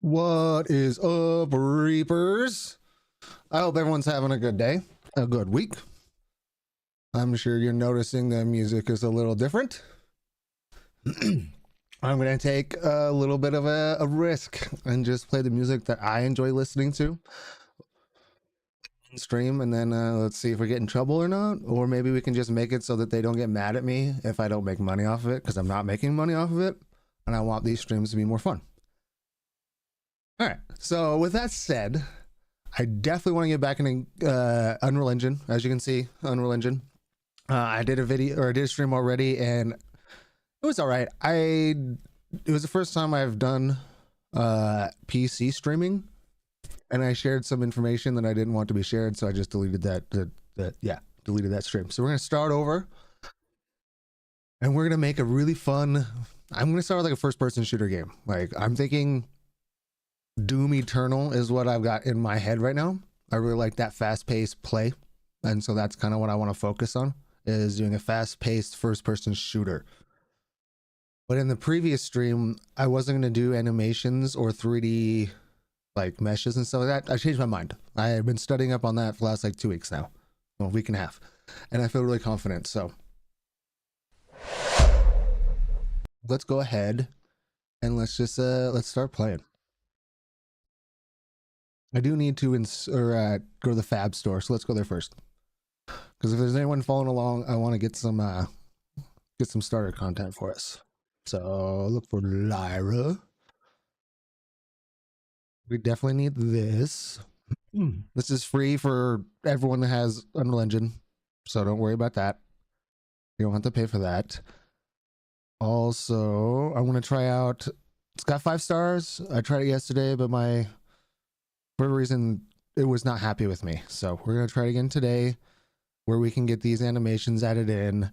What is up, Reapers? I hope everyone's having a good day, a good week. I'm sure you're noticing the music is a little different. I'm going to take a little bit of a risk and just play the music that I enjoy listening to on stream, and then let's see if we get in trouble or not, or maybe we can just make it so that they don't get mad at me if I don't make money off of it, because I'm not making money off of it, and I want these streams to be more fun. All right, so with that said, I definitely want to get back in Unreal Engine. As you can see, Unreal Engine. I did a video, or I did a stream already, and it was all right. It was the first time I've done PC streaming, and I shared some information that I didn't want to be shared, so I just deleted deleted that stream. So we're gonna start over, and we're gonna make a really fun. I'm gonna start with like a first-person shooter game. Like I'm thinking Doom Eternal is what I've got in my head right now. I really like that fast-paced play, and so that's kind of what I want to focus on, is doing a fast-paced first-person shooter. But in the previous stream, I wasn't going to do animations or 3D like meshes and stuff like that. I changed my mind. I have been studying up on that for the last like 2 weeks now, well, a week and a half, and I feel really confident. So let's go ahead and let's start playing. I do need to go to the Fab store, so let's go there first. Because if there's anyone following along, I want to get some starter content for us. So look for Lyra. We definitely need this. This is free for everyone that has Unreal Engine, so don't worry about that. You don't have to pay for that. Also, I want to try out. It's got 5 stars. I tried it yesterday, but for whatever reason, it was not happy with me. So we're gonna try it again today, where we can get these animations added in.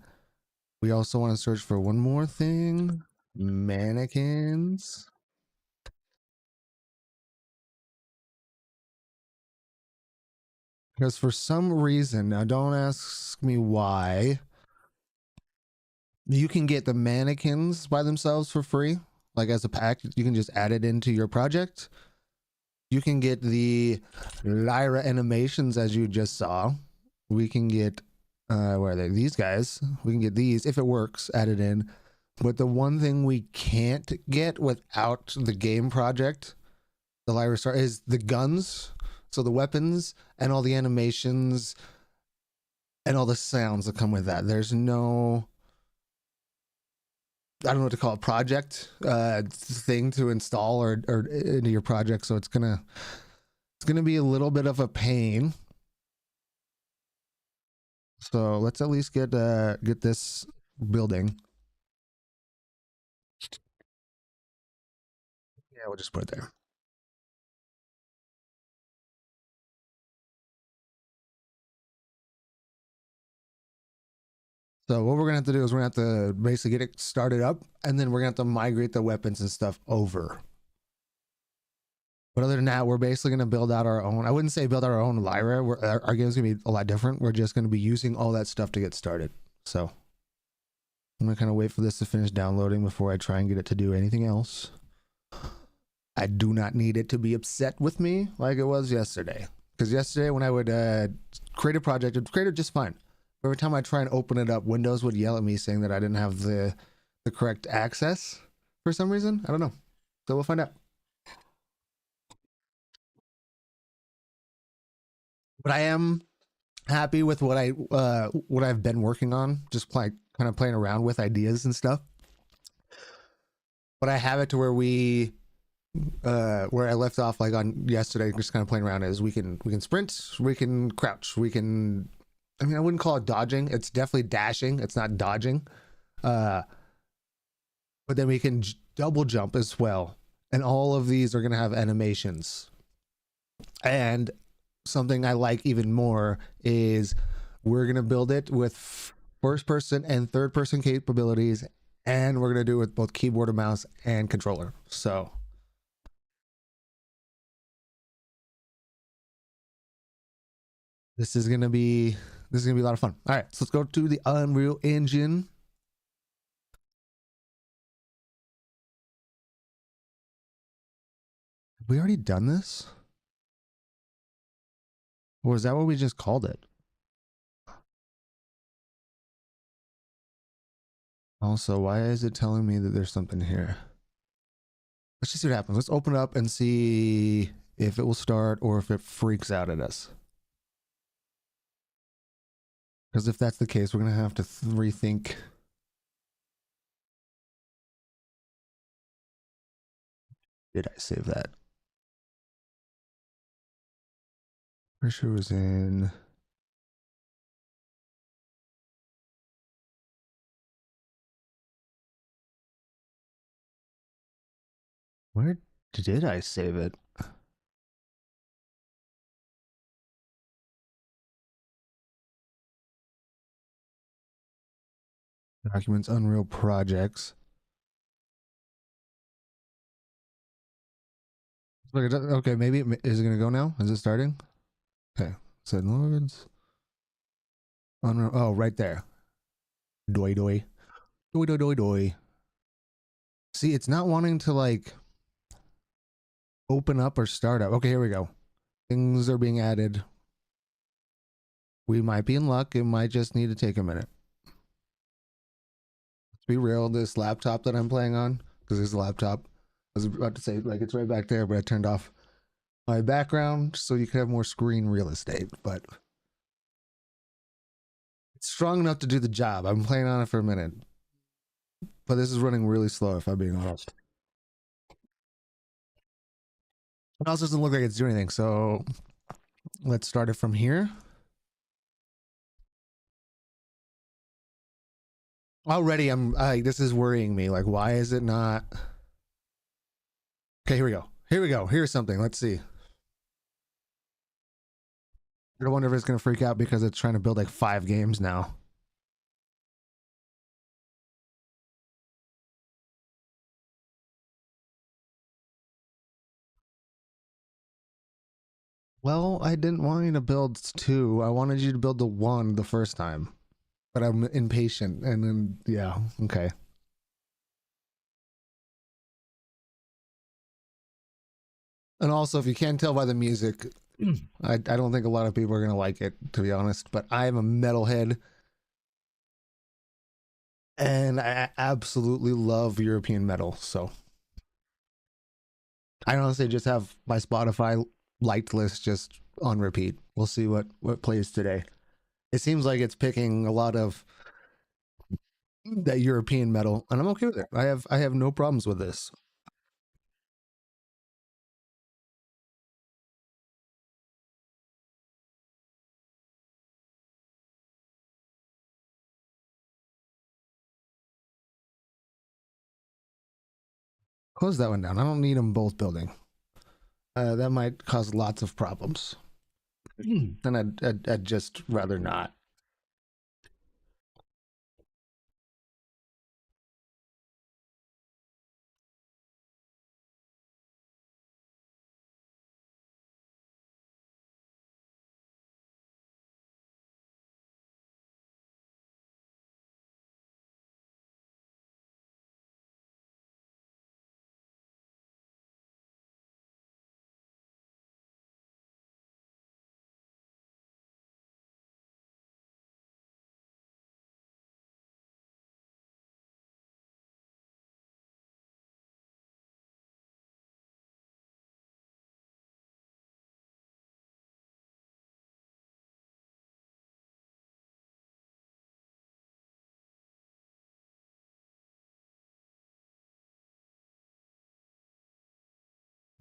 We also want to search for one more thing: mannequins. Because for some reason, now don't ask me why, you can get the mannequins by themselves for free, like as a pack. You can just add it into your project. You can get the Lyra animations, as you just saw. We can get where are they? These guys. We can get these if it works, added in. But the one thing we can't get without the game project, the Lyra Star, is the guns. So the weapons and all the animations and all the sounds that come with that. There's no, I don't know what to call it, project thing to install or into your project. So it's gonna be a little bit of a pain. So let's at least get this building. Yeah, we'll just put it there. So what we're gonna have to do is we're gonna have to basically get it started up, and then we're gonna have to migrate the weapons and stuff over. But other than that, we're basically gonna build out our own. I wouldn't say build out our own Lyra. Our game's gonna be a lot different. We're just gonna be using all that stuff to get started. So I'm gonna kind of wait for this to finish downloading before I try and get it to do anything else. I do not need it to be upset with me like it was yesterday. Because yesterday when I would create a project, it created just fine. Every time I try and open it up, Windows would yell at me saying that I didn't have the correct access for some reason. I don't know. So we'll find out. But I am happy with what I've been working on, just kind of playing around with ideas and stuff. But I have it to where where I left off like on yesterday, just kind of playing around, is we can sprint, we can crouch, we can, I mean, I wouldn't call it dodging. It's definitely dashing. It's not dodging. But then we can double jump as well. And all of these are going to have animations. And something I like even more is we're going to build it with first person and third person capabilities. And we're going to do it with both keyboard and mouse and controller. So this is going to be a lot of fun. All right, so let's go to the Unreal Engine. We already done this? Or is that what we just called it? Also, why is it telling me that there's something here? Let's just see what happens. Let's open up and see if it will start or if it freaks out at us. Because if that's the case, we're going to have to rethink. Did I save that? Pretty sure it was in... Where did I save it? Documents, Unreal Projects. Okay, maybe is it gonna go now? Is it starting? Okay, said Lords. Unreal. Oh, right there. Doi doi. Doi doi doi doi. See, it's not wanting to like open up or start up. Okay, here we go. Things are being added. We might be in luck. It might just need to take a minute. Let's be real. This laptop that I'm playing on, because this laptop, I was about to say like it's right back there, but I turned off my background so you could have more screen real estate. But it's strong enough to do the job. I've been playing on it for a minute, but this is running really slow. If I'm being honest. It also doesn't look like it's doing anything. So let's start it from here. Already, this is worrying me. Like, why is it not? Okay, here we go. Here we go. Here's something. Let's see. I wonder if it's gonna freak out because it's trying to build like 5 games now. Well, I didn't want you to build 2. I wanted you to build the 1 the first time. But I'm impatient, and then yeah, okay. And also, if you can't tell by the music, I don't think a lot of people are gonna like it, to be honest. But I am a metalhead, and I absolutely love European metal. So I honestly just have my Spotify liked list just on repeat. We'll see what plays today. It seems like it's picking a lot of that European metal, and I'm okay with it. I have no problems with this. Close that one down. I don't need them both building. That might cause lots of problems. And I'd just rather not.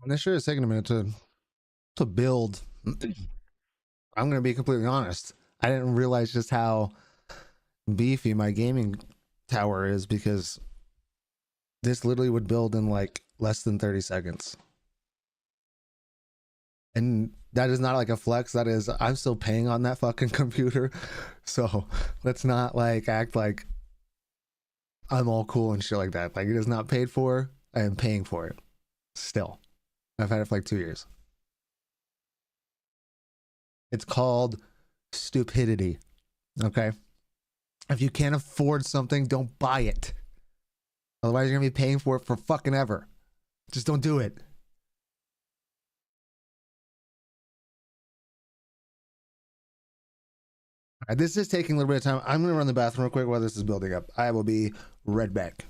And this sure is taking a minute to build. I'm gonna be completely honest. I didn't realize just how beefy my gaming tower is because this literally would build in like less than 30 seconds. And that is not like a flex. That is, I'm still paying on that fucking computer. So let's not like act like I'm all cool and shit like that. Like, it is not paid for. I am paying for it still. I've had it for like 2 years. It's called stupidity. Okay. If you can't afford something, don't buy it. Otherwise, you're gonna be paying for it for fucking ever. Just don't do it. This is taking a little bit of time. I'm gonna run the bathroom real quick while this is building up. I will be right back.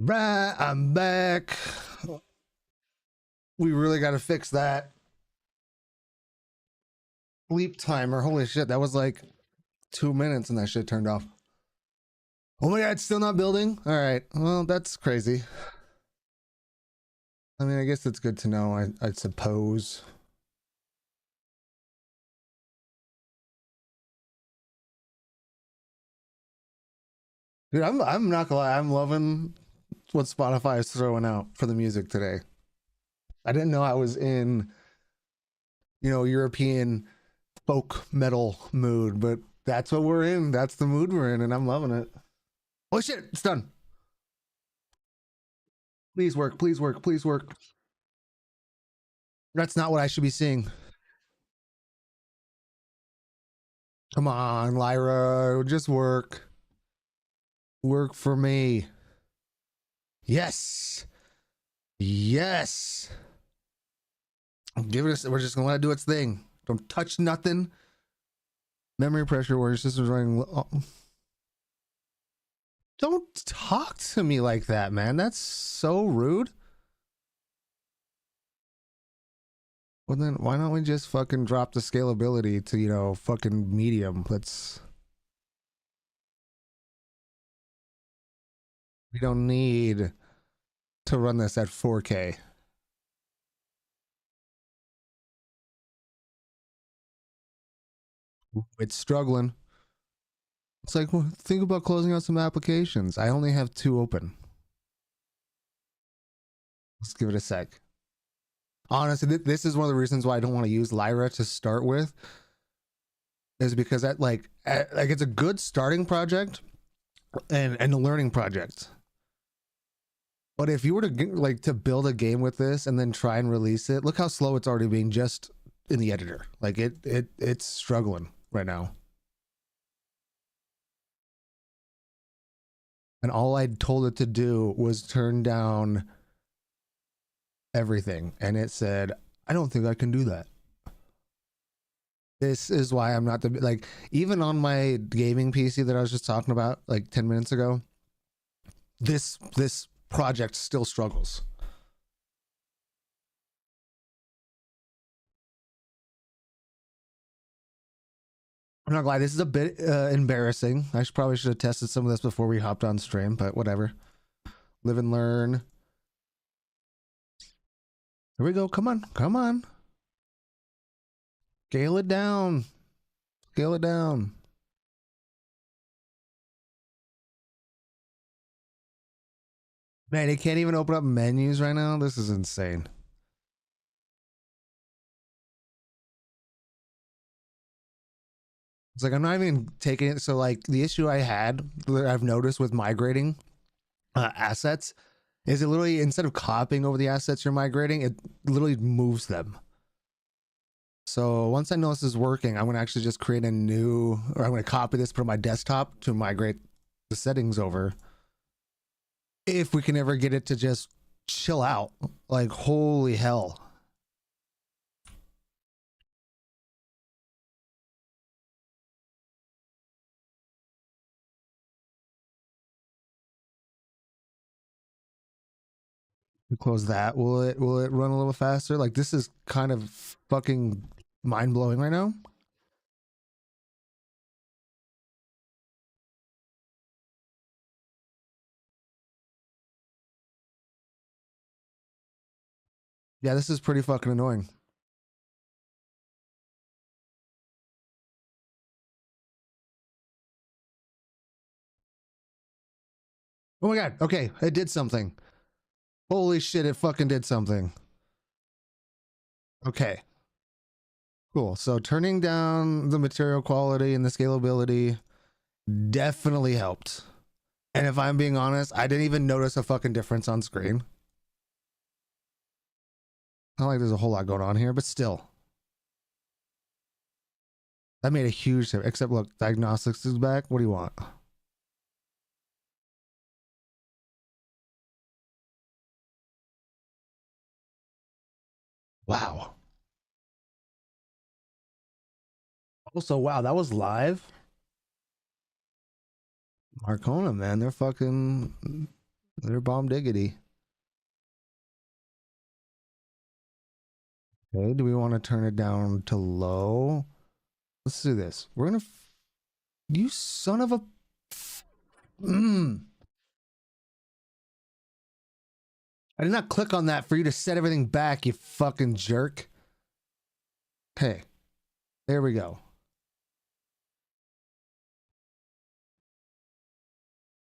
Right, I'm back. We really got to fix that sleep timer. Holy shit, that was like 2 minutes and that shit turned off. Oh my god, it's still not building? All right, well, that's crazy. I mean, I guess it's good to know, I suppose. Dude, I'm not gonna lie, I'm loving what Spotify is throwing out for the music today. I didn't know I was in, European folk metal mood, but that's what we're in. That's the mood we're in, and I'm loving it. Oh shit, it's done. Please work, please work, please work. That's not what I should be seeing. Come on, Lyra, just work. Work for me. Yes. Yes. Give it we're just gonna let it do its thing. Don't touch nothing. Memory pressure where your system's running. Oh. Don't talk to me like that, man. That's so rude. Well then why don't we just fucking drop the scalability to, fucking medium? We don't need to run this at 4K. It's struggling. It's like, well, think about closing out some applications. I only have 2 open. Let's give it a sec. Honestly, this is one of the reasons why I don't want to use Lyra to start with, is because that like it's a good starting project and a learning project. But if you were to build a game with this and then try and release it, look how slow it's already being just in the editor. Like it's struggling right now. And all I told it to do was turn down everything, and it said, I don't think I can do that. This is why I'm not like, even on my gaming PC that I was just talking about like 10 minutes ago, this project still struggles. I'm not gonna lie, this is a bit embarrassing. I probably should have tested some of this before we hopped on stream, but whatever. Live and learn. Here we go. Come on, come on. Scale it down. Scale it down. Man, it can't even open up menus right now. This is insane. It's like I'm not even taking it. So like the issue I had that I've noticed with migrating assets is it literally, instead of copying over the assets you're migrating, it literally moves them. So once I know this is working, I'm gonna actually just create a new, or I'm gonna copy this, put it on my desktop to migrate the settings over. If we can ever get it to just chill out, like holy hell. Close that. Will it run a little faster? Like this is kind of fucking mind blowing right now. Yeah, this is pretty fucking annoying. Oh my god. Okay, it did something. Holy shit, it fucking did something. Okay. Cool. So turning down the material quality and the scalability definitely helped. And if I'm being honest, I didn't even notice a fucking difference on screen. Not like there's a whole lot going on here, but still. That made a huge difference. Except look, diagnostics is back. What do you want? Wow. Also, wow, that was live. Marcona, man, they're bomb diggity. Okay, do we want to turn it down to low? Let's do this. We're gonna, you son of a, I did not click on that for you to set everything back, you fucking jerk. Hey, there we go.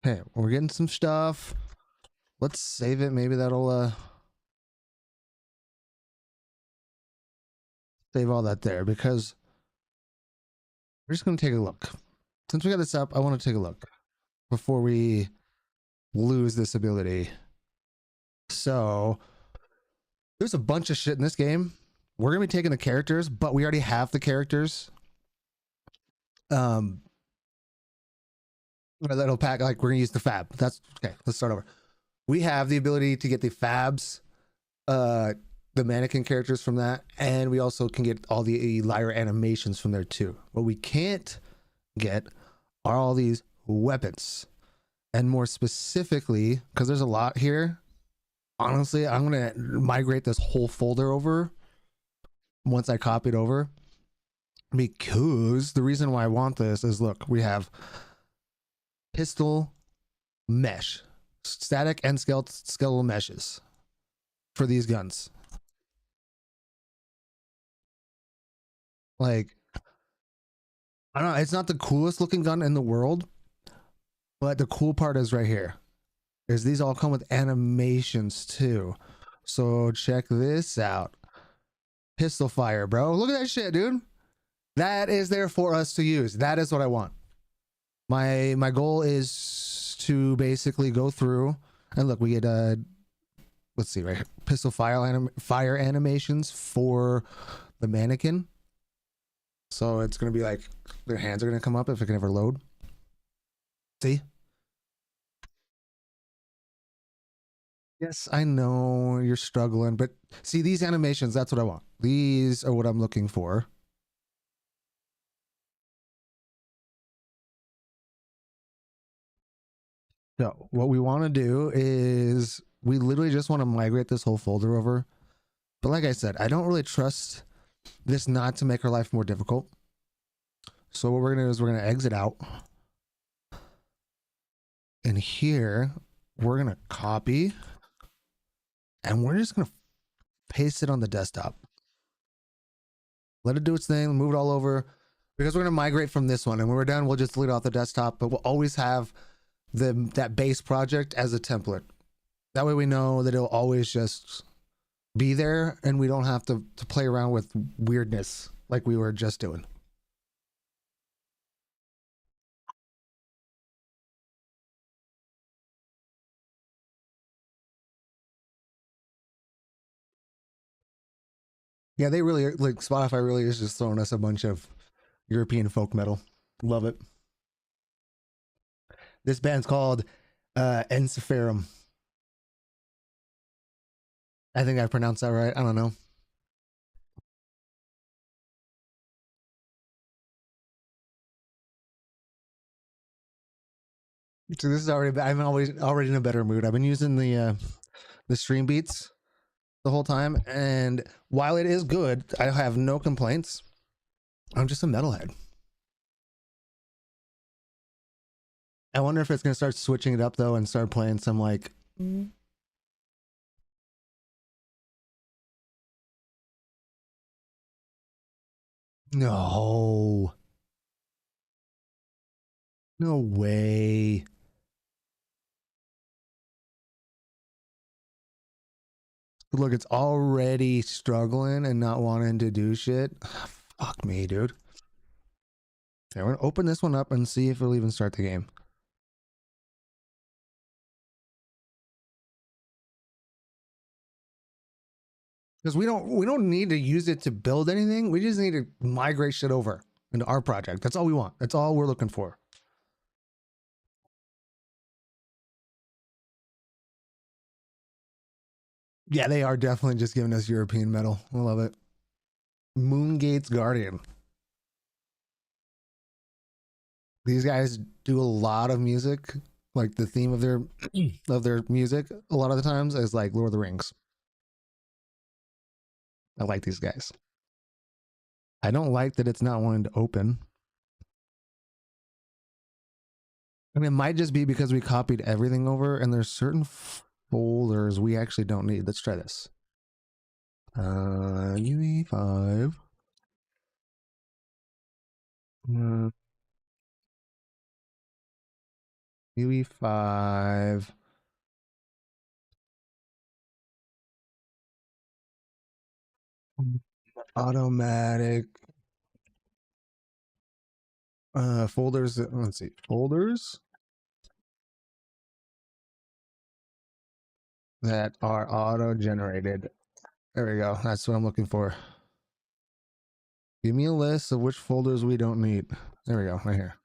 Hey, we're getting some stuff. Let's save it. Maybe that'll save all that there, because we're just gonna take a look. Since we got this up, I want to take a look before we lose this ability. So there's a bunch of shit in this game. We're gonna be taking the characters, but we already have the characters. That'll pack, like, we're gonna use the fab. That's okay. Let's start over. We have the ability to get the fabs, the mannequin characters from that, and we also can get all the Lyra animations from there too. What we can't get are all these weapons, and more specifically, because there's a lot here. Honestly, I'm gonna migrate this whole folder over once I copy it over, because the reason why I want this is, look, we have pistol mesh, static and skeletal meshes for these guns. Like, I don't know, it's not the coolest looking gun in the world, but the cool part is right here, is these all come with animations too. So check this out. Pistol fire, bro. Look at that shit, dude. That is there for us to use. That is what I want. My goal is to basically go through and look, we get let's see, right here, pistol fire animations for the mannequin. So it's gonna be like their hands are gonna come up if it can ever load. See? Yes, I know you're struggling, but see, these animations, that's what I want. These are what I'm looking for. So what we want to do is we literally just want to migrate this whole folder over. But like I said, I don't really trust this not to make our life more difficult. So what we're going to do is we're going to exit out. And here we're going to copy. And we're just going to paste it on the desktop. Let it do its thing, move it all over. Because we're going to migrate from this one. And when we're done, we'll just delete off the desktop. But we'll always have that base project as a template. That way we know that it'll always just be there and we don't have to play around with weirdness like we were just doing. Yeah, they really, like, Spotify really is just throwing us a bunch of European folk metal. Love it. This band's called Ensiferum. I think I pronounced that right. I don't know. So this is already, I'm already in a better mood. I've been using the stream beats the whole time, and while it is good, I have no complaints. I'm just a metalhead. I wonder if it's gonna start switching it up though and start playing some like no. No way. Look, it's already struggling and not wanting to do shit. Fuck me, dude. Okay, we're gonna open this one up and see if it'll even start the game. Because we don't need to use it to build anything. We just need to migrate shit over into our project. That's all we want. That's all we're looking for. Yeah, they are definitely just giving us European metal. I love it. Moongate's Guardian. These guys do a lot of music. Like the theme of their music a lot of the times is like Lord of the Rings. I like these guys. I don't like that it's not wanting to open. I mean, it might just be because we copied everything over, and there's certain folders we actually don't need. Let's try this. UE5. UE5. Automatic. Folders. Let's see. Folders that are auto generated. There we go. That's what I'm looking for. Give me a list of which folders we don't need. There we go. Right here.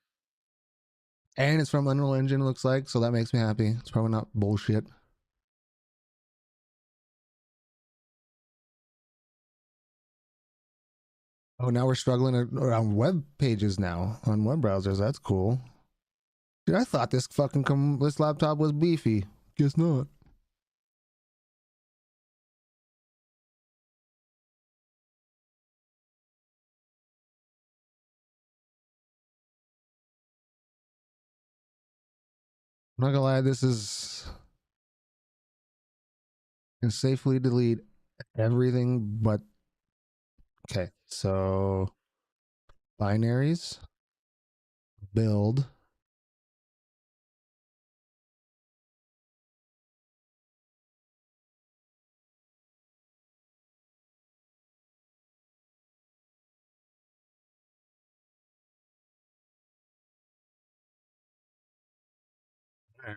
And it's from Unreal Engine, looks like. So that makes me happy. It's probably not bullshit. Oh, now we're struggling around web pages now on web browsers. That's cool. Dude, I thought this this laptop was beefy. Guess not. I'm not gonna lie, this is can safely delete everything but okay. So binaries, build.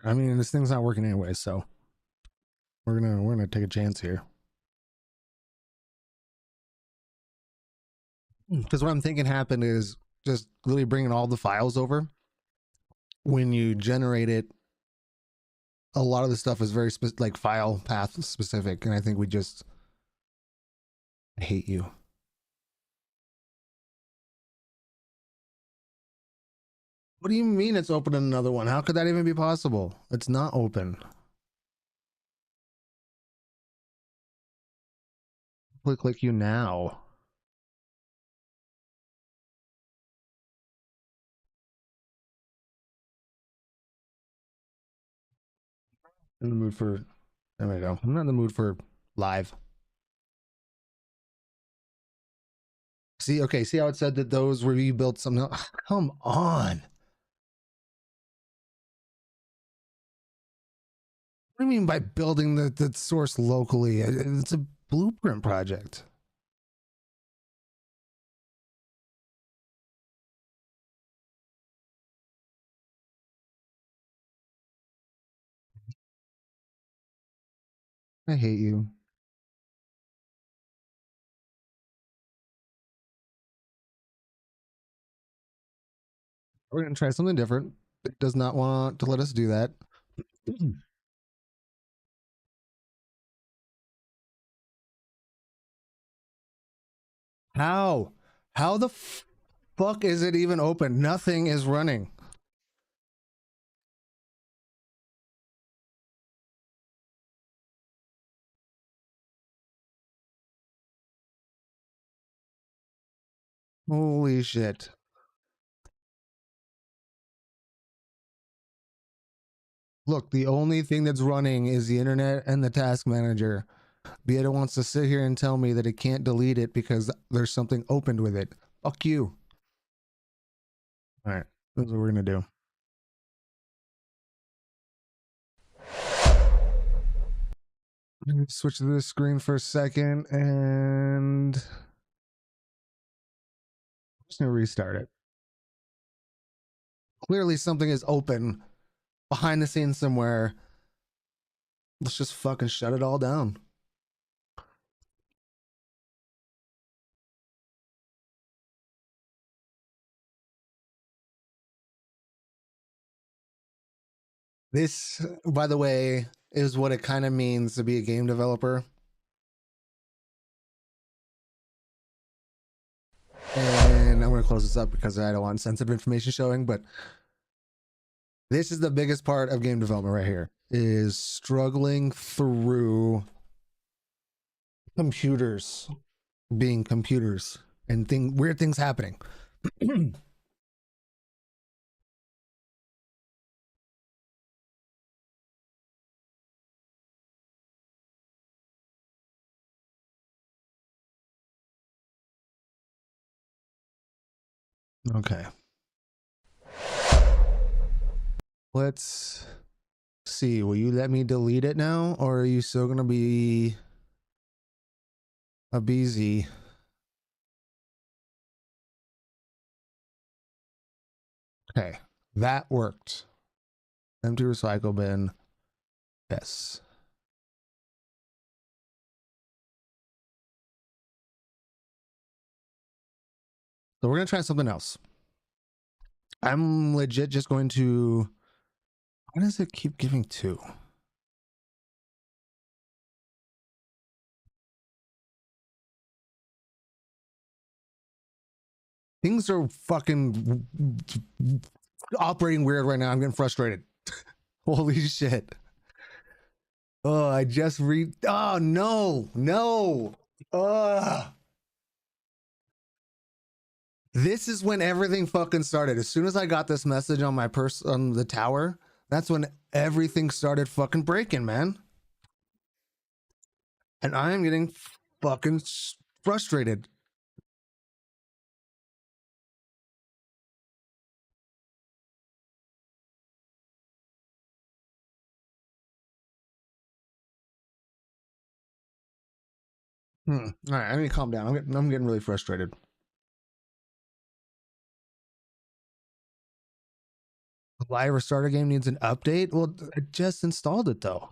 I mean, this thing's not working anyway, so we're gonna take a chance here. Because what I'm thinking happened is just literally bringing all the files over. When you generate it, a lot of the stuff is very like file path specific, and I think we just I hate you. What do you mean it's open in another one? How could that even be possible? It's not open. Click you now. In the mood for there we go. I'm not in the mood for live. See, okay, see how it said that those were you built something else? Come on. What do you mean by building the source locally? It's a blueprint project. I hate you. We're gonna try something different. It does not want to let us do that. How? How the fuck is it even open? Nothing is running. Holy shit. Look, the only thing that's running is the internet and the task manager. Beata wants to sit here and tell me that it can't delete it because there's something opened with it. Fuck you. All right, that's what we're gonna do. Switch to this screen for a second, and I'm just gonna restart it. Clearly, something is open behind the scenes somewhere. Let's just fucking shut it all down. This, by the way, is what it kind of means to be a game developer. And I'm going to close this up because I don't want sensitive information showing, but this is the biggest part of game development right here is struggling through computers being computers and weird things happening. Okay. Let's see. Will you let me delete it now, or are you still gonna be a BZ? Okay, that worked. Empty recycle bin. Yes. So we're gonna try something else. I'm legit just going to. Why does it keep giving two? Things are fucking operating weird right now. I'm getting frustrated. Holy shit. Oh, I just read. Oh, no. No. This is when everything fucking started. As soon as I got this message on my on the tower, that's when everything started fucking breaking, man. And I am getting fucking frustrated. All right, I need to calm down. I'm getting really frustrated. The live starter game needs an update. Well, I just installed it though.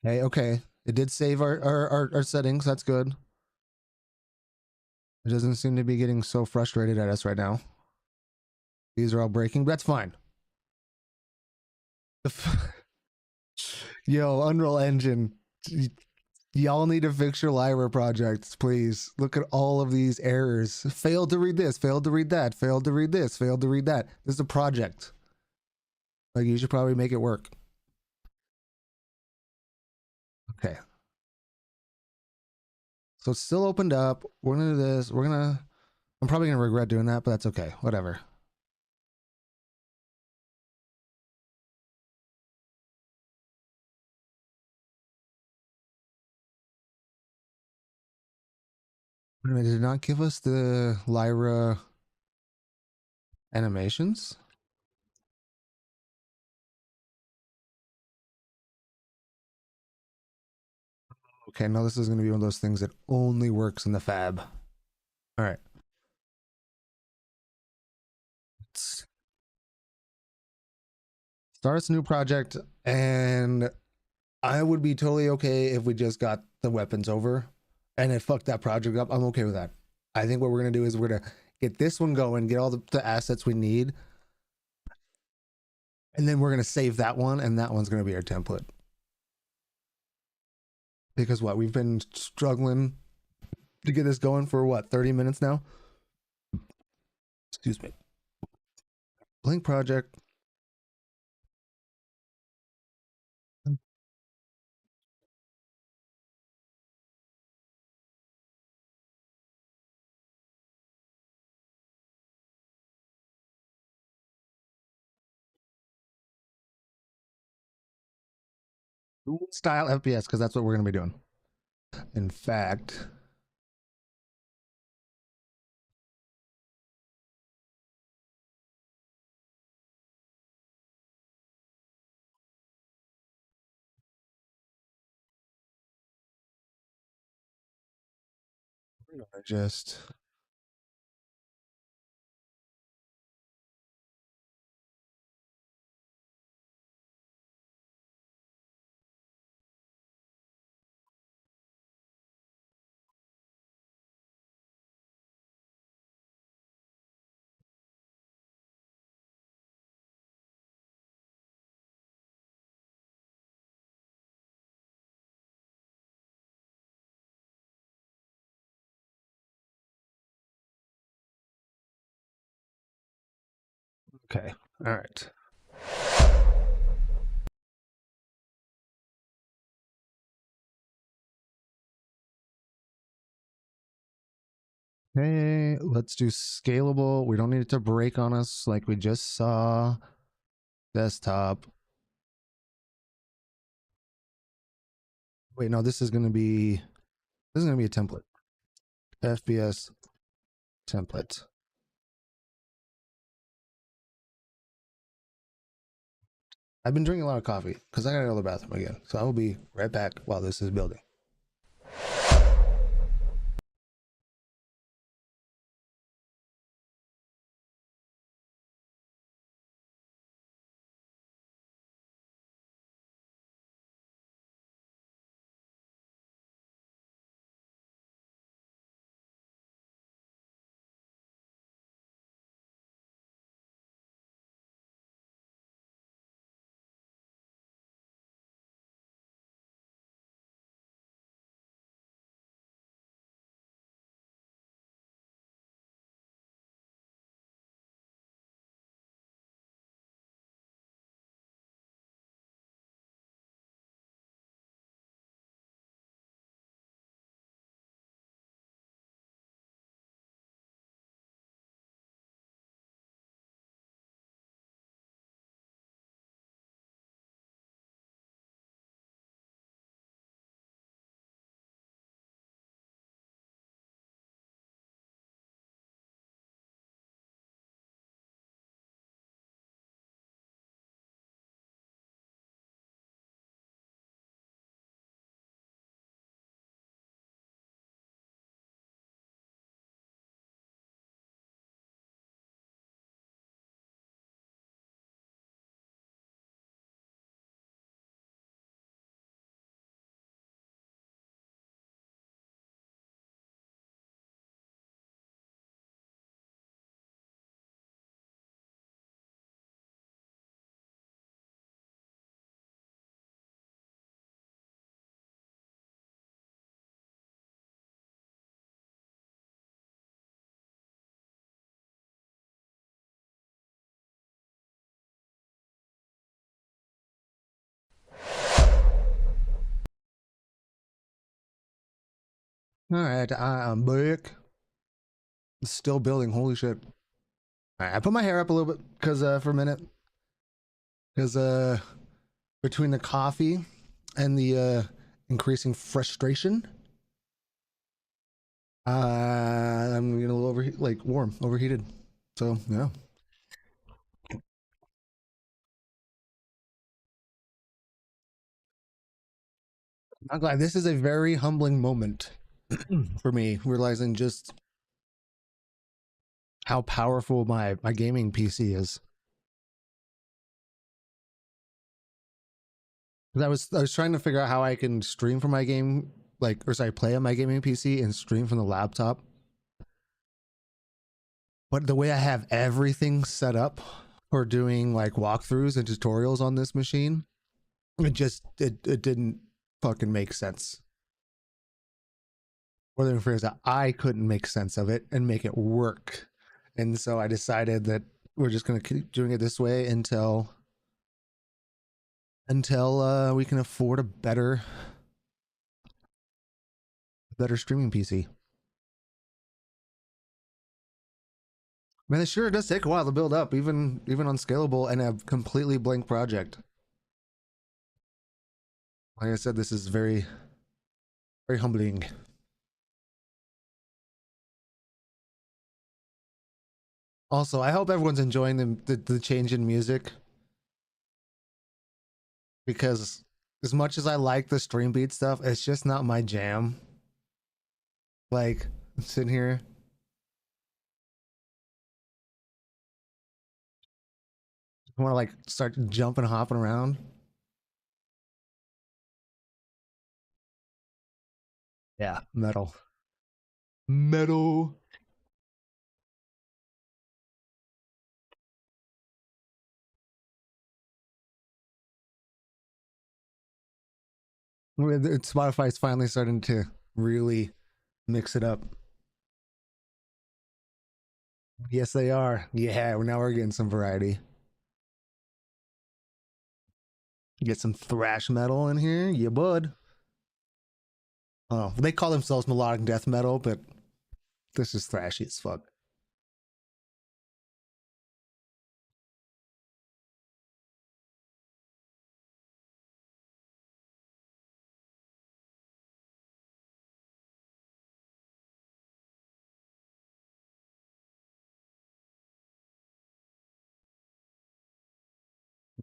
Hey, okay. It did save our settings. That's good. It doesn't seem to be getting so frustrated at us right now. These are all breaking. That's fine. Yo, Unreal Engine. Y'all need to fix your Lyra projects, please. Look at all of these errors. Failed to read this, failed to read that, failed to read this, failed to read that. This is a project. Like, you should probably make it work. Okay. So it's still opened up. We're gonna do this. I'm probably gonna regret doing that, but that's okay. Whatever. Wait a minute, did it not give us the Lyra animations? Okay, no, this is gonna be one of those things that only works in the fab. All right. Start us a new project, and I would be totally okay if we just got the weapons over and it fucked that project up. I'm okay with that. I think what we're gonna do is we're gonna get this one going, get all the assets we need, and then we're gonna save that one, and that one's gonna be our template. Because what, we've been struggling to get this going for what, 30 minutes now? Excuse me. Blink project. Style FPS, because that's what we're gonna be doing. In fact, we're gonna just okay. All right. Hey, let's do scalable. We don't need it to break on us like we just saw. Desktop. Wait, no, this is gonna be a template. FPS template. I've been drinking a lot of coffee because I gotta go to the bathroom again. So I will be right back while this is building. All right, I'm back. Still building. Holy shit! All right, I put my hair up a little bit because for a minute, because between the coffee and the increasing frustration, I'm getting a little overheated. So yeah, I'm glad. This is a very humbling moment for me, realizing just how powerful my gaming PC is. 'Cause I was trying to figure out how I can stream from my game, play on my gaming PC and stream from the laptop. But the way I have everything set up for doing like walkthroughs and tutorials on this machine, it didn't fucking make sense. Or the fear is that I couldn't make sense of it and make it work. And so I decided that we're just gonna keep doing it this way until we can afford a better streaming PC. Man, it sure does take a while to build up, even on scalable and a completely blank project. Like I said, this is very humbling. Also, I hope everyone's enjoying the change in music because as much as I like the stream beat stuff, it's just not my jam. Like I'm sitting here, I want to like start jumping, hopping around. Yeah, metal, metal. Spotify's finally starting to really mix it up. Yes, they are. Yeah, now we're getting some variety. Get some thrash metal in here, yeah, bud. Oh, they call themselves melodic death metal, but This is thrashy as fuck.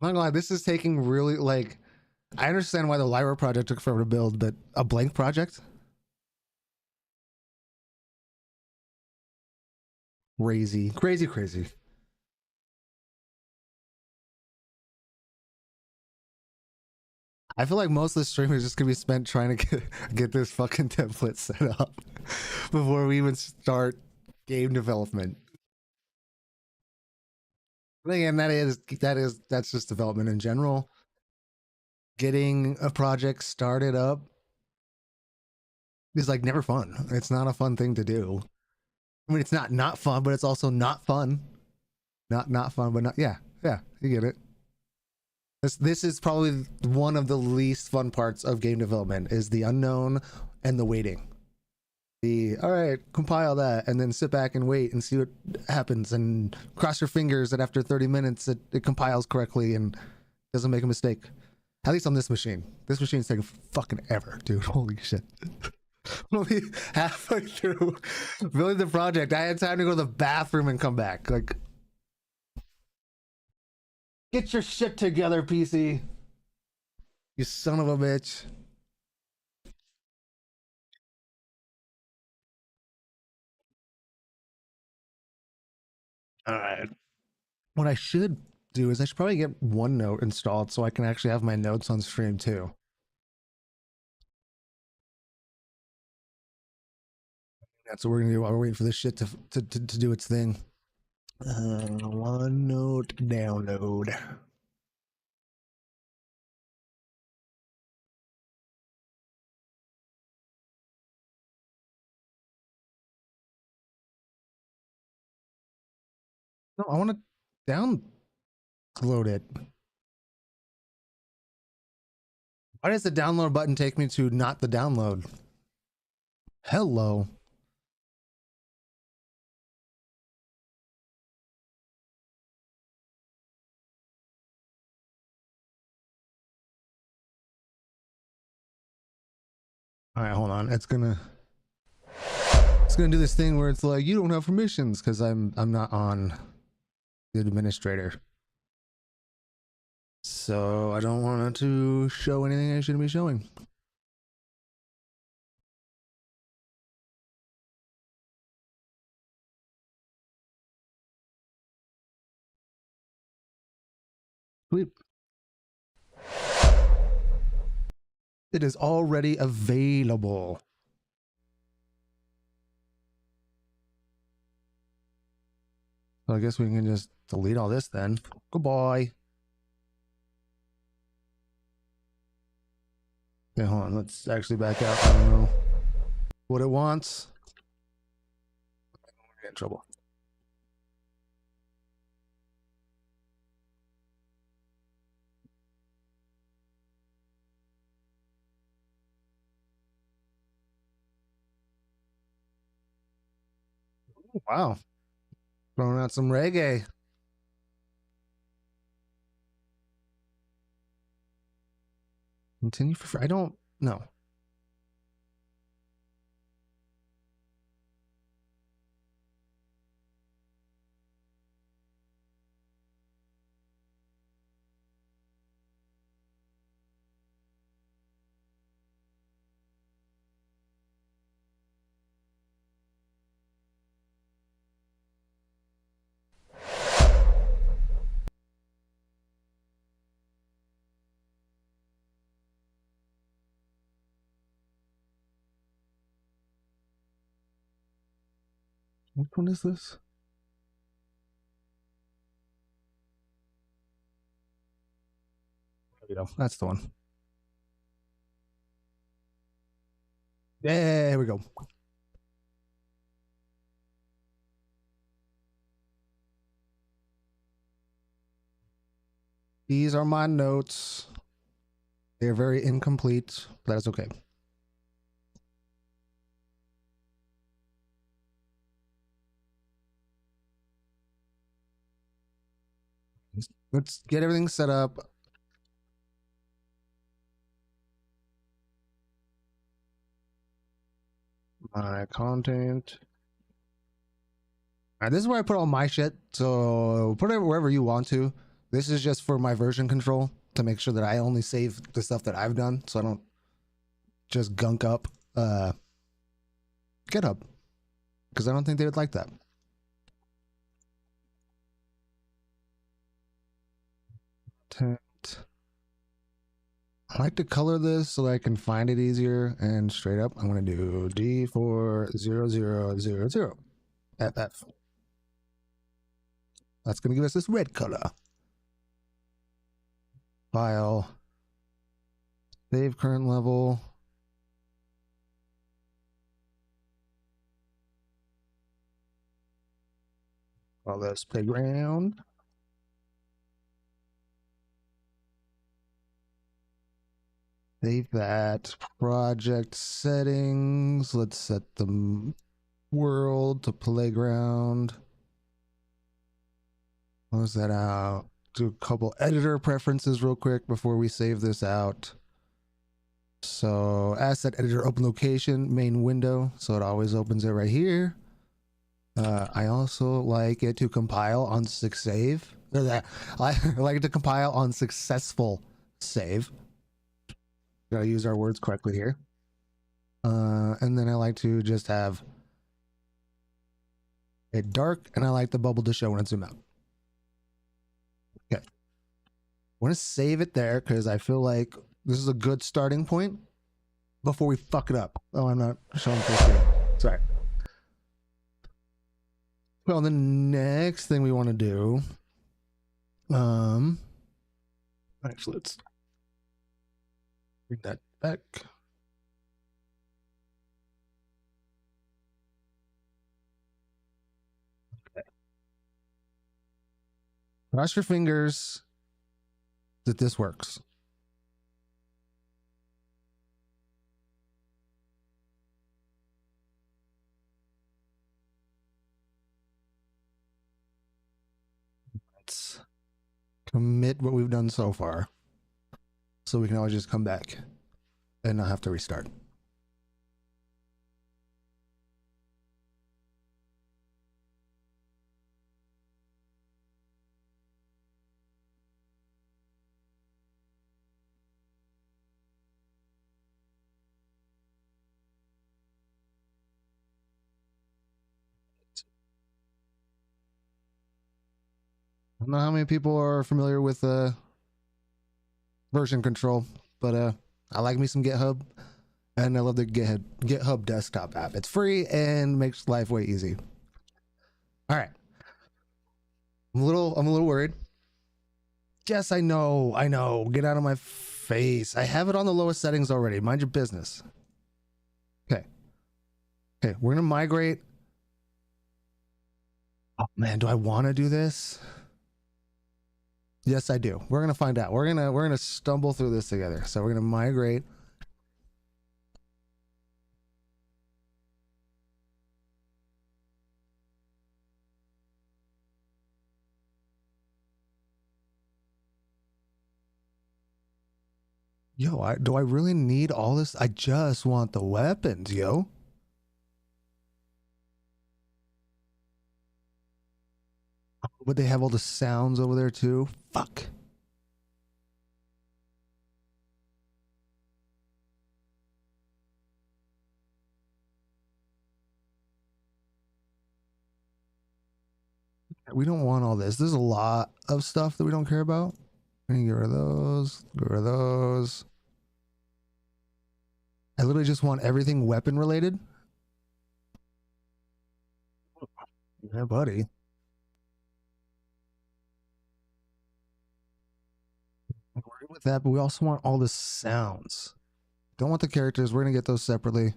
I'm not gonna lie, this is taking really like. I understand why the Lyra project took forever to build, but a blank project, crazy, crazy, crazy. I feel like most of the stream is just gonna be spent trying to get this fucking template set up before we even start game development. But again, that's just development in general. Getting a project started up is like never fun. It's not a fun thing to do. I mean, it's not fun, but it's also not fun. Not fun, but not yeah. You get it. This is probably one of the least fun parts of game development is the unknown and the waiting. The all right, compile that and then sit back and wait and see what happens and cross your fingers that after 30 minutes it compiles correctly and doesn't make a mistake. At least on this machine. This machine's taking fucking ever, dude. Holy shit. I'm only halfway through building the project. I had time to go to the bathroom and come back. Like, get your shit together, PC. You son of a bitch. All right. What I should do is I should probably get OneNote installed so I can actually have my notes on stream too. That's what we're gonna do while we're waiting for this shit to do its thing. OneNote download. No, I want to download it. Why does the download button take me to not the download? Hello. All right, hold on. It's gonna do this thing where it's like you don't have permissions because I'm not on the administrator. So I don't want it to show anything I shouldn't be showing. Sweet. It is already available. So I guess we can just delete all this then. Goodbye. Okay, hold on. Let's actually back out. I don't know what it wants. We're in trouble. Wow. Throwing out some reggae. Continue for free. I don't know. Which one is this? There we go. That's the one. There we go. These are my notes. They're very incomplete, but that's okay. Let's get everything set up. My content. All right, this is where I put all my shit. So put it wherever you want to. This is just for my version control to make sure that I only save the stuff that I've done, so I don't just gunk up GitHub, because I don't think they would like that. I like to color this so that I can find it easier. And straight up, I'm going to do D40000 FF. That's going to give us this red color. File. Save current level. Call this playground. Save that. Project settings. Let's set the world to playground. Close that out. Do a couple editor preferences real quick before we save this out. So asset editor open location, main window. So it always opens it right here. I also like it to compile on save. I like it to compile on successful save. Gotta use our words correctly here. And then I like to just have it dark, and I like the bubble to show when I zoom out. Okay. I want to save it there because I feel like this is a good starting point before we fuck it up. Oh, I'm not showing full screen. Sorry. Well, the next thing we want to do, actually, let's bring that back. Okay. Cross your fingers that this works. Let's commit what we've done so far, so we can always just come back and not have to restart. I don't know how many people are familiar with version control, but I like me some GitHub, and I love the GitHub desktop app. It's free and makes life way easy. All right, I'm a little worried. Yes, I know. Get out of my face. I have it on the lowest settings already. Mind your business. Okay, we're gonna migrate. Oh man, do I want to do this? Yes, I do. We're gonna find out. We're gonna stumble through this together. So we're gonna migrate. Yo, do I really need all this? I just want the weapons, yo. But they have all the sounds over there too. Fuck. We don't want all this. There's a lot of stuff that we don't care about. Get rid of those. Get rid of those. I literally just want everything weapon related. Yeah, buddy. I'm worried with that, but we also want all the sounds. Don't want the characters. We're gonna get those separately.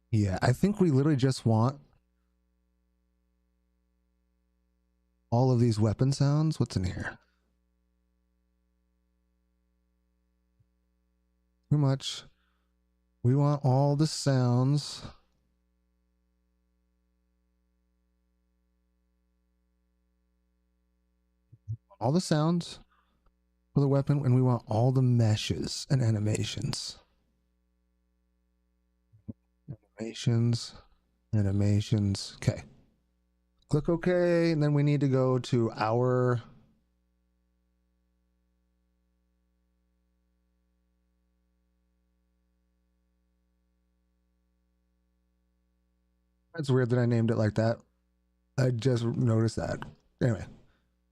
Yeah, I think we literally just want all of these weapon sounds. What's in here? too much. We want all the sounds. All the sounds for the weapon, and we want all the meshes and animations. Animations. Okay. Click OK, and then we need to go to our That's weird that I named it like that. I just noticed that. Anyway,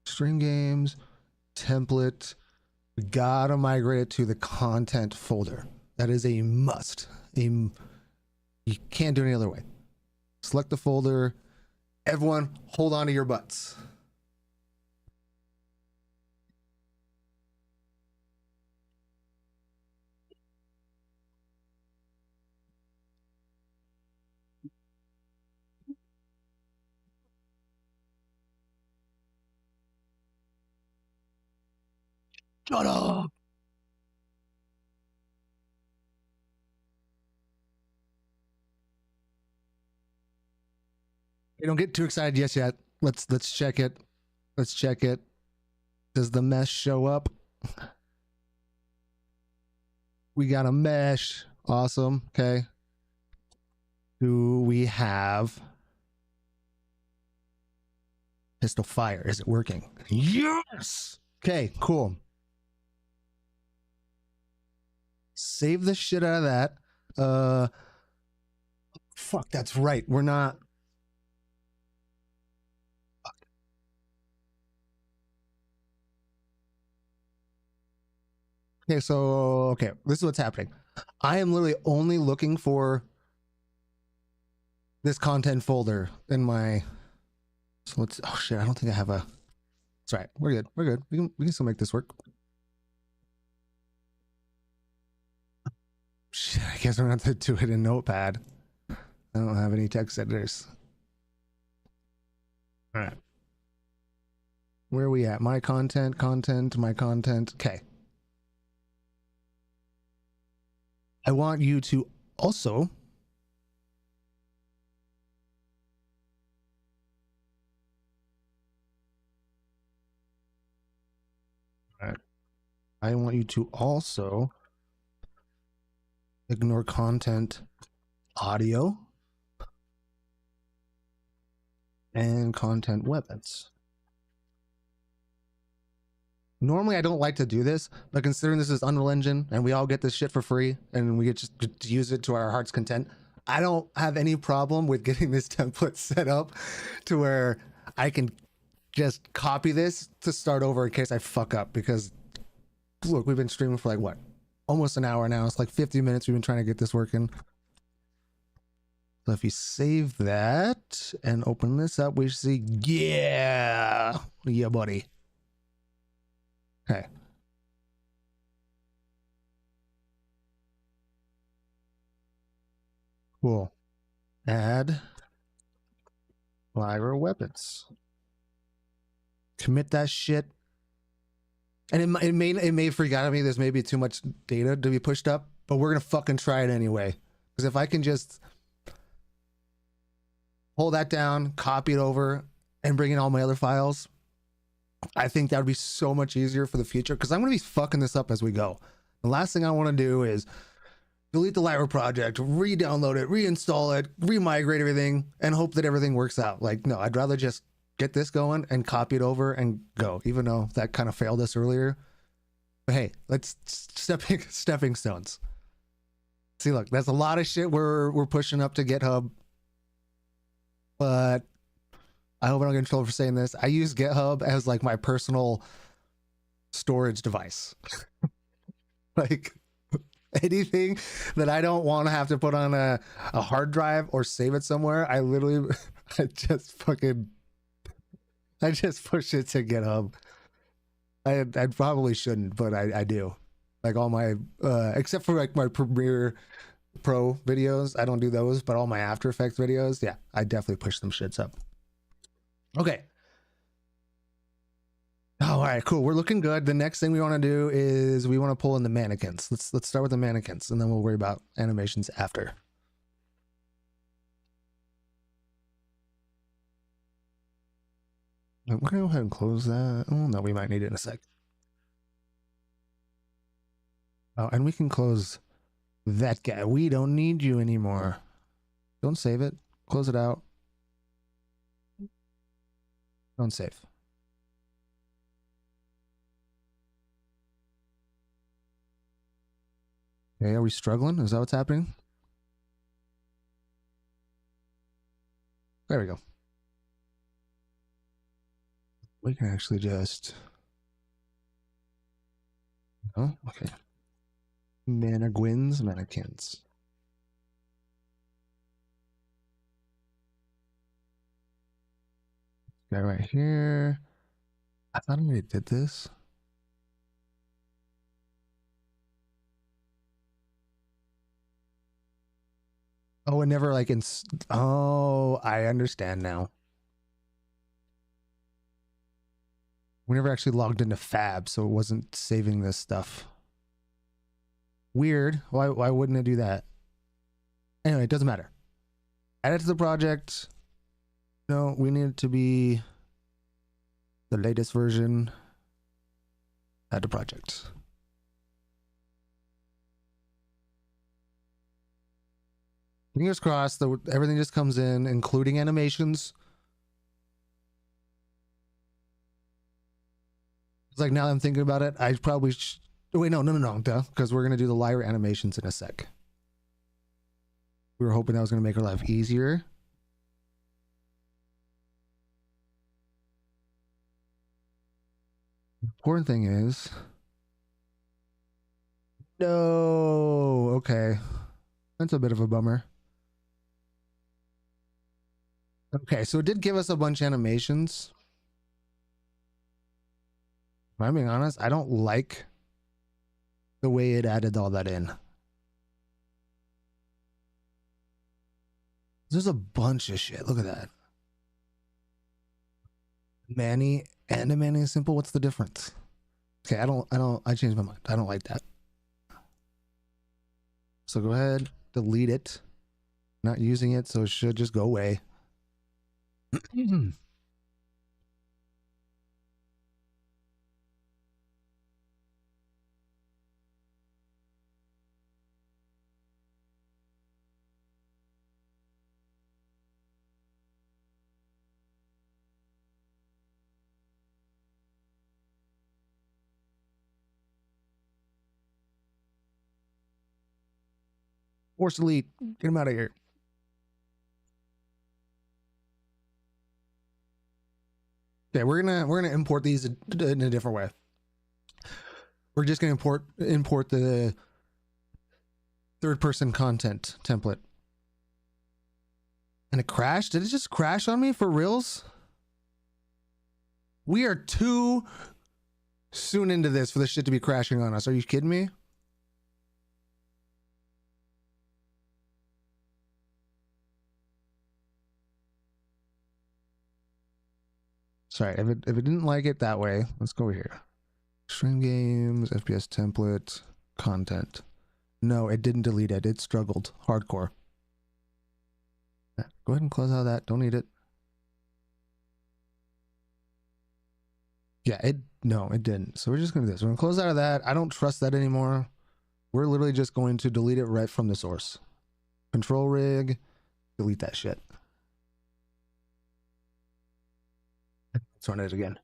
stream games, template. We gotta migrate it to the content folder. That is a must. You can't do it any other way. Select the folder. Everyone, hold on to your butts. Shut up. Hey, don't get too excited yet. Let's check it. Let's check it. Does the mesh show up? We got a mesh. Awesome. Okay. Do we have pistol fire? Is it working? Yes. Okay, cool. Save the shit out of that. Fuck, that's right. We're not. Okay, so okay, this is what's happening. I am literally only looking for this content folder in my. So let's. Oh shit! I don't think I have a. That's right. We're good. We're good. We can still make this work. Shit, I guess I'm gonna have to do it in Notepad. I don't have any text editors. All right. Where are we at? My content, my content. Okay. I want you to also I want you to also ignore content audio and content weapons. Normally I don't like to do this, but considering this is Unreal Engine and we all get this shit for free and we get just to use it to our heart's content, I don't have any problem with getting this template set up to where I can just copy this to start over in case I fuck up. Because look, we've been streaming for like what? Almost an hour now. It's like 50 minutes we've been trying to get this working. So if you save that and open this up, we see, yeah, buddy. Okay. Cool. Add Lyra weapons. Commit that shit. And it may freak out at me. There's maybe too much data to be pushed up, but we're gonna fucking try it anyway. Because if I can just pull that down, copy it over, and bring in all my other files, I think that would be so much easier for the future. Because I'm gonna be fucking this up as we go. The last thing I want to do is delete the Lyra project, re-download it, reinstall it, re-migrate everything, and hope that everything works out. Like, no, I'd rather just get this going and copy it over and go, even though that kind of failed us earlier. But hey, let's stepping stones. See, look, that's a lot of shit we're pushing up to GitHub. But I hope I don't get in trouble for saying this. I use GitHub as like my personal storage device. Like anything that I don't want to have to put on a hard drive or save it somewhere, I literally I just push it to GitHub. I probably shouldn't, but I do. Like all my except for like my Premiere Pro videos, I don't do those, but all my After Effects videos, yeah, I definitely push them shits up. Okay. Oh, all right, cool. We're looking good. The next thing we want to do is we want to pull in the mannequins. Let's start with the mannequins, and then we'll worry about animations after. We're gonna go ahead and close that. Oh no, we might need it in a sec. Oh, and we can close that guy. We don't need you anymore. Don't save it. Close it out. Don't save. Okay, are we struggling? Is that what's happening? There we go. We can actually just... Oh, okay. Mannequins. Guy right here. I thought I already did this. Oh, it never like oh, I understand now. We never actually logged into Fab, so it wasn't saving this stuff. Weird. Why wouldn't it do that? Anyway, it doesn't matter. Add it to the project. No, we need it to be the latest version. Add to project. Fingers crossed that everything just comes in, including animations. It's like now that I'm thinking about it, I probably wait, no, duh, because we're gonna do the lyre animations in a sec. We were hoping that was gonna make our life easier. The important thing is, no, okay, that's a bit of a bummer. Okay, so it did give us a bunch of animations. If I'm being honest, I don't like the way it added all that in. There's a bunch of shit. Look at that. Manny and a Manny simple. What's the difference? Okay, I changed my mind. I don't like that. So go ahead, delete it. Not using it, so it should just go away. Force delete. Get him out of here. Okay, we're gonna import these in a different way. We're just gonna import the third person content template. And it crashed? Did it just crash on me for reals? We are too soon into this for this shit to be crashing on us. Are you kidding me? Sorry, if it didn't like it that way, let's go over here. Stream games, FPS template, content. No, it didn't delete it. It struggled hardcore. Go ahead and close out of that. Don't need it. Yeah, it didn't. So we're just gonna do this. We're gonna close out of that. I don't trust that anymore. We're literally just going to delete it right from the source. Control rig, delete that shit. Let's run it again.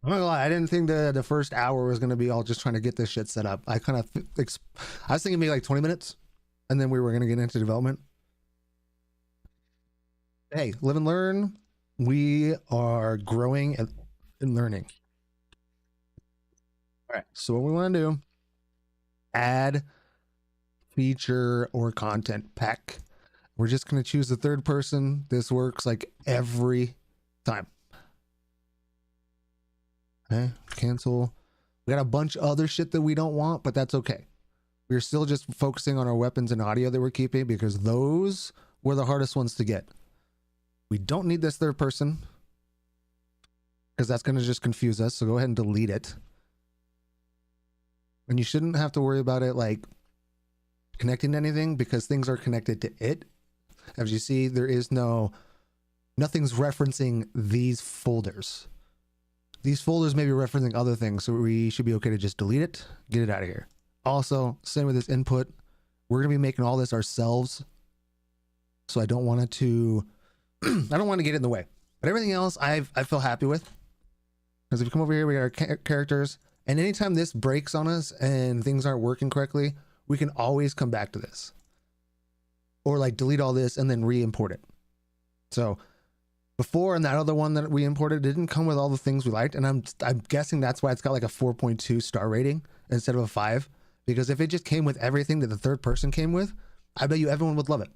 I'm not gonna lie, I didn't think the first hour was gonna be all just trying to get this shit set up. I kind of I was thinking maybe like 20 minutes, and then we were gonna get into development. Hey, live and learn. We are growing and learning. All right. So what we want to do, add feature or content pack. We're just going to choose the third person. This works like every time. Okay. Cancel. We got a bunch of other shit that we don't want, but that's okay. We're still just focusing on our weapons and audio that we're keeping because those were the hardest ones to get. We don't need this third person. because that's going to just confuse us. So go ahead and delete it. And you shouldn't have to worry about it like connecting to anything because things are connected to it. As you see, there is nothing's referencing these folders. These folders may be referencing other things, so we should be okay to just delete it, get it out of here. Also, same with this input. We're going to be making all this ourselves. So I don't want it to, I don't want to get in the way. But everything else I feel happy with. Because if you come over here, we got our characters. And anytime this breaks on us and things aren't working correctly, we can always come back to this. Or like delete all this and then re-import it. So before, and that other one that we imported didn't come with all the things we liked. And I'm guessing that's why it's got like a 4.2 star rating instead of a 5. Because if it just came with everything that the third person came with, I bet you everyone would love it.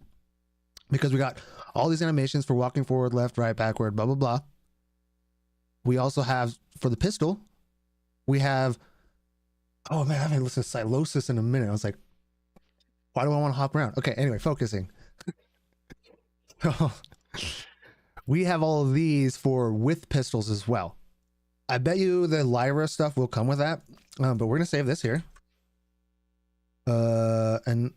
Because we got all these animations for walking forward, left, right, backward, blah, blah, blah. We also have, for the pistol, we have, oh man, I haven't listened to Silosis in a minute. I was like, why do I want to hop around? Okay, anyway, focusing. We have all of these for with pistols as well. I bet you the Lyra stuff will come with that, but we're going to save this here. And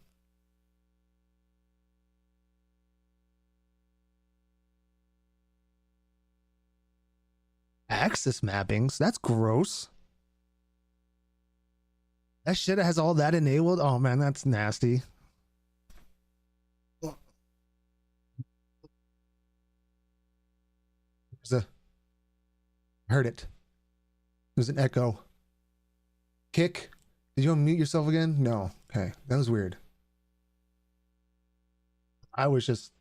axis mappings, that's gross. That shit has all that enabled. Oh man, that's nasty. Heard it. There's an echo. Kick. Did you unmute yourself again? No. Okay, that was weird. I was just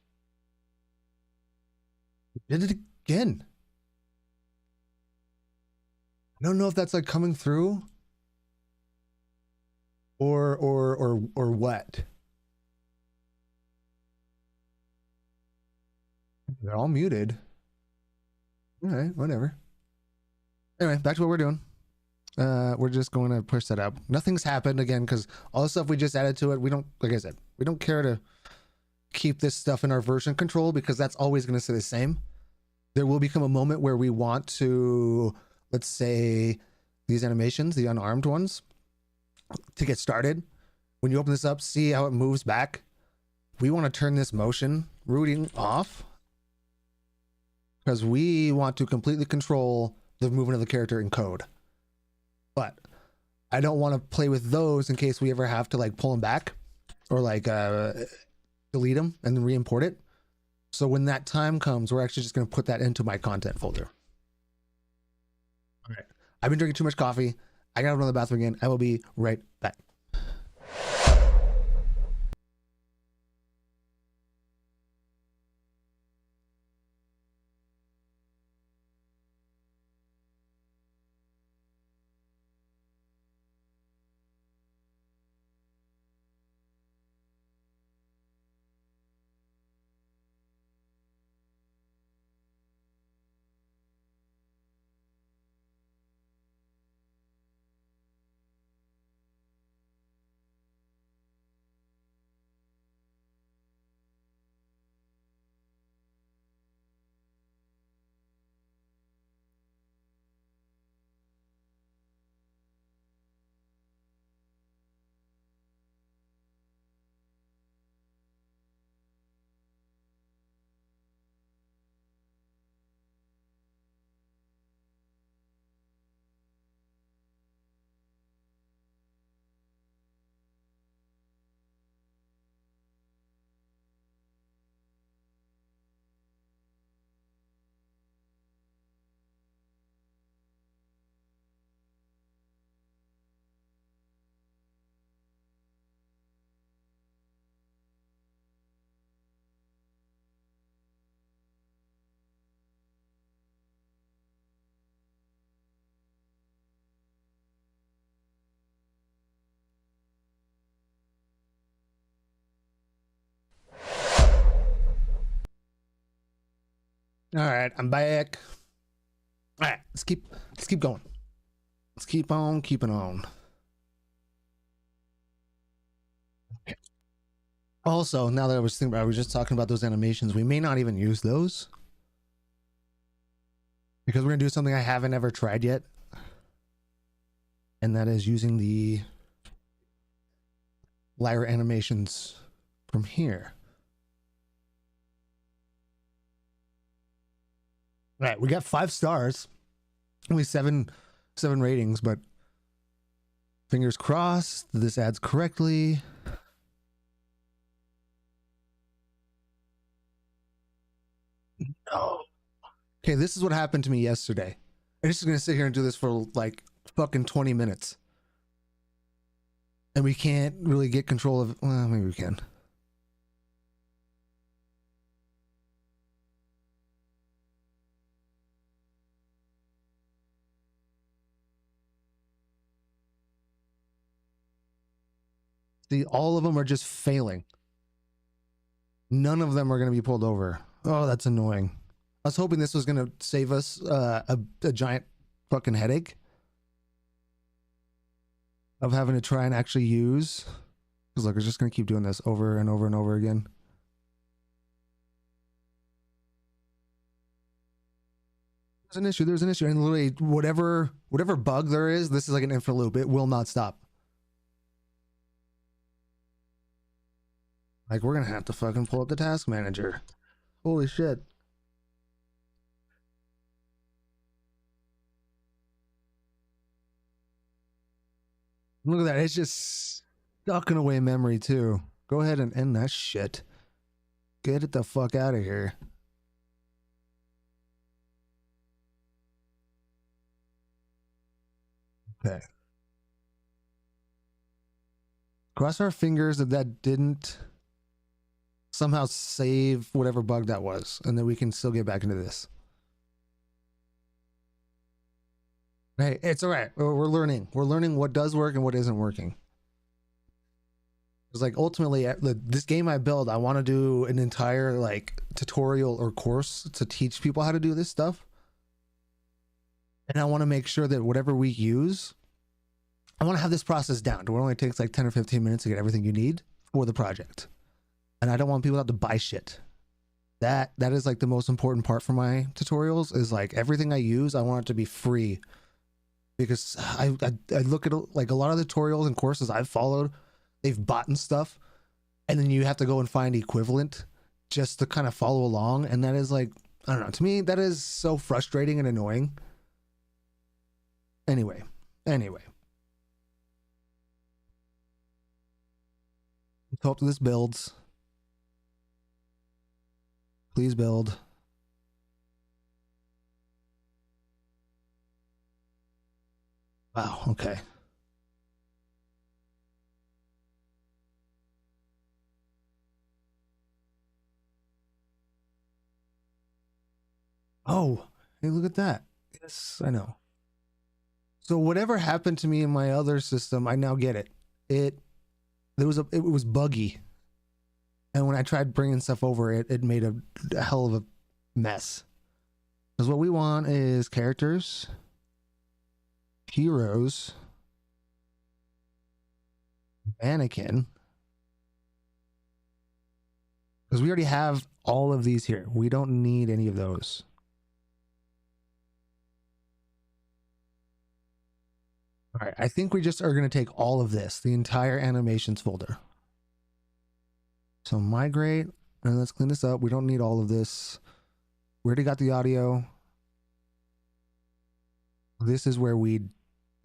did it again. I don't know if that's like coming through or what. They're all muted. All right, whatever. Anyway, back to what we're doing. We're just going to push that up. Nothing's happened again because all the stuff we just added to it, we don't, like I said, we don't care to keep this stuff in our version control because that's always going to stay the same. There will become a moment where we want to, let's say, these animations, the unarmed ones, to get started. When you open this up, see how it moves back. We want to turn this motion routing off because we want to completely control the movement of the character in code. But I don't want to play with those in case we ever have to like pull them back or like delete them and then re-import it. So when that time comes, we're actually just going to put that into my content folder. All right. I've been drinking too much coffee. I got to run to the bathroom again. I will be right back. All right, I'm back. All right, let's keep going. Let's keep on keeping on. Okay. Also, now that I was thinking about, I was just talking about those animations. We may not even use those. because we're gonna do something I haven't ever tried yet, and that is using the lyre animations from here. All right, we got 5 stars, only seven ratings, but fingers crossed this adds correctly. No. Okay, this is what happened to me yesterday. I'm just gonna sit here and do this for like fucking 20 minutes. And we can't really get control of, well, maybe we can. See, all of them are just failing. None of them are going to be pulled over. Oh, that's annoying. I was hoping this was going to save us a giant fucking headache of having to try and actually use. Because look, we're just going to keep doing this over and over and over again. There's an issue. And literally whatever bug there is, this is like an infinite loop. It will not stop. Like, we're going to have to fucking pull up the task manager. Holy shit. Look at that. It's just sucking away memory, too. Go ahead and end that shit. Get it the fuck out of here. Okay. Cross our fingers that didn't somehow save whatever bug that was, and then we can still get back into this. Hey, it's all right. We're learning. We're learning what does work and what isn't working. It's like ultimately this game I build, I want to do an entire like tutorial or course to teach people how to do this stuff. And I want to make sure that whatever we use, I want to have this process down to where it only takes like 10 or 15 minutes to get everything you need for the project. And I don't want people to have to buy shit. That is like the most important part for my tutorials is like everything I use, I want it to be free. Because I look at like a lot of the tutorials and courses I've followed, they've bought and stuff, and then you have to go and find equivalent just to kind of follow along. And that is like, I don't know, to me, that is so frustrating and annoying. Anyway. Let's hope this builds. Please build. Wow, okay. Oh, hey, look at that. Yes, I know. So whatever happened to me in my other system, I now get it. It was buggy. And when I tried bringing stuff over, it made a hell of a mess. Because what we want is characters, heroes, mannequin. Because we already have all of these here. We don't need any of those. All right, I think we just are going to take all of this, the entire animations folder. So migrate, and let's clean this up. We don't need all of this. We already got the audio. This is where we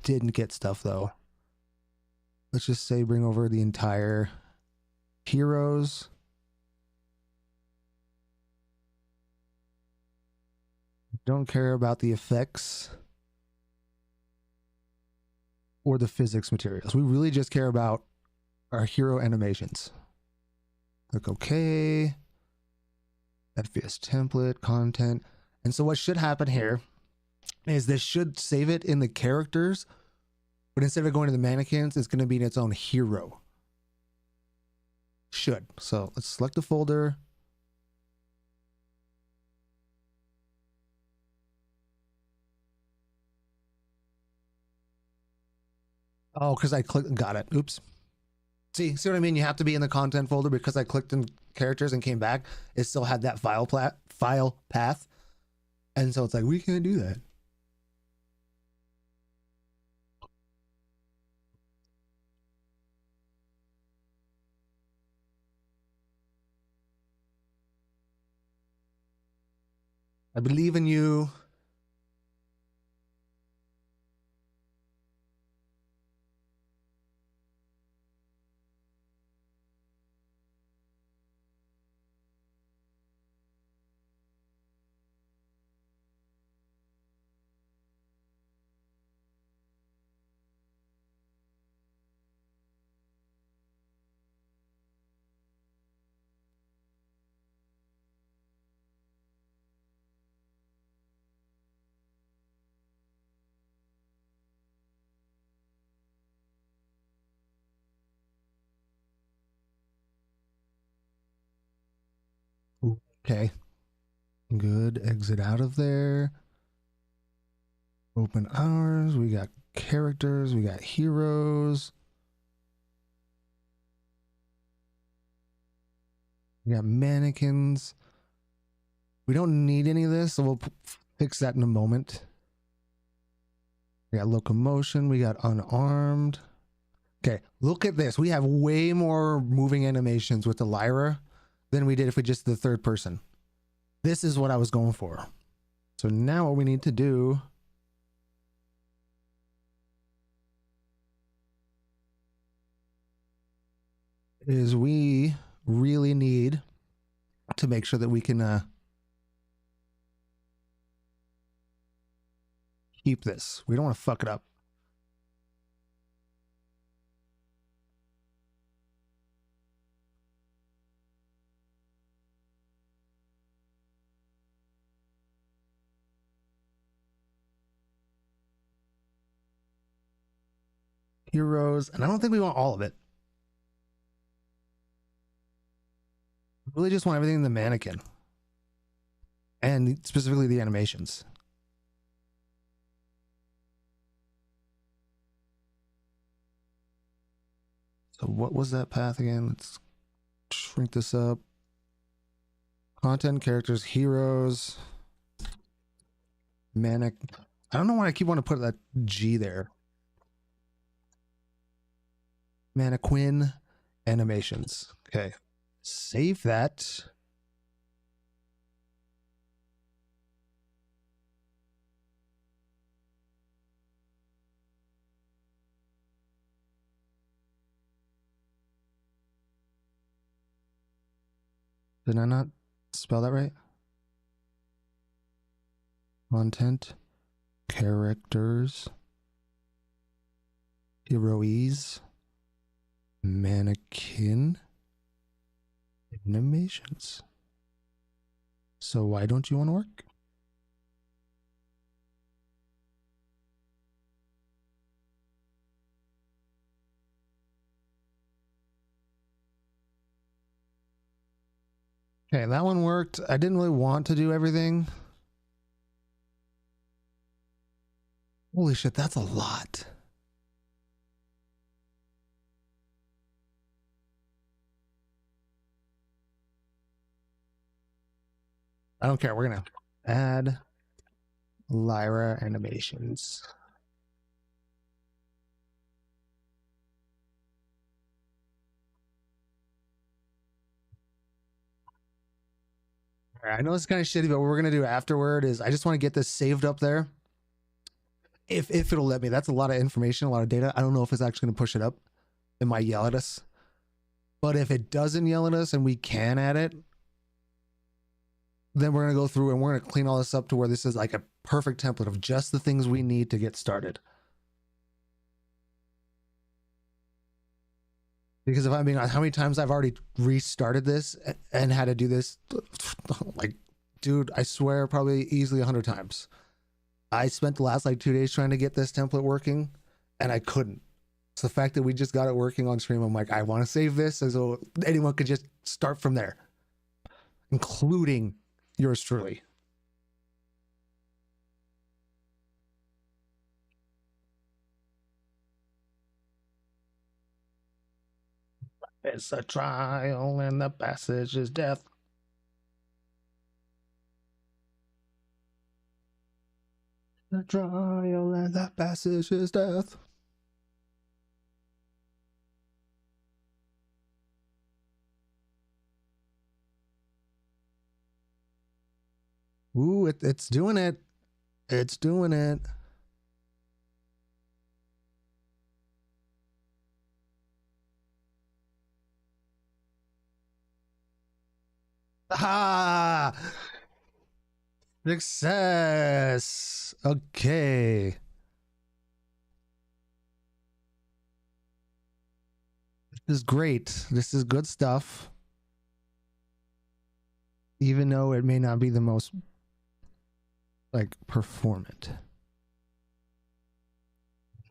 didn't get stuff, though. Let's just say bring over the entire heroes. Don't care about the effects or the physics materials. We really just care about our hero animations. Click OK. FPS template, content. And so what should happen here is this should save it in the characters, but instead of going to the mannequins, it's going to be in its own hero. Should. So let's select the folder. Oh, because I clicked, got it. Oops. See what I mean? You have to be in the content folder because I clicked in characters and came back. It still had that file path. And so it's like, we can't do that. I believe in you. Okay. Good. Exit out of there. Open ours. We got characters. We got heroes. We got mannequins. We don't need any of this, so we'll fix that in a moment. We got locomotion. We got unarmed. Okay, look at this. We have way more moving animations with the Lyra than we did if we just did the third person. This is what I was going for. So now what we need to do is we really need to make sure that we can keep this. We don't want to fuck it up. Heroes, and I don't think we want all of it. We really just want everything in the mannequin. And specifically the animations. So what was that path again? Let's shrink this up. Content, characters, heroes, manic. I don't know why I keep wanting to put that G there. Mannequin, animations. Okay. Save that. Did I not spell that right? Content, characters, heroes, mannequin, animations. So why don't you want to work? Okay, that one worked. I didn't really want to do everything. Holy shit, that's a lot. I don't care. We're gonna add Lyra animations. All right, I know it's kind of shitty, but what we're gonna do afterward is I just want to get this saved up there. If it'll let me. That's a lot of information, a lot of data. I don't know if it's actually gonna push it up. It might yell at us. But if it doesn't yell at us and we can add it, then we're going to go through and we're going to clean all this up to where this is like a perfect template of just the things we need to get started. Because if I'm being honest, how many times I've already restarted this and had to do this, like, dude, I swear probably easily 100 times. I spent the last like 2 days trying to get this template working and I couldn't. It's the fact that we just got it working on stream. I'm like, I want to save this and so anyone could just start from there, including yours truly. It's a trial and the passage is death. trial and that passage is death. Ooh, it's doing it. It's doing it. Ah! Success. Okay. This is great. This is good stuff. Even though it may not be the most like performant.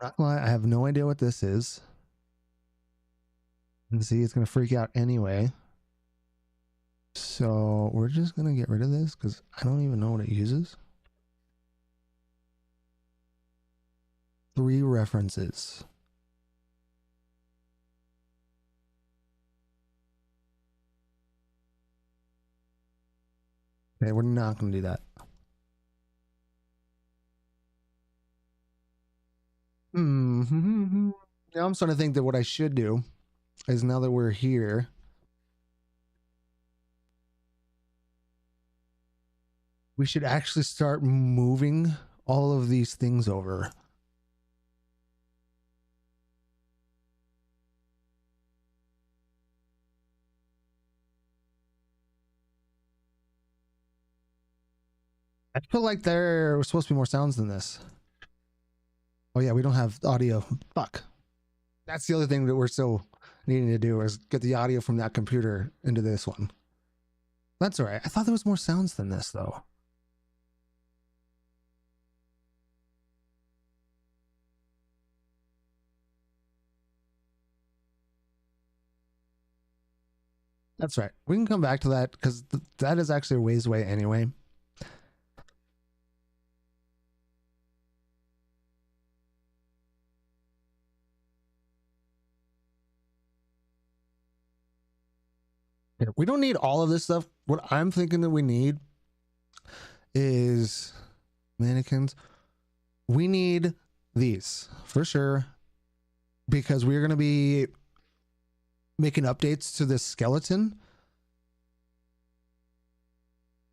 Not gonna lie, I have no idea what this is. And see, it's gonna freak out anyway. So we're just gonna get rid of this because I don't even know what it uses. 3 references. Okay, we're not gonna do that. Now I'm starting to think that what I should do is, now that we're here, we should actually start moving all of these things over. I feel like there was supposed to be more sounds than this. Oh yeah, we don't have audio. Fuck. That's the other thing that we're still needing to do, is get the audio from that computer into this one. That's all right. I thought there was more sounds than this though. That's right. We can come back to that because that is actually a ways away anyway. Yeah, we don't need all of this stuff. What I'm thinking that we need is mannequins. We need these for sure, because we're going to be making updates to this skeleton.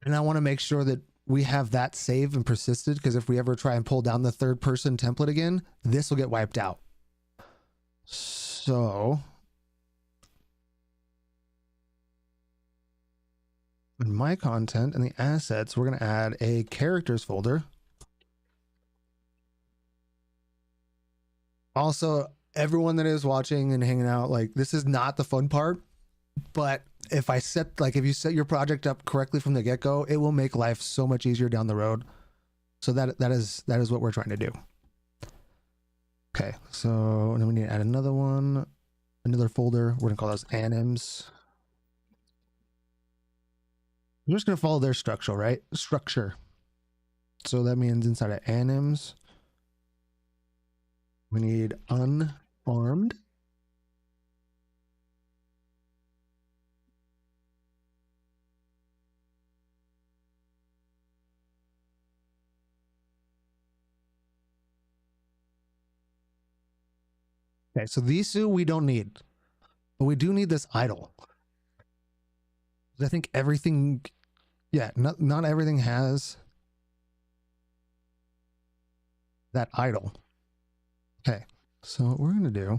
And I want to make sure that we have that saved and persisted, because if we ever try and pull down the 3rd person template again, this will get wiped out. So in my content and the assets, we're going to add a characters folder. Also, everyone that is watching and hanging out, like, this is not the fun part, but if I set, like, if you set your project up correctly from the get-go, it will make life so much easier down the road. So that is what we're trying to do. Okay, so then we need to add another one, another folder. We're gonna call those anims. We're just gonna follow their structure, right? Structure. So that means inside of anims, we need unarmed. Okay, so these 2 we don't need, but we do need this idle. I think everything, yeah, not everything has that idle. Okay, so what we're gonna do,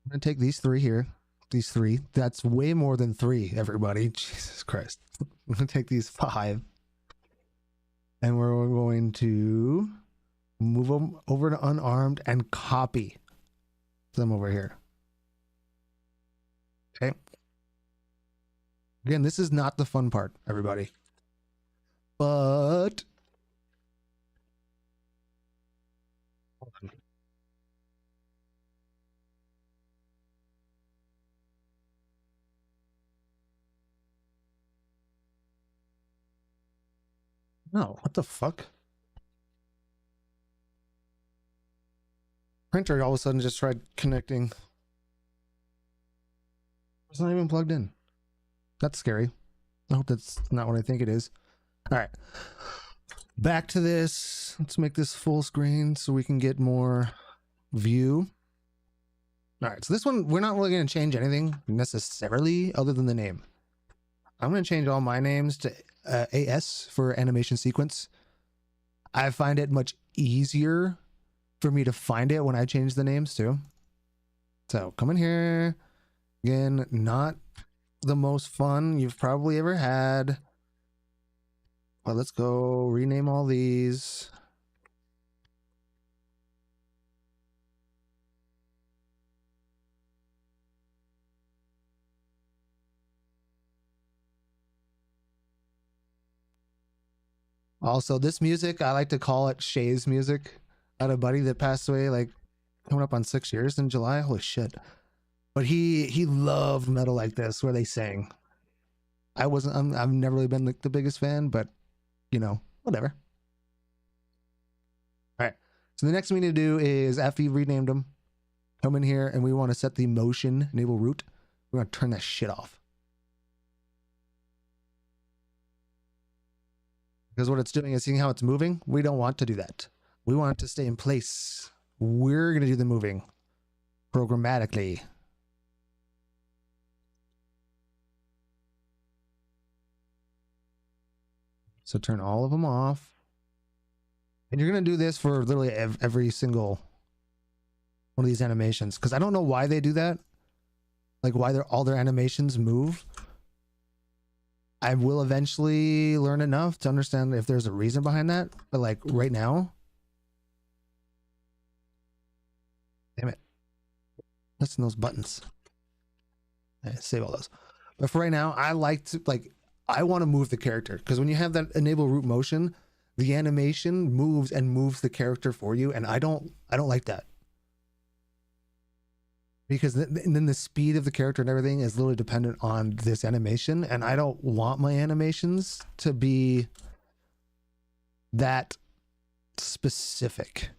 I'm gonna take these 3 here, these 3. That's way more than 3, everybody. Jesus Christ. I'm gonna take these 5, and we're going to move them over to unarmed and copy them over here. Okay. Again, this is not the fun part, everybody. But hold on. No, what the fuck? Printer all of a sudden just tried connecting. It's not even plugged in. That's scary. I hope that's not what I think it is. All right, back to this. Let's make this full screen so we can get more view. All right, so this one, we're not really going to change anything necessarily other than the name. I'm going to change all my names to AS for animation sequence. I find it much easier for me to find it when I change the names too. So come in here. Again, not the most fun you've probably ever had. Well, let's go rename all these. Also, this music, I like to call it Shay's music. I had a buddy that passed away like coming up on 6 years in July. Holy shit. But he loved metal like this where they sang. I've never really been like the biggest fan, but you know, whatever. All right. So the next thing we need to do is after you've renamed them, come in here and we want to set the motion enable root. We're going to turn that shit off. Because what it's doing is seeing how it's moving. We don't want to do that. We want it to stay in place. We're going to do the moving programmatically. So turn all of them off. And you're going to do this for literally every single one of these animations. Because I don't know why they do that. Like why all their animations move. I will eventually learn enough to understand if there's a reason behind that. But like right now. Damn it. Listen those buttons. Okay, save all those. But for right now, I like to I want to move the character. Because when you have that enable root motion, the animation moves and moves the character for you. And I don't like that. Because then the speed of the character and everything is literally dependent on this animation, and I don't want my animations to be that specific,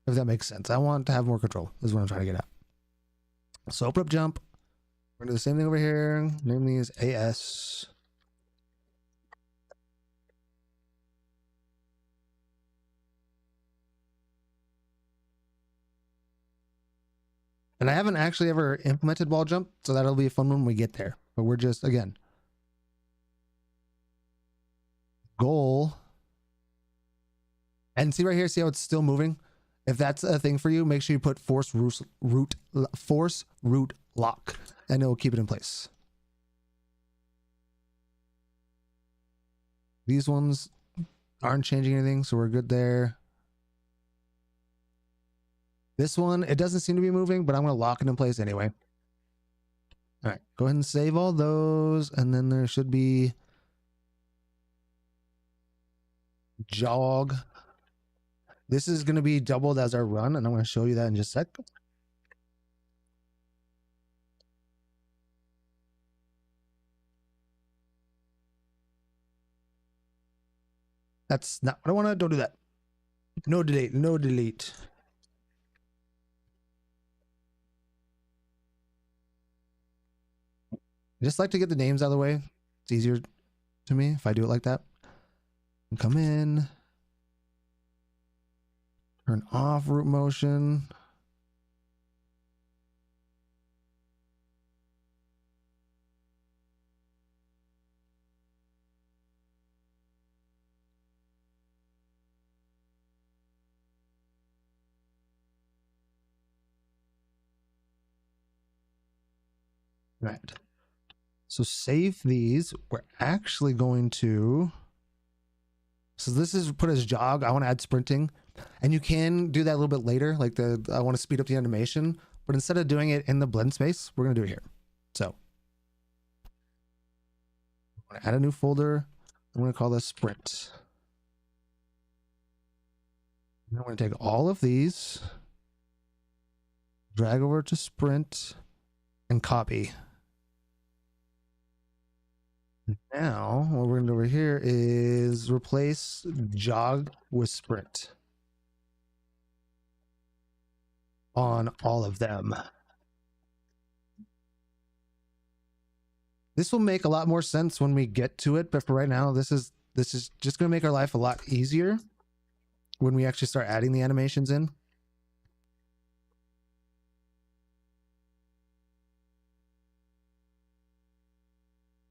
if that makes sense. I want to have more control is what I'm trying to get at. So open up jump. We're gonna do the same thing over here. Name these AS. And I haven't actually ever implemented wall jump, so that'll be a fun one when we get there. But we're just, again, goal. And see right here, see how it's still moving? If that's a thing for you, make sure you put force root lock, and it will keep it in place. These ones aren't changing anything, so we're good there. This one, it doesn't seem to be moving, but I'm going to lock it in place anyway. All right, go ahead and save all those, and then there should be jog. This is going to be doubled as our run, and I'm going to show you that in just a sec. That's not what I want to. Don't do that. No delete. No delete. I just like to get the names out of the way. It's easier to me if I do it like that. And come in. Turn off root motion. Right. So save these. We're actually going to. So this is put as jog. I want to add sprinting. And you can do that a little bit later. Like I want to speed up the animation. But instead of doing it in the blend space, we're going to do it here. So I'm going to add a new folder. I'm going to call this sprint. And I'm going to take all of these, drag over to sprint, and copy. Now, what we're going to do over here is replace jog with sprint on all of them. This will make a lot more sense when we get to it, but for right now, this is This is just going to make our life a lot easier when we actually start adding the animations in.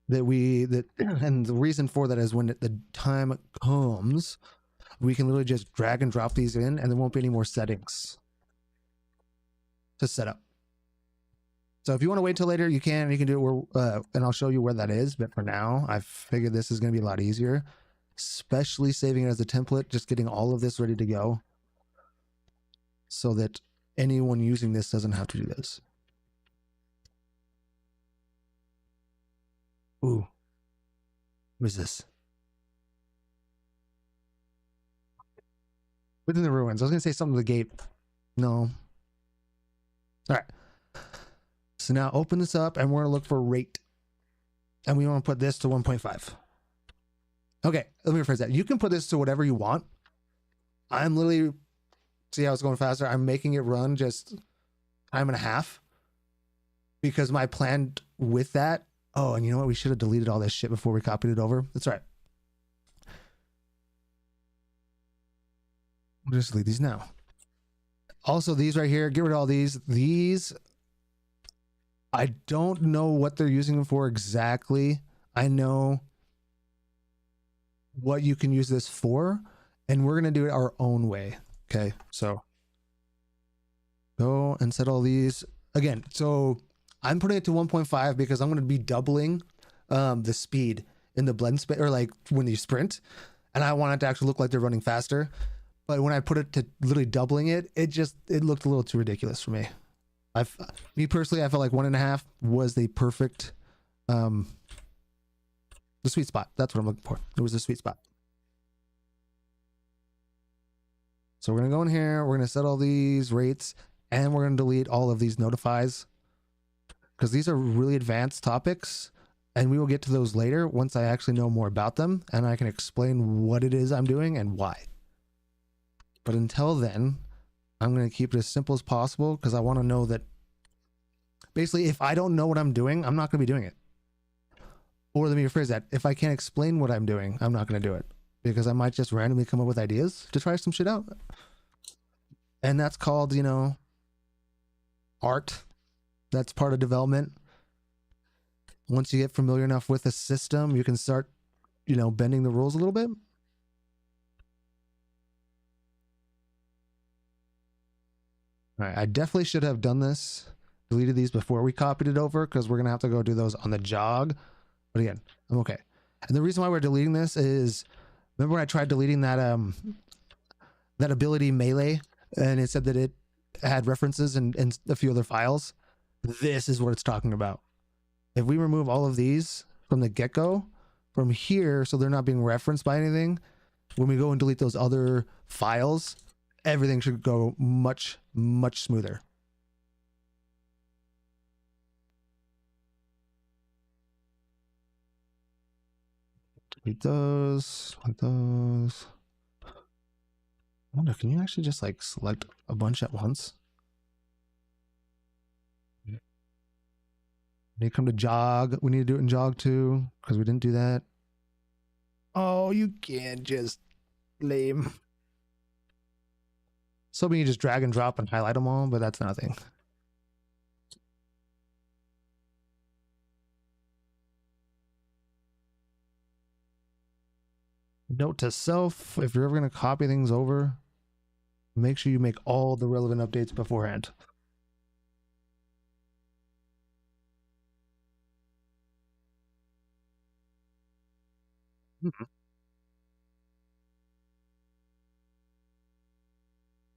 And the reason for that is when the time comes, we can literally just drag and drop these in, and there won't be any more settings to set up. So if you want to wait till later, you can. You can do it and I'll show you where that is. But for now, I figured this is going to be a lot easier, especially saving it as a template, just getting all of this ready to go so that anyone using this doesn't have to do this. Ooh, what is this? Within the ruins. I was going to say something to the gate. No. All right. So now open this up and we're going to look for rate. And we want to put this to 1.5. Okay, let me rephrase that. You can put this to whatever you want. I'm literally, see how it's going faster? I'm making it run just time and a half because my plan with that. Oh, and you know what? We should have deleted all this shit before we copied it over. That's all right. We'll just delete these now. Also, these right here, get rid of all these. These, I don't know what they're using them for exactly. I know what you can use this for, and we're going to do it our own way. Okay, so go and set all these again. So I'm putting it to 1.5 because I'm going to be doubling the speed in the blend space, or like when you sprint, and I want it to actually look like they're running faster. But when I put it to literally doubling it, it looked a little too ridiculous for me. Me personally, I felt like 1.5 was the perfect, the sweet spot. That's what I'm looking for. It was the sweet spot. So we're going to go in here. We're going to set all these rates, and we're going to delete all of these notifies because these are really advanced topics, and we will get to those later once I actually know more about them and I can explain what it is I'm doing and why. But until then, I'm going to keep it as simple as possible because I want to know that basically if I don't know what I'm doing, I'm not going to be doing it. Or let me rephrase that. If I can't explain what I'm doing, I'm not going to do it because I might just randomly come up with ideas to try some shit out. And that's called, you know, art. That's part of development. Once you get familiar enough with the system, you can start, you know, bending the rules a little bit. All right, I definitely should have done this, deleted these before we copied it over because we're going to have to go do those on the jog. But again, I'm okay. And the reason why we're deleting this is, remember when I tried deleting that that ability melee and it said that it had references and a few other files? This is what it's talking about. If we remove all of these from the get-go, from here, so they're not being referenced by anything, when we go and delete those other files, everything should go much, much smoother. Delete those, delete those. I wonder, can you actually just like select a bunch at once? They come to jog. We need to do it in jog too because we didn't do that. Oh, you can't just lame. So we can just drag and drop and highlight them all, but that's nothing. Note to self, if you're ever going to copy things over, make sure you make all the relevant updates beforehand.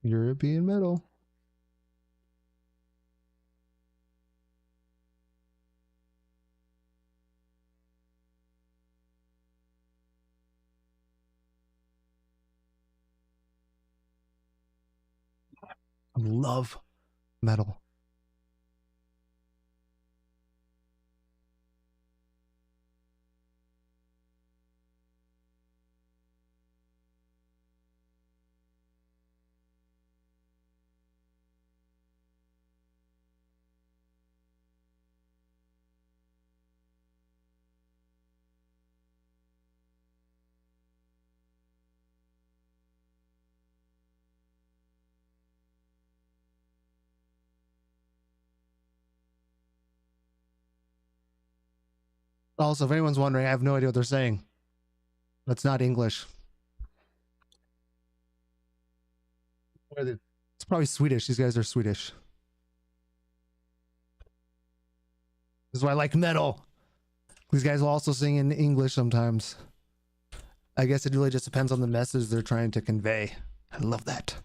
European metal. I love metal. Also, if anyone's wondering, I have no idea what they're saying. That's not English. It's probably Swedish. These guys are Swedish. This is why I like metal. These guys will also sing in English sometimes. I guess it really just depends on the message they're trying to convey. I love that.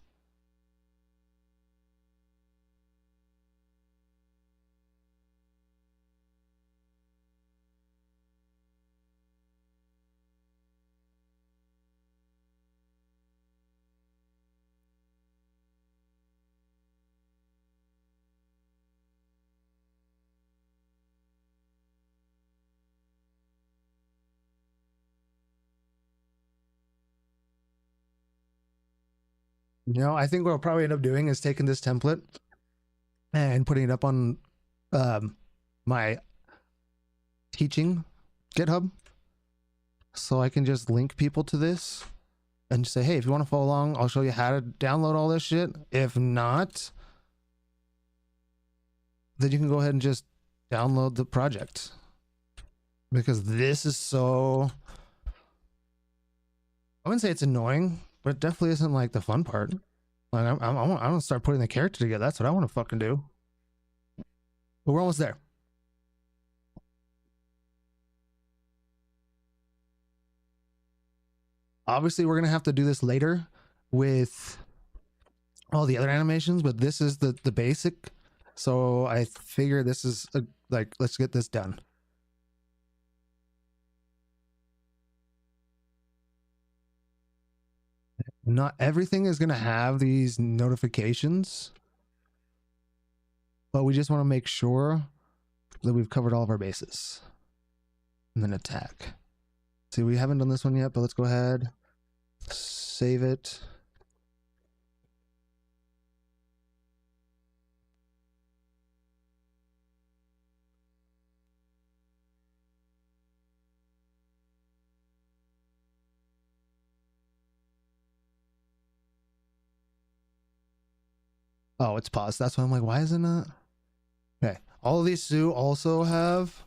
You know, I think what I'll probably end up doing is taking this template and putting it up on my teaching GitHub, so I can just link people to this and say, hey, if you want to follow along, I'll show you how to download all this shit. If not, then you can go ahead and just download the project, because this is so, I wouldn't say it's annoying, but it definitely isn't like the fun part. Like I want to start putting the character together. That's what I want to fucking do. But we're almost there. Obviously, we're gonna have to do this later with all the other animations, but this is the basic. So I figure this is like, let's get this done. Not everything is gonna have these notifications, but we just want to make sure that we've covered all of our bases. And then attack. See, we haven't done this one yet, but let's go ahead, save it. Oh, it's paused. That's why I'm like, why isn't it? Okay. All of these two also have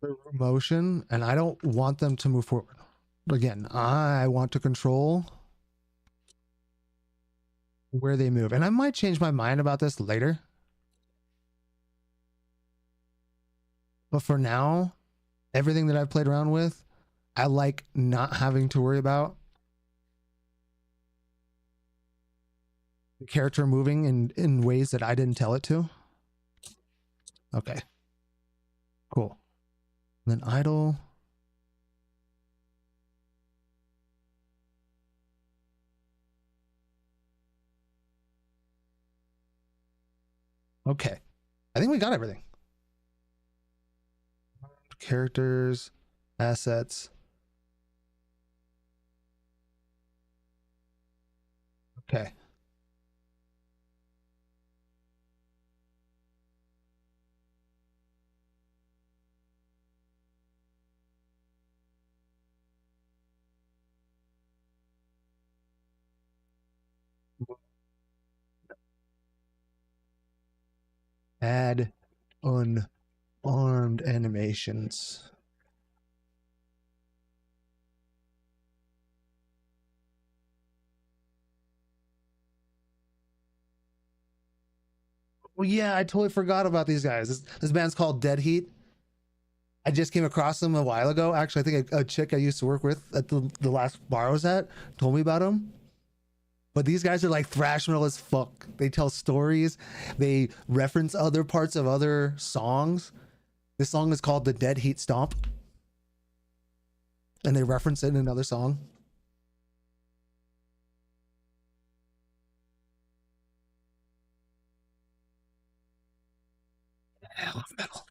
the motion, and I don't want them to move forward. Again, I want to control where they move. And I might change my mind about this later. But for now, everything that I've played around with, I like not having to worry about the character moving in ways that I didn't tell it to. Okay. Cool. And then idle. Okay. I think we got everything. Characters, assets. Okay. Add unarmed animations. Well, yeah, I totally forgot about these guys. This band's called Dead Heat. I just came across them a while ago. Actually, I think a chick I used to work with at the last bar I was at told me about them. But these guys are like thrash metal as fuck. They tell stories. They reference other parts of other songs. This song is called The Dead Heat Stomp. And they reference it in another song. I love metal.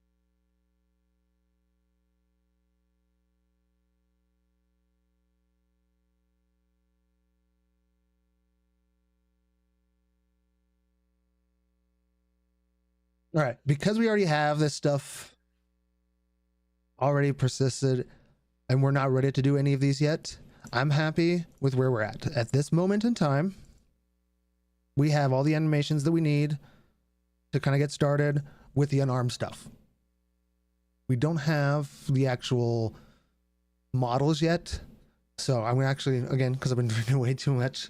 All right, because we already have this stuff already persisted and we're not ready to do any of these yet, I'm happy with where we're at. At this moment in time, we have all the animations that we need to kind of get started with the unarmed stuff. We don't have the actual models yet. So I'm gonna actually, again, because I've been drinking way too much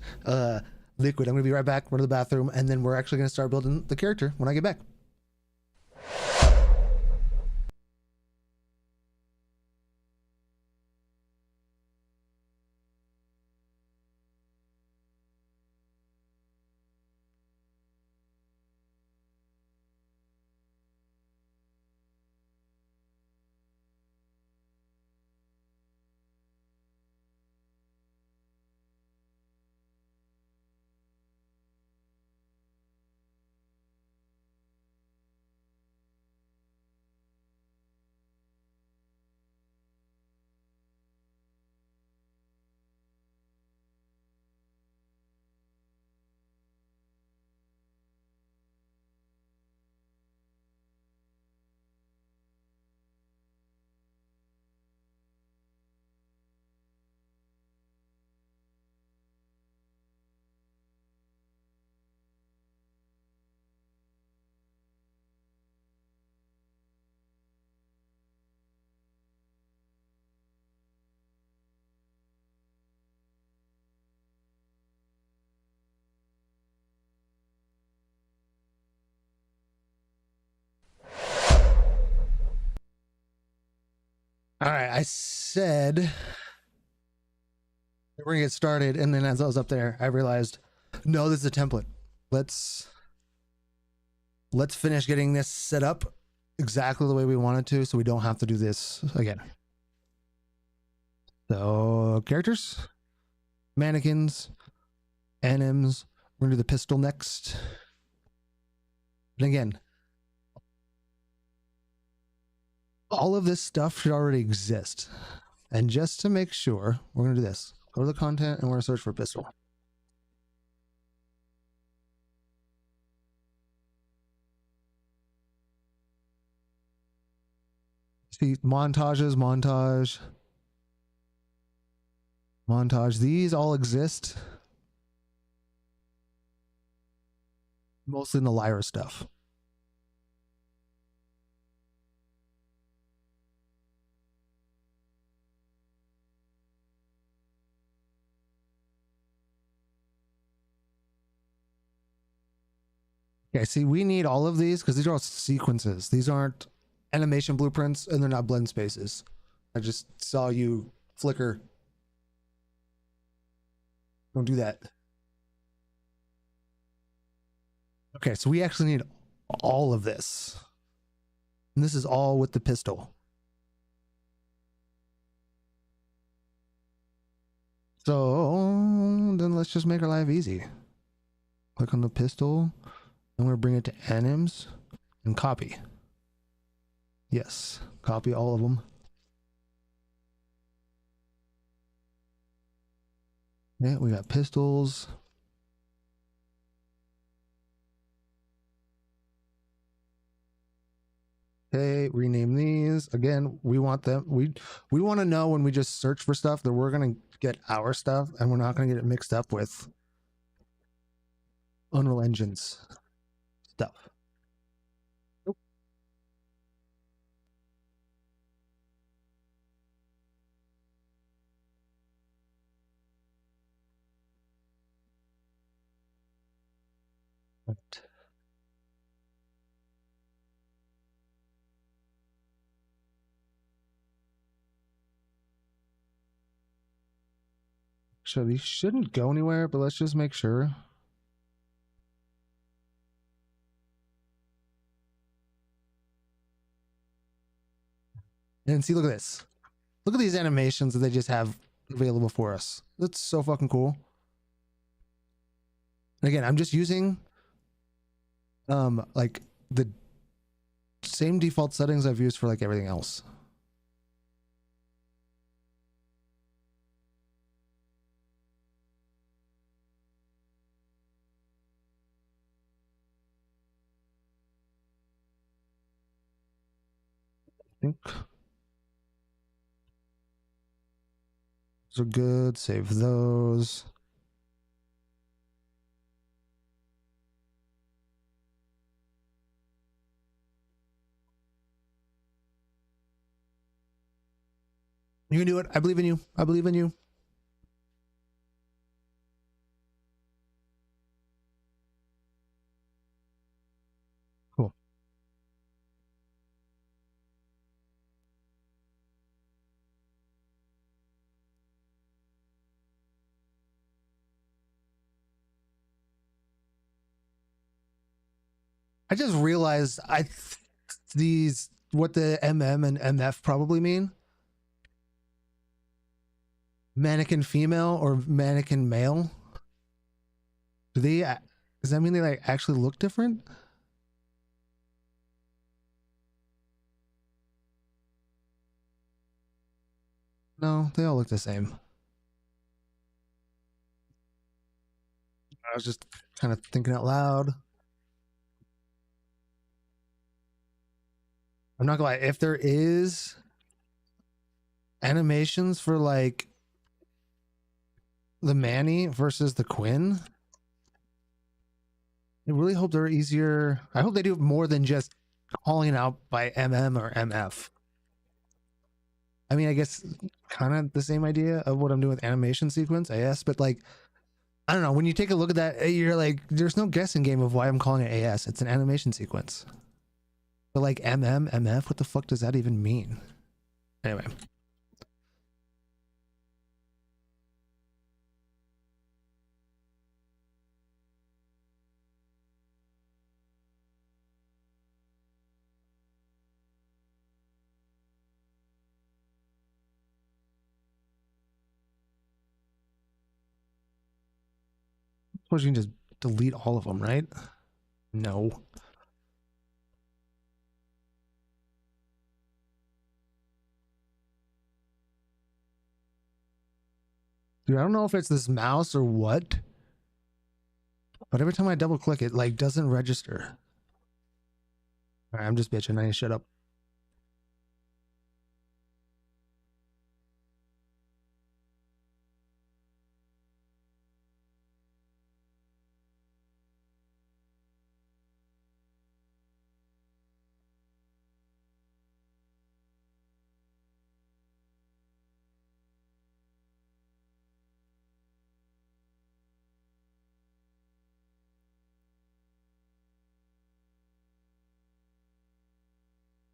liquid, I'm gonna be right back, run to the bathroom, and then we're actually gonna start building the character when I get back. All right, I said we're gonna get started, and then as I was up there, I realized, no, this is a template. Let's finish getting this set up exactly the way we wanted to, so we don't have to do this again. So characters, mannequins, anims. We're gonna do the pistol next. And again, all of this stuff should already exist. And just to make sure, we're gonna do this. Go to the content and we're gonna search for pistol. See, montage. These all exist. Mostly in the Lyra stuff. Okay, see, we need all of these because these are all sequences. These aren't animation blueprints and they're not blend spaces. I just saw you flicker. Don't do that. Okay, so we actually need all of this. And this is all with the pistol. So then let's just make our life easy. Click on the pistol. I'm going to bring it to anims and copy. Yes, copy all of them. Yeah, we got pistols. Okay, rename these. Again, we want them. We want to know when we just search for stuff that we're going to get our stuff and we're not going to get it mixed up with Unreal Engine's stuff. Nope. Right. So these shouldn't go anywhere, but let's just make sure. And see, look at this. Look at these animations that they just have available for us. That's so fucking cool. And again, I'm just using like the same default settings I've used for like everything else. I think those are good. Save those. You can do it. I believe in you. I believe in you. Cool. I just realized these what the MM and MF probably mean. Mannequin female or mannequin male. Do they? Does that mean they like actually look different? No, they all look the same. I was just kind of thinking out loud. I'm not gonna lie. If there is animations for like the Manny versus the Quinn, I really hope they're easier. I hope they do more than just calling out by MM or MF. I mean, I guess kind of the same idea of what I'm doing with animation sequence, AS, but like, I don't know. When you take a look at that, you're like, there's no guessing game of why I'm calling it AS. It's an animation sequence. But like MM, MF, what the fuck does that even mean? Anyway. Suppose you can just delete all of them, right? No. Dude, I don't know if it's this mouse or what, but every time I double click it, like doesn't register. All right, I'm just bitching. I need to shut up.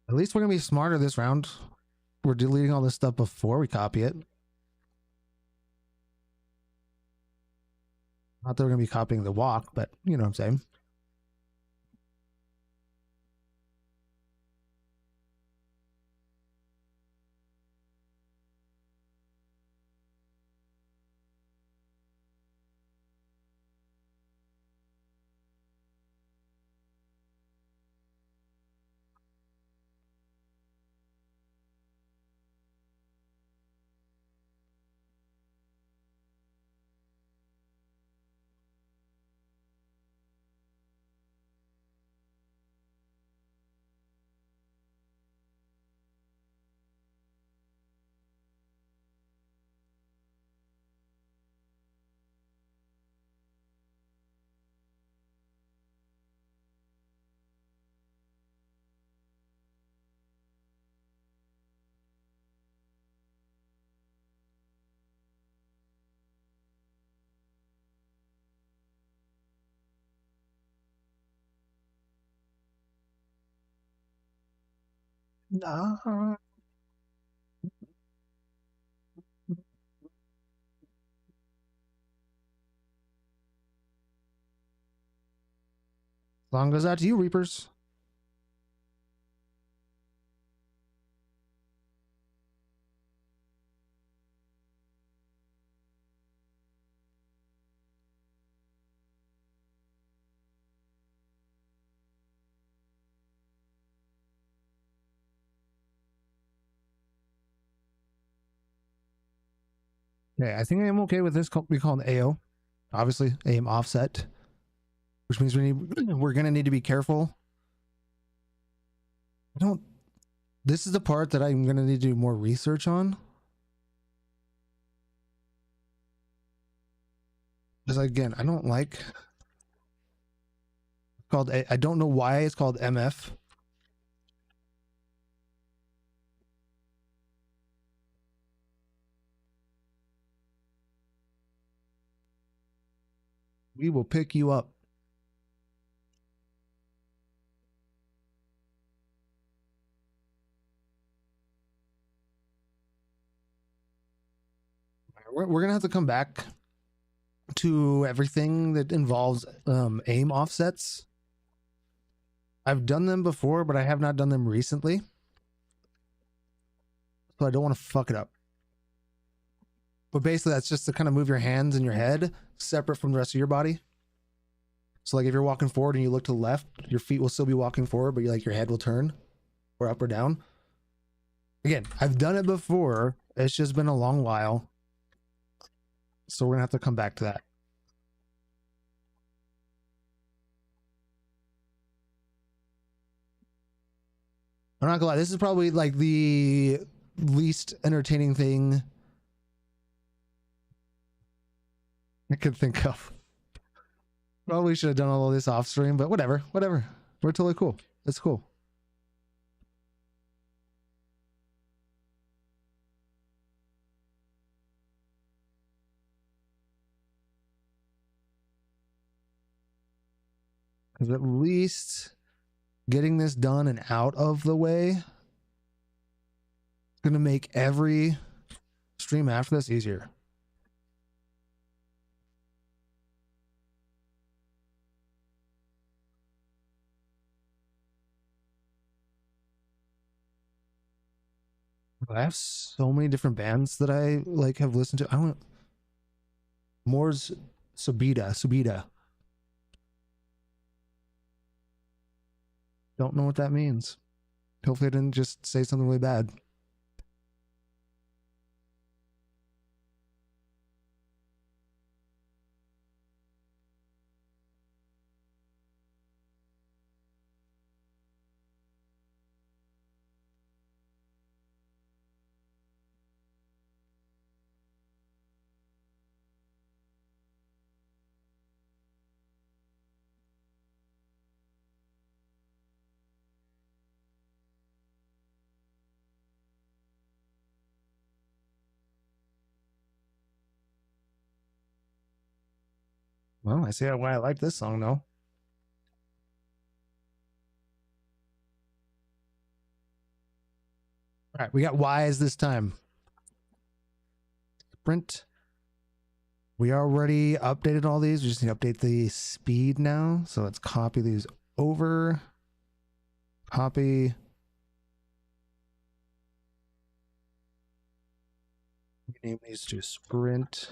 At least we're gonna be smarter this round. We're deleting all this stuff before we copy it. Not that we're gonna be copying the walk, but you know what I'm saying. Nah. Long goes out to you, Reapers. Yeah, I think I am okay with this. We call it AO. Obviously, aim offset, which means we're gonna need to be careful. I don't. This is the part that I'm gonna need to do more research on. Because again, I don't like called. I don't know why it's called MF. We will pick you up. We're gonna have to come back to everything that involves aim offsets. I've done them before, but I have not done them recently, so I don't want to fuck it up. But basically, that's just to kind of move your hands and your head separate from the rest of your body. So like if you're walking forward and you look to the left, your feet will still be walking forward, but like your head will turn or up or down. Again, I've done it before. It's just been a long while. So we're gonna have to come back to that. I'm not gonna lie, this is probably like the least entertaining thing I could think of. Probably should have done all of this off stream, but whatever. We're totally cool. It's cool. Because at least getting this done and out of the way is going to make every stream after this easier. I have so many different bands that I like have listened to. I don't. Moore's Subida. Don't know what that means. Hopefully I didn't just say something really bad. Well, I see why I like this song though. All right, we got Wise this time. Sprint. We already updated all these. We just need to update the speed now. So let's copy these over. Copy. Name these to sprint.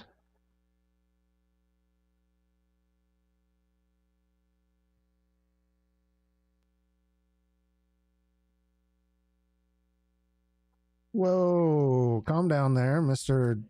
Whoa, calm down there, Mr.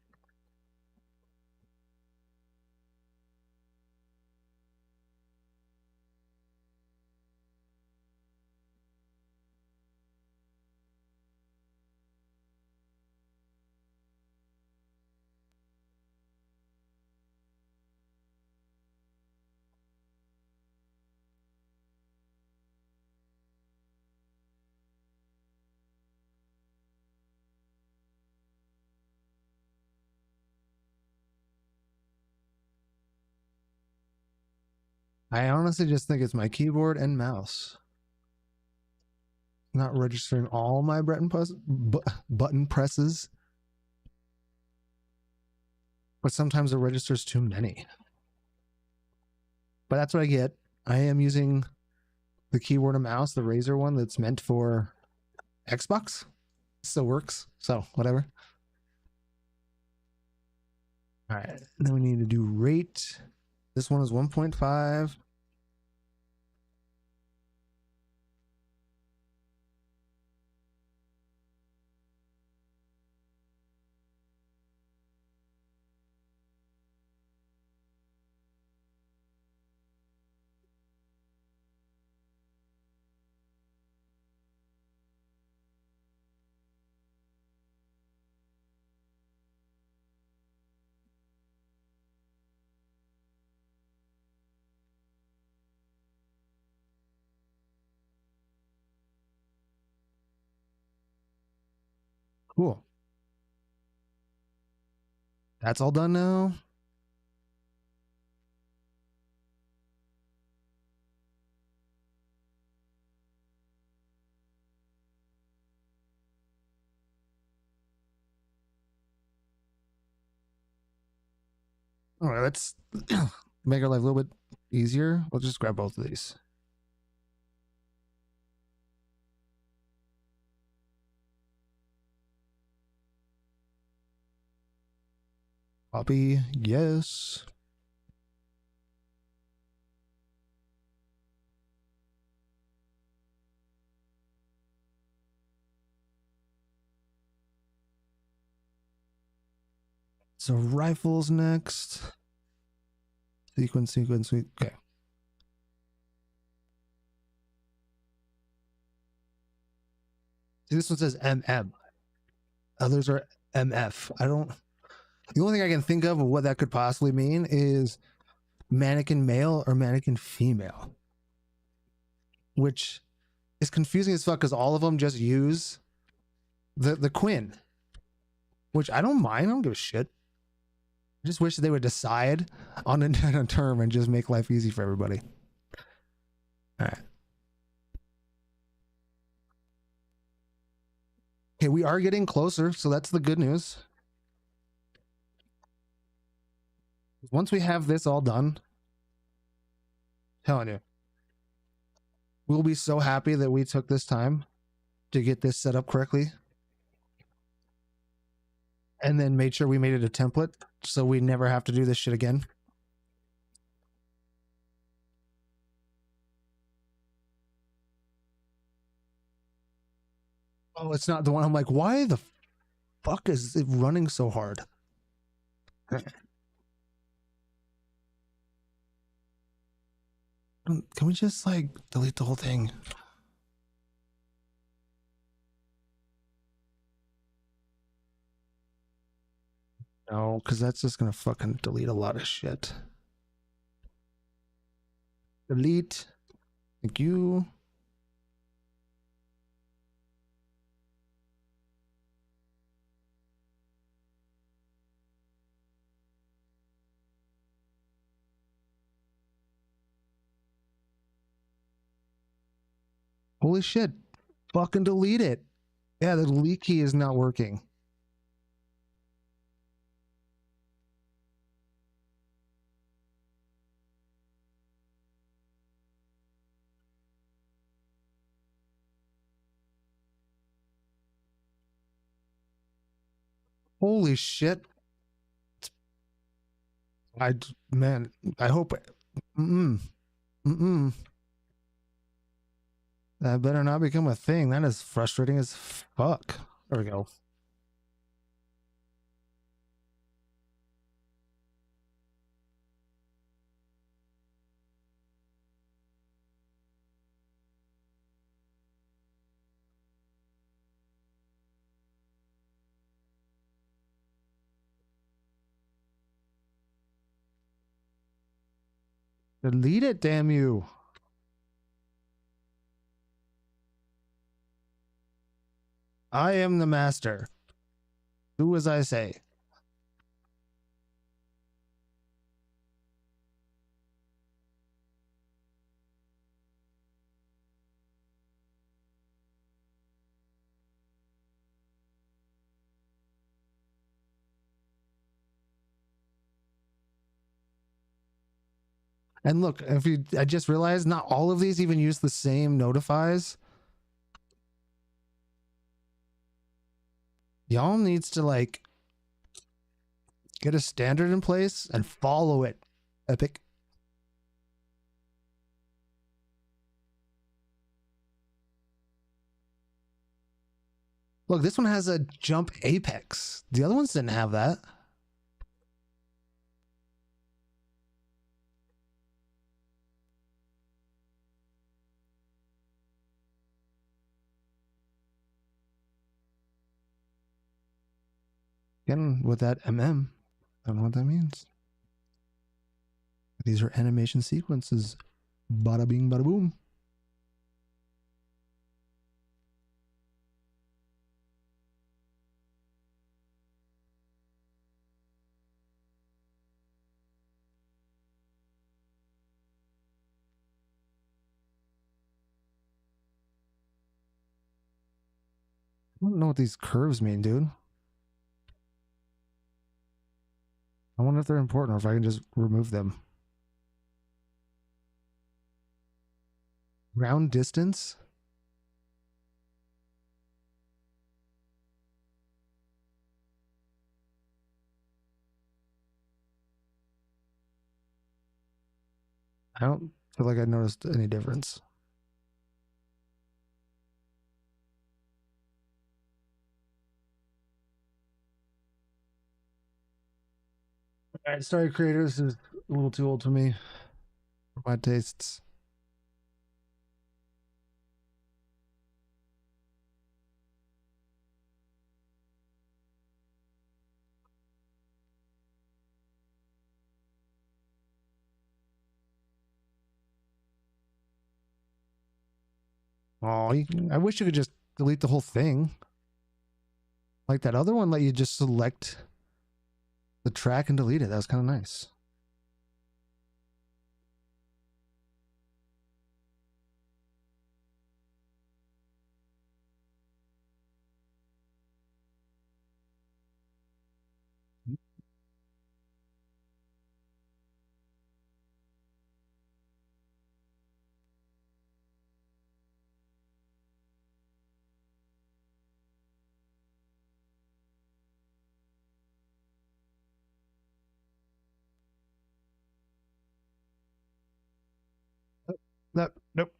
I honestly just think it's my keyboard and mouse. Not registering all my button presses. But sometimes it registers too many. But that's what I get. I am using the keyboard and mouse, the Razer one that's meant for Xbox. Still works, so whatever. All right, then we need to do rate. This one is 1.5. Cool. That's all done now. All right, let's make our life a little bit easier. We'll just grab both of these. Copy, yes. So rifles next. Sequence. Okay. See, this one says MM. Others are MF. I don't. The only thing I can think of what that could possibly mean is mannequin male or mannequin female, which is confusing as fuck because all of them just use the Quinn, which I don't mind. I don't give a shit. I just wish they would decide on a term and just make life easy for everybody. All right. Okay, we are getting closer, so that's the good news. Once we have this all done, telling you, we'll be so happy that we took this time to get this set up correctly and then made sure we made it a template so we never have to do this shit again. Oh, it's not the one. I'm like, why the fuck is it running so hard? Can we just like delete the whole thing? No, because that's just gonna fucking delete a lot of shit. Delete. Thank you. Holy shit. Fucking delete it. Yeah, the delete key is not working. Holy shit. Man, I hope. That better not become a thing. That is frustrating as fuck. There we go. Delete it, damn you. I am the master. Do as I say. And look, if you, I just realized not all of these even use the same notifies. Y'all needs to like get a standard in place and follow it. Epic. Look, this one has a jump apex. The other ones didn't have that. Again, with that MM, I don't know what that means. These are animation sequences. Bada bing, bada boom. I don't know what these curves mean, dude. I wonder if they're important or if I can just remove them. Ground distance? I don't feel like I noticed any difference. All right, Story Creators is a little too old for me, for my tastes. Oh, I wish you could just delete the whole thing. Like that other one, let you just select the track and delete it. That was kind of nice. Nope.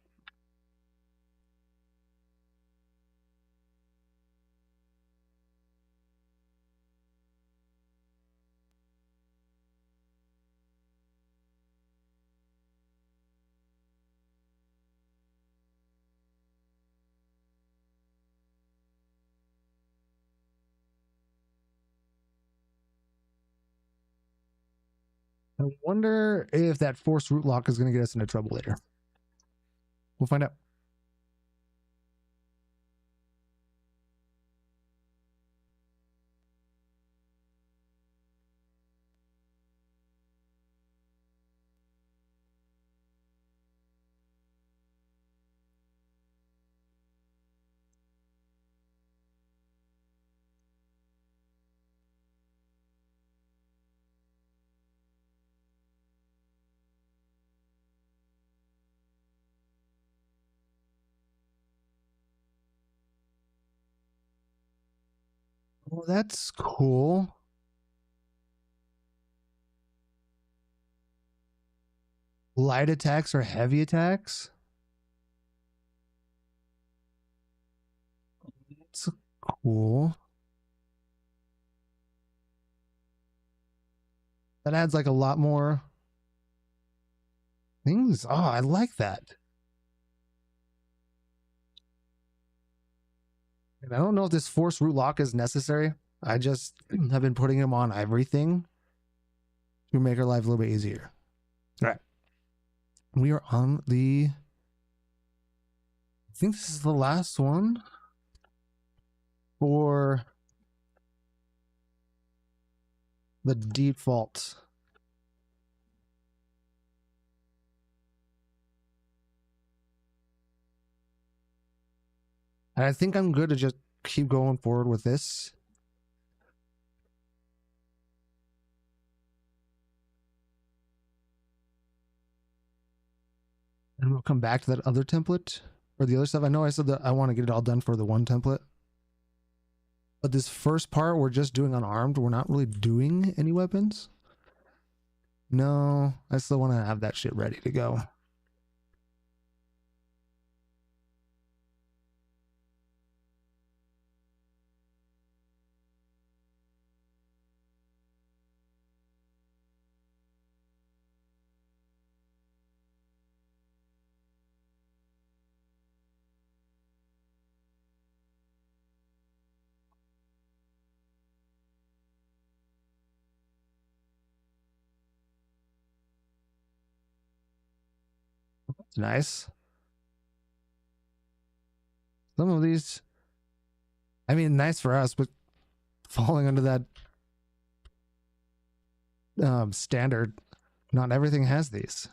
I wonder if that forced root lock is going to get us into trouble later. We'll find out. Well, that's cool. Light attacks or heavy attacks? That's cool. That adds like a lot more things. Oh, I like that. And I don't know if this force root lock is necessary. I just have been putting him on everything to make our life a little bit easier. All right. We are on the. I think this is the last one for the default. And I think I'm good to just keep going forward with this. And we'll come back to that other template or the other stuff. I know I said that I want to get it all done for the one template. But this first part, we're just doing unarmed. We're not really doing any weapons. No, I still want to have that shit ready to go. It's nice. Some of these, I mean, nice for us, but falling under that standard, not everything has these.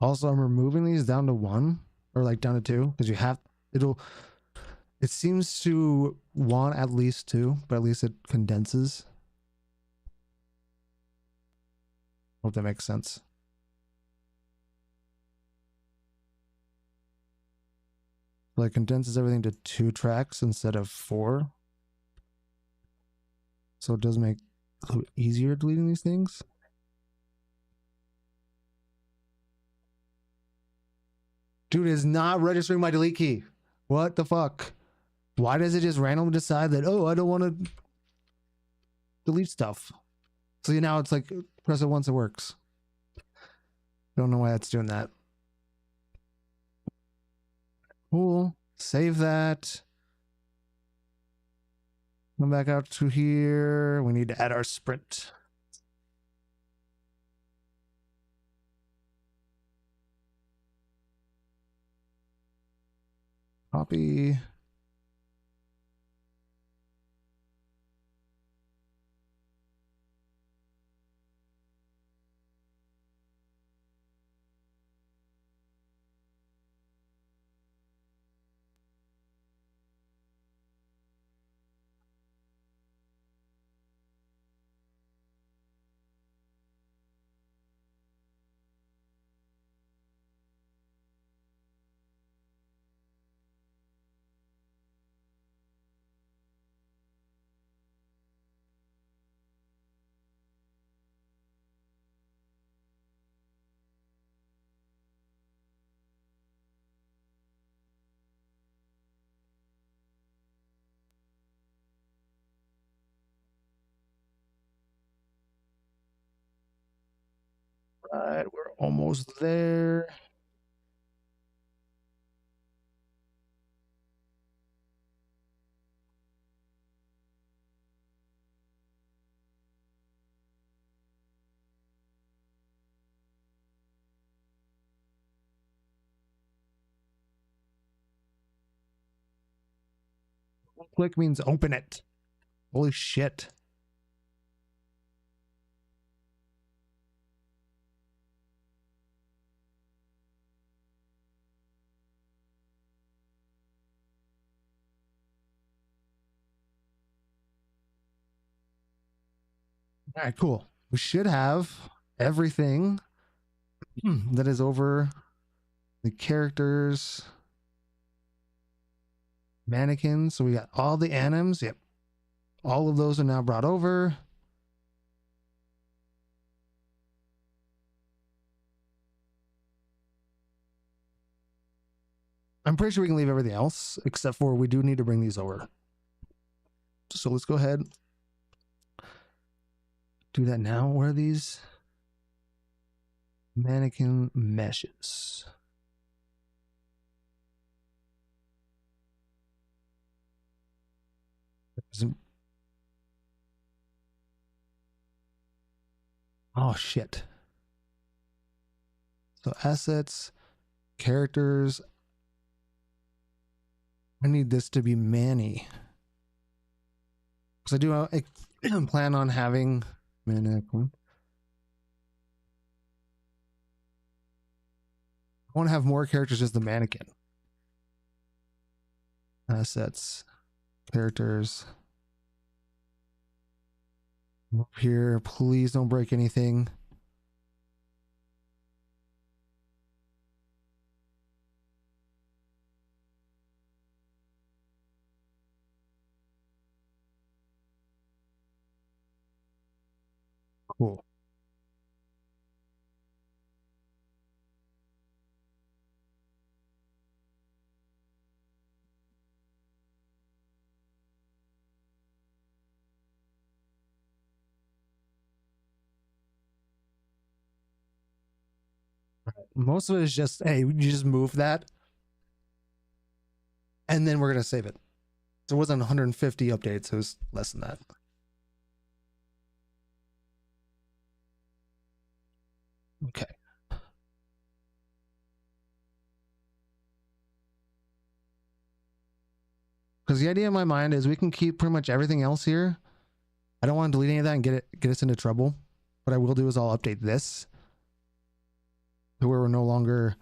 Also, I'm removing these down to 1 or like down to 2 because you have it seems to want at least 2, but at least it condenses. Hope that makes sense. Like condenses everything to 2 tracks instead of 4. So it does make it a little easier deleting these things. Dude, is not registering my delete key. What the fuck? Why does it just randomly decide that, oh, I don't want to delete stuff? So now it's like, press it once, it works. Don't know why that's doing that. Cool. Save that. Come back out to here. We need to add our sprint. Copy. Right, we're almost there. Click means open it. Holy shit. All right, cool. We should have everything that is over the characters, mannequins. So we got all the anims. Yep. All of those are now brought over. I'm pretty sure we can leave everything else, except for we do need to bring these over. So let's go ahead. Do that now. Where are these? Mannequin meshes. Oh shit. So assets, characters. I need this to be Manny. Because I do plan on having mannequin. I want to have more characters as the mannequin. Assets, characters. Up here, please don't break anything. Cool. Most of it is just, hey, you just move that. And then we're going to save it. So it wasn't 150 updates. It was less than that. Okay. Because the idea in my mind is we can keep pretty much everything else here. I don't want to delete any of that and get us into trouble. What I will do is I'll update this. to where we're no longer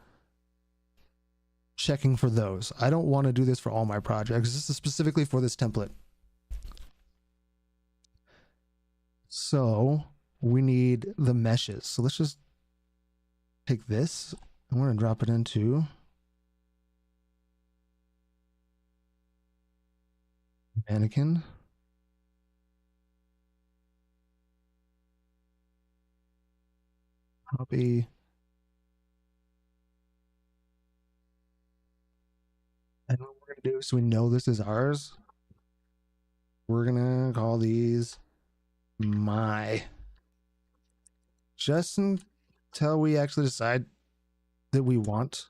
checking for those. I don't want to do this for all my projects. This is specifically for this template. So we need the meshes. So let's just take this. I'm going to drop it into mannequin. Copy. And what we're going to do, so we know this is ours, we're going to call these my. Just until we actually decide that we want.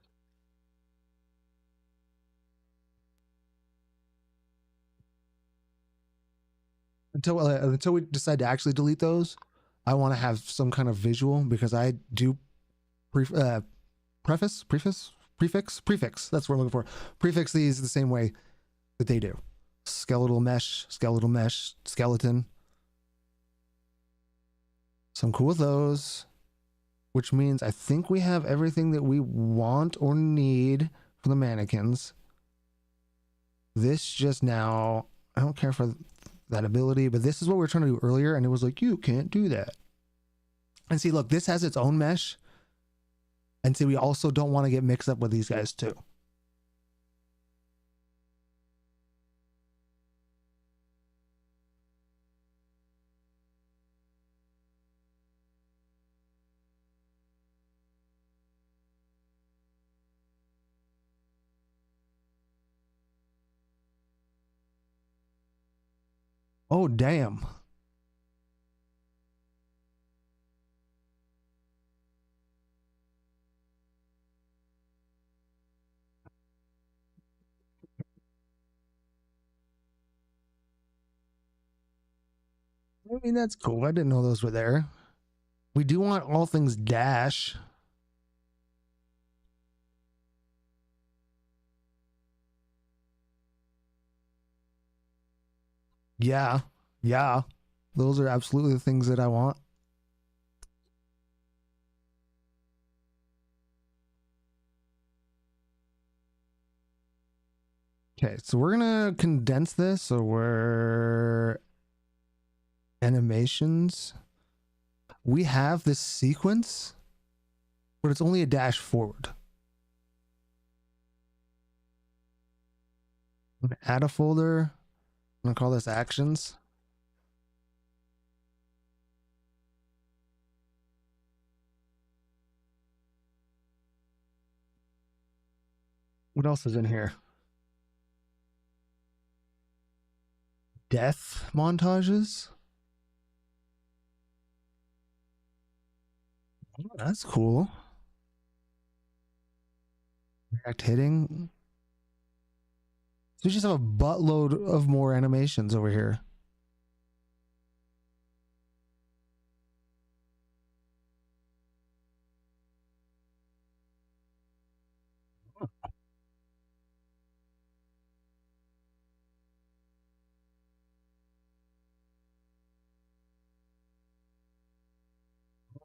Until we decide to actually delete those, I want to have some kind of visual, because I do prefix. That's what I'm looking for. Prefix these the same way that they do. Skeletal mesh, skeleton. So I'm cool with those, which means I think we have everything that we want or need for the mannequins. This just now, I don't care for that ability, but this is what we were trying to do earlier, and it was like, you can't do that. And see, look, this has its own mesh. And see, we also don't want to get mixed up with these guys too. Oh, damn. I mean, that's cool. I didn't know those were there. We do want all things dash. Yeah. Yeah. Those are absolutely the things that I want. Okay, so we're gonna condense this. So we're animations. We have this sequence, but it's only a dash forward. I'm gonna add a folder. I'm gonna call this actions. What else is in here? Death montages. Oh, that's cool. React hitting. So we just have a buttload of more animations over here.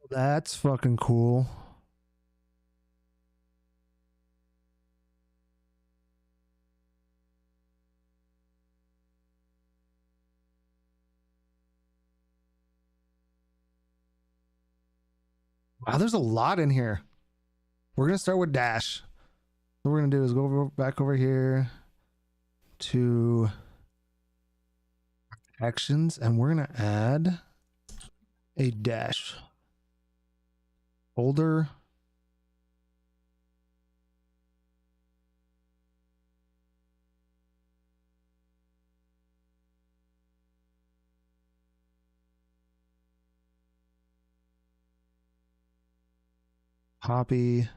That's fucking cool. Wow, there's a lot in here. We're gonna start with dash. What we're gonna do is go back over here to actions, and we're gonna add a dash folder. Copy.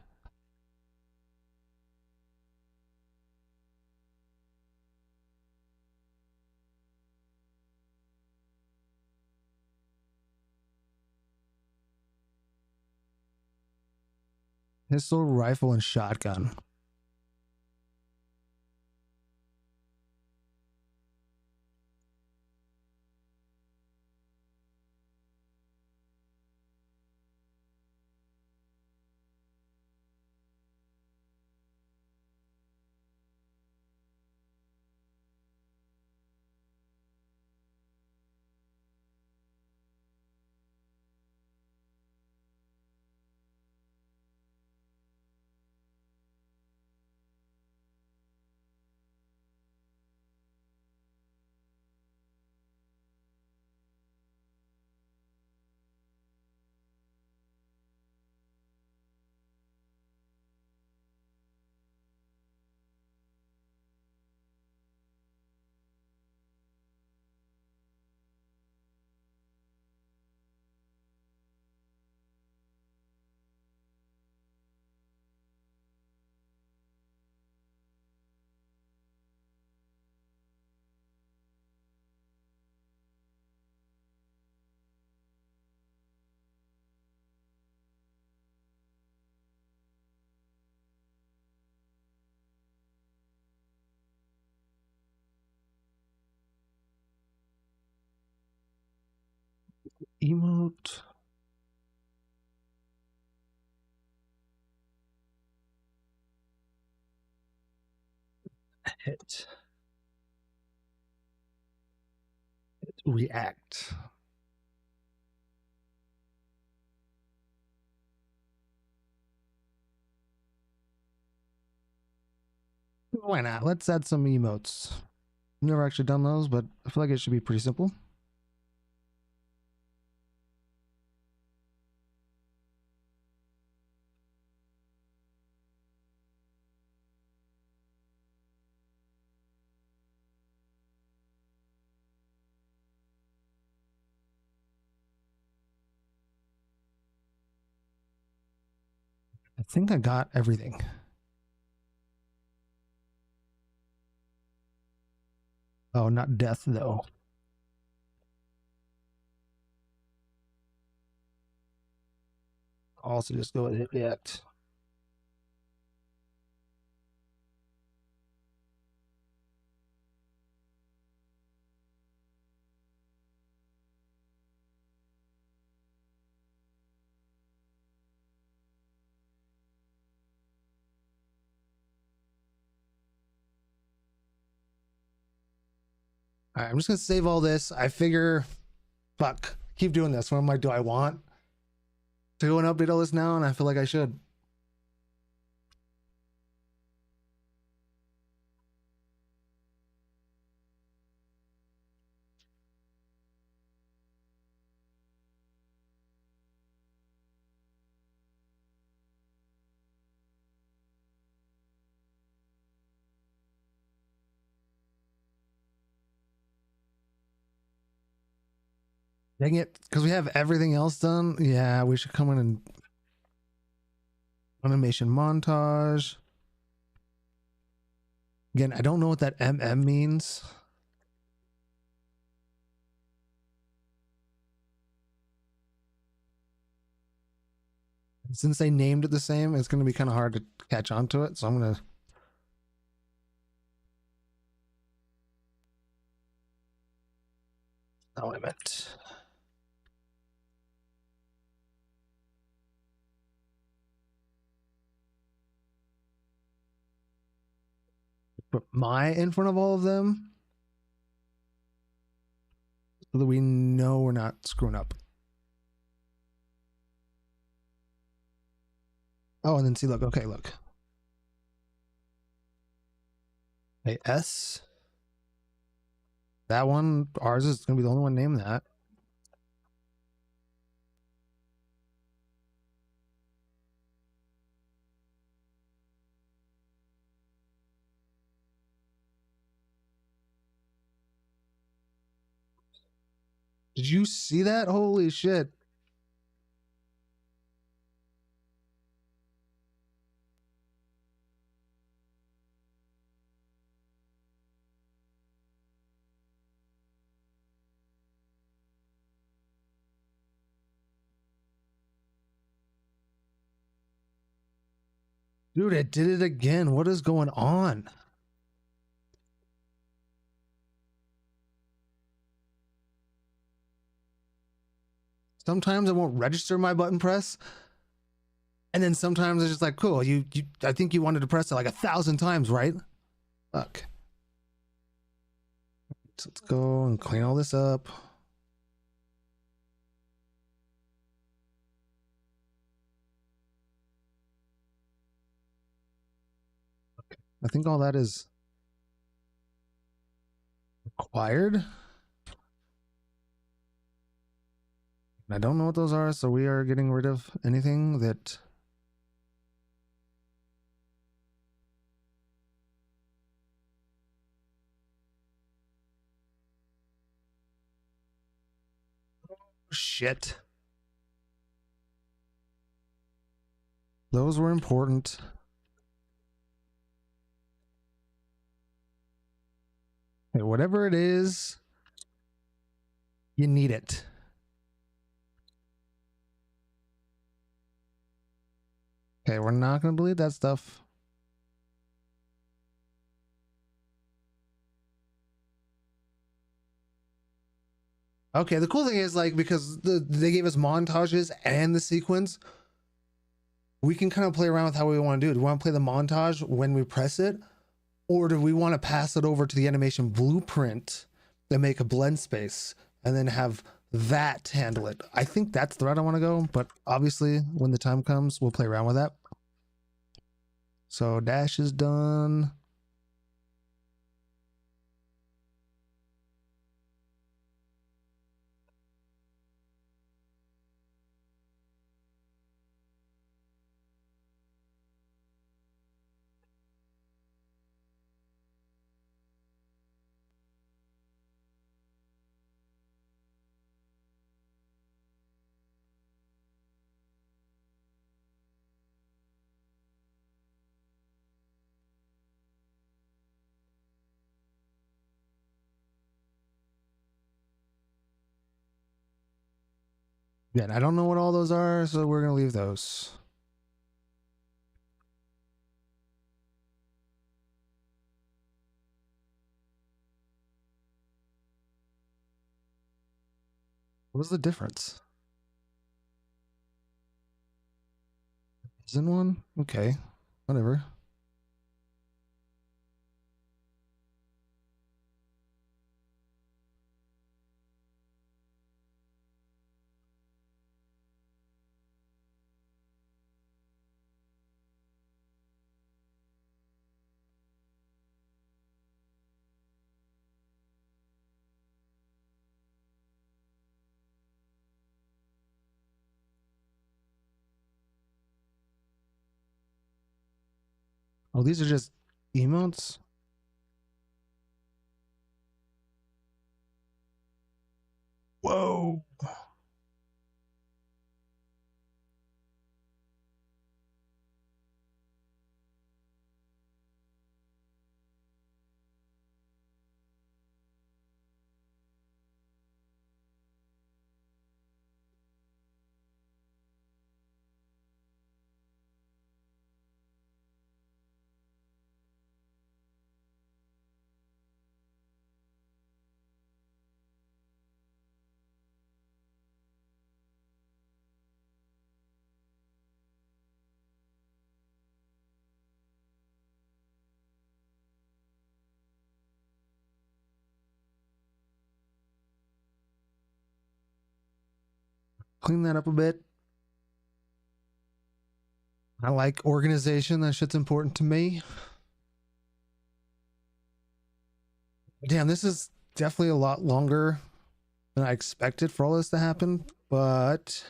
Pistol, rifle, and shotgun. Emote. Hit. React. Why not? Let's add some emotes. Never actually done those, but I feel like it should be pretty simple. I think I got everything. Oh, not death though. Also just go with hit react. All right, I'm just gonna save all this. I figure, fuck, keep doing this. What am I? Do I want to go and update all this now? And I feel like I should. Dang it, because we have everything else done. Yeah, we should come in and animation montage. Again, I don't know what that MM means. Since they named it the same, it's going to be kind of hard to catch on to it. So I'm going to. Not what I meant. Put my in front of all of them so that we know we're not screwing up. Oh, and then see, look. Okay, look. Hey, S. That one, ours is going to be the only one named that. Did you see that? Holy shit. Dude, it did it again. What is going on? Sometimes it won't register my button press. And then sometimes it's just like, cool, I think you wanted to press it like 1,000 times, right? Fuck. So let's go and clean all this up. I think all that is required. I don't know what those are, so we are getting rid of anything that. Shit. Those were important. Okay, whatever it is, you need it. Okay, we're not going to delete that stuff. Okay, the cool thing is like because they gave us montages and the sequence, we can kind of play around with how we want to do it. Do we want to play the montage when we press it, or do we want to pass it over to the animation blueprint and make a blend space and then have that handle it? I think that's the route I want to go, but obviously when the time comes, we'll play around with that. So dash is done. Yeah, I don't know what all those are, so we're gonna leave those. What was the difference? Isn't one? Okay, whatever. Oh, these are just emotes? Whoa. Clean that up a bit. I like organization. That shit's important to me. Damn, this is definitely a lot longer than I expected for all this to happen, but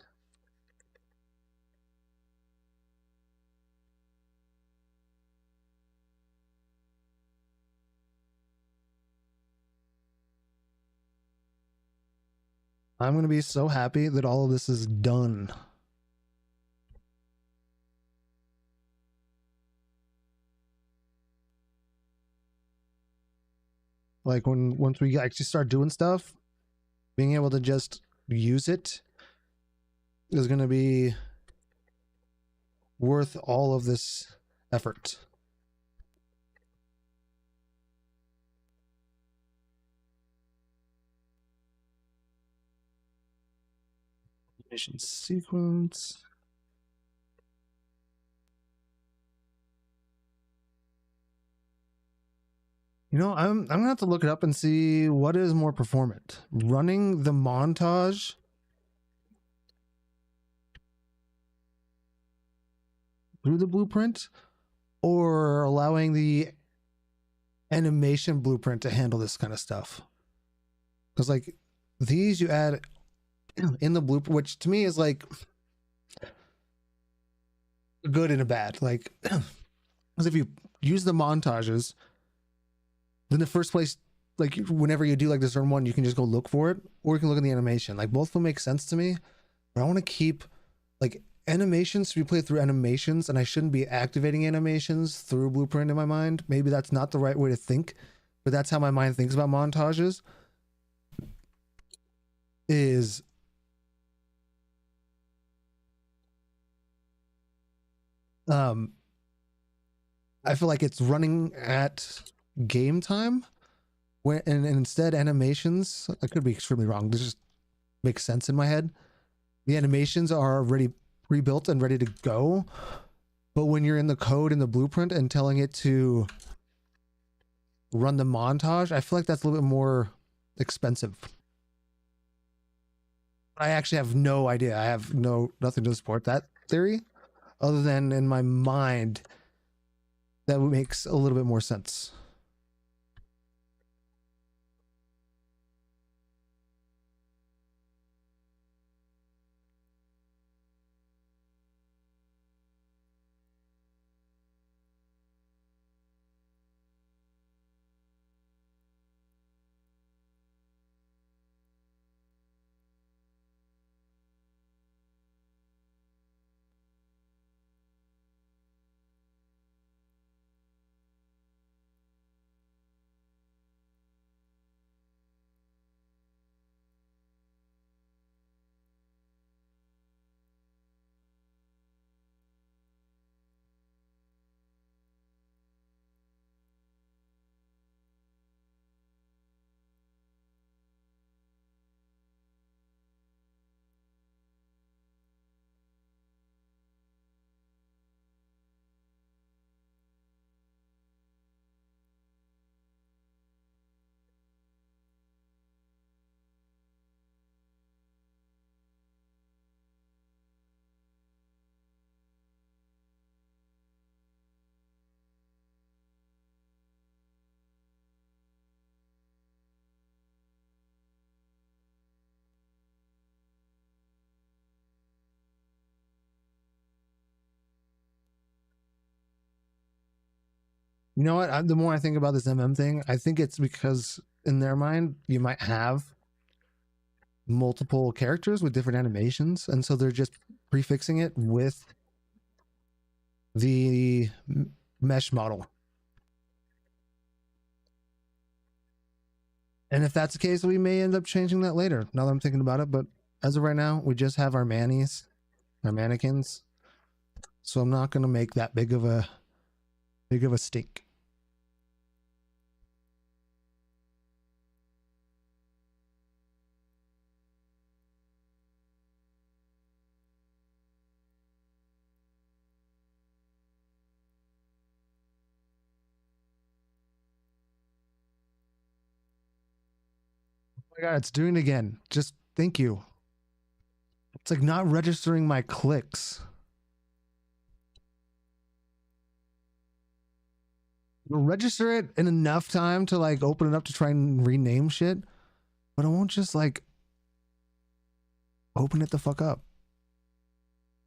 I'm going to be so happy that all of this is done. Like once we actually start doing stuff, being able to just use it is going to be worth all of this effort. Mission sequence. You know, I'm gonna have to look it up and see what is more performant. Running the montage through the blueprint or allowing the animation blueprint to handle this kind of stuff. Because like these you add in the blueprint, which to me is like good and a bad. Like because if you use the montages, then the first place, like whenever you do like the certain one, you can just go look for it, or you can look at the animation. Like both of them make sense to me, but I want to keep like animations to be played through animations, and I shouldn't be activating animations through blueprint in my mind. Maybe that's not the right way to think, but that's how my mind thinks about montages. Is I feel like it's running at game time when and instead animations, I could be extremely wrong. There's just makes sense in my head. The animations are already pre-built and ready to go. But when you're in the code in the blueprint and telling it to run the montage, I feel like that's a little bit more expensive. I actually have no idea. I have nothing to support that theory, other than in my mind that makes a little bit more sense. You know what? The more I think about this thing, I think it's because in their mind, you might have multiple characters with different animations. And so they're just prefixing it with the mesh model. And if that's the case, we may end up changing that later, now that I'm thinking about it. But as of right now, we just have our mannequins. So I'm not going to make that big of a stink. Oh my god, it's doing it again. Just thank you. It's like not registering my clicks. It'll register it in enough time to like open it up to try and rename shit, but I won't just like open it the fuck up.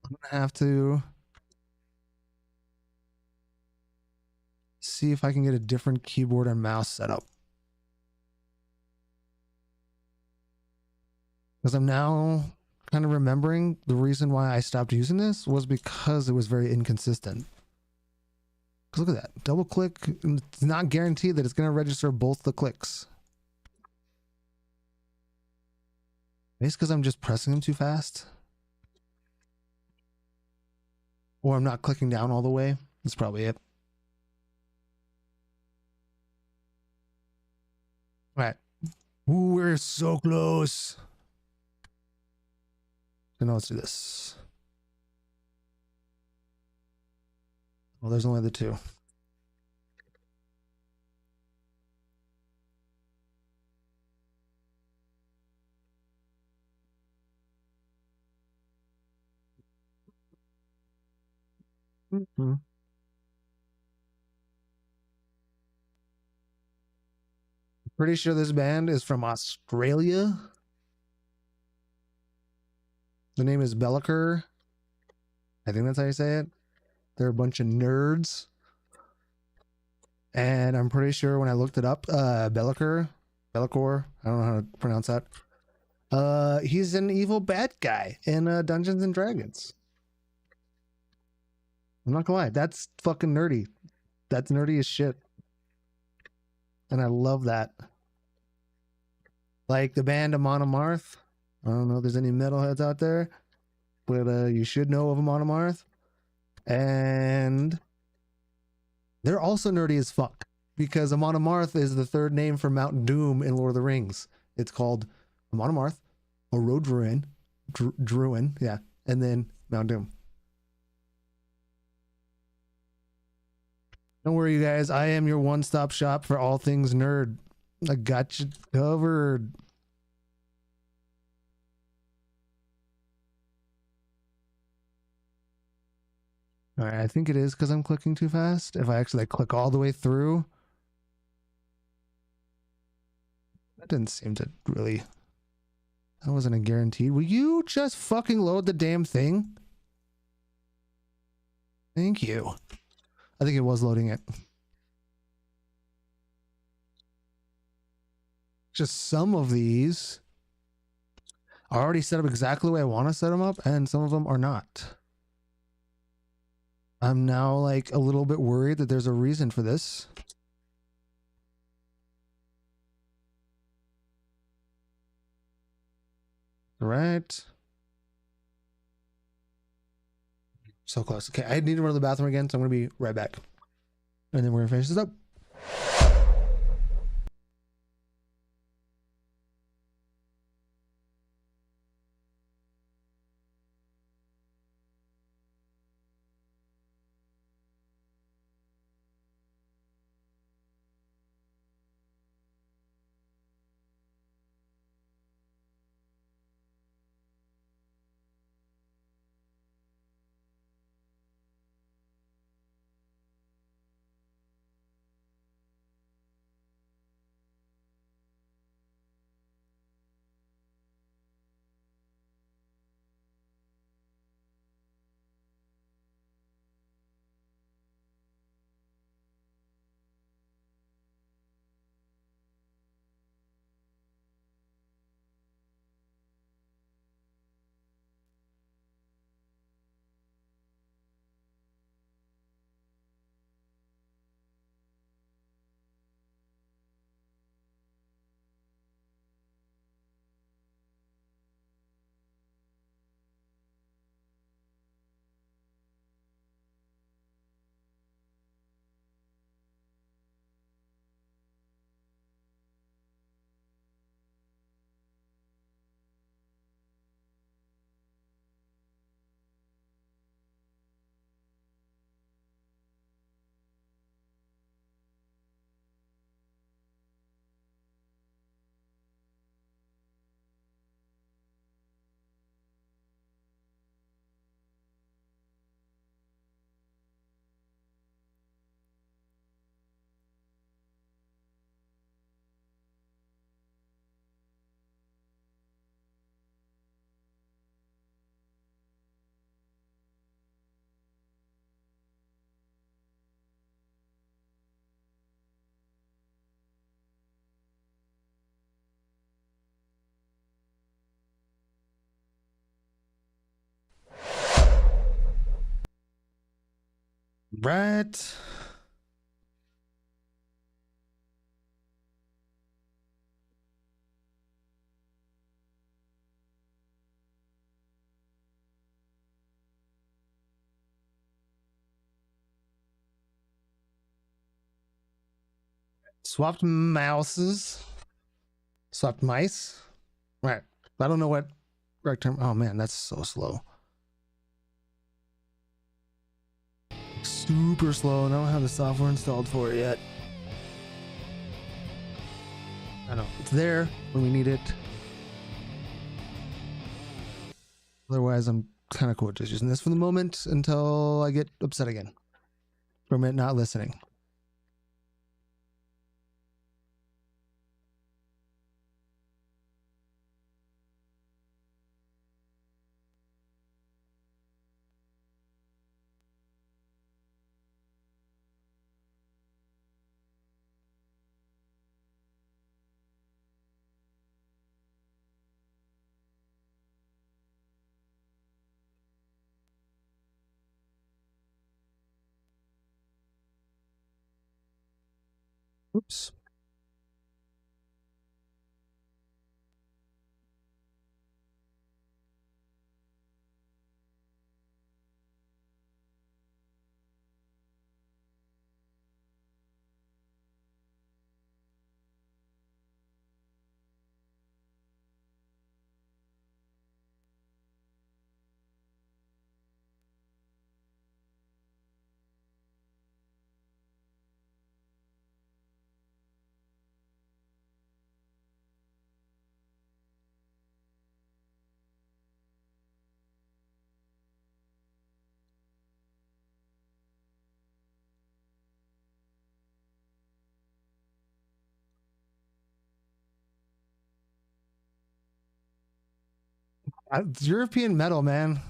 I'm gonna have to see if I can get a different keyboard and mouse setup. Because I'm now kind of remembering the reason why I stopped using this was because it was very inconsistent. Because look at that. Double click. It's not guaranteed that it's going to register both the clicks. Maybe it's because I'm just pressing them too fast. Or I'm not clicking down all the way. That's probably it. All right. Ooh, we're so close. So now let's do this. Well, there's only the two. Mm-hmm. Pretty sure this band is from Australia. The name is Belliker. I think that's how you say it. They're a bunch of nerds. And I'm pretty sure when I looked it up, Belliker, I don't know how to pronounce that. He's an evil bad guy in Dungeons and Dragons. I'm not gonna lie, that's fucking nerdy. That's nerdy as shit. And I love that. Like the band Amon Amarth. I don't know if there's any metalheads out there, but you should know of Amon Amarth. And they're also nerdy as fuck because Amon Amarth is the third name for Mount Doom in Lord of the Rings. It's called Amon Amarth, or Road Druin, Druin, yeah, and then Mount Doom. Don't worry, you guys. I am your one-stop shop for all things nerd. I got you covered. All right, I think it is because I'm clicking too fast. If I actually like, click all the way through, that didn't seem to really. That wasn't a guarantee. Will you just fucking load the damn thing? Thank you. I think it was loading it. Just some of these are already set up exactly the way I want to set them up, and some of them are not. I'm now like a little bit worried that there's a reason for this. All right. So close. Okay, I need to run to the bathroom again, so I'm going to be right back. And then we're going to finish this up. Right. Swapped mouses. Swapped mice. Right. I don't know what correct term. Oh man, that's so slow. Super slow, and I don't have the software installed for it yet. I know it's there when we need it. Otherwise, I'm kind of cool just using this for the moment until I get upset again from it not listening. Oops. It's European metal, man.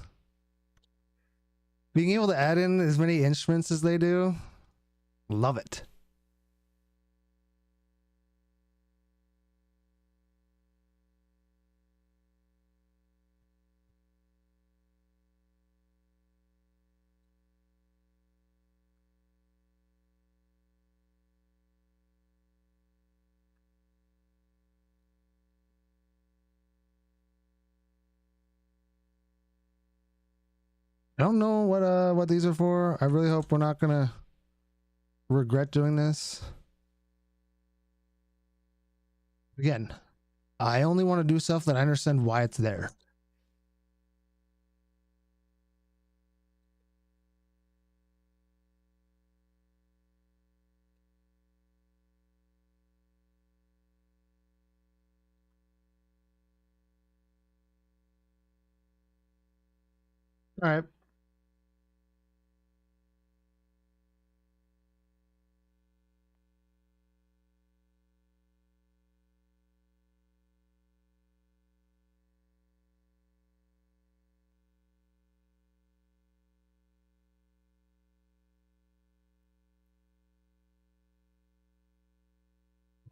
Being able to add in as many instruments as they do, love it. I don't know what these are for. I really hope we're not gonna regret doing this. Again, I only want to do stuff that I understand why it's there. All right.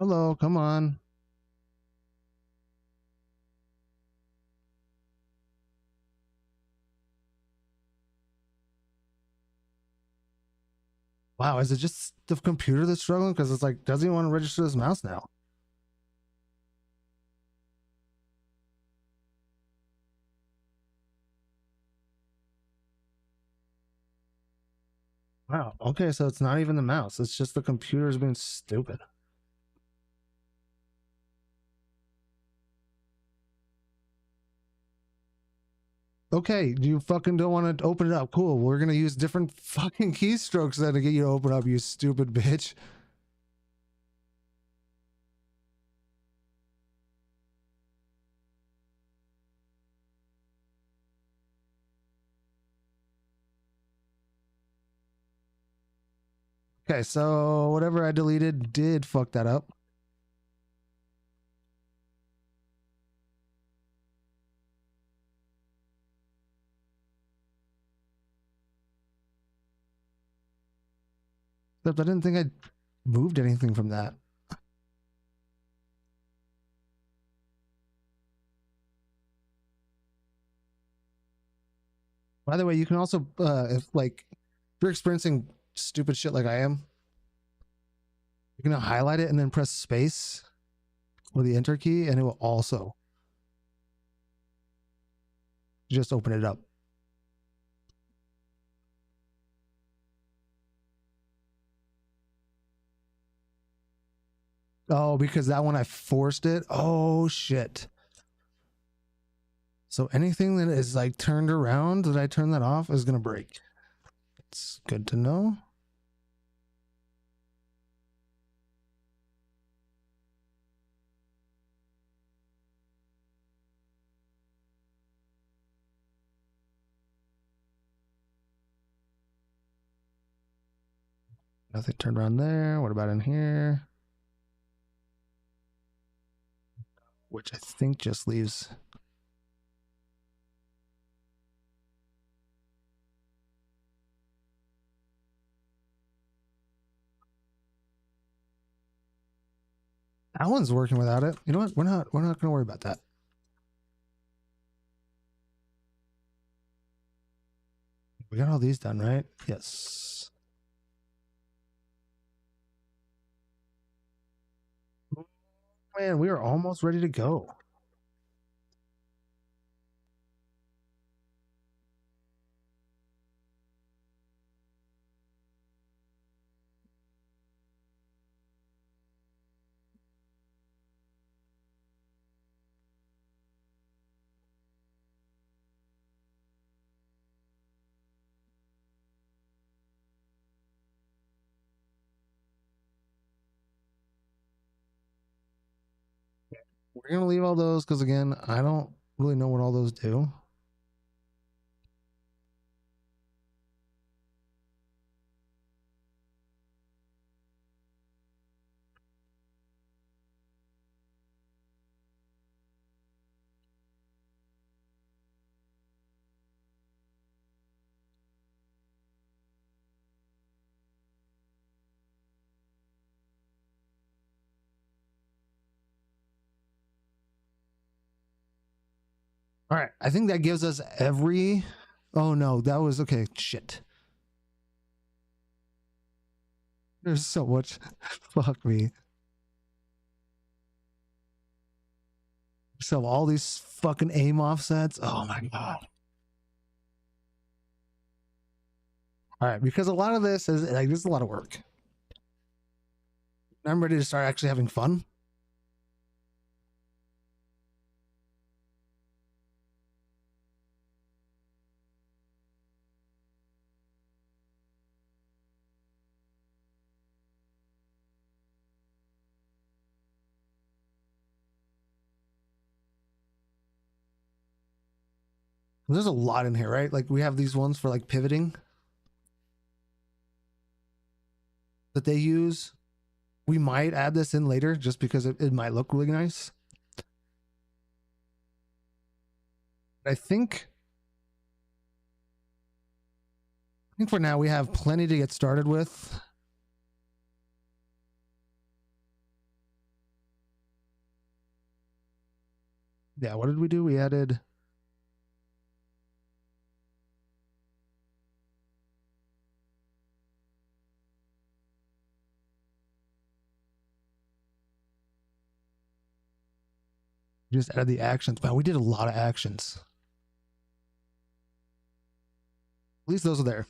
Hello, come on. Wow, is it just the computer that's struggling? Because it's like, doesn't even want to register this mouse now. Wow. Okay, so it's not even the mouse. It's just the computer's being stupid. Okay, you fucking don't want to open it up. Cool. We're gonna use different fucking keystrokes then to get you to open up, you stupid bitch. Okay, so whatever I deleted did fuck that up. Except I didn't think I moved anything from that. By the way, you can also, if you're experiencing stupid shit like I am, you can highlight it and then press space or the enter key, and it will also just open it up. Oh, because that one I forced it. Oh shit. So anything that is like turned around that I turn that off is gonna break. It's good to know. Nothing turned around there. What about in here? Which I think just leaves. That one's working without it. You know what? We're not gonna worry about that. We got all these done, right? Yes. Man, we are almost ready to go. We're gonna leave all those because again, I don't really know what all those do. All right, I think that gives us every. Oh no, that was okay. Shit. There's so much. Fuck me. So all these fucking aim offsets. Oh my god. All right, because a lot of this is like this is a lot of work. I'm ready to start actually having fun. There's a lot in here, right? Like we have these ones for like pivoting that they use. We might add this in later just because it might look really nice. I think for now we have plenty to get started with. Yeah, what did we do? We added just added the actions. Wow, we did a lot of actions. At least those are there.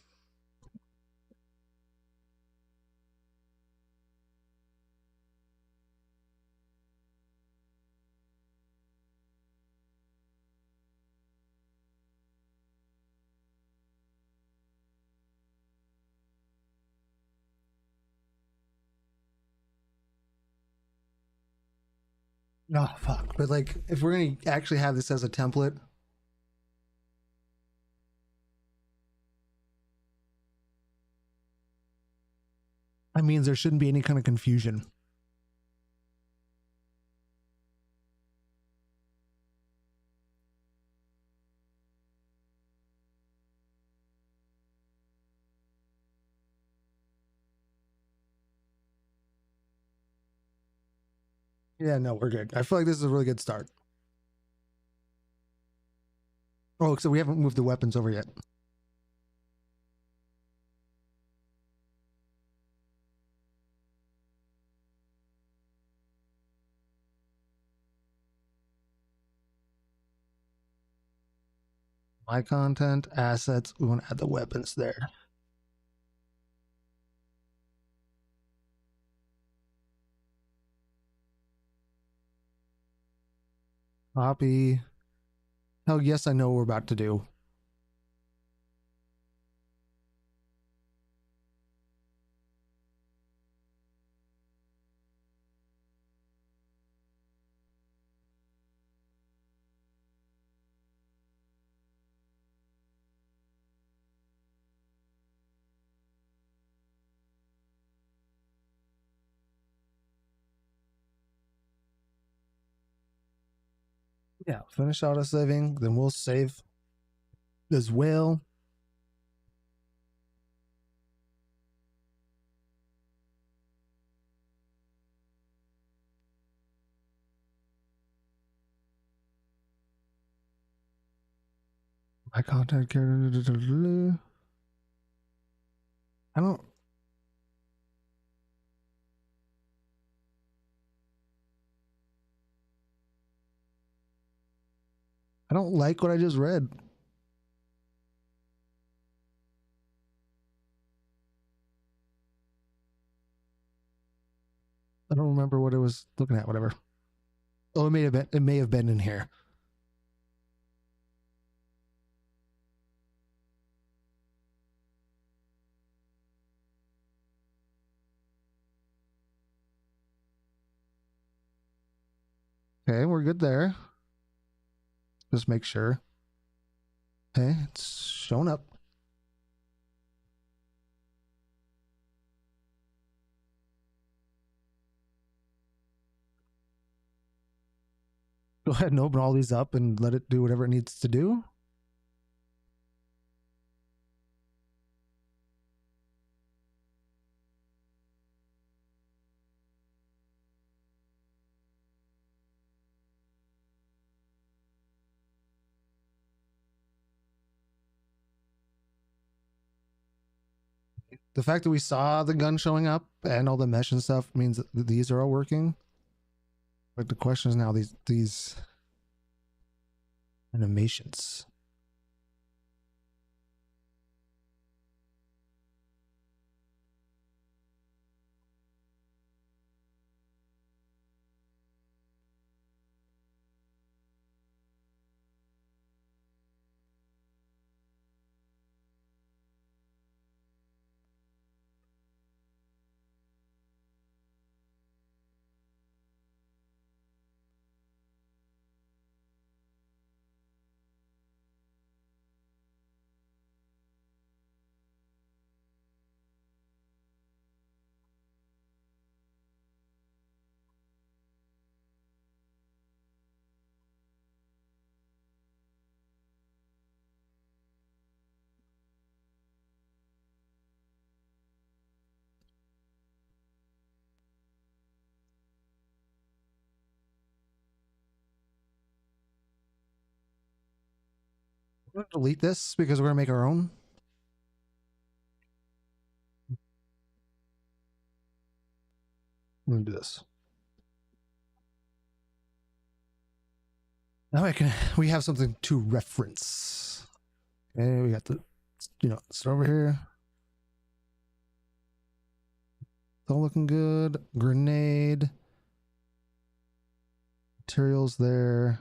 Oh fuck. But like if we're gonna actually have this as a template, that means there shouldn't be any kind of confusion. Yeah, no, we're good. I feel like this is a really good start. Oh, so we haven't moved the weapons over yet. My content, assets, we want to add the weapons there. Copy. Oh, yes, I know what we're about to do. Yeah, finish auto saving, then we'll save as well. My content character. I don't. I don't like what I just read. I don't remember what it was looking at. Whatever. Oh, it may have been. It may have been in here. Okay, we're good there. Just make sure. Okay, it's showing up. Go ahead and open all these up and let it do whatever it needs to do. the fact that we saw the gun showing up and all the mesh and stuff means that these are all working. But the question is now these animations. We're gonna delete this because we're gonna make our own. I'm gonna do this. Now we have something to reference. Okay, we got the, it's over here. It's all looking good. Grenade. Materials there.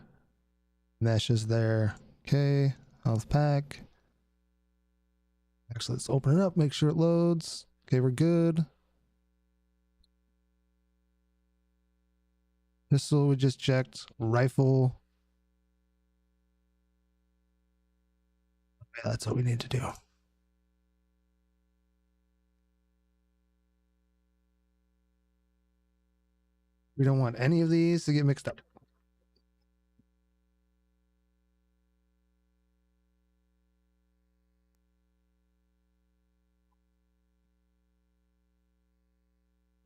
Mesh is there. Okay, health pack. Actually, let's open it up, make sure it loads. Okay, we're good. Pistol we just checked. Rifle. Okay, that's what we need to do. We don't want any of these to get mixed up.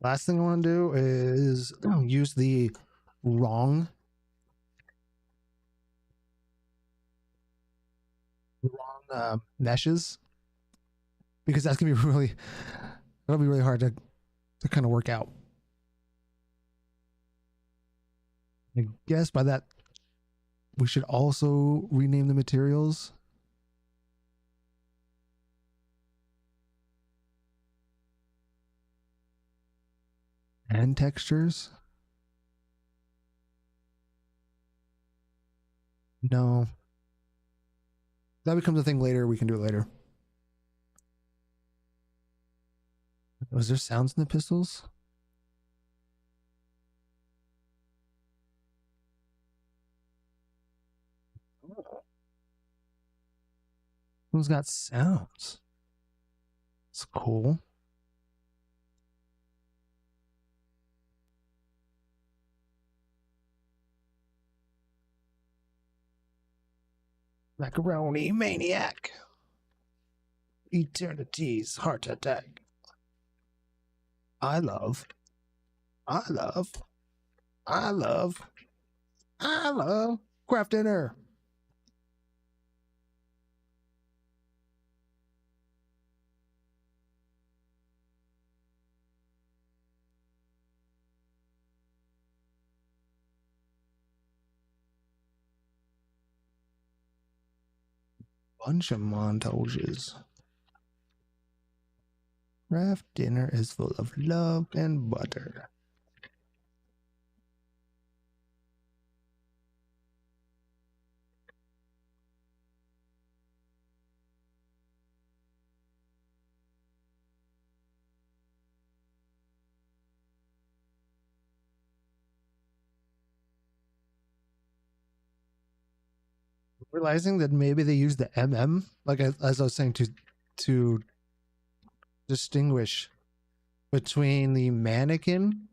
Last thing I want to do is use the wrong meshes, because that's gonna be that'll be really hard to kind of work out. I guess by that we should also rename the materials. And textures. No. That becomes a thing later. We can do it later. Was there sounds in the pistols? Who's got sounds? It's cool. Macaroni maniac. Eternity's heart attack. I love craft dinner. Bunch of montages. Craft dinner is full of love and butter. Realizing that maybe they use the MM, like as I was saying, to distinguish between the mannequin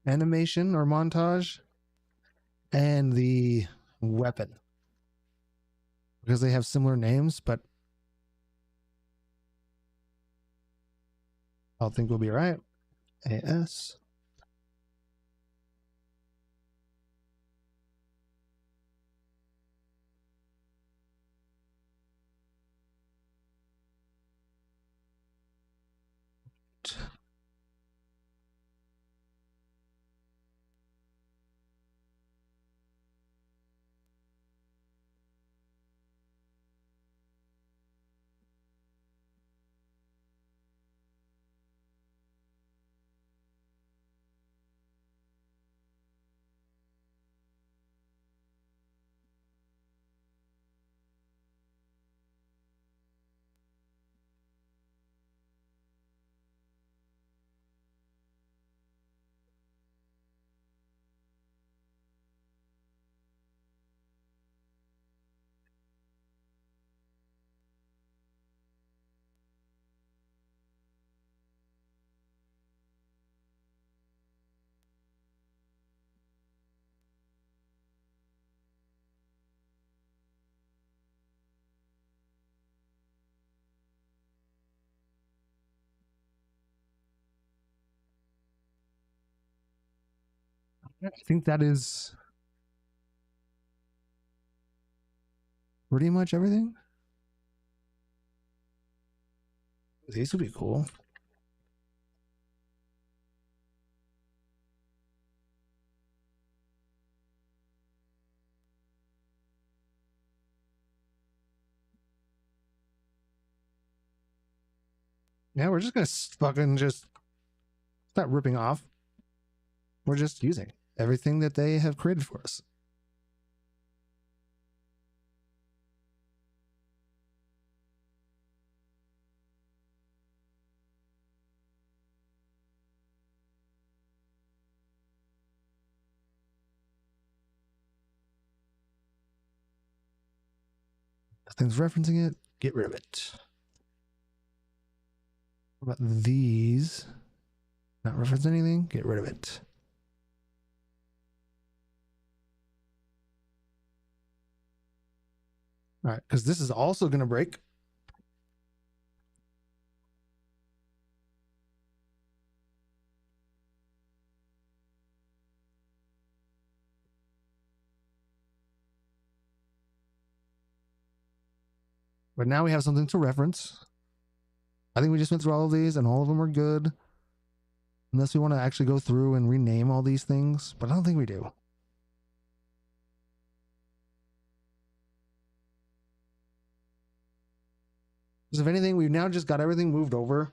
animation or montage and the weapon, because they have similar names, but I think we'll be right. AS. I think that is pretty much everything. These would be cool. Yeah, we're just gonna fucking just start ripping off. We're just using everything that they have created for us. Nothing's referencing it. Get rid of it. What about these? Not reference anything. Get rid of it. All right, because this is also going to break. But now we have something to reference. I think we just went through all of these and all of them are good. Unless we want to actually go through and rename all these things, but I don't think we do. Because if anything, we've now just got everything moved over.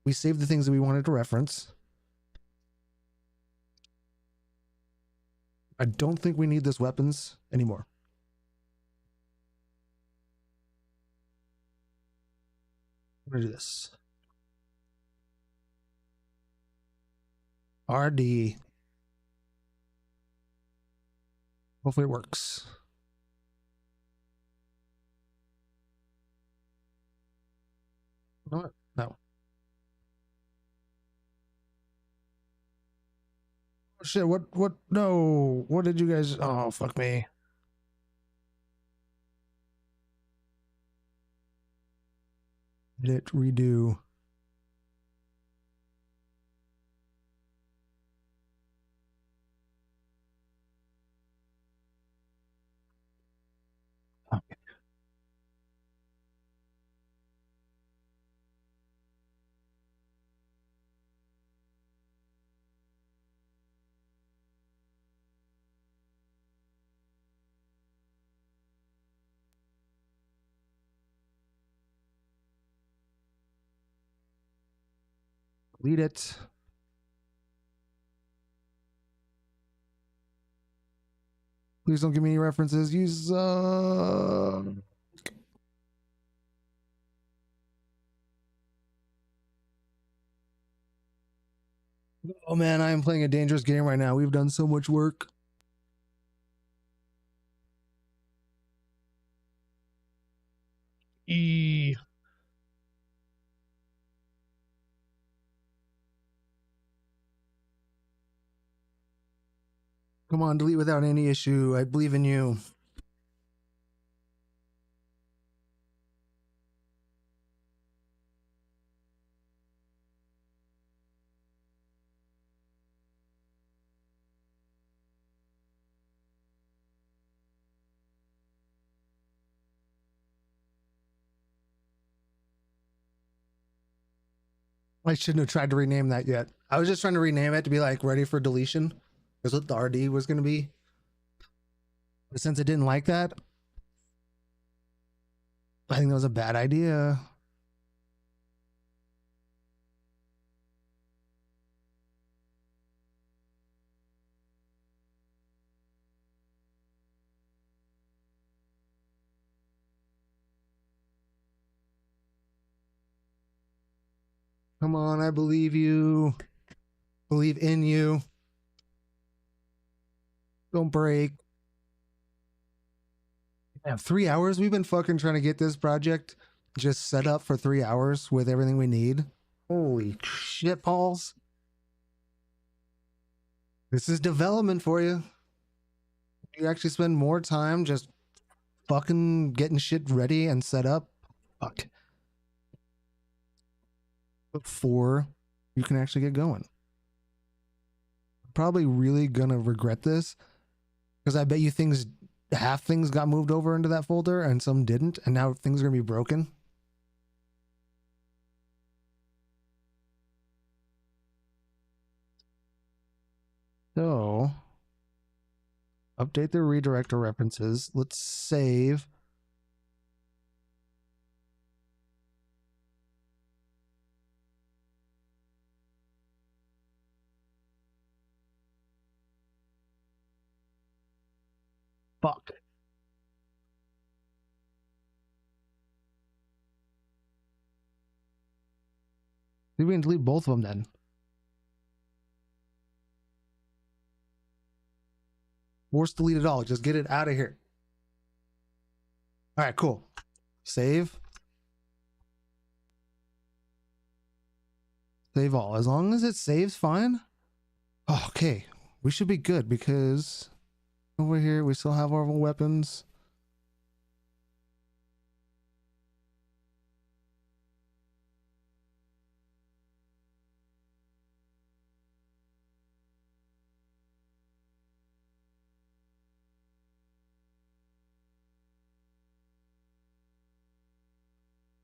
We saved the things that we wanted to reference. I don't think we need this weapons anymore. I'm gonna do this. RD. Hopefully it works. No. No. Oh, shit, what, no, what did you guys, oh, fuck me. Did it redo? Okay. Delete it. Please don't give me any references. Use, oh man, I am playing a dangerous game right now. We've done so much work. E. Come on, delete without any issue. I believe in you. I shouldn't have tried to rename that yet. I was just trying to rename it to be like ready for deletion. That's what the RD was going to be. But since it didn't like that, I think that was a bad idea. Come on, I believe you. Believe in you. Don't break. Yeah, 3 hours. We've been fucking trying to get this project just set up for 3 hours with everything we need. Holy shit, Pauls. This is development for you. You actually spend more time just fucking getting shit ready and set up. Fuck. Before you can actually get going. probably really gonna regret this because I bet you half things got moved over into that folder and some didn't, and now things are gonna be broken. So update the redirector references. Let's save. Fuck. Maybe we can delete both of them then. Force delete it all. Just get it out of here. All right, cool. Save. Save all. As long as it saves, fine. Oh, okay. We should be good because over here we still have our weapons.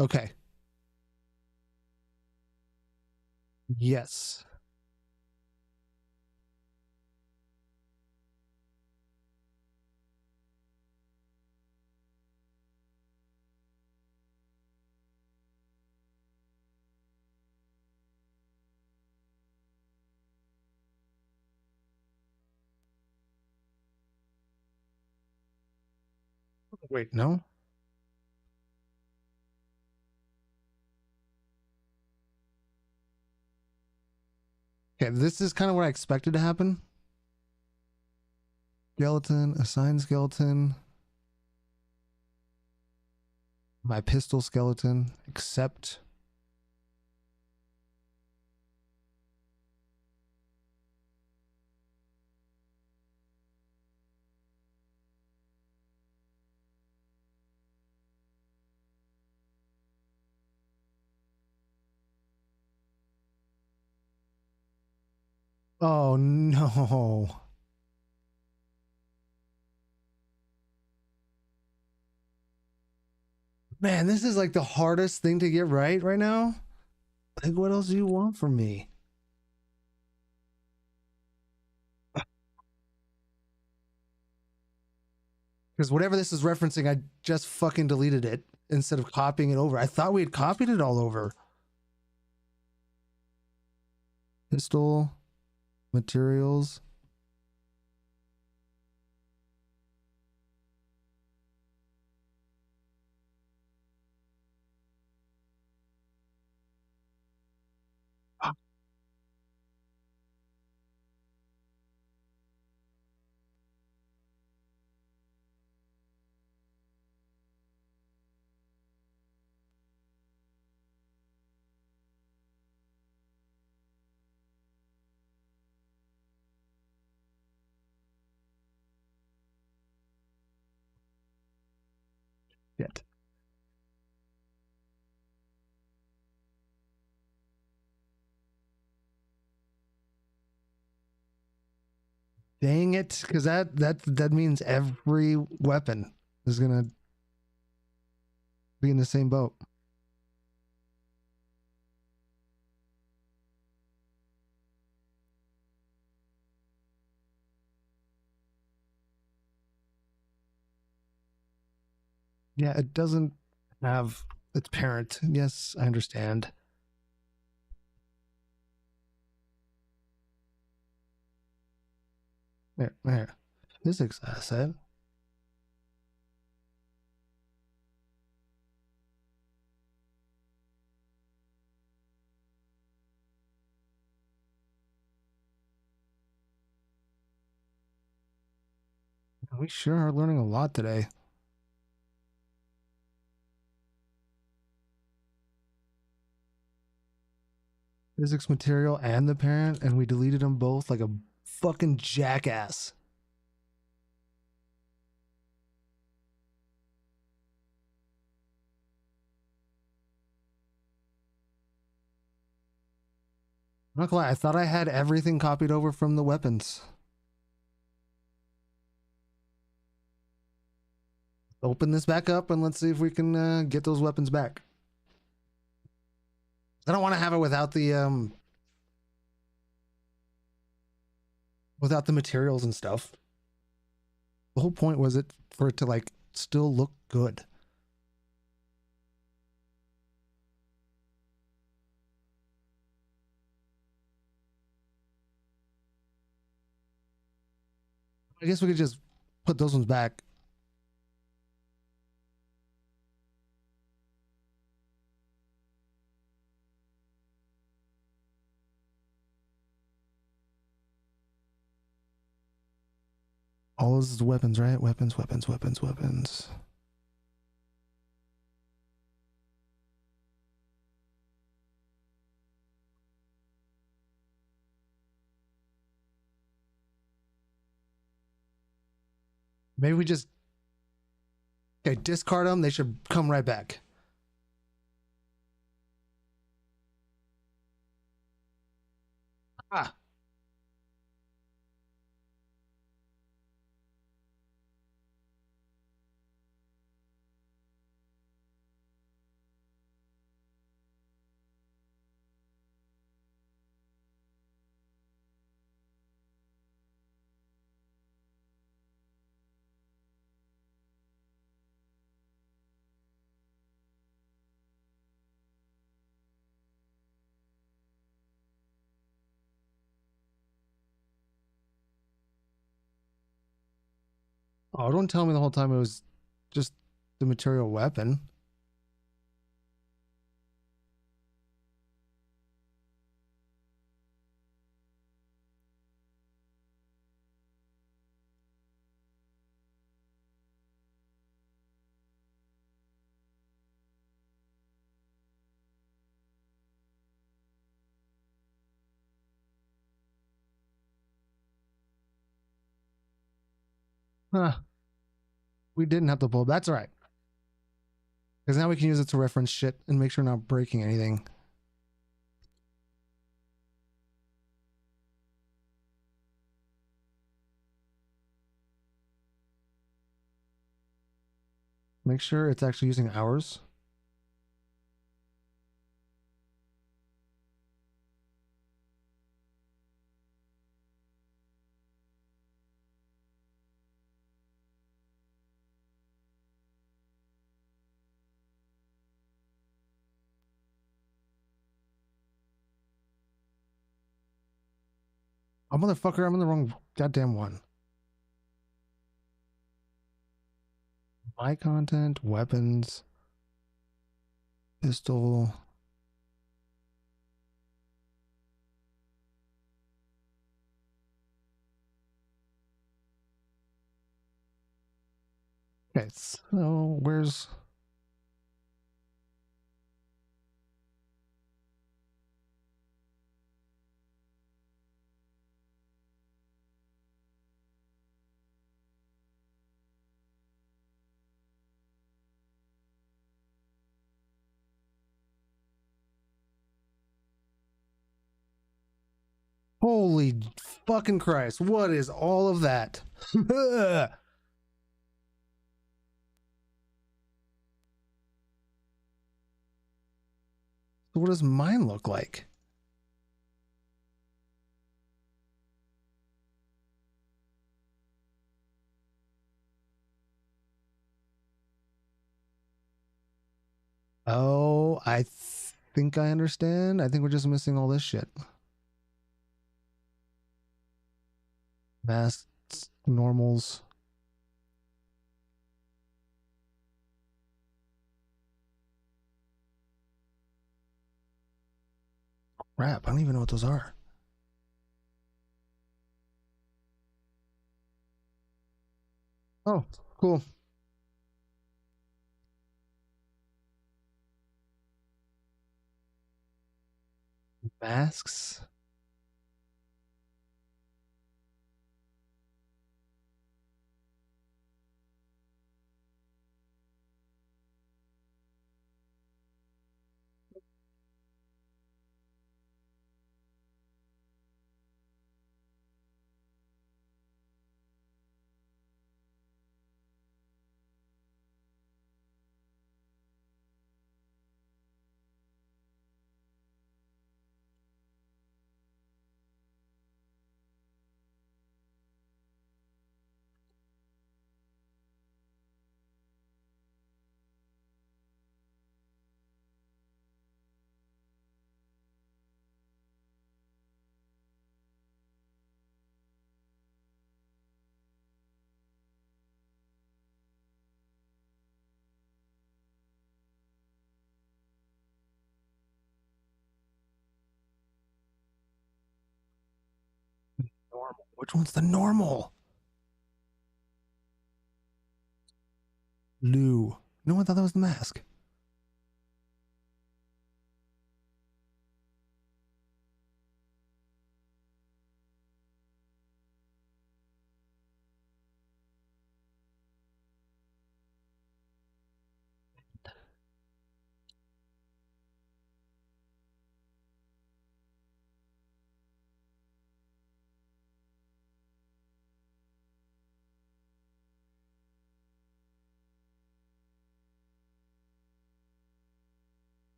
Okay. Yes. Wait, no? Okay, this is kind of what I expected to happen. Skeleton, assign skeleton. My pistol skeleton, accept. Oh no. Man, this is like the hardest thing to get right now. Like, what else do you want from me? Because whatever this is referencing, I just fucking deleted it instead of copying it over. I thought we had copied it all over. Pistol, materials. Shit. Dang it, because that means every weapon is gonna be in the same boat. Yeah, it doesn't have its parent. Yes, I understand. There. Physics asset. We sure are learning a lot today. Physics material and the parent, and we deleted them both like a fucking jackass. not gonna lie, I thought I had everything copied over from the weapons. Open this back up and let's see if we can get those weapons back. I don't want to have it without the materials and stuff. The whole point was it for it to like still look good. I guess we could just put those ones back. All this is weapons, right? Weapons, weapons, weapons, weapons. Maybe we just discard them. They should come right back. Ah. Oh, don't tell me the whole time it was just the material weapon. Huh. We didn't have to pull. That's all right. Because now we can use it to reference shit and make sure we're not breaking anything. Make sure it's actually using ours. Oh, motherfucker, I'm in the wrong goddamn one. My content, weapons, pistol. Okay, so where's... Holy fucking Christ, what is all of that? What does mine look like? Oh, I think I understand. I think we're just missing all this shit. Masks, normals. Crap, I don't even know what those are. Oh, cool. Masks. normal? Which one's the normal? Lou. No, I thought that was the mask.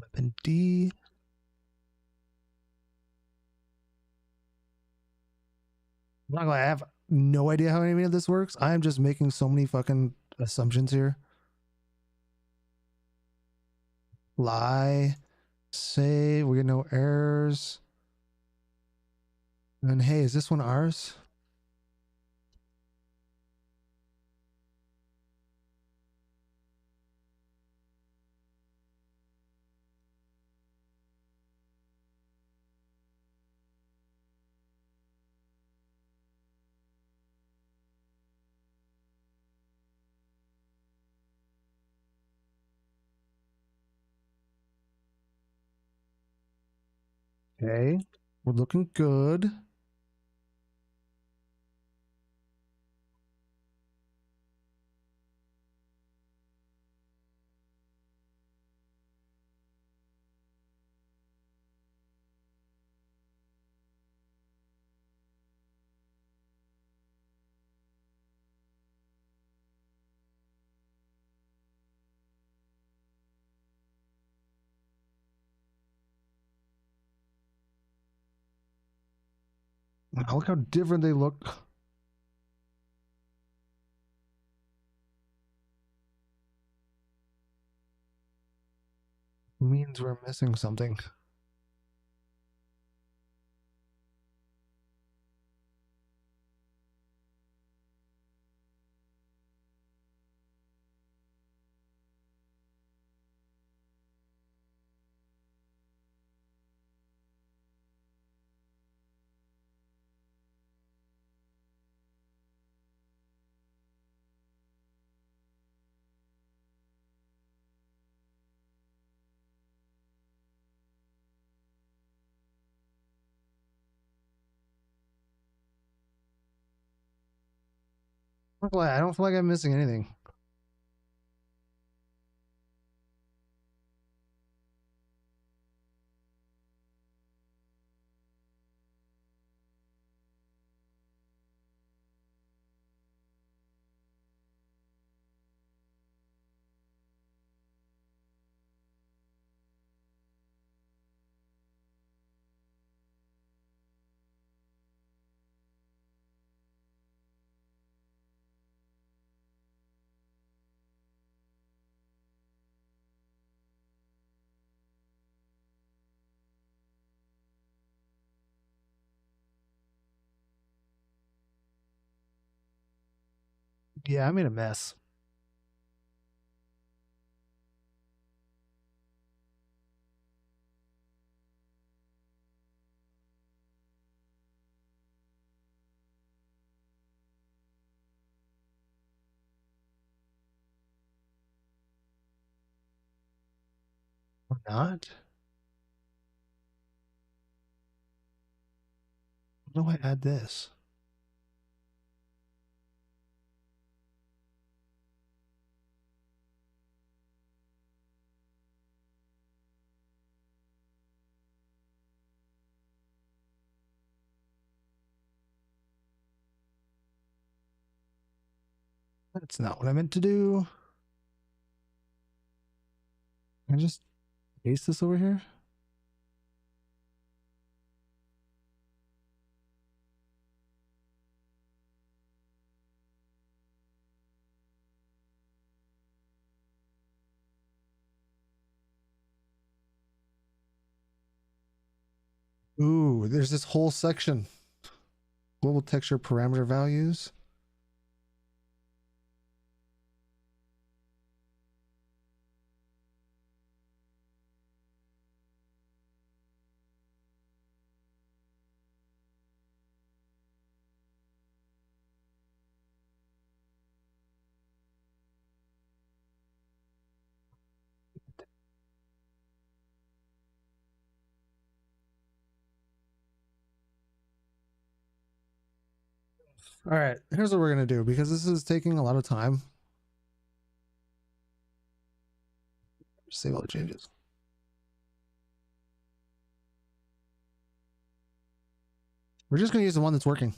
Weapon D. I'm not gonna lie, I have no idea how any of this works. I am just making so many fucking assumptions here. Lie. Save. We get no errors. And hey, is this one ours? Okay. We're looking good. Look how different they look. Means we're missing something. I don't feel like I'm missing anything. Yeah, I made a mess. Or not? How do I add this? That's not what I meant to do. Can I just paste this over here? Ooh, there's this whole section. Global texture parameter values. All right, here's what we're gonna do because this is taking a lot of time. Save all the changes. We're just gonna use the one that's working.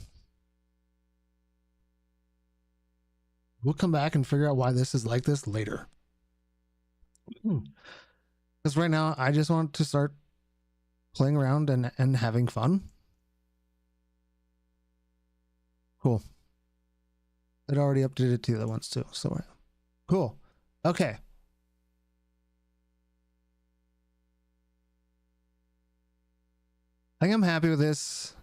We'll come back and figure out why this is like this later. Because right now, I just want to start playing around and having fun. Cool. It already updated to the other ones too. So cool. Okay. I think I'm happy with this.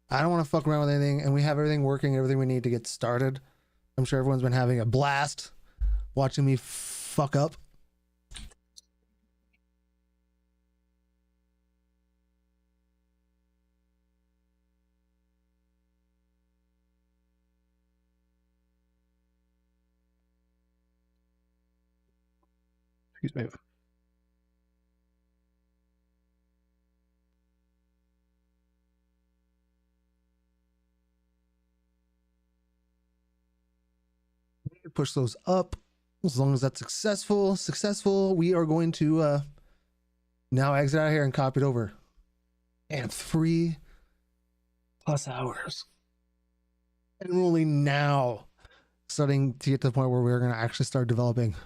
I don't want to fuck around with anything, and we have everything working, everything we need to get started. I'm sure everyone's been having a blast watching me fuck up. Excuse me. Push those up. As long as that's successful, we are going to now exit out of here and copy it over. And 3+ hours. And we're only now starting to get to the point where we're going to actually start developing.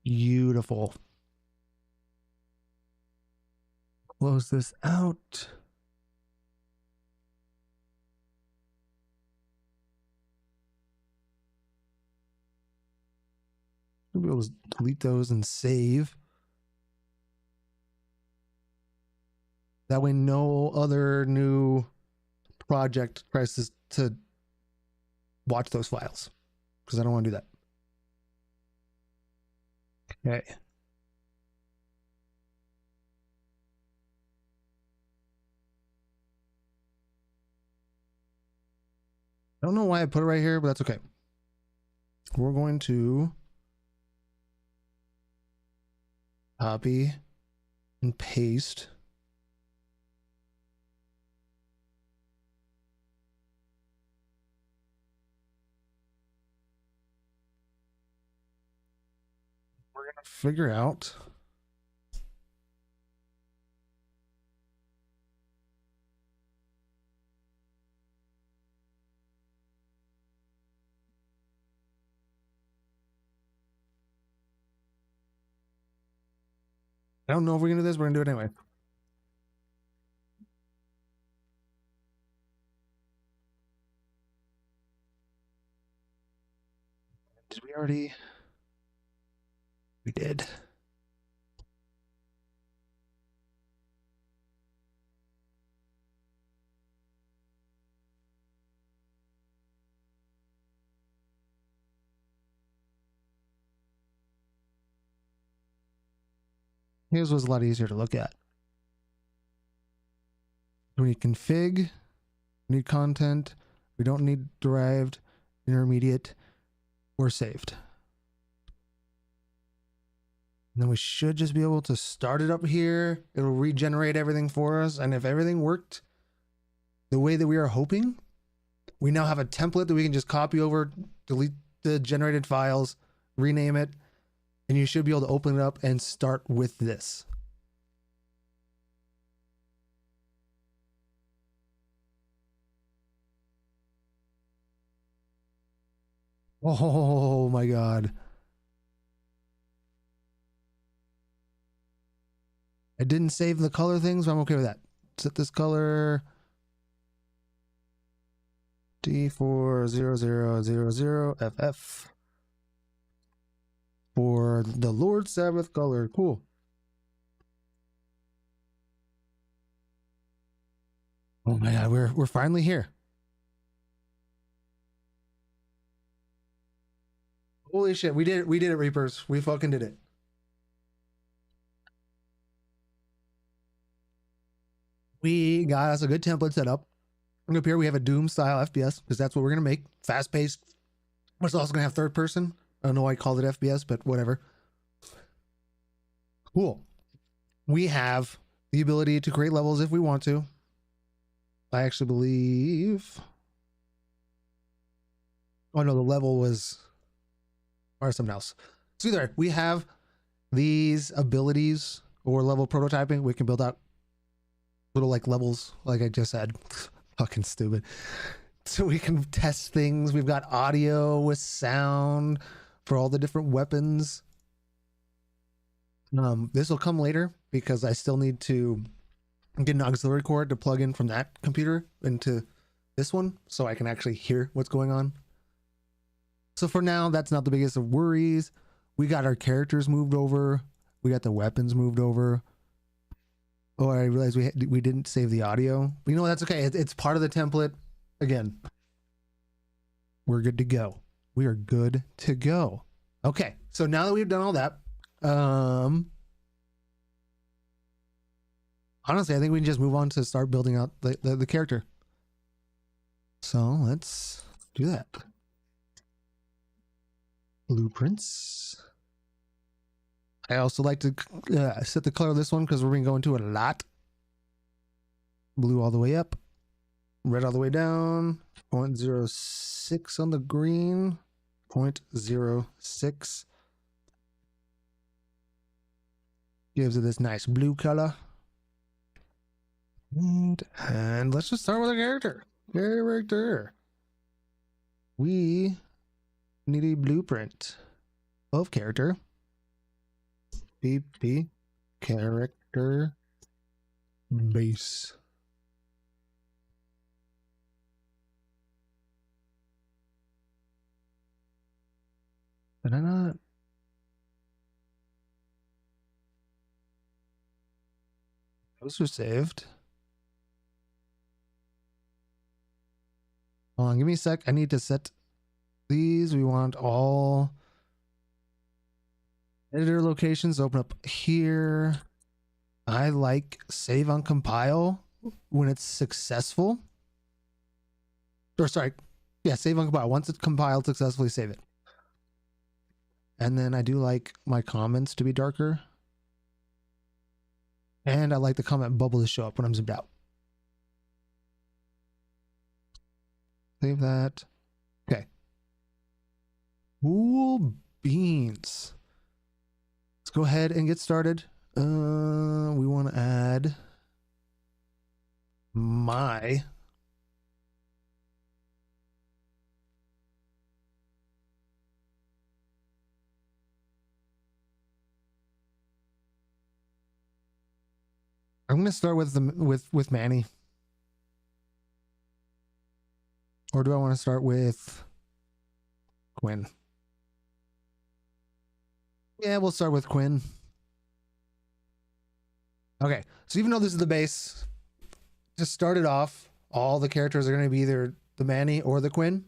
Beautiful. Close this out. We'll be able to delete those and save. That way no other new project tries to watch those files, because I don't want to do that. Okay. I don't know why I put it right here, but that's okay. We're going to copy and paste. We're going to figure out I don't know if we're gonna do this, we're gonna do it anyway. Did we already? We did. His was a lot easier to look at. We need config, we need content, we don't need derived, intermediate, or saved. And then we should just be able to start it up here. It'll regenerate everything for us. And if everything worked the way that we are hoping, we now have a template that we can just copy over, delete the generated files, rename it, and you should be able to open it up and start with this. Oh my God. I didn't save the color things, so I'm okay with that. Set this color D40000FF for the Lord Sabbath color. Cool. Oh my God, we're finally here. Holy shit, we did it, Reapers. We fucking did it. We got us a good template set up. And up here we have a Doom style FPS because that's what we're gonna make. Fast paced. But it's also gonna have third person. I don't know why I called it FPS, but whatever. Cool. We have the ability to create levels if we want to. I actually believe. Oh no, the level was or something else. So either we have these abilities or level prototyping. We can build out little like levels, like I just said. Fucking stupid. So we can test things. We've got audio with sound for all the different weapons. This will come later because I still need to get an auxiliary cord to plug in from that computer into this one so I can actually hear what's going on. So for now, that's not the biggest of worries. We got our characters moved over. We got the weapons moved over. Oh, I realized we didn't save the audio. But you know what? That's okay. It's part of the template. Again, we're good to go. We are good to go. Okay, so now that we've done all that, honestly, I think we can just move on to start building out the character. So let's do that. Blueprints. I also like to set the color of this one because we're going to go into it a lot. Blue all the way up. Red all the way down. 0.06 on the green. 0.06. Gives it this nice blue color. And let's just start with a character. Character. We need a blueprint of character. BP character base. Did I not? Those are saved. Hold on, give me a sec. I need to set these. We want all editor locations open up here. I like save on compile when it's successful. Or sorry, yeah, save on compile. Once it's compiled successfully, save it. And then I do like my comments to be darker. And I like the comment bubble to show up when I'm zoomed out. Save that. Okay. Cool beans. Let's go ahead and get started. We want to add my I'm going to start with with Manny. Or do I want to start with Quinn? Yeah, we'll start with Quinn. Okay, so even though this is the base, just start it off. All the characters are going to be either the Manny or the Quinn.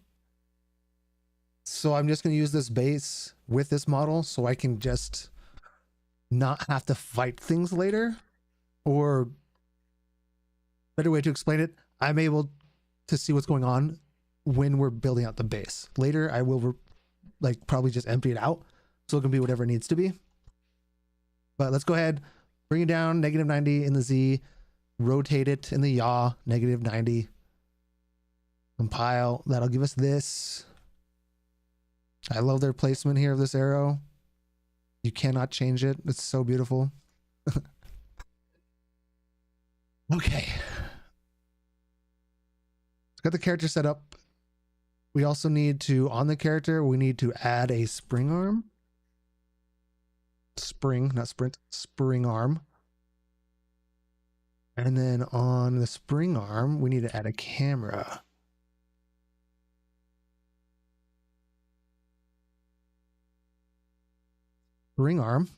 So I'm just going to use this base with this model so I can just not have to fight things later. Or better way to explain it, I'm able to see what's going on when we're building out the base. Later, I will like probably just empty it out so it can be whatever it needs to be. But let's go ahead, bring it down, -90 in the Z, rotate it in the yaw, -90. Compile, that'll give us this. I love their placement here of this arrow. You cannot change it. It's so beautiful. Okay. Got the character set up. We also need to, on the character, we need to add a spring arm. Spring, not sprint, spring arm. And then on the spring arm, we need to add a camera. Spring arm.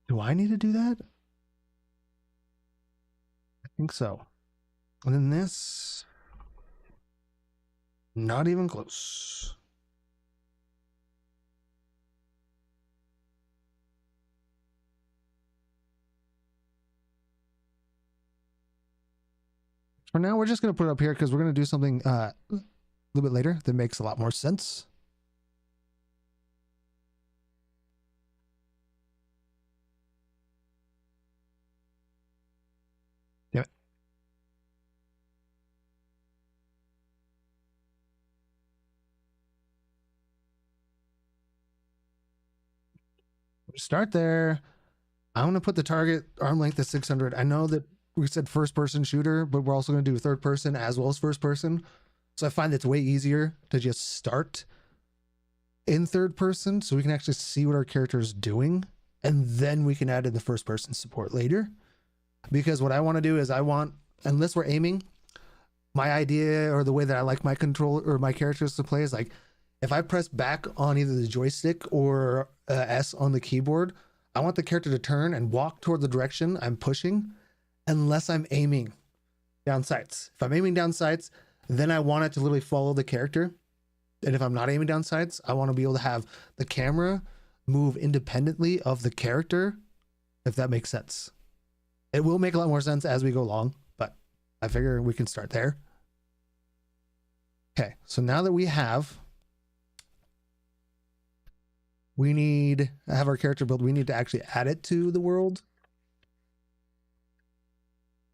Do I need to do that? I think so. And then this, not even close. For now, we're just going to put it up here because we're going to do something a little bit later that makes a lot more sense. Damn it. Start there. I'm going to put the target arm length at 600. I know that we said first person shooter, but we're also going to do third person as well as first person. So I find it's way easier to just start in third person so we can actually see what our character is doing. And then we can add in the first person support later. Because what I want to do is unless we're aiming, my idea or the way that I like my control or my characters to play is like, if I press back on either the joystick or S on the keyboard, I want the character to turn and walk toward the direction I'm pushing unless I'm aiming down sights. If I'm aiming down sights, then I want it to literally follow the character. And if I'm not aiming down sights, I want to be able to have the camera move independently of the character, if that makes sense. It will make a lot more sense as we go along, but I figure we can start there. Okay, so now that we have our character build, we need to actually add it to the world.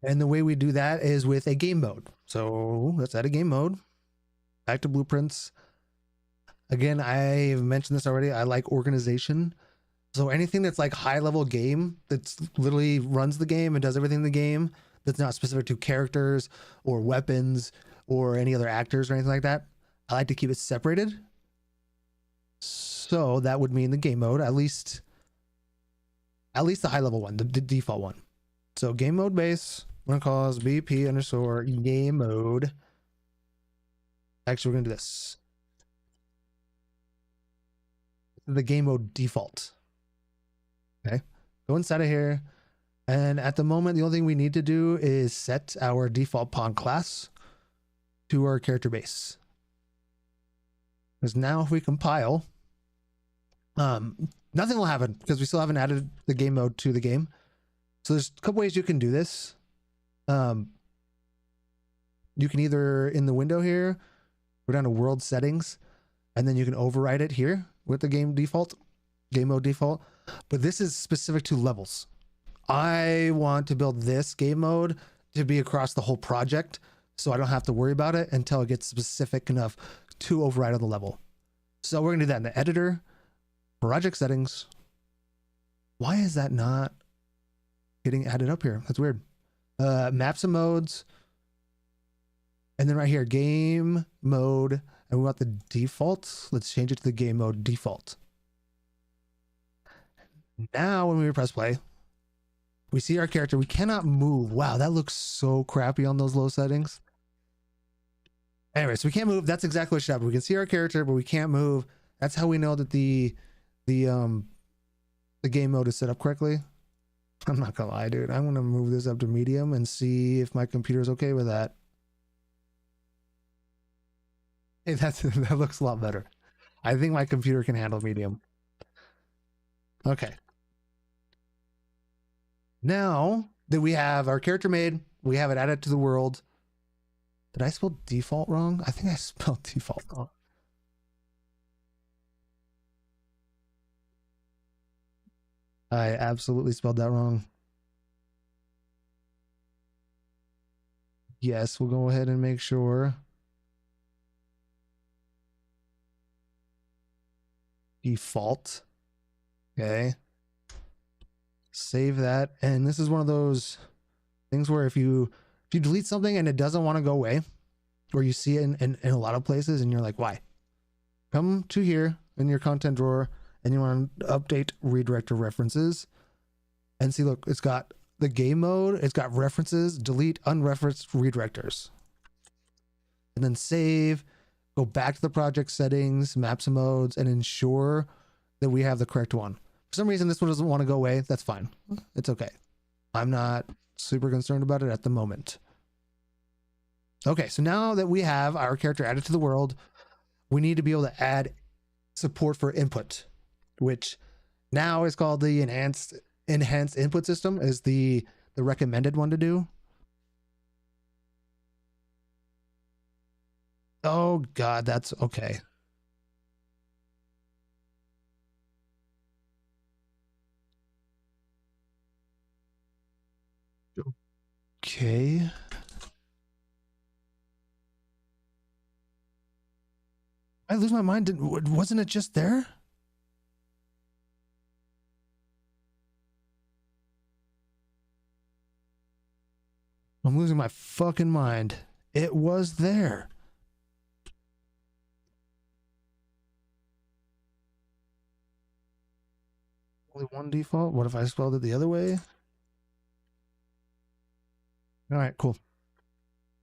And the way we do that is with a game mode. So let's add a game mode. Back to blueprints. Again, I've mentioned this already. I like organization. So anything that's like high level game that's literally runs the game and does everything in the game that's not specific to characters or weapons or any other actors or anything like that, I like to keep it separated. So that would mean the game mode, at least the high level one, the default one. So game mode base, we're gonna call this BP underscore game mode. Actually, we're gonna do this. The game mode default. Okay, go inside of here. And at the moment, the only thing we need to do is set our default pawn class to our character base. Because now if we compile, nothing will happen because we still haven't added the game mode to the game. So there's a couple ways you can do this. You can either in the window here, go down to world settings, and then you can override it here with the game mode default. But this is specific to levels. I want to build this game mode to be across the whole project, so I don't have to worry about it until it gets specific enough to override on the level. So we're gonna do that in the editor, project settings. Why is that not getting added up here? That's weird. Maps and modes, and then right here, game mode, and we want the default. Let's change it to the game mode default. Now when we press play, we see our character. We cannot move. Wow, that looks so crappy on those low settings. Anyway, so we can't move. That's exactly what should happen. We can see our character, but we can't move. That's how we know that the game mode is set up correctly. I'm not gonna lie, dude. I'm gonna move this up to medium and see if my computer's okay with that. Hey, that looks a lot better. I think my computer can handle medium. Okay. Now that we have our character made, we have it added to the world. Did I spell default wrong? I think I spelled default wrong. I absolutely spelled that wrong. Yes, we'll go ahead and make sure. Default. Okay. Save that. And this is one of those things where if you delete something and it doesn't want to go away, or you see it in a lot of places and you're like, why? Come to here in your content drawer and you want to update redirector references and see, look, it's got the game mode, it's got references, delete unreferenced redirectors. And then save, go back to the project settings, maps and modes, and ensure that we have the correct one. For some reason, this one doesn't want to go away. That's fine. It's okay. I'm not super concerned about it at the moment. Okay, so now that we have our character added to the world, we need to be able to add support for input, which now is called the enhanced input system, is the recommended one to do. Oh god, that's okay. Okay. I lose my mind. Wasn't it just there? I'm losing my fucking mind. It was there. Only one default? What if I spelled it the other way? All right, cool.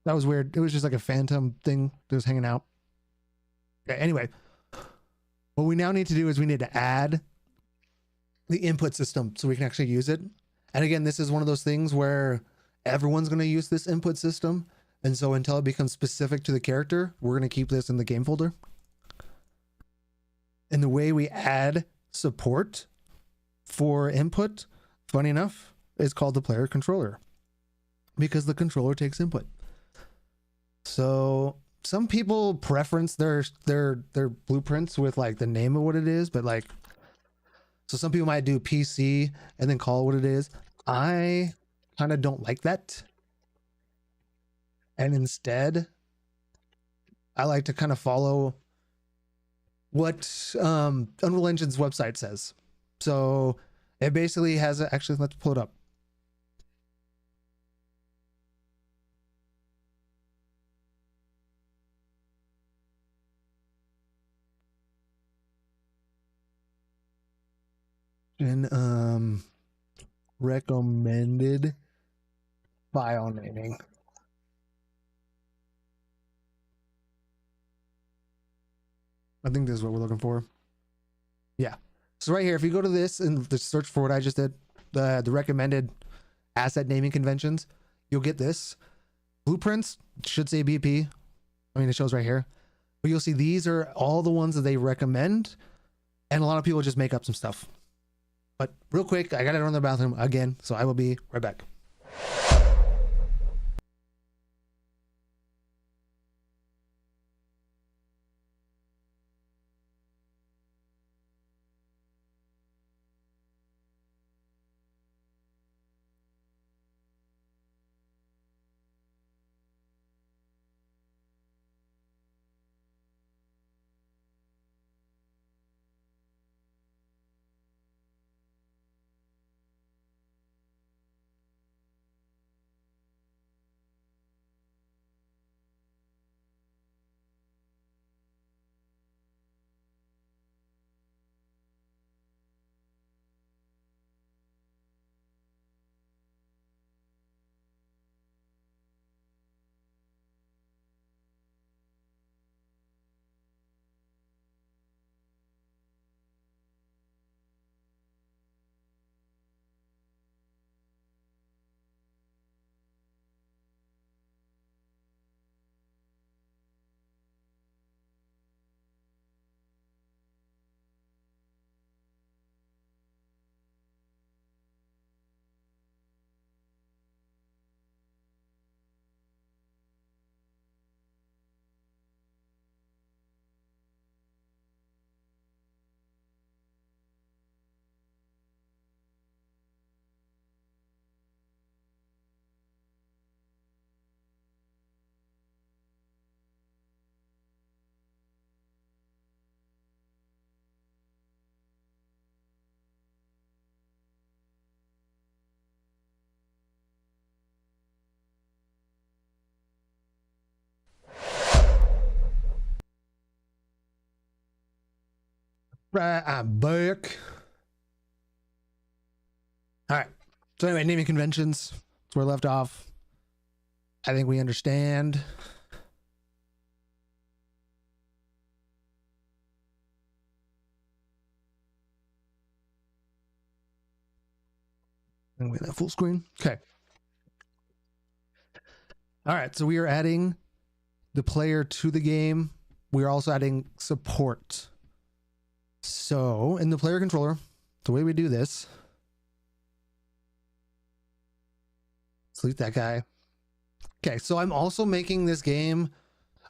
That was weird. It was just like a phantom thing that was hanging out. Okay, anyway, what we now need to do is we need to add the input system so we can actually use it. And again, this is one of those things where everyone's going to use this input system. And so until it becomes specific to the character, we're going to keep this in the game folder. And the way we add support for input, funny enough, is called the player controller, because the controller takes input. So some people preference their blueprints with like the name of what it is, but like, so some people might do PC and then call it what it is. I kind of don't like that. And instead, I like to kind of follow what Unreal Engine's website says. So it basically has actually, let's pull it up. And recommended file naming. I think this is what we're looking for. Yeah. So right here, if you go to this and just search for what I just did, the recommended asset naming conventions, you'll get this. Blueprints should say BP. I mean, it shows right here. But you'll see these are all the ones that they recommend. And a lot of people just make up some stuff. But real quick, I got to run to the bathroom again, so I will be right back. Right, I'm back. All right. So anyway, naming conventions. That's where we left off. I think we understand. Anyway, that full screen. Okay. All right. So we are adding the player to the game, we're also adding support. So in the player controller, the way we do this, delete that guy. Okay, so I'm also making this game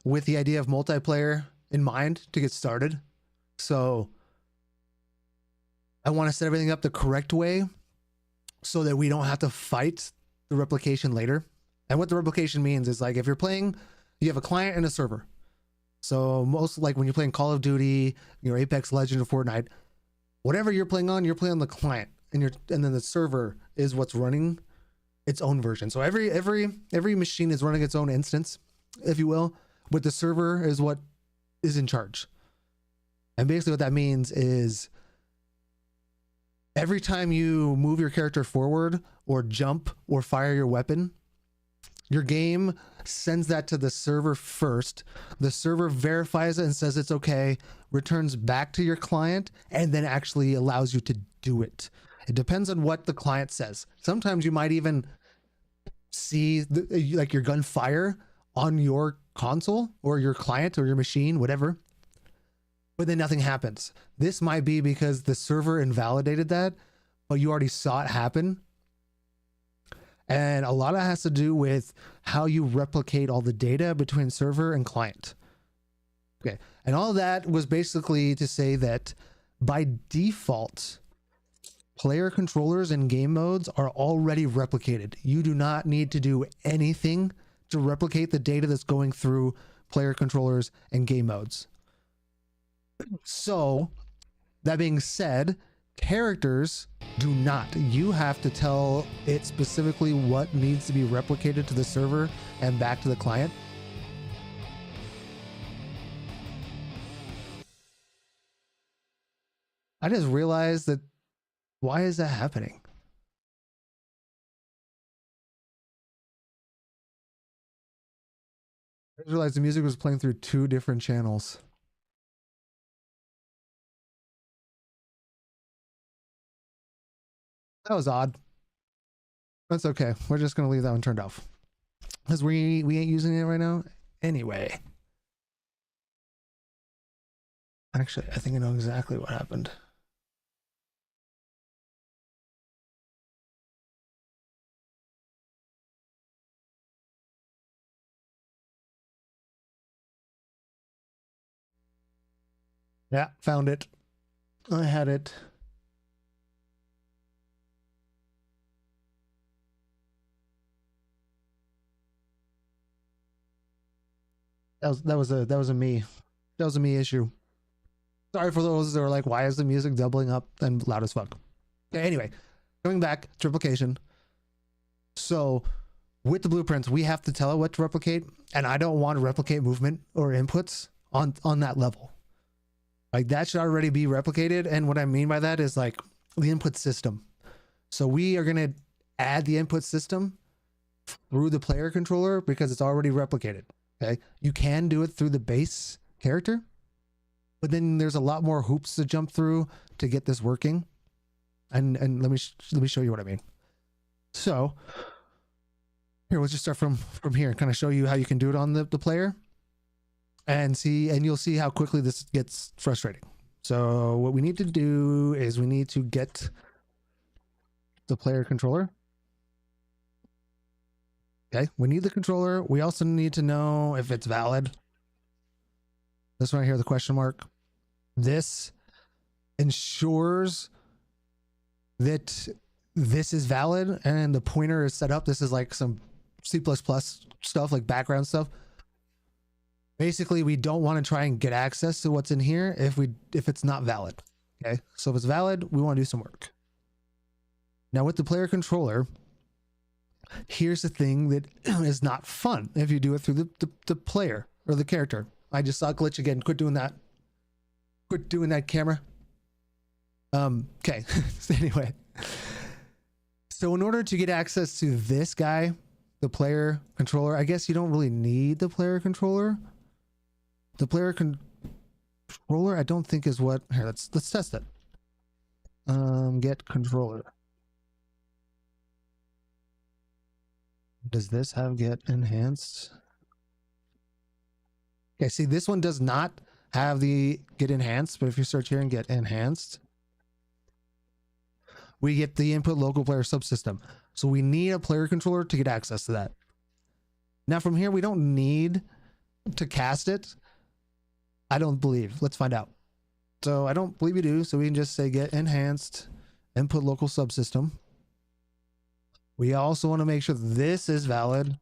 with the idea of multiplayer in mind to get started. So I want to set everything up the correct way so that we don't have to fight the replication later. And what the replication means is, like, if you're playing, you have a client and a server. So most, like when you're playing Call of Duty, Apex Legends or Fortnite, whatever you're playing on the client, and then the server is what's running its own version. So every machine is running its own instance, if you will, but the server is what is in charge. And basically what that means is every time you move your character forward or jump or fire your weapon, your game sends that to the server first. The server verifies it and says it's okay, returns back to your client, and then actually allows you to do it. It depends on what the client says. Sometimes you might even see like your gun fire on your console or your client or your machine, whatever, but then nothing happens. This might be because the server invalidated that, but you already saw it happen. And a lot of it has to do with how you replicate all the data between server and client. Okay. And all that was basically to say that by default, player controllers and game modes are already replicated. You do not need to do anything to replicate the data that's going through player controllers and game modes. So that being said, characters do not. You have to tell it specifically what needs to be replicated to the server and back to the client. I just realized that, why is that happening? I just realized the music was playing through two different channels. That was odd. That's okay. We're just gonna leave that one turned off because we ain't using it right now anyway. Actually, I think I know exactly what happened. Yeah, found it. I had it. That was a me. That was a me issue. Sorry for those that are like, why is the music doubling up and loud as fuck? Okay, anyway, going back to replication. So with the blueprints, we have to tell it what to replicate, and I don't want to replicate movement or inputs on that level. Like, that should already be replicated. And what I mean by that is like the input system. So we are going to add the input system through the player controller because it's already replicated. Okay. You can do it through the base character, but then there's a lot more hoops to jump through to get this working. And let me show you what I mean. So here, let's just start from here and kind of show you how you can do it on the player. And you'll see how quickly this gets frustrating. So what we need to do is we need to get the player controller. Okay, we need the controller. We also need to know if it's valid. This one right here, the question mark. This ensures that this is valid and the pointer is set up. This is like some C++ stuff, like background stuff. Basically, we don't want to try and get access to what's in here if it's not valid. Okay, so if it's valid, we want to do some work. Now with the player controller, here's the thing that is not fun if you do it through the player or the character. I just saw a glitch again. Quit doing that. Quit doing that, camera. Okay. Anyway, so in order to get access to this guy, the player controller, I guess you don't really need the player controller. The player controller, I don't think is what. Here, let's test it. Get controller. Does this have get enhanced? Okay, see, this one does not have the get enhanced, but if you search here and get enhanced, we get the input local player subsystem. So we need a player controller to get access to that. Now from here, we don't need to cast it. I don't believe. Let's find out. So I don't believe you do. So we can just say get enhanced input local subsystem. We also want to make sure this is valid,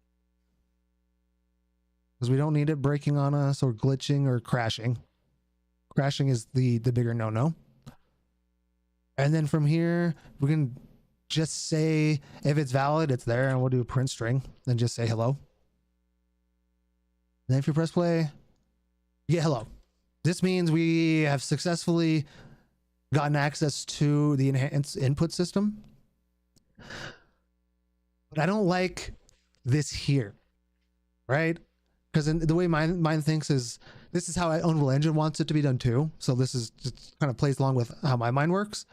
because we don't need it breaking on us or glitching or crashing. Crashing is the bigger no-no. And then from here, we can just say if it's valid, it's there, and we'll do a print string, then just say hello. Then if you press play, you get hello. This means we have successfully gotten access to the enhanced input system. But I don't like this here, right? Because the way mine thinks is, this is how Unreal Engine wants it to be done too. So this is just kind of plays along with how my mind works,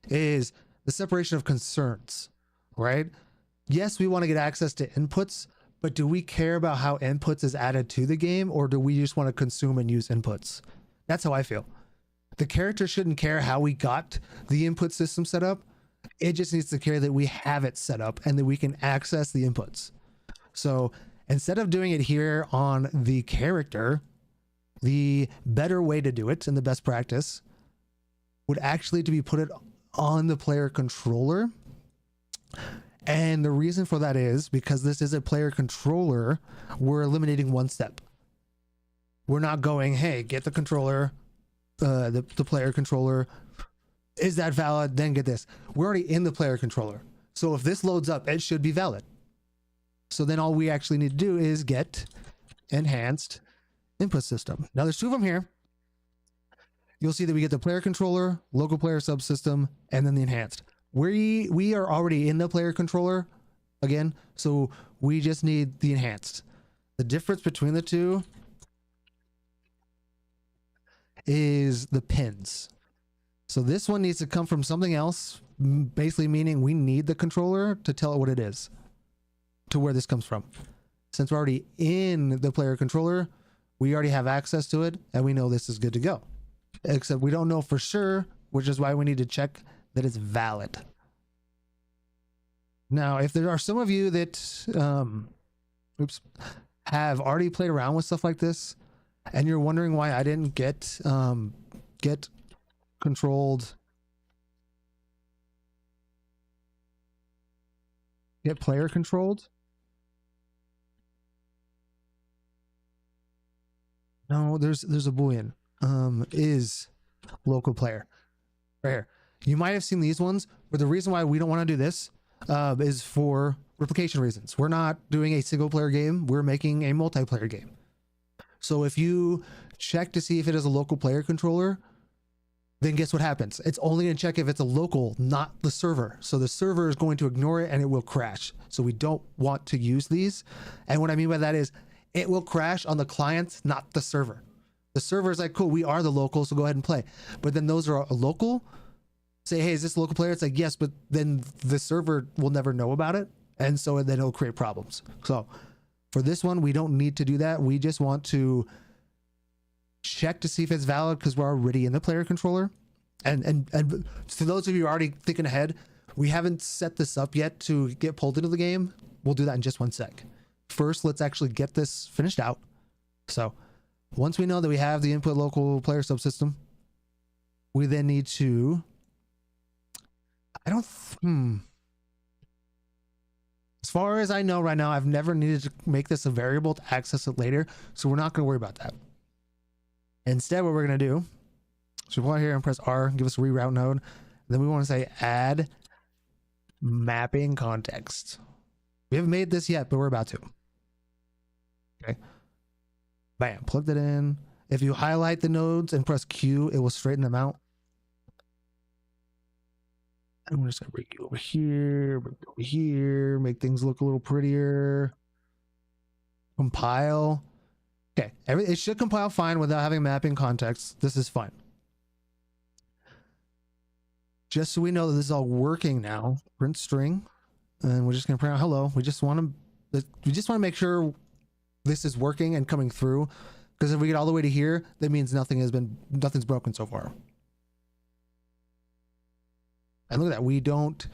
is the separation of concerns, right? Yes, we want to get access to inputs, but do we care about how inputs is added to the game, or do we just want to consume and use inputs? That's how I feel. The character shouldn't care how we got the input system set up. It just needs to care that we have it set up and that we can access the inputs. So instead of doing it here on the character, the better way to do it and the best practice would actually to be put it on the player controller. And the reason for that is because this is a player controller, we're eliminating one step. We're not going, hey, get the controller, the player controller. Is that valid? Then get this. We're already in the player controller. So if this loads up, it should be valid. So then all we actually need to do is get enhanced input system. Now there's two of them here. You'll see that we get the player controller, local player subsystem, and then the enhanced. We are already in the player controller again, so we just need the enhanced. The difference between the two is the pins. So this one needs to come from something else, basically meaning we need the controller to tell it what it is, to where this comes from. Since we're already in the player controller, we already have access to it, and we know this is good to go. Except we don't know for sure, which is why we need to check that it's valid. Now, if there are some of you that have already played around with stuff like this, and you're wondering why I didn't get controlled, get player controlled. No, there's a boolean. Is local player right here. You might have seen these ones, but the reason why we don't want to do this is for replication reasons. We're not doing a single player game, we're making a multiplayer game. So if you check to see if it is a local player controller, then guess what happens? It's only going to check if it's a local, not the server. So the server is going to ignore it and it will crash. So we don't want to use these. And what I mean by that is it will crash on the client, not the server. The server is like, cool, we are the local, so go ahead and play. But then those are a local. Say, hey, is this a local player? It's like, yes, but then the server will never know about it. And so then it'll create problems. So for this one, we don't need to do that. We just want to check to see if it's valid because we're already in the player controller. And for those of you who are already thinking ahead, we haven't set this up yet to get pulled into the game. We'll do that in just one sec. First, let's actually get this finished out. So once we know that we have the input local player subsystem, we then need to, as far as I know right now, I've never needed to make this a variable to access it later, so we're not going to worry about that. Instead, what we're going to do, so we'll go here and press R, give us a reroute node. Then we want to say add mapping context. We haven't made this yet, but we're about to. Okay. Bam, plug that in. If you highlight the nodes and press Q, it will straighten them out. I'm just gonna bring you over here, make things look a little prettier. Compile. Okay, it should compile fine without having mapping context. This is fine. Just so we know that this is all working now, print string, and we're just gonna print out hello. We just want to make sure this is working and coming through Because if we get all the way to here, that means nothing's broken so far. And look at that, we don't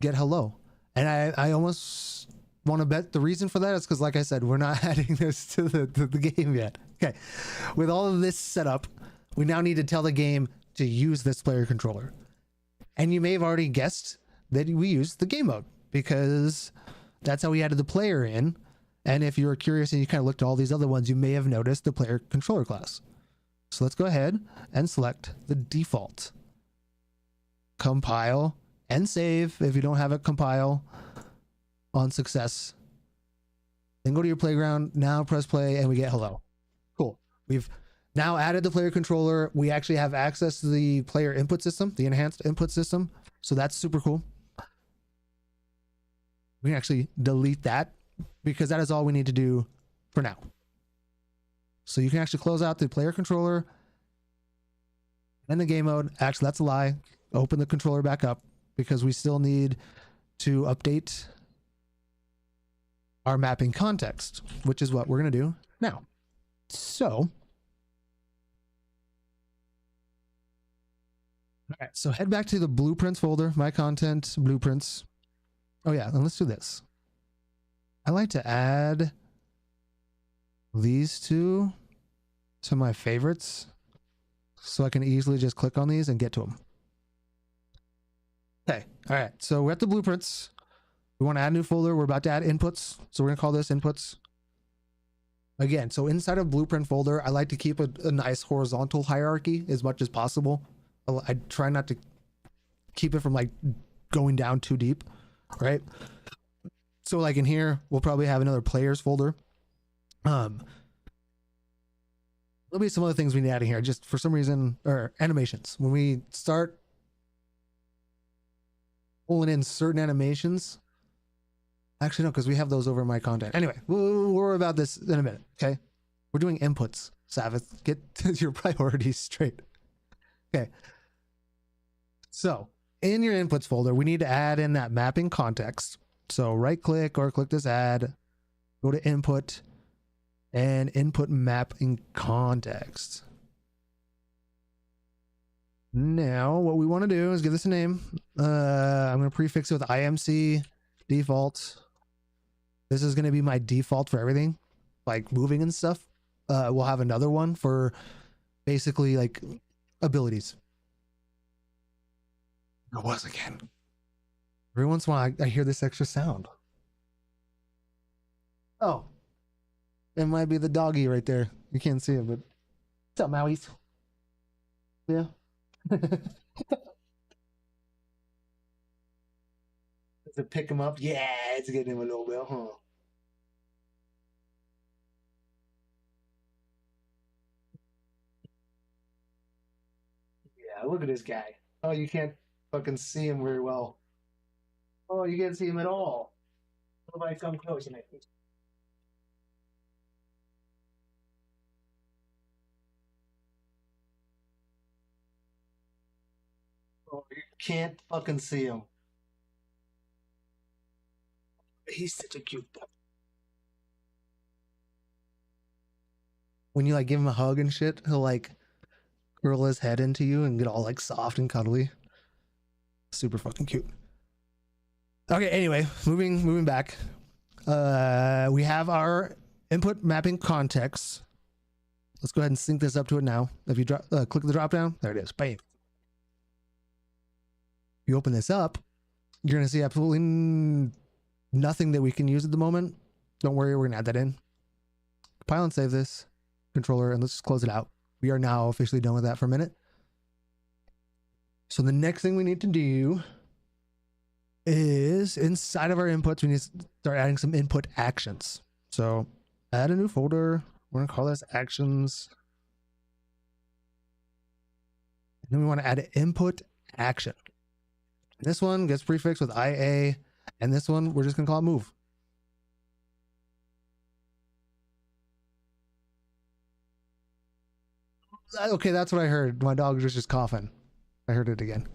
get hello. And I almost want to bet the reason for that is because, like I said, we're not adding this to the game yet. Okay, with all of this set up, we now need to tell the game to use this player controller. And you may have already guessed that we used the game mode, because that's how we added the player in. And if you were curious and you kind of looked at all these other ones, you may have noticed the player controller class. So let's go ahead and select the default. Compile and save if you don't have it compile on success. Then go to your playground. Now press play and we get hello. Cool. We've now added the player controller. We actually have access to the player input system, the enhanced input system. So that's super cool. We can actually delete that, because that is all we need to do for now. So you can actually close out the player controller and the game mode. Actually, that's a lie. Open the controller back up, because we still need to update our mapping context, which is what we're going to do now. So, all right, so head back to the blueprints folder, my content, blueprints. Oh yeah, and let's do this. I like to add these two to my favorites, so I can easily just click on these and get to them. Okay, all right, so we're at the blueprints. We want to add a new folder. We're about to add inputs, so we're going to call this inputs. Again, so inside of blueprint folder, I like to keep a nice horizontal hierarchy as much as possible. I try not to keep it from like going down too deep, right? So like in here, we'll probably have another players folder. There'll be some other things we need to add in here, just for some reason, or animations. When we start pulling in certain animations, actually no, because we have those over in my content. Anyway, we'll worry about this in a minute, okay? We're doing inputs, Savith. Get your priorities straight. Okay. So in your inputs folder, we need to add in that mapping context. So right click or click this add, go to input and input mapping context. Now what we want to do is give this a name. I'm going to prefix it with IMC default. This is going to be my default for everything, like moving and stuff. We'll have another one for basically like abilities. It was again. Every once in a while, I hear this extra sound. Oh, it might be the doggy right there. You can't see it, but what's up, Mauies? Yeah. Does it pick him up? Yeah, it's getting him a little bit, huh? Yeah, look at this guy. Oh, you can't fucking see him very well. Oh, you can't see him at all. What if I come close and I... Oh, you can't fucking see him. He's such a cute pup. When you like give him a hug and shit, he'll like curl his head into you and get all like soft and cuddly. Super fucking cute. Okay, anyway, moving back. We have our input mapping context. Let's go ahead and sync this up to it now. If you click the drop down, there it is. Bam. You open this up, you're going to see absolutely nothing that we can use at the moment. Don't worry, we're going to add that in. Compile and save this controller, and let's just close it out. We are now officially done with that for a minute. So the next thing we need to do is inside of our inputs, we need to start adding some input actions. So add a new folder. We're going to call this actions. And then we want to add an input action. This one gets prefixed with IA, and this one we're just going to call it move. Okay, that's what I heard. My dog was just coughing. I heard it again.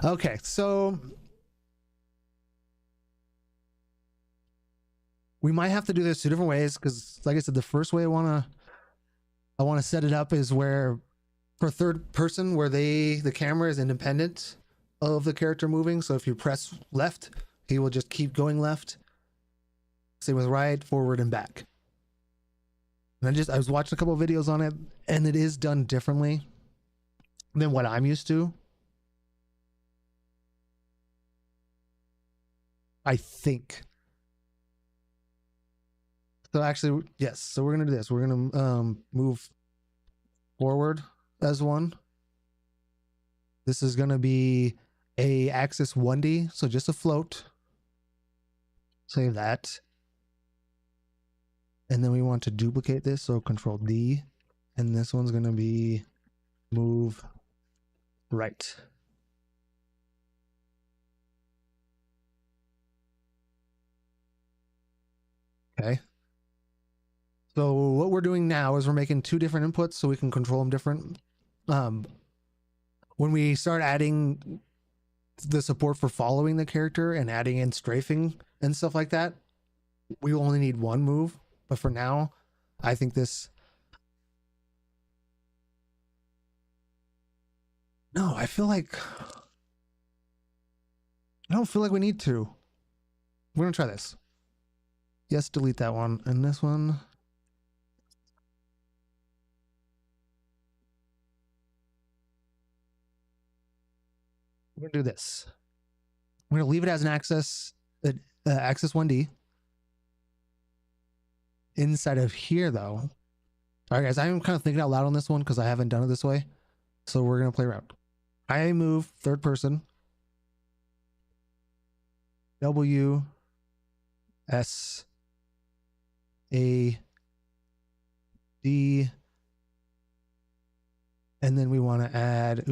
Okay, so we might have to do this two different ways, because like I said, the first way I want to I want to set it up as where for third person where the camera is independent of the character moving. So if you press left, he will just keep going left. Same with right, forward, and back. And I was watching a couple of videos on it, and it is done differently than what I'm used to. I think. So actually, yes. So we're gonna do this. We're gonna move forward as one. This is gonna be a axis 1D, so just a float. Save that. And then we want to duplicate this, so Control D. And this one's gonna be move right. Okay. So what we're doing now is we're making two different inputs so we can control them different. When we start adding the support for following the character and adding in strafing and stuff like that, we only need one move. But for now, I think this... No, I don't feel like we need to. We're gonna try this. Yes, delete that one. And this one... We're gonna do this. We're gonna leave it as an axis 1D. Inside of here, though. All right, guys, I'm kind of thinking out loud on this one because I haven't done it this way. So we're gonna play around. I move third person. W S A D, and then we want to add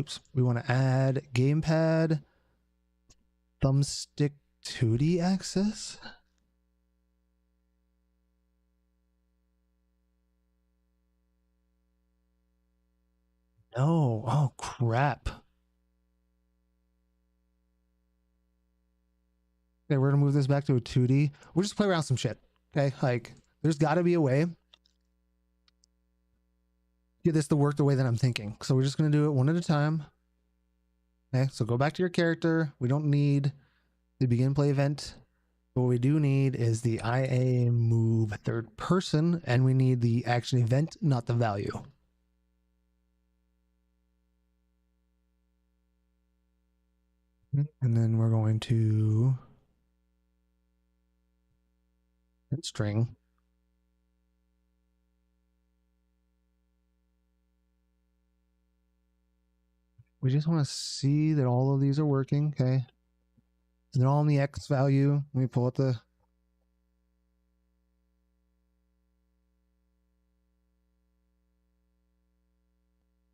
gamepad thumbstick 2D axis. No, oh crap. Okay, we're gonna move this back to a 2D. We'll just play around some shit. Okay, like there's got to be a way get this to work the way that I'm thinking. So we're just gonna do it one at a time. Okay, so go back to your character. We don't need the begin play event. What we do need is the IA move third person, and we need the action event, not the value. And then we're going to string. We just want to see that all of these are working. Okay. And they're all in the X value. Let me pull out the...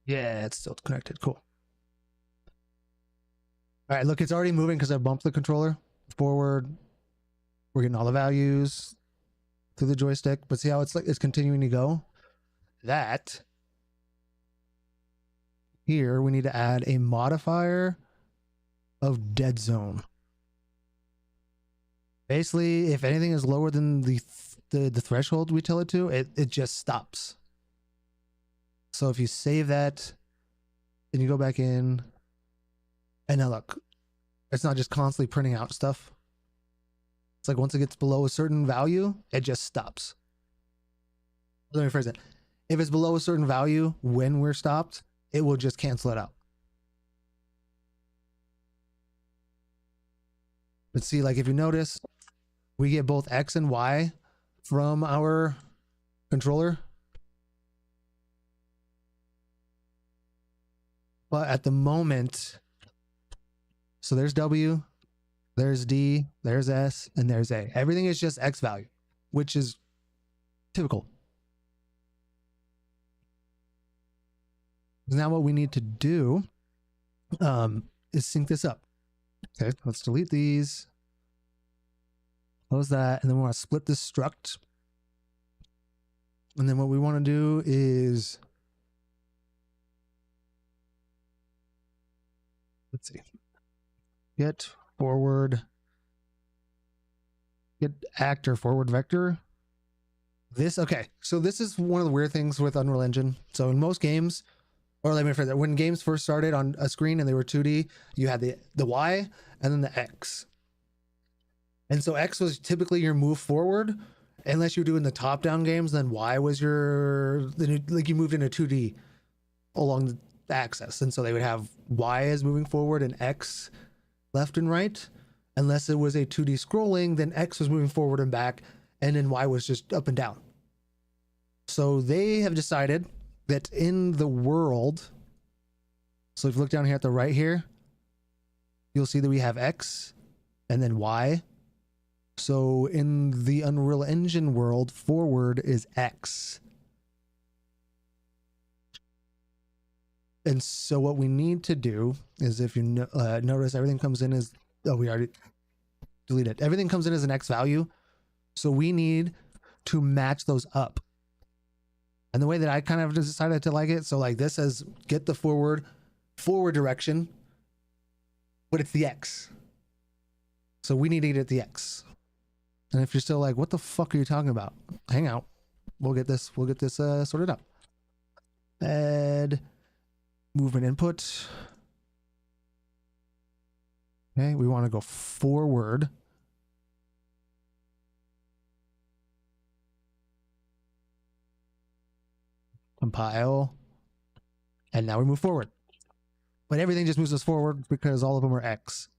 Yeah, it's still connected. Cool. All right, look, it's already moving because I bumped the controller forward. We're getting all the values through the joystick, but see how it's like it's continuing to go? That here we need to add a modifier of dead zone. Basically, if anything is lower than the threshold we tell it to, it just stops. So if you save that and you go back in, and now look, it's not just constantly printing out stuff. It's like once it gets below a certain value, it just stops. Let me phrase it. If it's below a certain value when we're stopped, it will just cancel it out. But see, like if you notice, we get both X and Y from our controller. But at the moment, so there's W, there's D, there's S, and there's A. Everything is just X value, which is typical. Now what we need to do is sync this up. Okay, let's delete these. Close that, and then we want to split this struct. And then what we want to do is, let's see, get actor forward vector. Okay, so this is one of the weird things with Unreal Engine. So in most games, or let me rephrase that, when games first started on a screen and they were 2D, you had the Y and then the X. And so X was typically your move forward, unless you're doing the top-down games. Then Y was like you moved into 2D along the axis, and so they would have Y as moving forward and X left and right. Unless it was a 2D scrolling, then X was moving forward and back, and then Y was just up and down. So they have decided that in the world, so if you look down here at the right here, you'll see that we have X and then Y. So in the Unreal Engine world, forward is X. And so what we need to do is, if you notice, everything comes in as, oh, we already deleted. Everything comes in as an X value. So we need to match those up. And the way that I kind of decided to like it, so like this says get the forward direction, but it's the X. So we need to get the X. And if you're still like, what the fuck are you talking about? Hang out. We'll get this sorted out. Add movement input. Okay, we want to go forward. Compile. And now we move forward. But everything just moves us forward because all of them are X.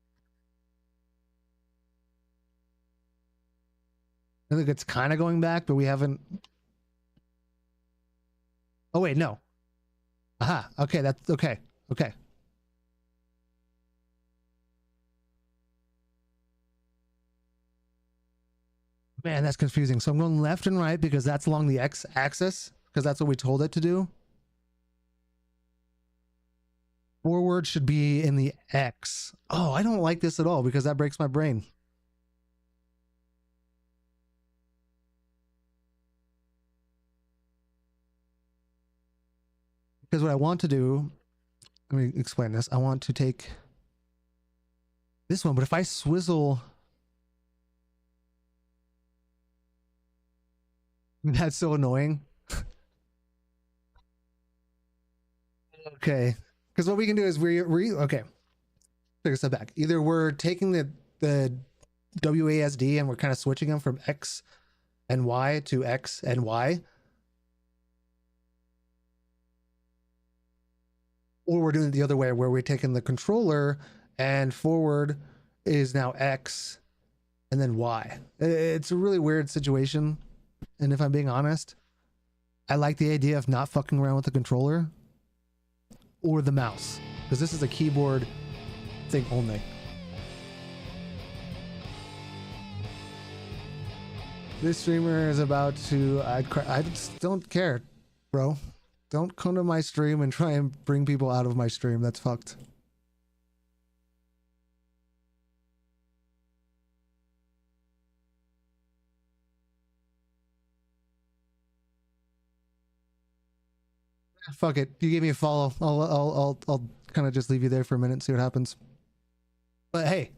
I think it's kind of going back, but we haven't. Oh, wait, no. Aha, okay, that's okay. Okay. Man, that's confusing. So I'm going left and right because that's along the X axis, because that's what we told it to do. Forward should be in the X. Oh, I don't like this at all because that breaks my brain. Because what I want to do, let me explain this. I want to take this one, but if I swizzle, that's so annoying. Okay, because what we can do is okay. Take a step back. Either we're taking the WASD and we're kind of switching them from X and Y to X and Y, or we're doing it the other way where we're taking the controller and forward is now X and then Y. It's a really weird situation. And if I'm being honest, I like the idea of not fucking around with the controller or the mouse, because this is a keyboard thing only. This streamer is about to, I just don't care, bro. Don't come to my stream and try and bring people out of my stream. That's fucked. Fuck it. You gave me a follow. I'll kind of just leave you there for a minute and see what happens. But hey,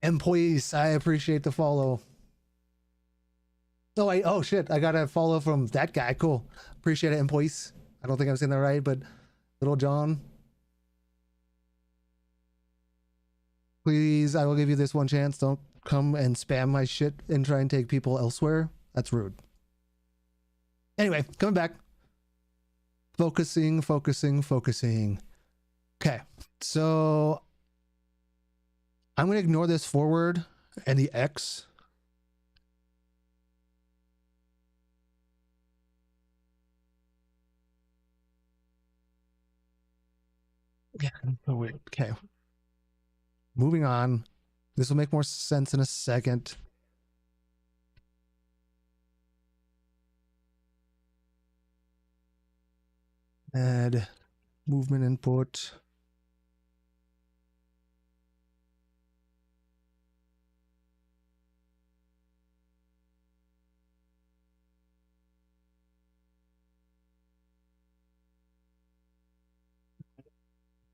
employees, I appreciate the follow. Oh shit, I got a follow from that guy. Cool. Appreciate it, employees. I don't think I'm saying that right, but Little John. Please, I will give you this one chance. Don't come and spam my shit and try and take people elsewhere. That's rude. Anyway, coming back. Focusing. Okay, so I'm going to ignore this forward and the X. Yeah. Oh, wait. Okay. Moving on. This will make more sense in a second. Add movement input.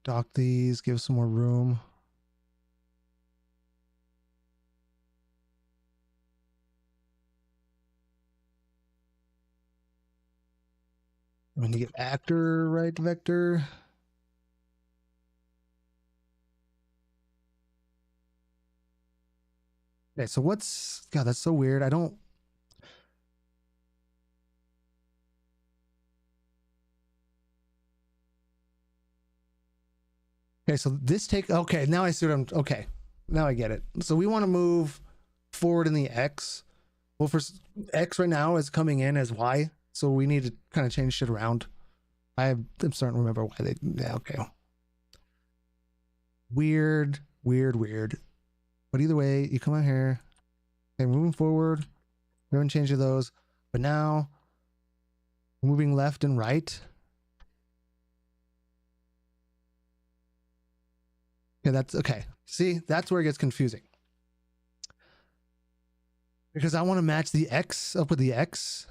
Dock these, give some more room. When you get actor right vector. Okay, so what's, God, that's so weird. I don't. Okay, so this take, okay, now I see what I'm, okay, now I get it. So we want to move forward in the X. Well, for X right now is coming in as Y, so we need to kind of change shit around. I'm starting to remember why they, yeah, okay. Weird. But either way, you come out here. Okay, moving forward. We haven't changed those, but now moving left and right. Okay, that's okay. See, that's where it gets confusing. Because I want to match the X up with the X,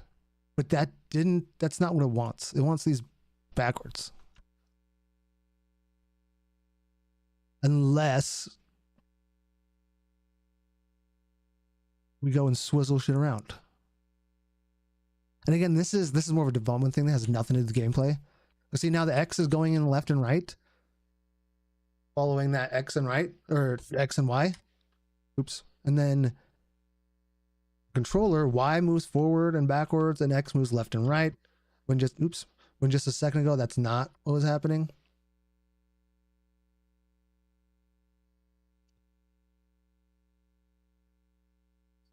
but that's not what it wants. It wants these backwards. Unless we go and swizzle shit around. And again, this is more of a development thing that has nothing to do with the gameplay. But see, now the X is going in left and right, following that X and right, or X and Y. Oops. And then controller, Y moves forward and backwards, and X moves left and right. When just a second ago, that's not what was happening.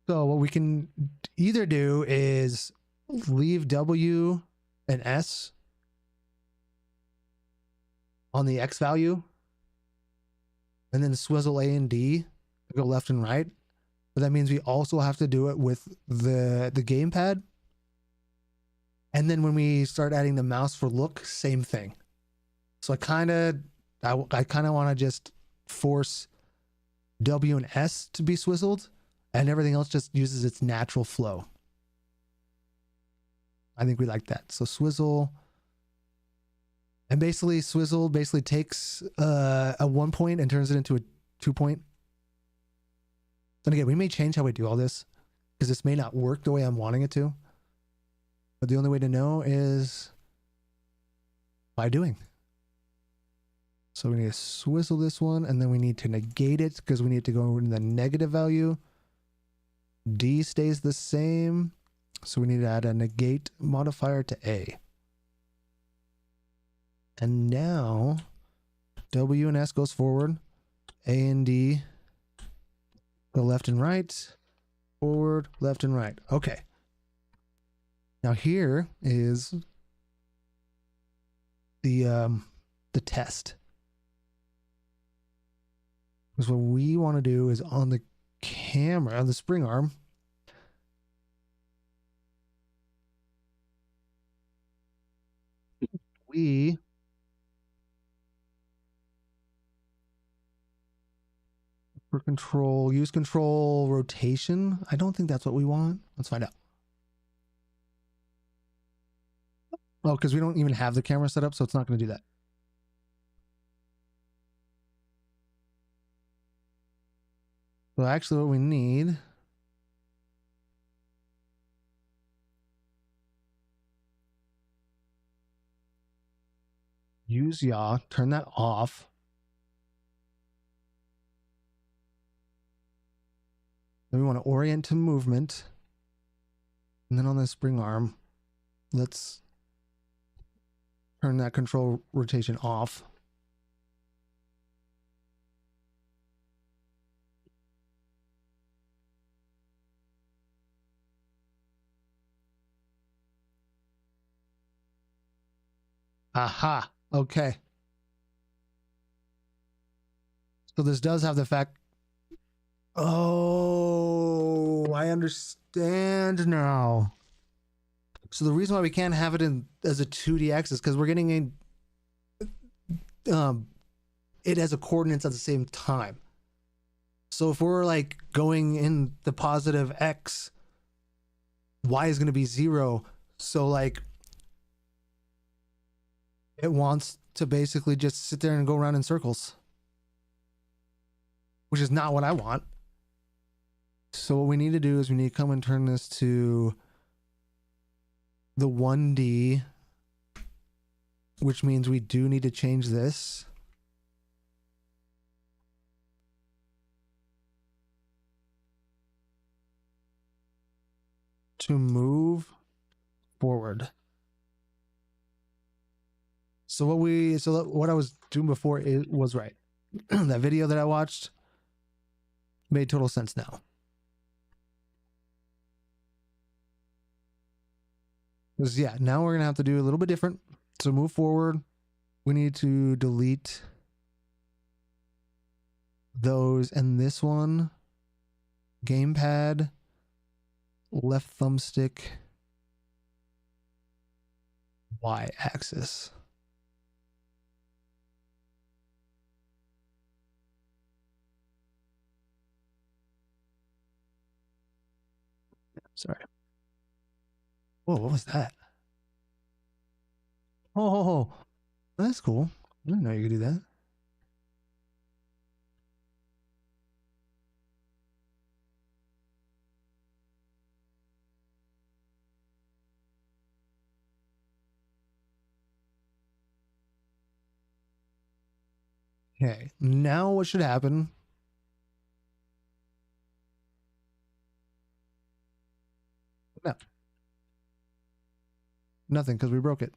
So what we can either do is leave W and S on the X value, and then swizzle A and D to go left and right. But that means we also have to do it with the gamepad. And then when we start adding the mouse for look, same thing. So I kind of want to just force W and S to be swizzled, and everything else just uses its natural flow. I think we like that. So swizzle, and basically swizzle basically takes a 1 point and turns it into a 2 point. And again, we may change how we do all this, because this may not work the way I'm wanting it to. But the only way to know is by doing. So we need to swizzle this one, and then we need to negate it because we need to go in the negative value. D stays the same, so we need to add a negate modifier to A. And now W and S goes forward, A and D go left and right, forward, left and right. Okay. Now here is the test. Because what we want to do is on the camera, the spring arm, we for control, use control rotation. I don't think that's what we want. Let's find out. Oh, because we don't even have the camera set up, so it's not going to do that. So actually what we need use yaw, turn that off. Then we want to orient to movement. And then on the spring arm, let's turn that control rotation off. Aha. Okay. So this does have the fact. Oh, I understand now. So the reason why we can't have it in as a 2DX is because we're getting it as a coordinates at the same time. So if we're like going in the positive X, Y is going to be 0. So like it wants to basically just sit there and go around in circles, which is not what I want. So what we need to do is we need to come and turn this to the 1D which means we do need to change this. To move forward. So what I was doing before was right. That video that I watched made total sense now. Because yeah, now we're gonna have to do a little bit different. So move forward. We need to delete those, and this one, gamepad, left thumbstick, y-axis. Sorry. Whoa, what was that? Oh, that's cool. I didn't know you could do that. Okay, now what should happen? No. Nothing, because we broke it.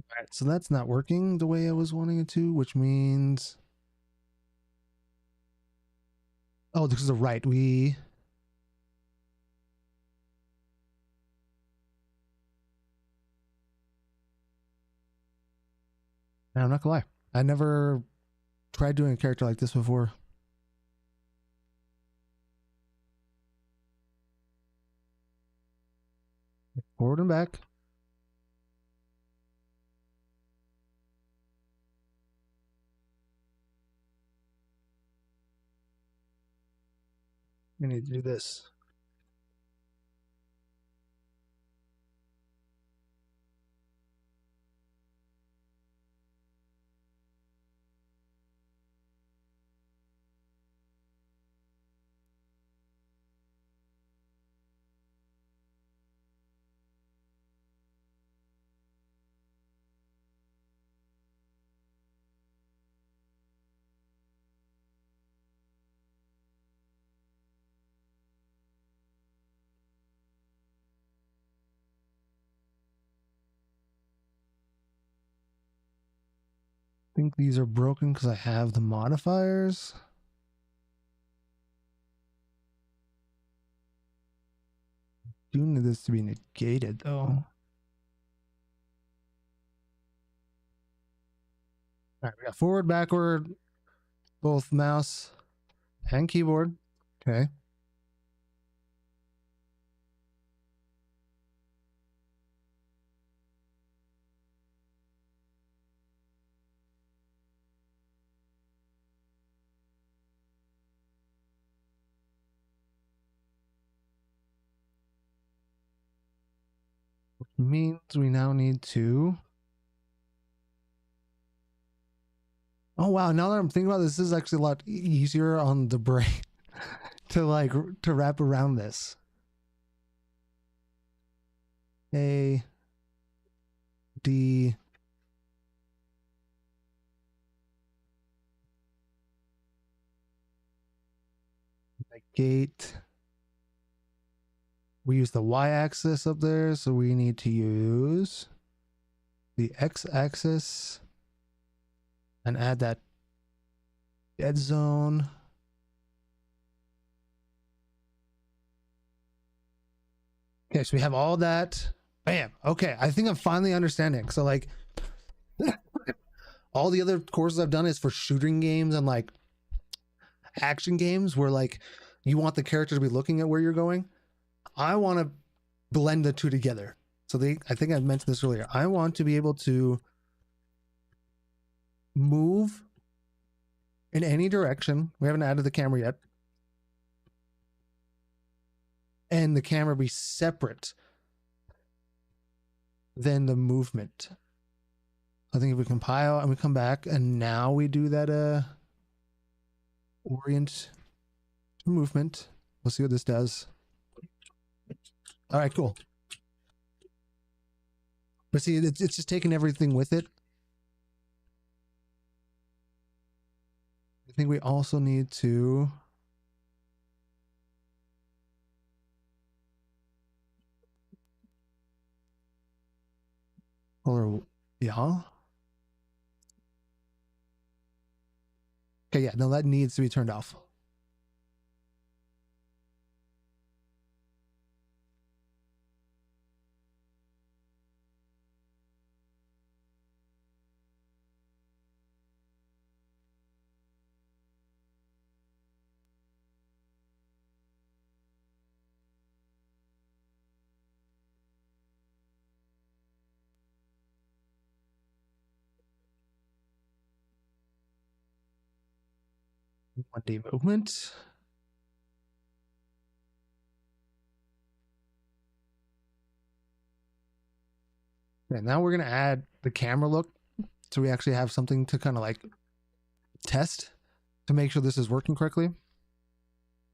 All right, so that's not working the way I was wanting it to, which means, oh, this is the right. I'm not gonna lie, I never tried doing a character like this before. Forward and back. We need to do this. I think these are broken because I have the modifiers. Do need this to be negated though. All right, we got forward, backward, both mouse and keyboard. Okay. Which means we now need to. Oh wow! Now that I'm thinking about this is actually a lot easier on the brain to wrap around this. A D negate. We use the y-axis up there, so we need to use the x-axis and add that dead zone. Okay, so we have all that. Bam. Okay, I think I'm finally understanding. So like all the other courses I've done is for shooting games and like action games where like you want the character to be looking at where you're going. I want to blend the two together. So I think I mentioned this earlier. I want to be able to move in any direction. We haven't added the camera yet. And the camera be separate than the movement. I think if we compile and we come back and now we do that orient to movement. We'll see what this does. All right, cool. But see, it's just taking everything with it. I think we also need to yeah. Okay, yeah, no, that needs to be turned off. One D movement. Okay, now we're gonna add the camera look, so we actually have something to kind of like test to make sure this is working correctly.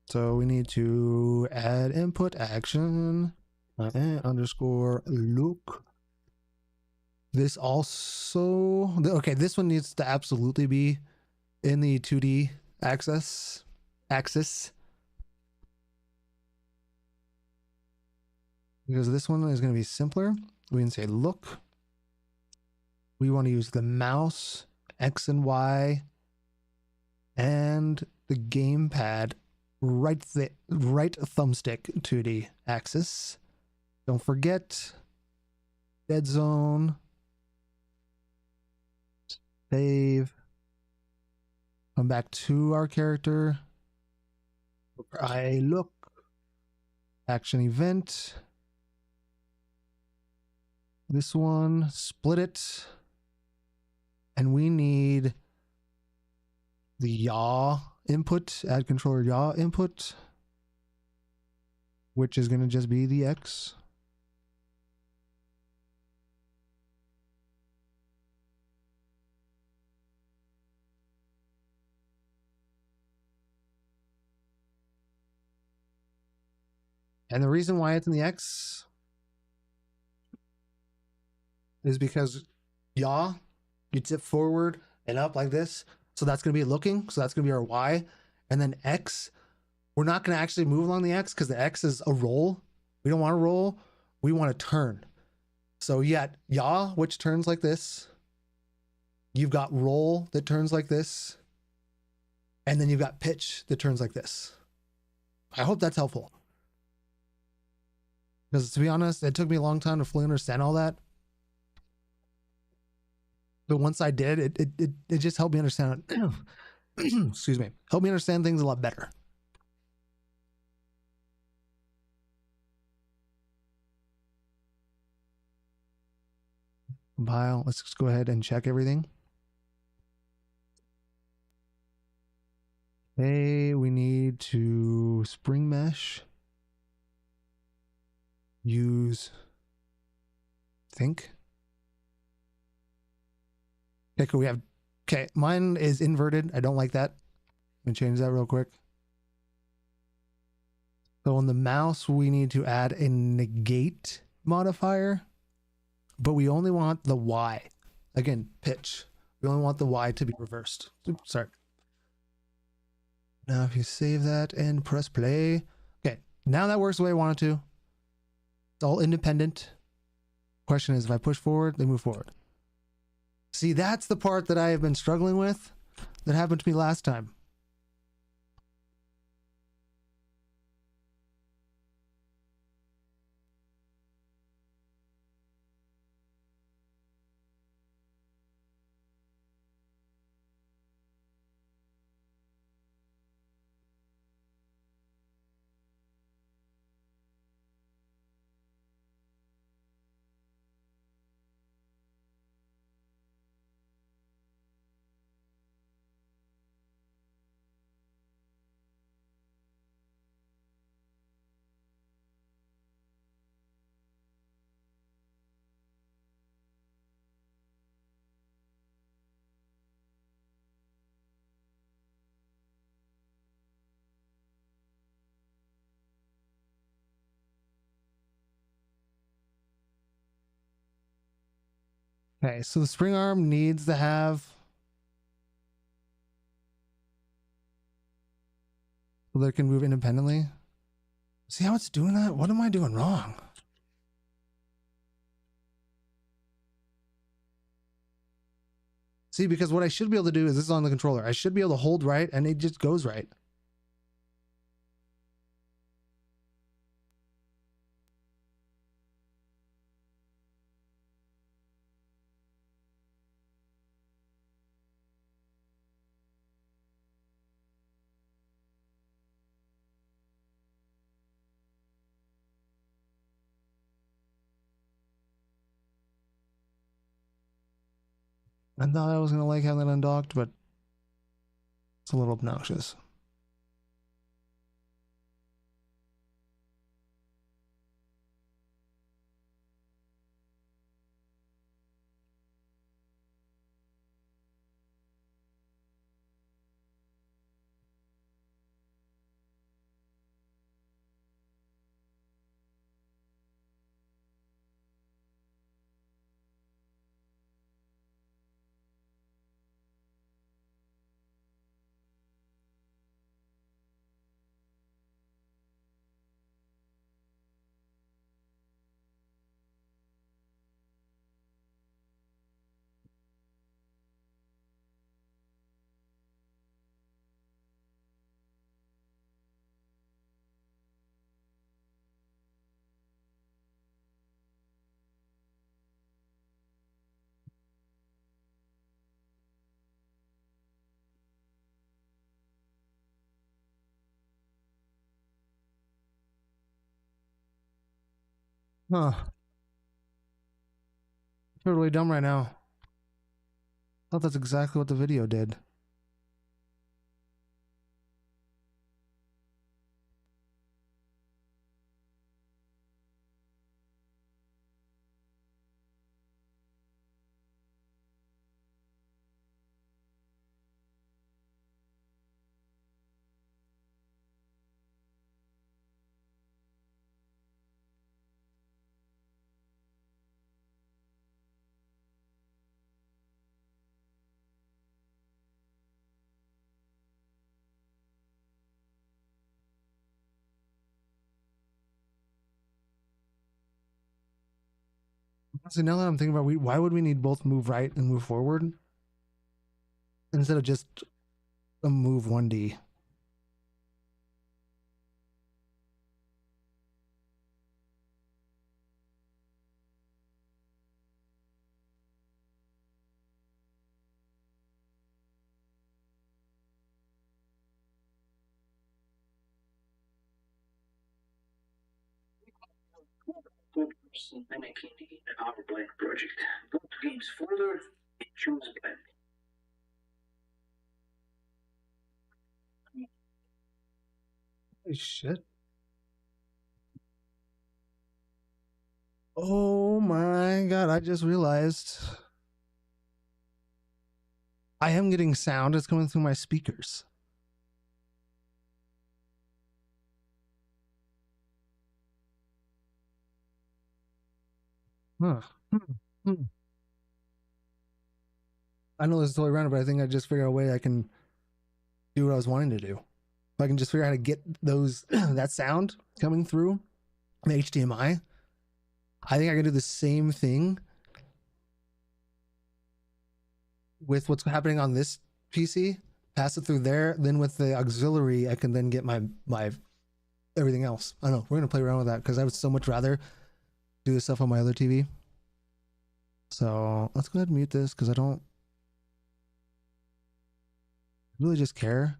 So we need to add input action underscore look. This also, okay, this one needs to absolutely be in the 2D axis. Because this one is going to be simpler. We can say look. We want to use the mouse, X and Y, and the gamepad right thumbstick 2D axis. Don't forget dead zone. Save. Come back to our character. I look. Action event. This one, split it. And we need the yaw input, add controller yaw input, which is going to just be the X. And the reason why it's in the X is because yaw, you tip forward and up like this. So that's going to be looking. So that's going to be our Y. And then X, we're not going to actually move along the X because the X is a roll. We don't want to roll. We want to turn. So you got yaw, which turns like this. You've got roll that turns like this. And then you've got pitch that turns like this. I hope that's helpful. Because to be honest, it took me a long time to fully understand all that. But once I did, it just helped me understand it. Excuse me. Helped me understand things a lot better. Compile. Let's just go ahead and check everything. Okay, we need to spring mesh. Use think. Okay, cool. We have, okay, mine is inverted. I don't like that. I'm gonna change that real quick. So on the mouse, we need to add a negate modifier, but we only want the Y. Again, pitch. We only want the Y to be reversed. Oops, sorry. Now if you save that and press play. Okay, now that works the way I want it to. It's all independent. Question is, if I push forward, they move forward. See, that's the part that I have been struggling with. That happened to me last time. Okay, so the spring arm needs to have, so that it can move independently. See how it's doing that? What am I doing wrong? See, because what I should be able to do is, this is on the controller, I should be able to hold right and it just goes right. I thought I was gonna like having that undocked, but it's a little obnoxious. Huh. I feel really dumb right now. I thought that's exactly what the video did. So now that I'm thinking about, why would we need both move right and move forward instead of just a move 1D? Our blank project. Go to games folder and choose blank. Holy shit. Oh my god, I just realized I am getting sound. It's coming through my speakers. Huh. Hmm. I know this is totally random, but I think I just figured out a way I can do what I was wanting to do. If I can just figure out how to get those that sound coming through the HDMI, I think I can do the same thing with what's happening on this PC. Pass it through there, then with the auxiliary, I can then get my everything else. I don't know. We're gonna play around with that because I would so much rather do this stuff on my other TV. So let's go ahead and mute this because I don't really just care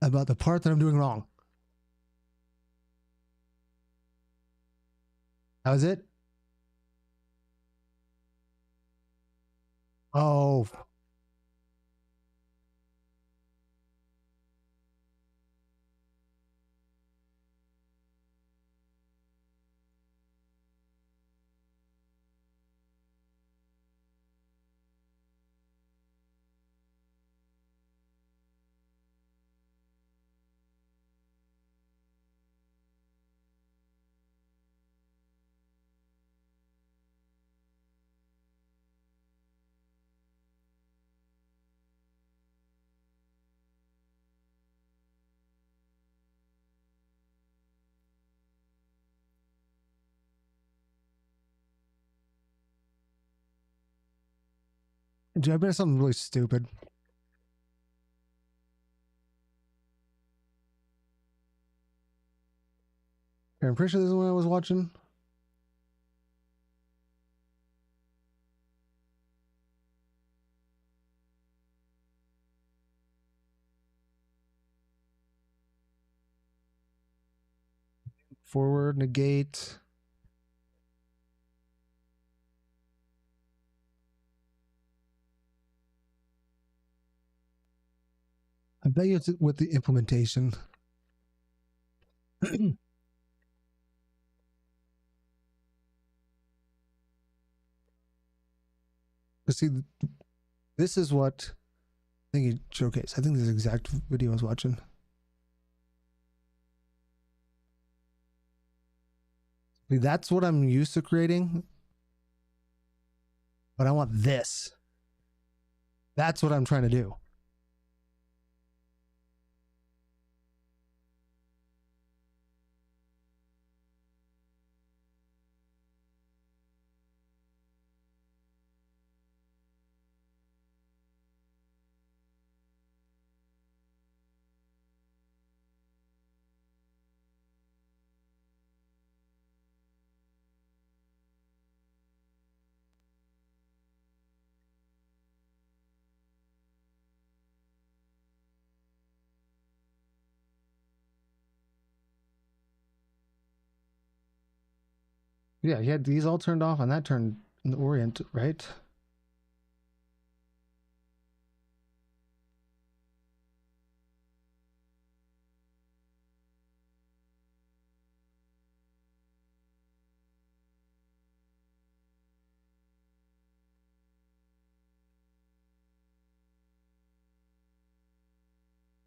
about the part that I'm doing wrong. How is it? Oh, Dude, I bet something really stupid. I'm pretty sure this is what I was watching. Forward, negate. I bet you it's with the implementation. See, this is what I think he showcased. I think this is the exact video I was watching. See, that's what I'm used to creating. But I want this. That's what I'm trying to do. Yeah, he had these all turned off and that turned in the orient, right?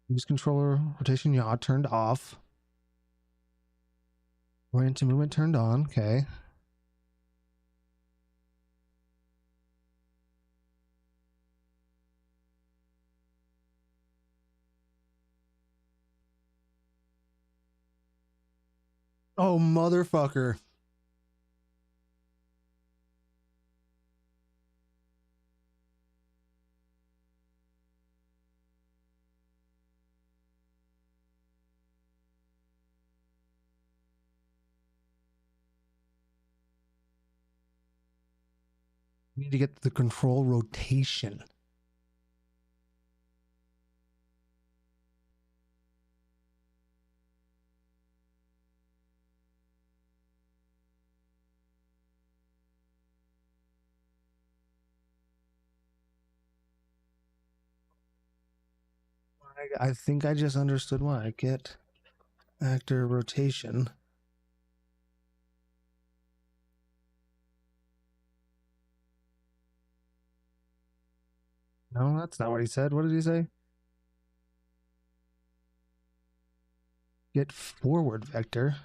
Use controller rotation yaw turned off. Orient to movement turned on. Okay. Oh, motherfucker. We need to get the control rotation. I think I just understood why. Get actor rotation. No, that's not what he said. What did he say? Get forward vector.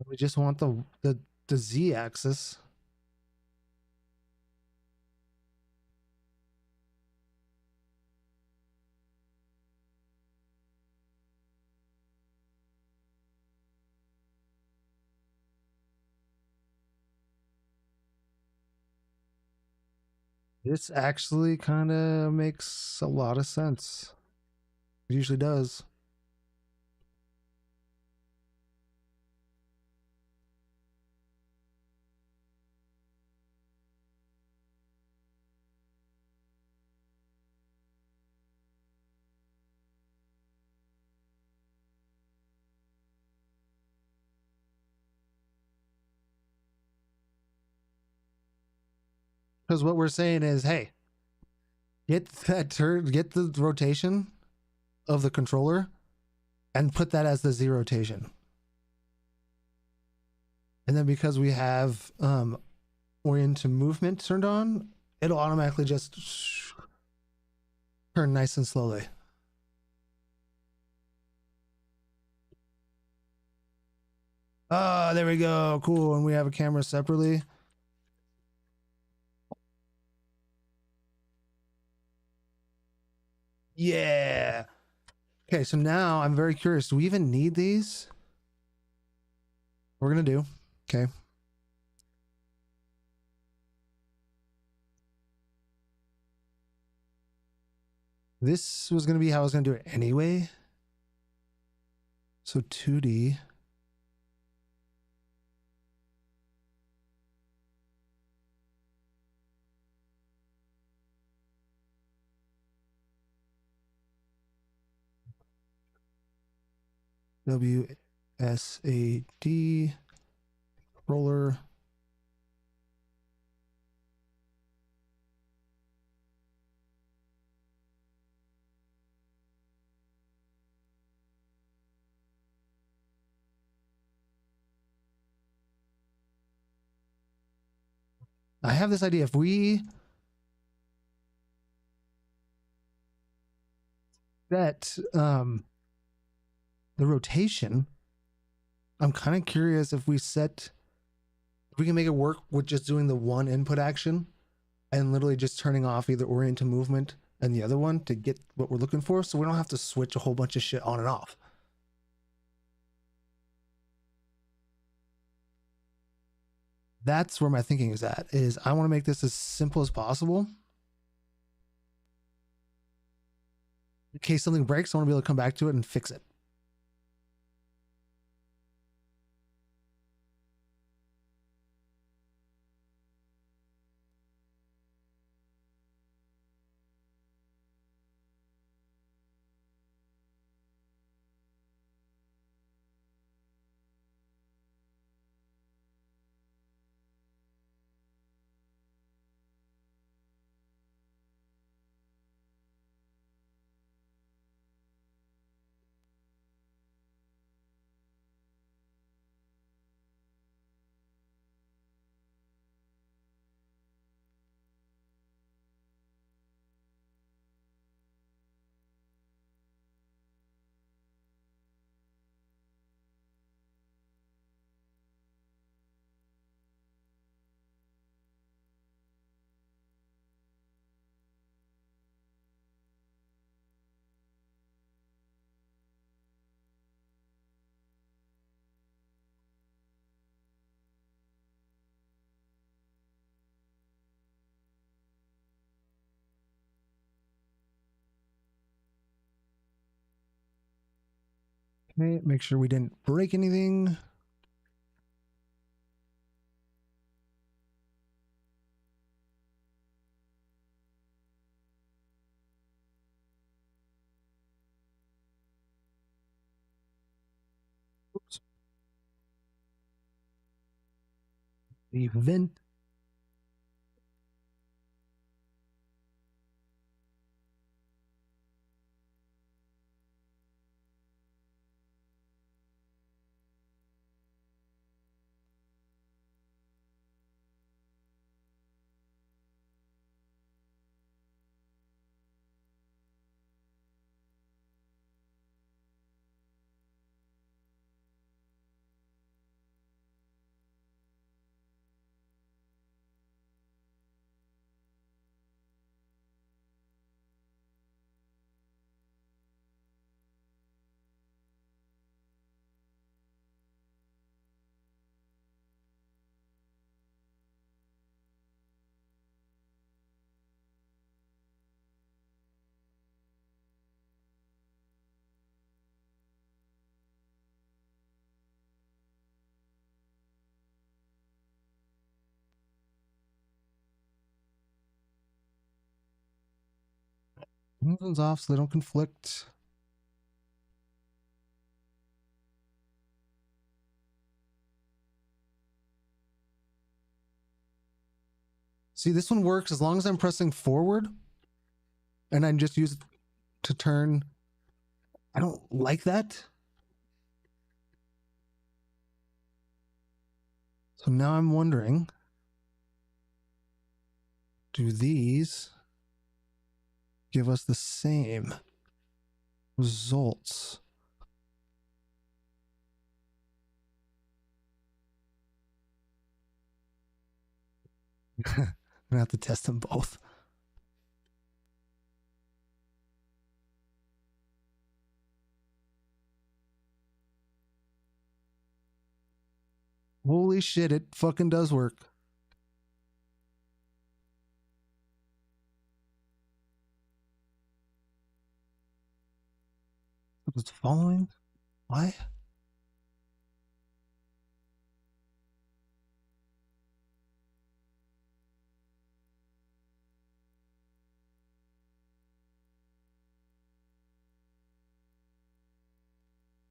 We just want the z axis. This actually kind of makes a lot of sense. It usually does. Because what we're saying is, hey, get get the rotation of the controller and put that as the Z rotation. And then because we have orient to movement turned on, it'll automatically just turn nice and slowly. Oh, there we go. Cool. And we have a camera separately. Yeah. Okay, so now I'm very curious. Do we even need these? We're gonna do. Okay. This was gonna be how I was gonna do it anyway. So 2D. WSAD roller. I have this idea. If we set the rotation, I'm kind of curious if we can make it work with just doing the one input action and literally just turning off either orient to movement and the other one to get what we're looking for, so we don't have to switch a whole bunch of shit on and off. That's where my thinking is at. Is I want to make this as simple as possible. In case something breaks, I want to be able to come back to it and fix it. Okay, make sure we didn't break anything. Oops. The vent. Movements off so they don't conflict. See, this one works as long as I'm pressing forward and I just use it to turn. I don't like that. So now I'm wondering, do these give us the same results? I'm gonna have to test them both. Holy shit, it fucking does work. It's following? Why?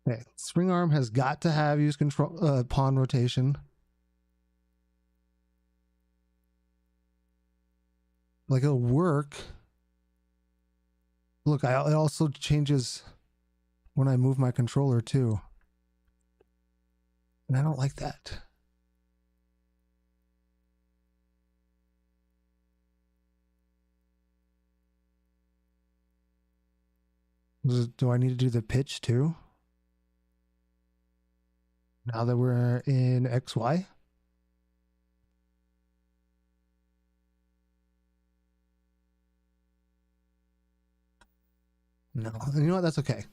Okay, spring arm has got to have use control pawn rotation. Like it'll work. Look, it also changes when I move my controller too. And I don't like that. Do I need to do the pitch too? Now that we're in XY? No. You know what? That's okay.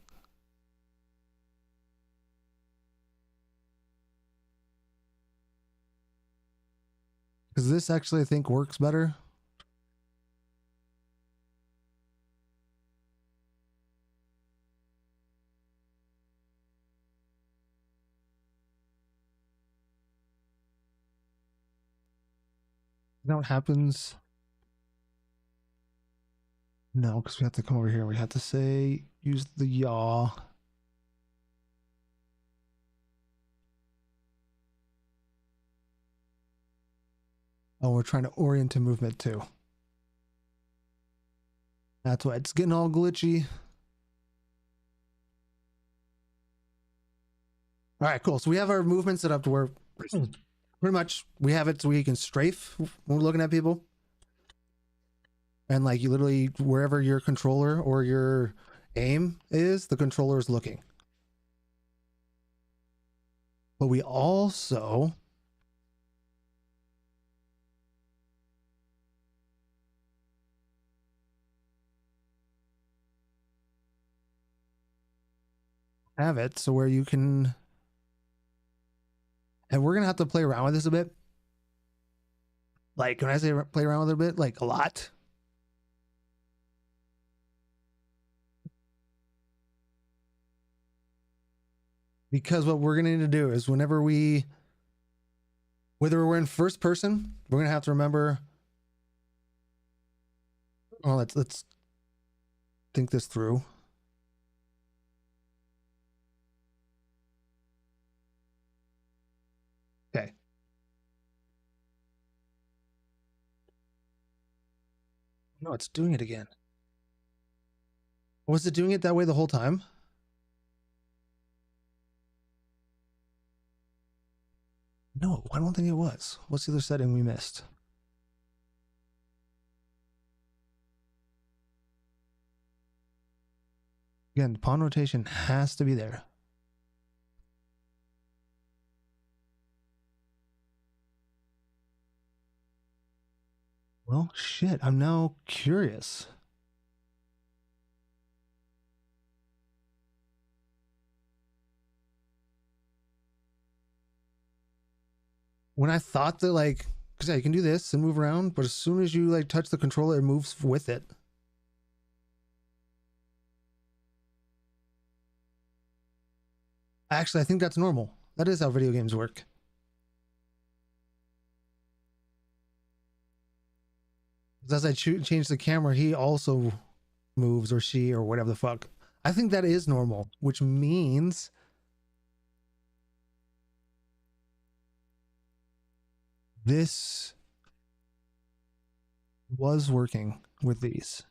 Because this actually, I think, works better. You know what happens? No, because we have to come over here. We have to say, use the yaw. Oh, we're trying to orient to movement too. That's why it's getting all glitchy. All right, cool. So we have our movement set up to where pretty much we have it so we can strafe when we're looking at people. And like you literally, wherever your controller or your aim is, the controller is looking. But we also have it so where you can, and we're gonna have to play around with this a bit. Like when I say play around with it a bit, like a lot. Because what we're gonna need to do is whenever whether we're in first person, we're gonna have to remember. Oh, let's think this through. Okay. No, it's doing it again. Was it doing it that way the whole time? No, I don't think it was. What's the other setting we missed? Again, pawn rotation has to be there. Well, shit, I'm now curious. When I thought that, like, because yeah, you can do this and move around, but as soon as you like touch the controller, it moves with it. Actually, I think that's normal. That is how video games work. As I change the camera, he also moves, or she, or whatever the fuck. I think that is normal, which means this was working with these.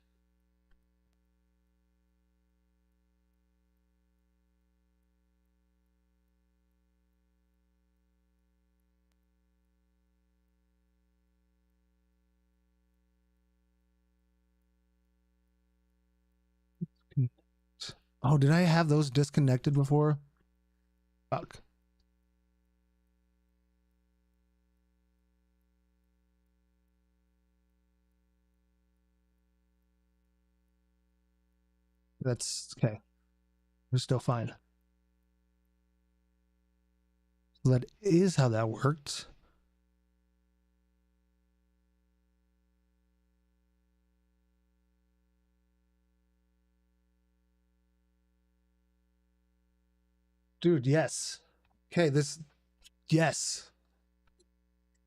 Oh, did I have those disconnected before? Fuck. That's okay. We're still fine. So that is how that worked. Dude, yes. Okay, this, yes.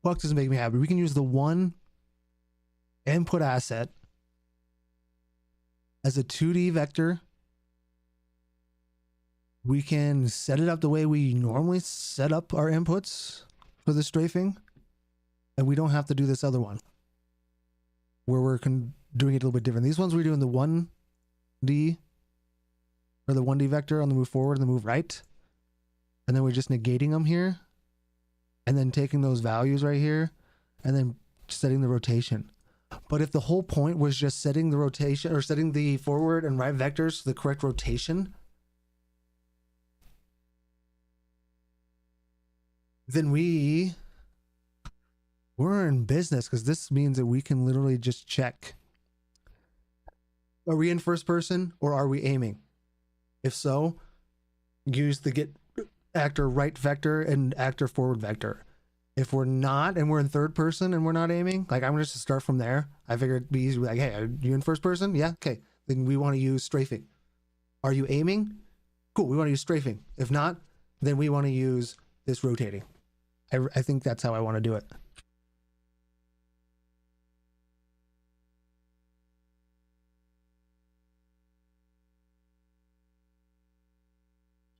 Fuck doesn't make me happy. We can use the one input asset as a 2D vector. We can set it up the way we normally set up our inputs for the strafing. And we don't have to do this other one where we're doing it a little bit different. These ones we're doing the 1D or the 1D vector on the move forward and the move right. And then we're just negating them here. And then taking those values right here and then setting the rotation. But if the whole point was just setting the rotation or setting the forward and right vectors to the correct rotation, then we're in business, because this means that we can literally just check. Are we in first person or are we aiming? If so, use the get actor right vector and actor forward vector. If we're not and we're in third person and we're not aiming, like I'm just to start from there. I figured it'd be easy. Like, hey, are you in first person? Yeah, okay. Then we want to use strafing. Are you aiming? Cool, we want to use strafing. If not, then we want to use this rotating. I think that's how I want to do it.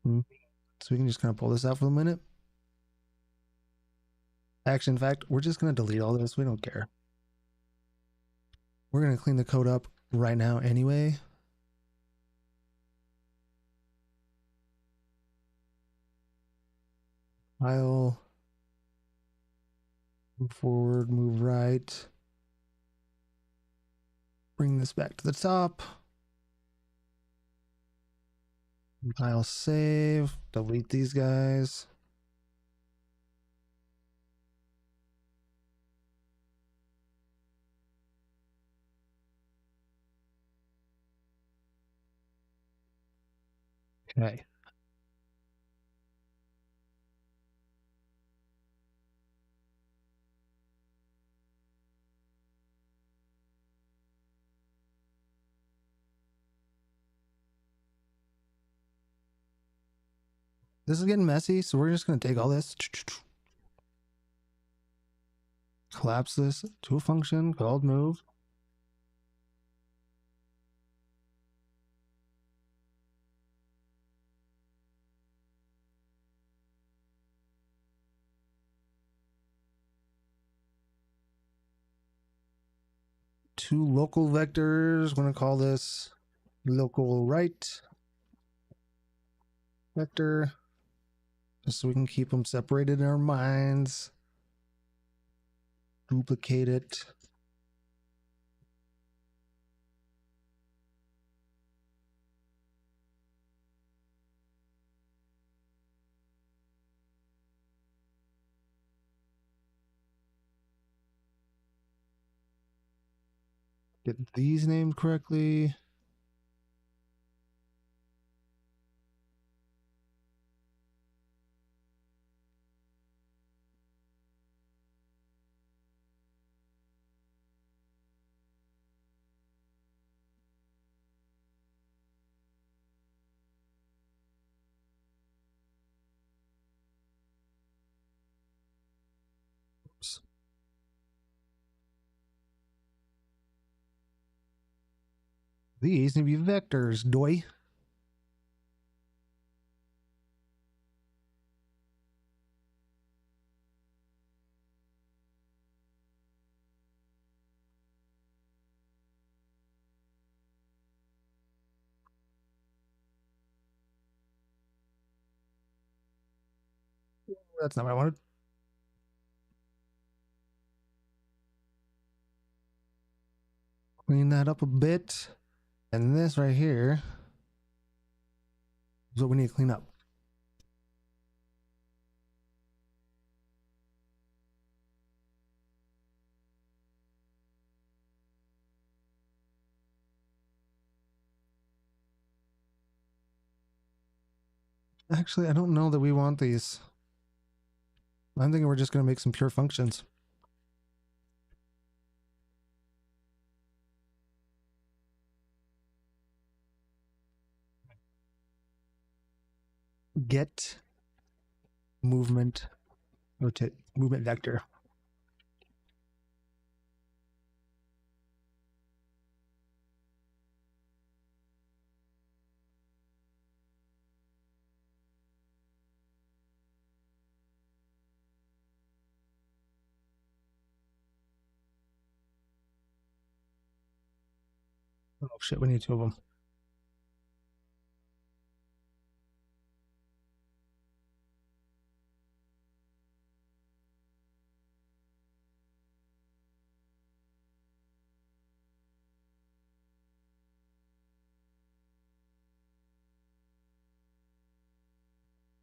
So we can just kind of pull this out for a minute. Actually, in fact, we're just going to delete all this. We don't care. We're going to clean the code up right now anyway. File. Move forward, move right. Bring this back to the top. Compile, save. Delete these guys. Okay. This is getting messy, so we're just going to take all this, collapse this to a function called move. Two local vectors. I'm going to call this local right vector, just so we can keep them separated in our minds. Duplicate it. Get these named correctly. Oops. These need to be vectors, doy. That's not what I wanted. Clean that up a bit. And this right here is what we need to clean up. Actually, I don't know that we want these. I'm thinking we're just going to make some pure functions. Get movement rotate movement vector. Oh shit, we need two of them.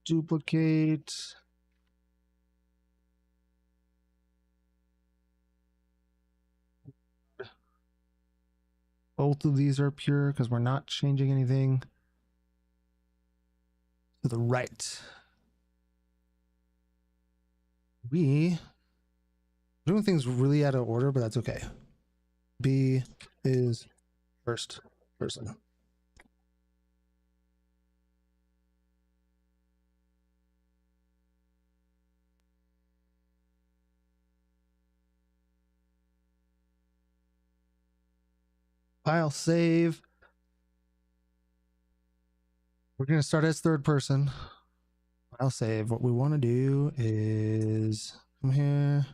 Duplicate. Both of these are pure because we're not changing anything to the right. We are doing things really out of order, but that's okay. B is first person. File save. We're going to start as third person. File save. What we want to do is come here.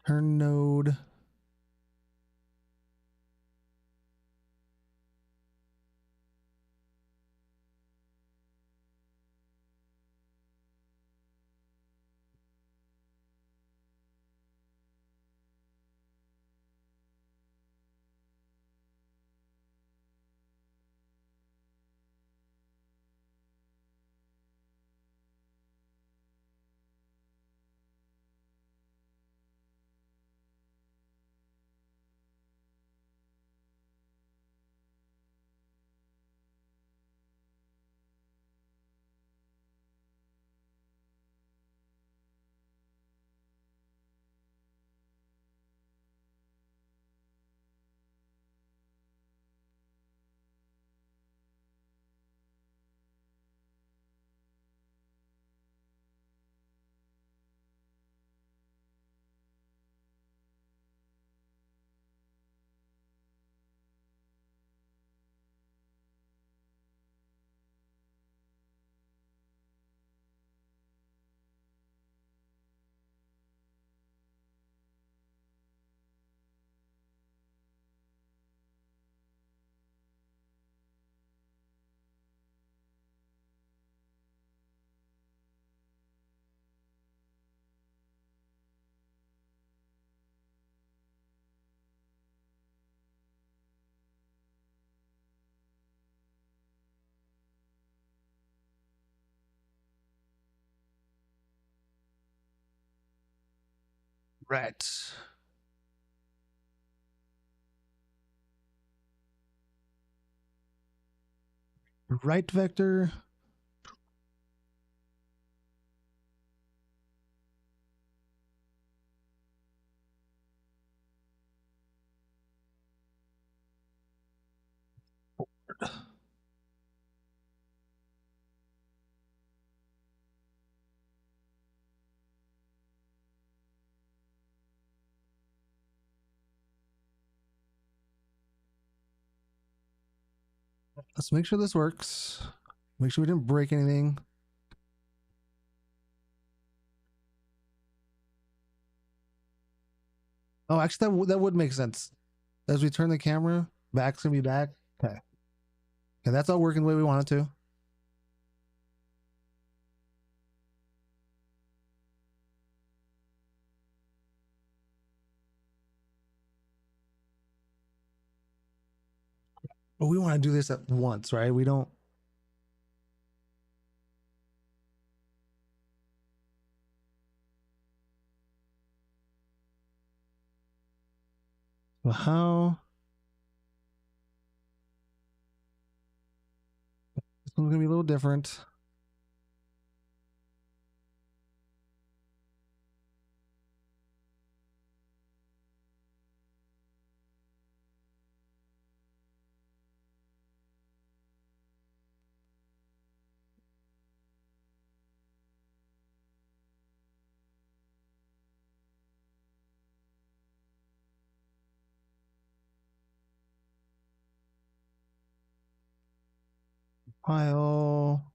Turn node. Right. Right vector. Let's make sure this works. Make sure we didn't break anything. Oh, actually, that would make sense. As we turn the camera, back's gonna be back. Okay. Okay, that's all working the way we want it to. But we want to do this at once, right? We don't. So how? This one's gonna be a little different. File.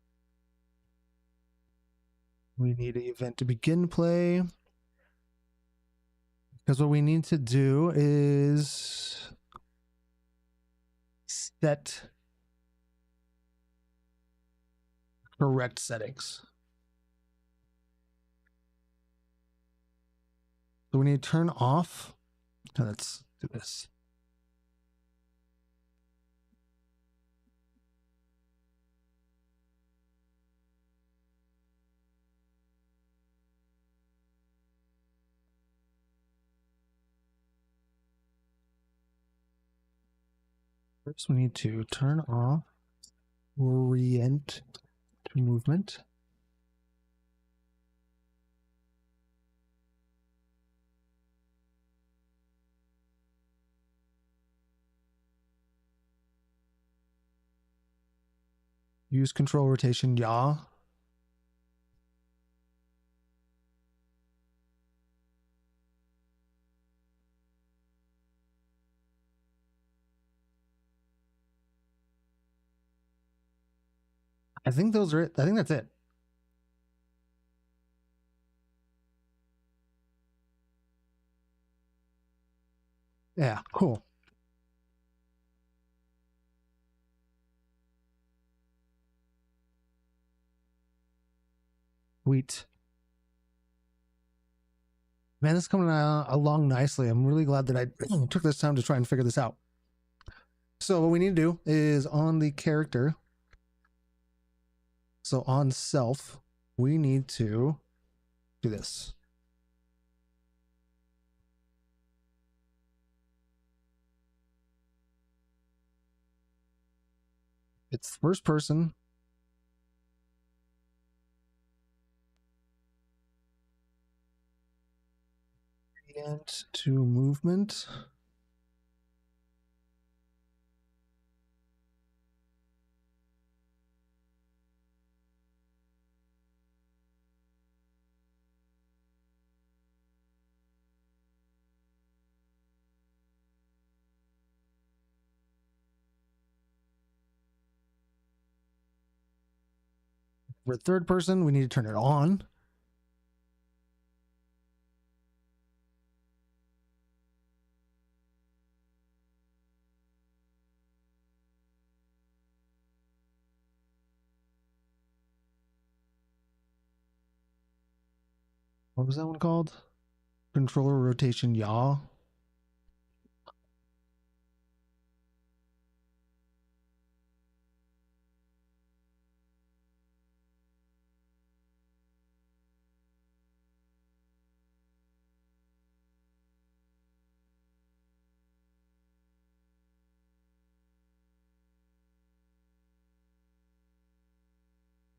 We need an event to begin play. Because what we need to do is set correct settings. So we need to turn off. Let's do this. First, we need to turn off orient to movement. Use control rotation, yaw. I think those are it. I think that's it. Yeah, cool. Sweet. Man, this is coming along nicely. I'm really glad that I took this time to try and figure this out. So what we need to do is on the character. So on self, we need to do this. It's first person. Orient to movement. For third person, we need to turn it on. What was that one called? Controller rotation, yaw.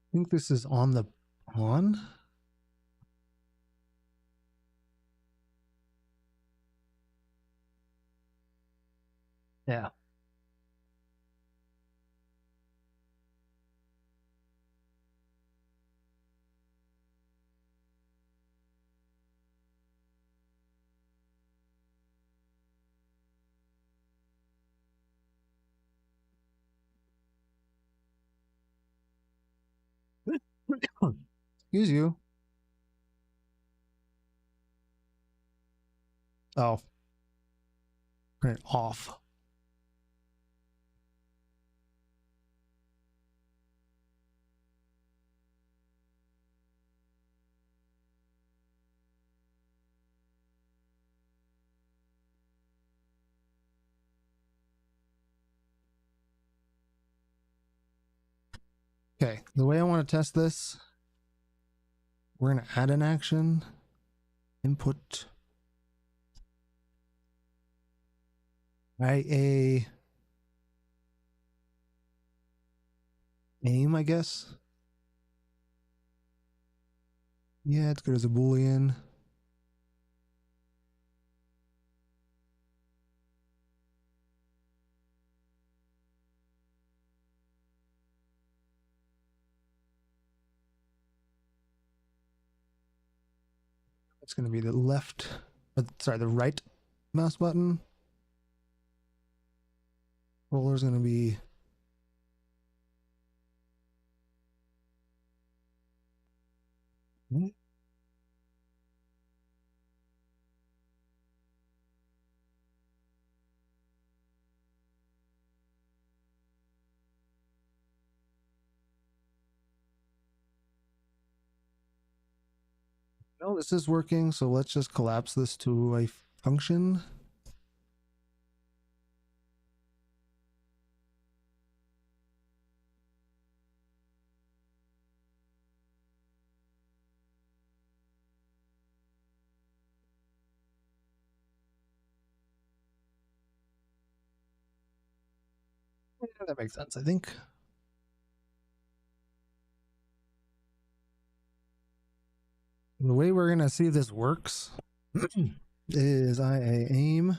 I think this is on the on. Yeah. Excuse you. Oh. Turn it off. Okay, the way I want to test this, we're going to add an action, input. Right, a aim, I guess. Yeah, it's good as a boolean. It's going to be the left, sorry, the right mouse button. Roller is going to be no, this is working. So let's just collapse this to a function. Yeah, that makes sense, I think. The way we're going to see if this works is I aim.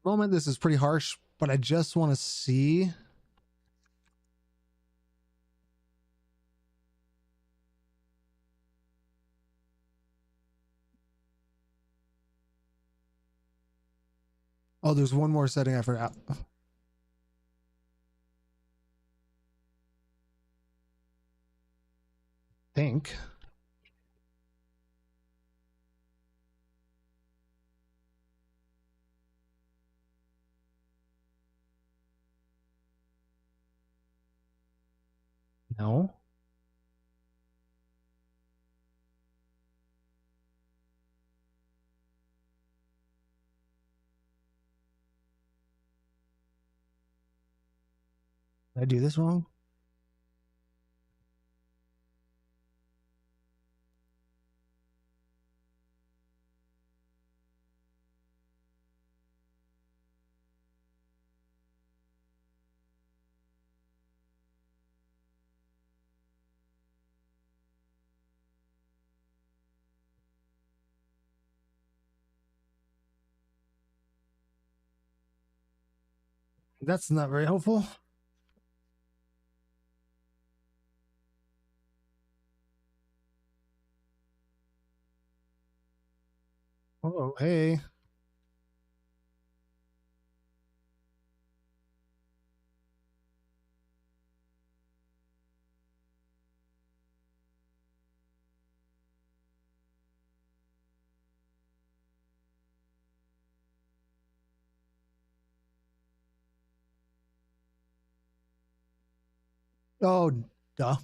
Moment, this is pretty harsh, but I just want to see. Oh, there's one more setting I forgot. Think. No. Did I do this wrong? That's not very helpful. Oh, hey. Oh, duh.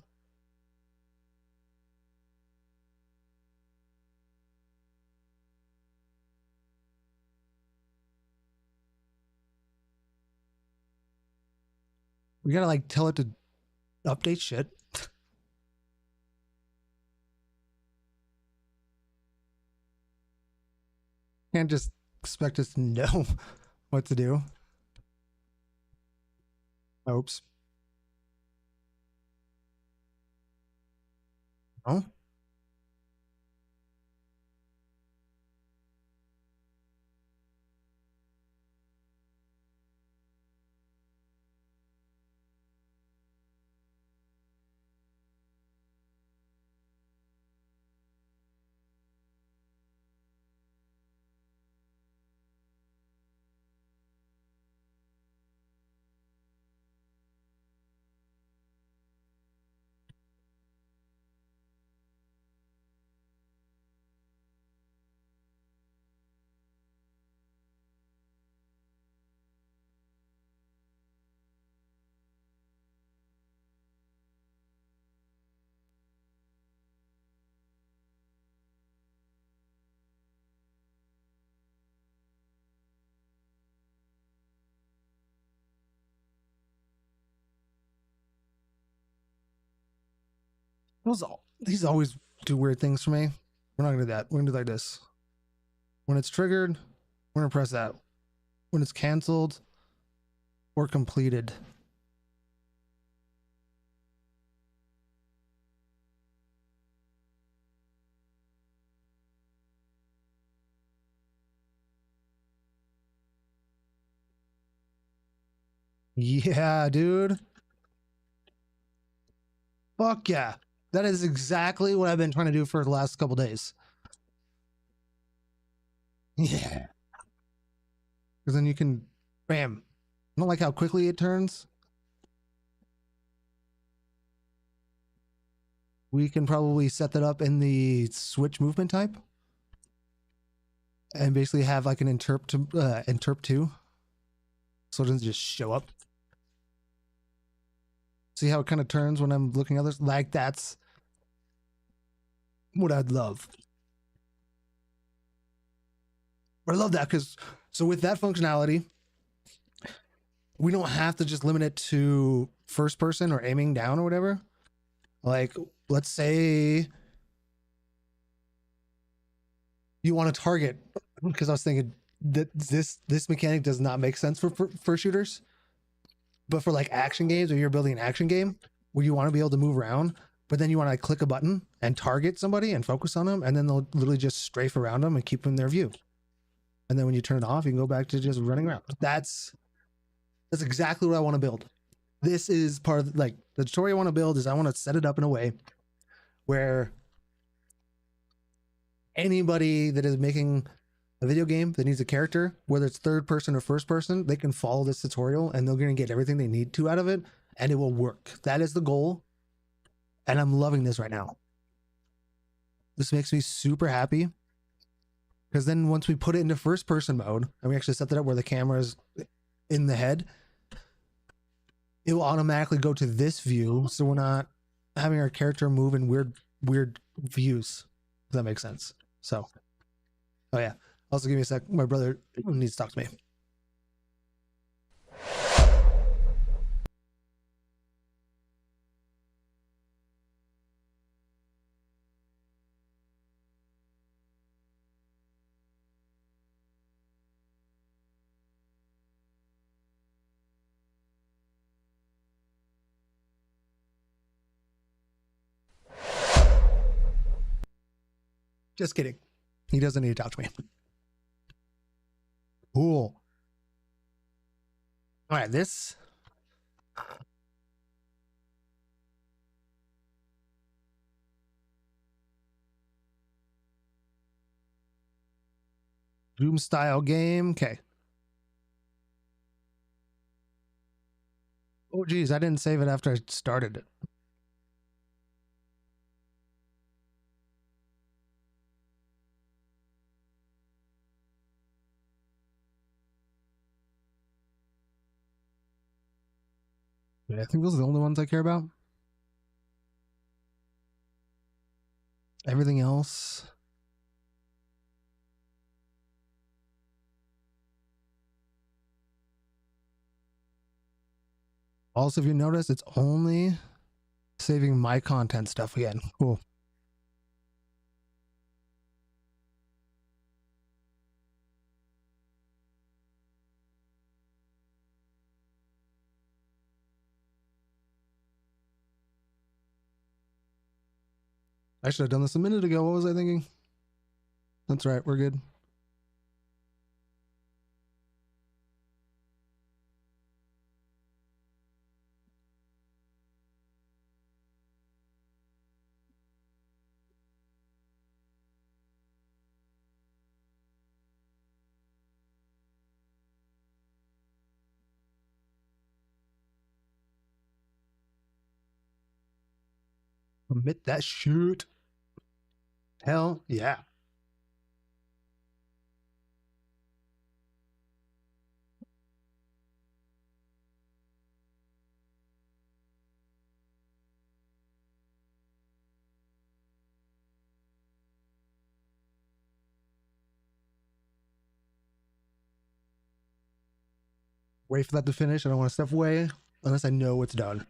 We gotta like tell it to update shit. Can't just expect us to know what to do. Oops. Oh. These always do weird things for me. We're not gonna do that. We're gonna do like this. When it's triggered, we're gonna press that. When it's canceled or completed. Yeah, dude. Fuck yeah. That is exactly what I've been trying to do for the last couple days. Yeah. Because then you can, bam. I don't like how quickly it turns. We can probably set that up in the switch movement type. And basically have like an interp 2. So it doesn't just show up. See how it kind of turns when I'm looking at others? Like that's what I'd love. But I love that because, so with that functionality, we don't have to just limit it to first person or aiming down or whatever. Like, let's say you want to target, because I was thinking that this mechanic does not make sense for shooters, but for like action games, or you're building an action game where you want to be able to move around, but then you want to click a button and target somebody and focus on them, and then they'll literally just strafe around them and keep them in their view. And then when you turn it off, you can go back to just running around. That's exactly what I want to build. This is part of like the tutorial I want to build is I want to set it up in a way where anybody that is making a video game that needs a character, whether it's third person or first person, they can follow this tutorial and they're going to get everything they need to out of it, and it will work. That is the goal. And I'm loving this right now. This makes me super happy. Because then once we put it into first person mode, and we actually set that up where the camera is in the head, it will automatically go to this view. So we're not having our character move in weird views. If that makes sense. So, oh yeah. Also give me a sec. My brother needs to talk to me. Just kidding. He doesn't need to talk to me. Cool. All right, this. Doom style game. Okay. Oh, geez. I didn't save it after I started it. Yeah, I think those are the only ones I care about. Everything else. Also, if you notice, it's only saving my content stuff again. Cool. I should have done this a minute ago. What was I thinking? That's right. We're good. Admit that shit. Hell yeah. Wait for that to finish. I don't want to step away unless I know it's done.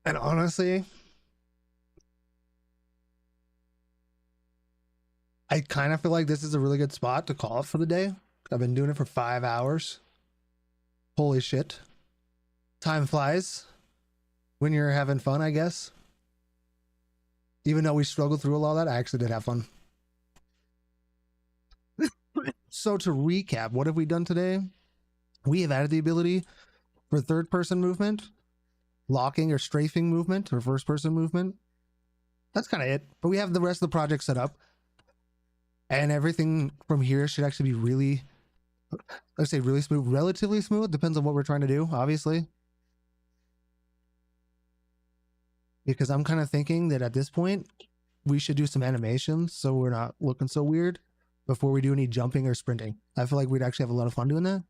And honestly, I kind of feel like this is a really good spot to call it for the day. I've been doing it for 5 hours. Holy shit. Time flies when you're having fun, I guess. Even though we struggled through a lot of that, I actually did have fun. So to recap, what have we done today? We have added the ability for third person movement, locking or strafing movement, or first person movement. That's kind of it. But we have the rest of the project set up. And everything from here should actually be really, let's say really smooth, relatively smooth. Depends on what we're trying to do, obviously. Because I'm kind of thinking that at this point, we should do some animations so we're not looking so weird before we do any jumping or sprinting. I feel like we'd actually have a lot of fun doing that.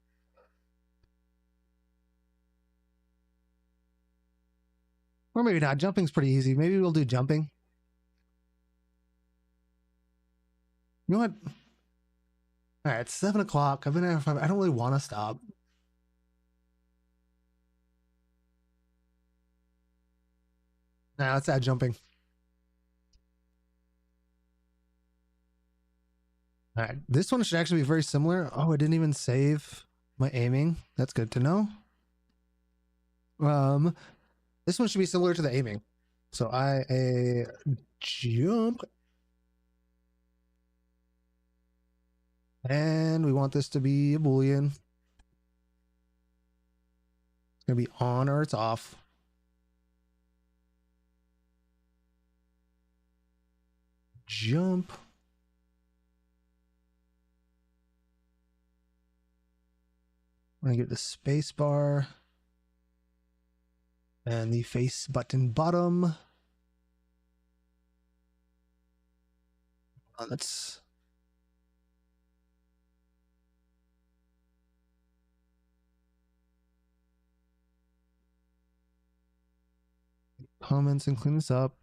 Or maybe not. Jumping's pretty easy. Maybe we'll do jumping. You know what? All right, it's 7 o'clock. I've been at 5. I don't really want to stop. Nah, let's add jumping. All right, this one should actually be very similar. Oh, I didn't even save my aiming. That's good to know. This one should be similar to the aiming. So I jump. And we want this to be a Boolean. It's going to be on or it's off. Jump. I'm going to get the space bar. And the face button bottom. Let's comments and clean this up.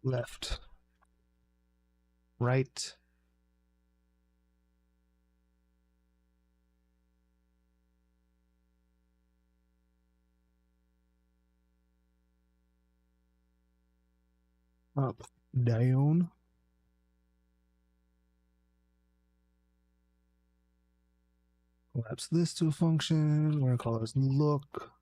Left. Right. Up. Down. Collapse this to a function. We're going to call this look.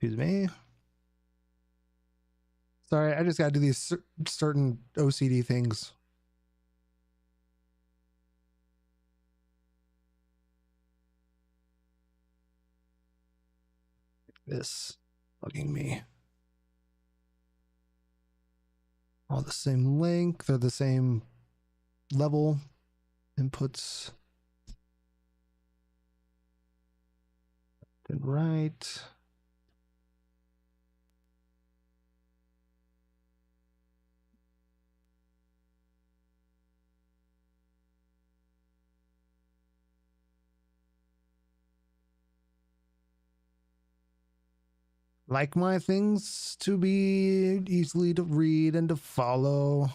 Excuse me. Sorry, I just got to do these certain OCD things. This bugging me. All the same length or the same level. Inputs. And right. Like my things to be easily to read and to follow.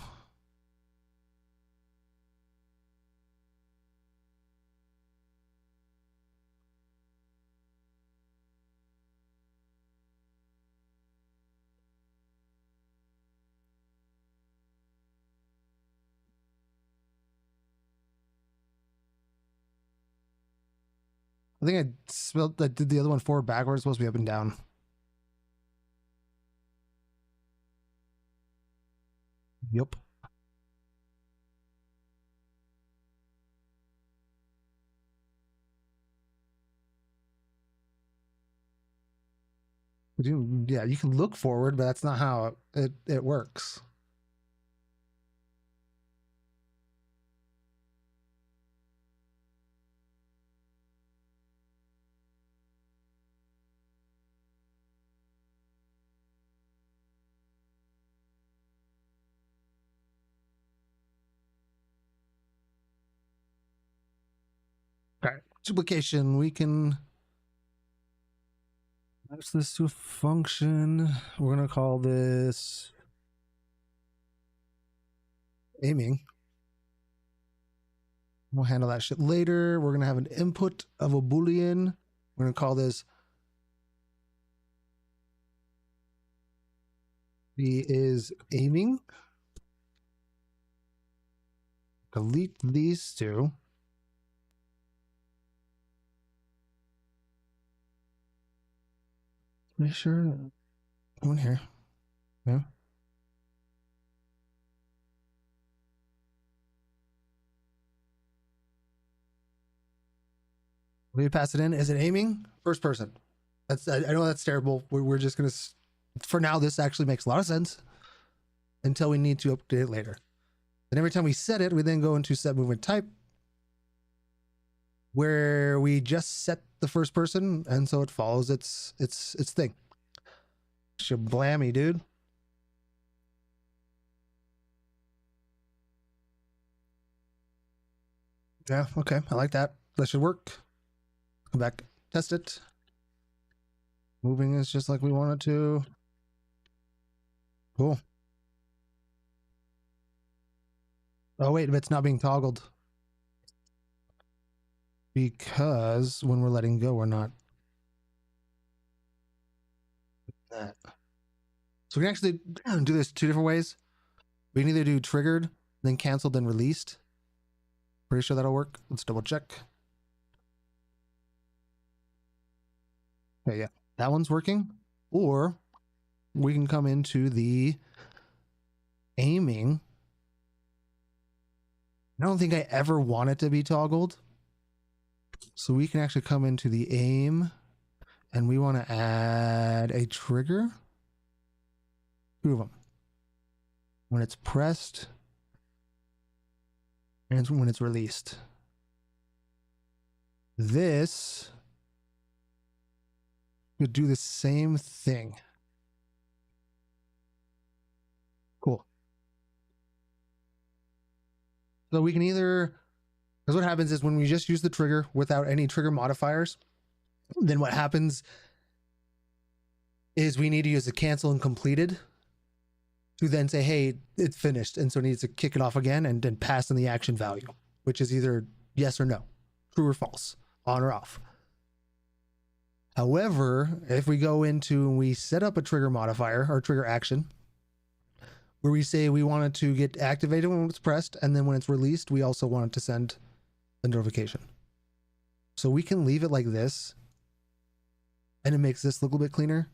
I think I did the other one forward backwards. It's supposed to be up and down. Yep. Yeah, you can look forward, but that's not how it works. Okay, duplication. We can match this to a function. We're gonna call this aiming. We'll handle that shit later. We're gonna have an input of a boolean. We're gonna call this B is aiming. Delete these two. Make sure. Come in here. Yeah. Let me pass it in. Is it aiming? First person. That's I know that's terrible. We're just gonna. For now, this actually makes a lot of sense. Until we need to update it later. And every time we set it, we then go into set movement type, where we just set the first person, and so it follows its thing. Shablammy, dude. Yeah, okay, I like that. That should work. Come back, test it. Moving is just like we want it to. Cool. Oh wait, it's not being toggled. Because when we're letting go, we're not. That. So we can actually do this two different ways. We can either do triggered, then canceled, then released. Pretty sure that'll work. Let's double check. Okay, yeah, that one's working. Or we can come into the aiming. I don't think I ever want it to be toggled. So we can actually come into the aim and we want to add a trigger. Two of them. When it's pressed and when it's released. This would do the same thing. Cool. So we can either, because what happens is when we just use the trigger without any trigger modifiers, then what happens is we need to use the cancel and completed to then say, hey, it's finished. And so it needs to kick it off again and then pass in the action value, which is either yes or no, true or false, on or off. However, if we go into and we set up a trigger modifier or trigger action, where we say we want it to get activated when it's pressed, and then when it's released, we also want it to send a notification. So we can leave it like this, and it makes this look a little bit cleaner.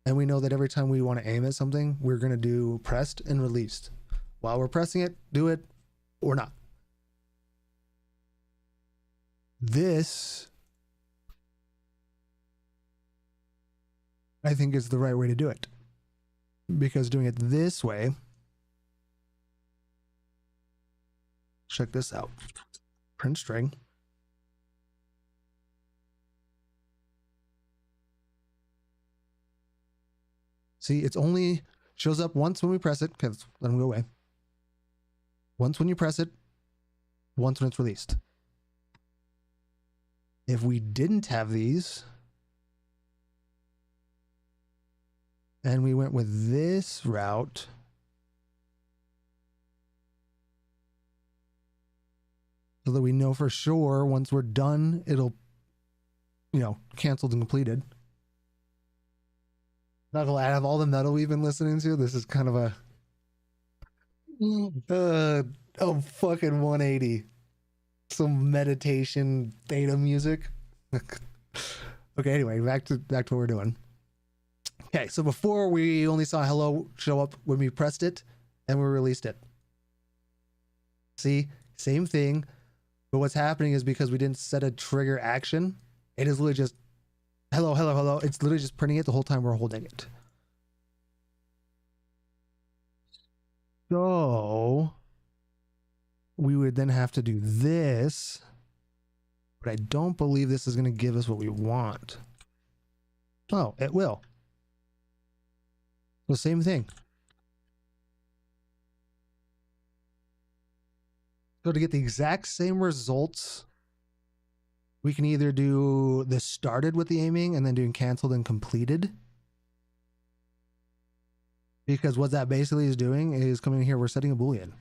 And we know that every time we want to aim at something, we're going to do pressed and released. While we're pressing it, do it or not. This, I think, is the right way to do it. Because doing it this way, check this out. Print string. See, it's only shows up once when we press it. Okay, let's let them go away. Once when you press it, once when it's released. If we didn't have these, and we went with this route, so that we know for sure once we're done, it'll, canceled and completed. Not gonna lie, out of all the metal we've been listening to, this is kind of a fucking 180. Some meditation theta music. Okay, anyway, back to what we're doing. Okay, so before we only saw hello show up when we pressed it and we released it. See, same thing, but what's happening is because we didn't set a trigger action, it is literally just Hello, hello, hello. It's literally just printing it the whole time we're holding it. So we would then have to do this, but I don't believe this is going to give us what we want. Oh, it will. The same thing. So to get the exact same results, we can either do the started with the aiming and then doing canceled and completed. Because what that basically is doing is coming in here, we're setting a Boolean.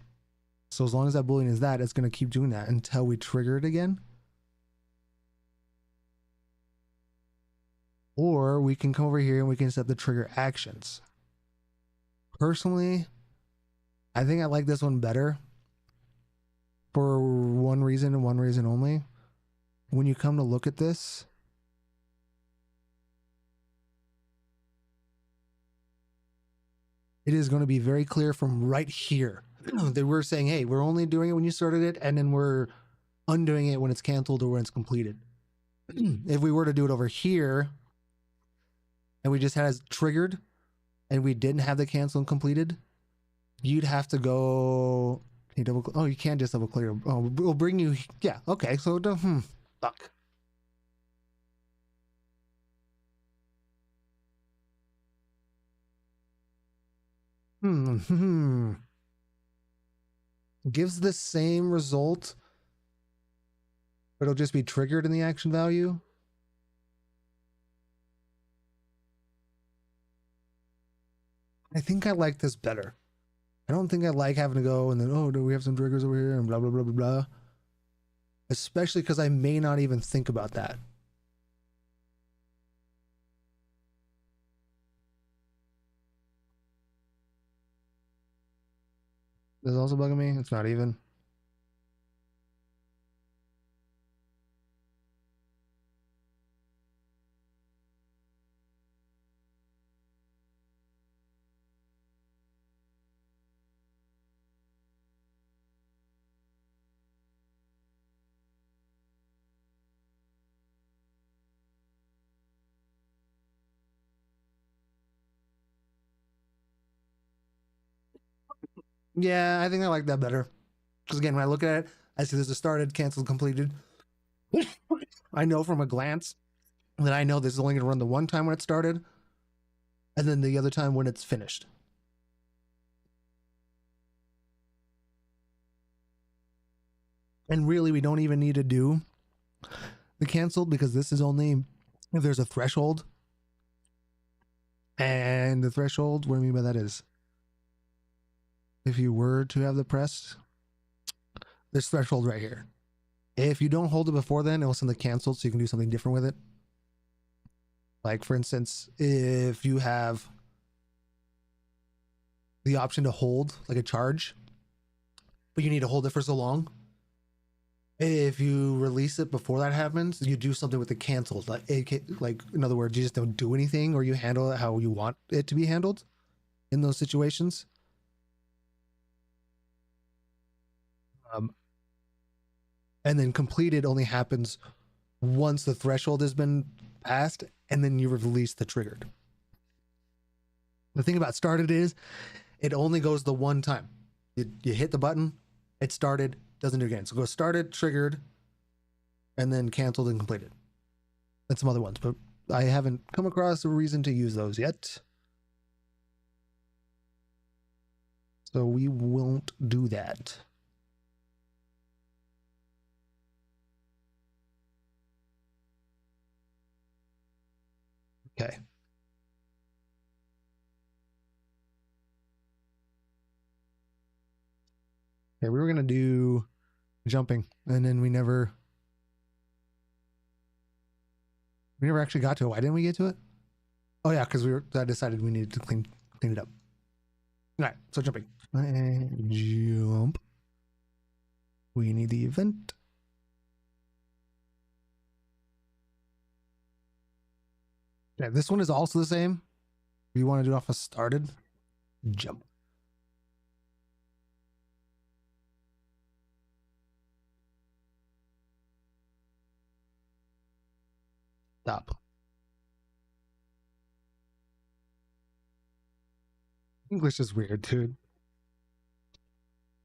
So as long as that Boolean is that, it's going to keep doing that until we trigger it again. Or we can come over here and we can set the trigger actions. Personally, I think I like this one better for one reason and one reason only. When you come to look at this, it is going to be very clear from right here that we're saying, hey, we're only doing it when you started it, and then we're undoing it when it's canceled or when it's completed. If we were to do it over here and we just had it triggered and we didn't have the cancel and completed, you'd have to go. Can you double? Oh, you can't just double clear. Oh, we'll bring you. Yeah, okay. So, fuck. Gives the same result, but it'll just be triggered in the action value. I think I like this better. I don't think I like having to go and then, oh, do we have some triggers over here and blah, blah, blah, blah, blah. Especially because I may not even think about that. This is also bugging me. It's not even. Yeah, I think I like that better. Because again, when I look at it, I see there's a started, canceled, completed. I know from a glance that I know this is only going to run the one time when it started, and then the other time when it's finished. And really, we don't even need to do the canceled because this is only if there's a threshold. And the threshold, what I mean by that is if you were to have the pressed, this threshold right here. If you don't hold it before then, it will send the canceled so you can do something different with it. Like, for instance, if you have the option to hold like a charge, but you need to hold it for so long, if you release it before that happens, you do something with the cancels. Like in other words, you just don't do anything or you handle it how you want it to be handled in those situations. Um, and then completed only happens once the threshold has been passed and then you release the triggered. The thing about started is it only goes the one time. You hit the button, it started, doesn't do it again. So go started, triggered, and then canceled and completed. And some other ones, but I haven't come across a reason to use those yet. So we won't do that. Okay. Okay, we were gonna do jumping, and then we never actually got to it. Why didn't we get to it? Oh yeah, because I decided we needed to clean it up. All right, so jumping. And jump. We need the event. Yeah, this one is also the same. If you want to do it off a started, jump. Stop. English is weird, dude.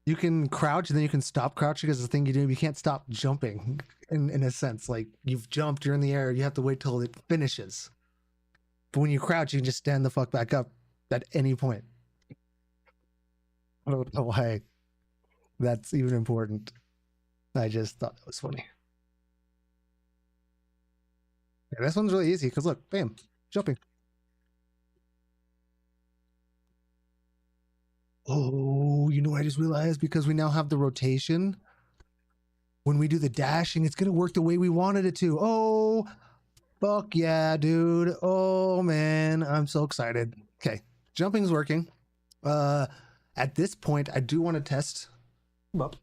You can crouch and then you can stop crouching as the thing you do. You can't stop jumping in a sense. Like you've jumped, you're in the air, you have to wait till it finishes. But when you crouch, you can just stand the fuck back up at any point. I don't know why that's even important. I just thought that was funny. Yeah, this one's really easy because look, bam, jumping. Oh, you know what I just realized? Because we now have the rotation. When we do the dashing, it's going to work the way we wanted it to. Oh, fuck yeah, dude. Oh, man. I'm so excited. Okay. Jumping's working. At this point, I do want to test. Well,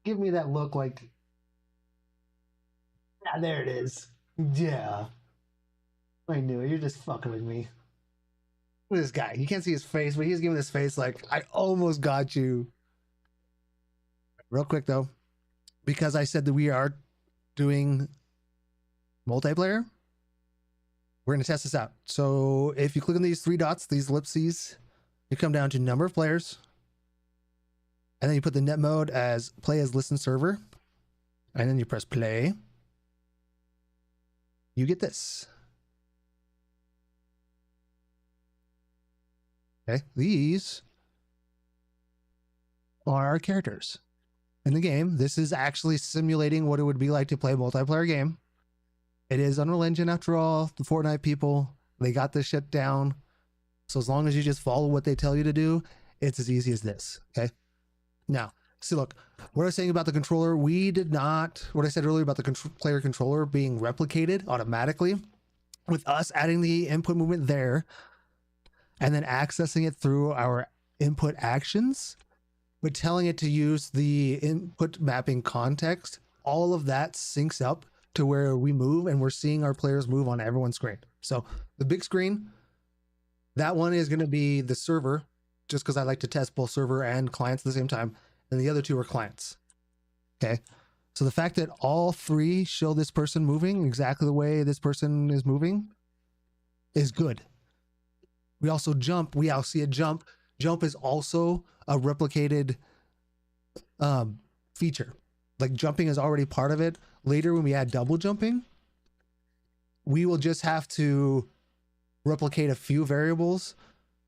give me that look like. Ah, there it is. Yeah. I knew it. You're just fucking with me. Look at this guy. You can't see his face, but he's giving this face like, I almost got you. Real quick, though, because I said that we are doing multiplayer, we're going to test this out. So if you click on these three dots, these ellipses, you come down to number of players, and then you put the net mode as play as listen server, and then you press play. You get this. Okay, these are our characters in the game. This is actually simulating what it would be like to play a multiplayer game. It is Unreal Engine after all. The Fortnite people, they got this shit down. So as long as you just follow what they tell you to do, it's as easy as this. Okay. Now, see, look, what I was saying about the controller, we did not, what I said earlier about the player controller being replicated automatically, with us adding the input movement there and then accessing it through our input actions, but telling it to use the input mapping context, all of that syncs up to where we move and we're seeing our players move on everyone's screen. So the big screen, that one is going to be the server, just because I like to test both server and clients at the same time. And the other two are clients. Okay. So the fact that all three show this person moving exactly the way this person is moving is good. We also jump. We all see a jump. Jump is also a replicated feature. Like jumping is already part of it. Later, when we add double jumping, we will just have to replicate a few variables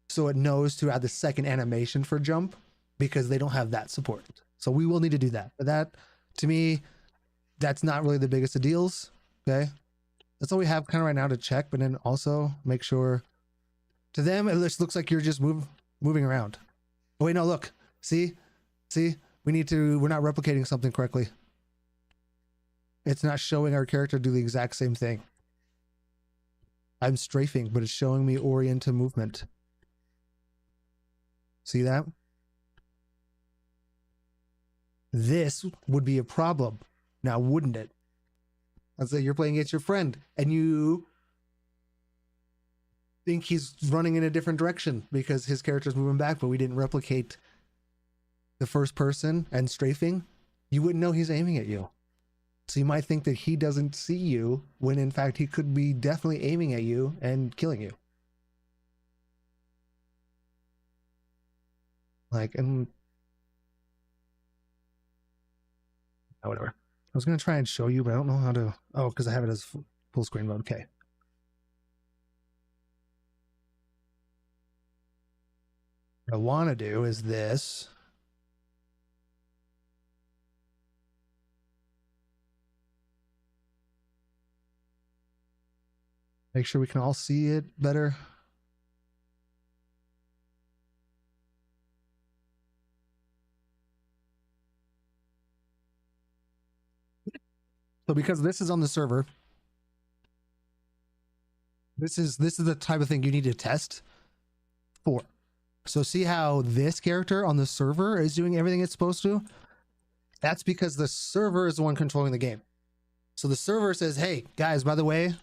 so it knows to add the second animation for jump, because they don't have that support. So we will need to do that. But that, to me, that's not really the biggest of deals. Okay. That's all we have kind of right now to check, but then also make sure to them, it just looks like you're just moving around. Oh, wait, no, look, see, we're not replicating something correctly. It's not showing our character do the exact same thing. I'm strafing, but it's showing me orient to movement. See that? This would be a problem. Now, wouldn't it? Let's say you're playing against your friend and you think he's running in a different direction because his character's moving back, but we didn't replicate the first person and strafing. You wouldn't know he's aiming at you. So you might think that he doesn't see you when in fact he could be definitely aiming at you and killing you. Like, and oh, whatever. I was going to try and show you, but I don't know how to. Oh, because I have it as full screen mode. Okay. What I want to do is this. Make sure we can all see it better. So because this is on the server, this is the type of thing you need to test for. So see how this character on the server is doing everything it's supposed to? That's because the server is the one controlling the game. So the server says, hey, guys, by the way,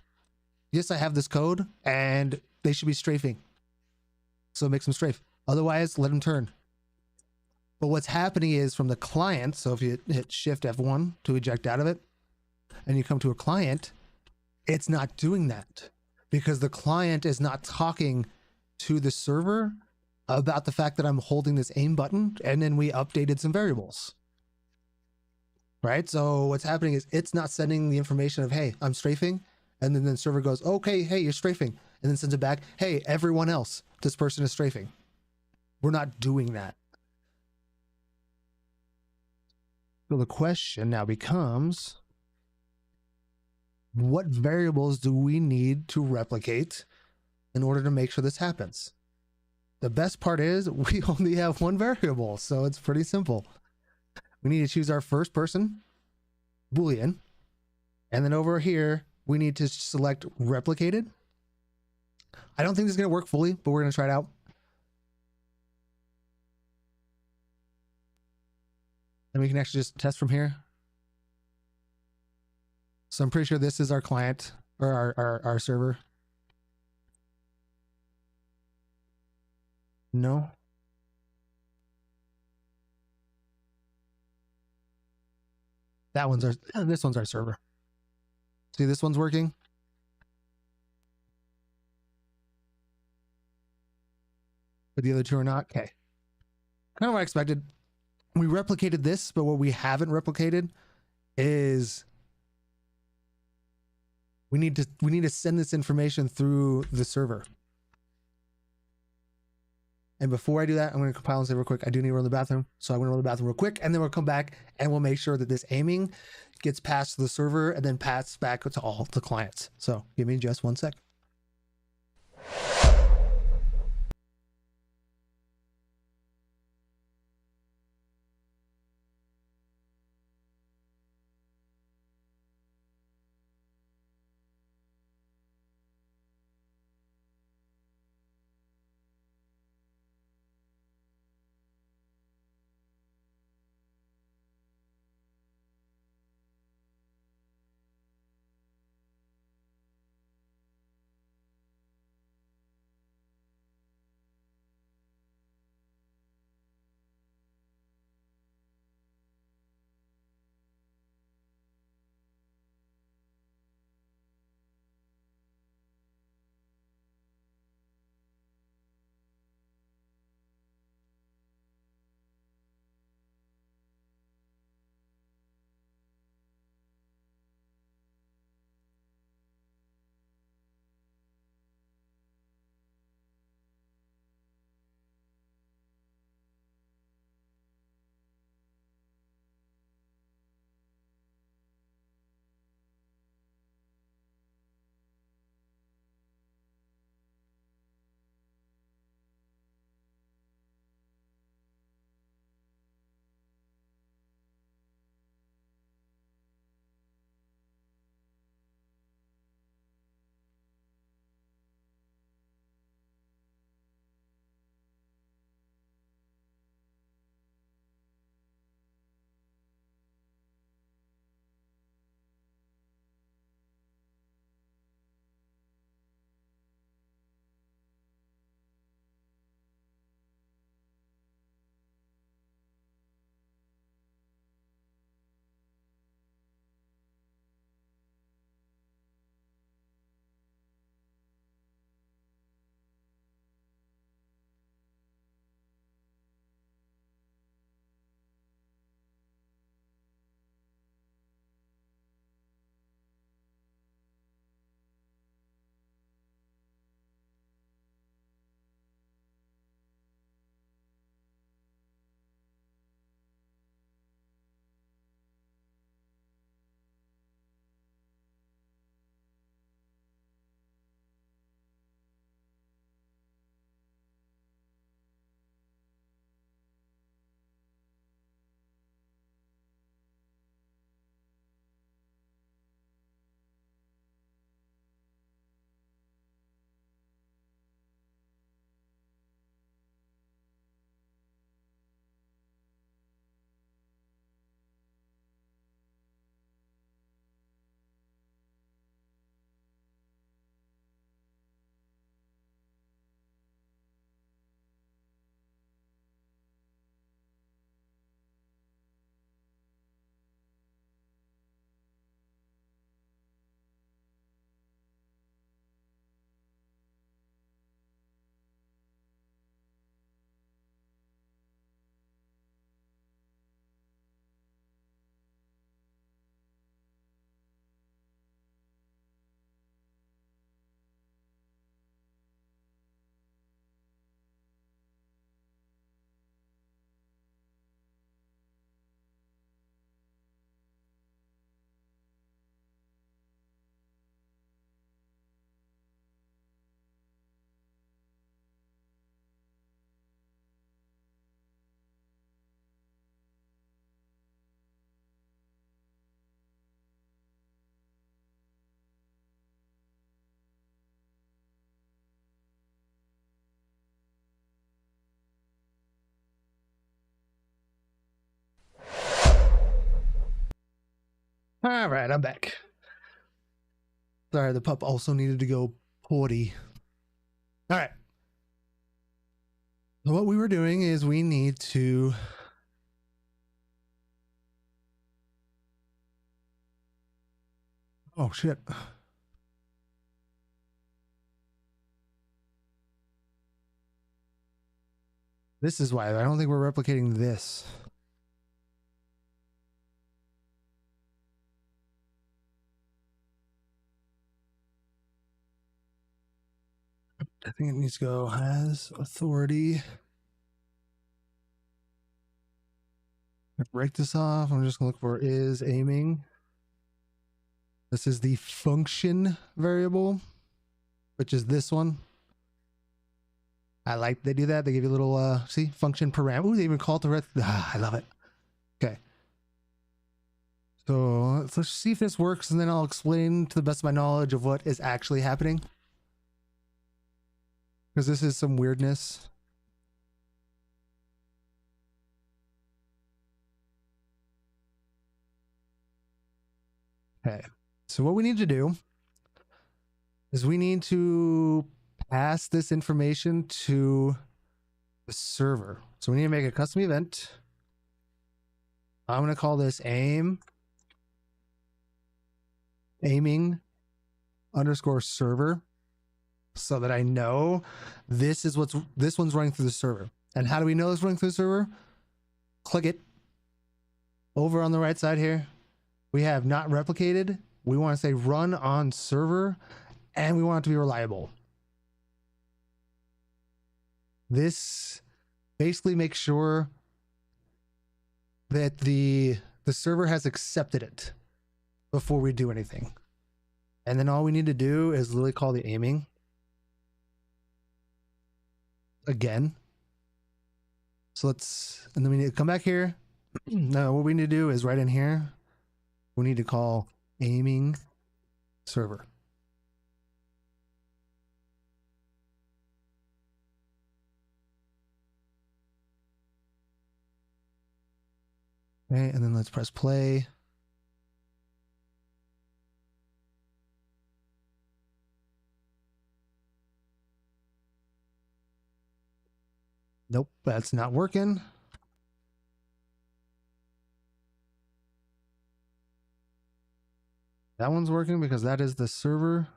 yes, I have this code and they should be strafing. So it makes them strafe. Otherwise, let them turn. But what's happening is from the client, so if you hit Shift F1 to eject out of it, and you come to a client, it's not doing that. because the client is not talking to the server about the fact that I'm holding this aim button, and then we updated some variables. Right? So what's happening is it's not sending the information of, hey, I'm strafing. And then the server goes, okay, hey, you're strafing. And then sends it back, hey, everyone else, this person is strafing. We're not doing that. So the question now becomes, what variables do we need to replicate in order to make sure this happens? The best part is we only have one variable, so it's pretty simple. We need to choose our first person Boolean, and then over here we need to select replicated. I don't think this is going to work fully, but we're going to try it out. And we can actually just test from here. So I'm pretty sure this is our client or our server. No. That one's our, this one's our server. See, this one's working. But the other two are not. Okay. Kind of what I expected. We replicated this, but what we haven't replicated is we need to send this information through the server. And before I do that, I'm going to compile and say real quick, I do need to run to the bathroom. So I'm going to run to the bathroom real quick, and then we'll come back and we'll make sure that this aiming gets passed to the server and then passed back to all the clients. So give me just 1 sec. All right, I'm back. Sorry, the pup also needed to go potty. All right. So what we were doing is we need to oh shit. This is why I don't think we're replicating this. I think it needs to go has authority. Break this off. I'm just gonna look for is aiming. This is the function variable, which is this one. I like they do that. They give you a little see function parameter. Ooh, they even call it the red. I love it. Okay. So let's see if this works, and then I'll explain to the best of my knowledge of what is actually happening. Because this is some weirdness. Okay. So what we need to do is we need to pass this information to the server. So we need to make a custom event. I'm going to call this aiming underscore server, so that I know this one's running through the server. And how do we know it's running through the server? Click it over on the right side here. We have not replicated. We want to say run on server, and we want it to be reliable. This basically makes sure that the server has accepted it before we do anything. And then all we need to do is literally call the aiming again. So and then we need to come back here. Now what we need to do is right in here, we need to call aiming server. Okay, and then let's press play. Nope, that's not working. That one's working because that is the server.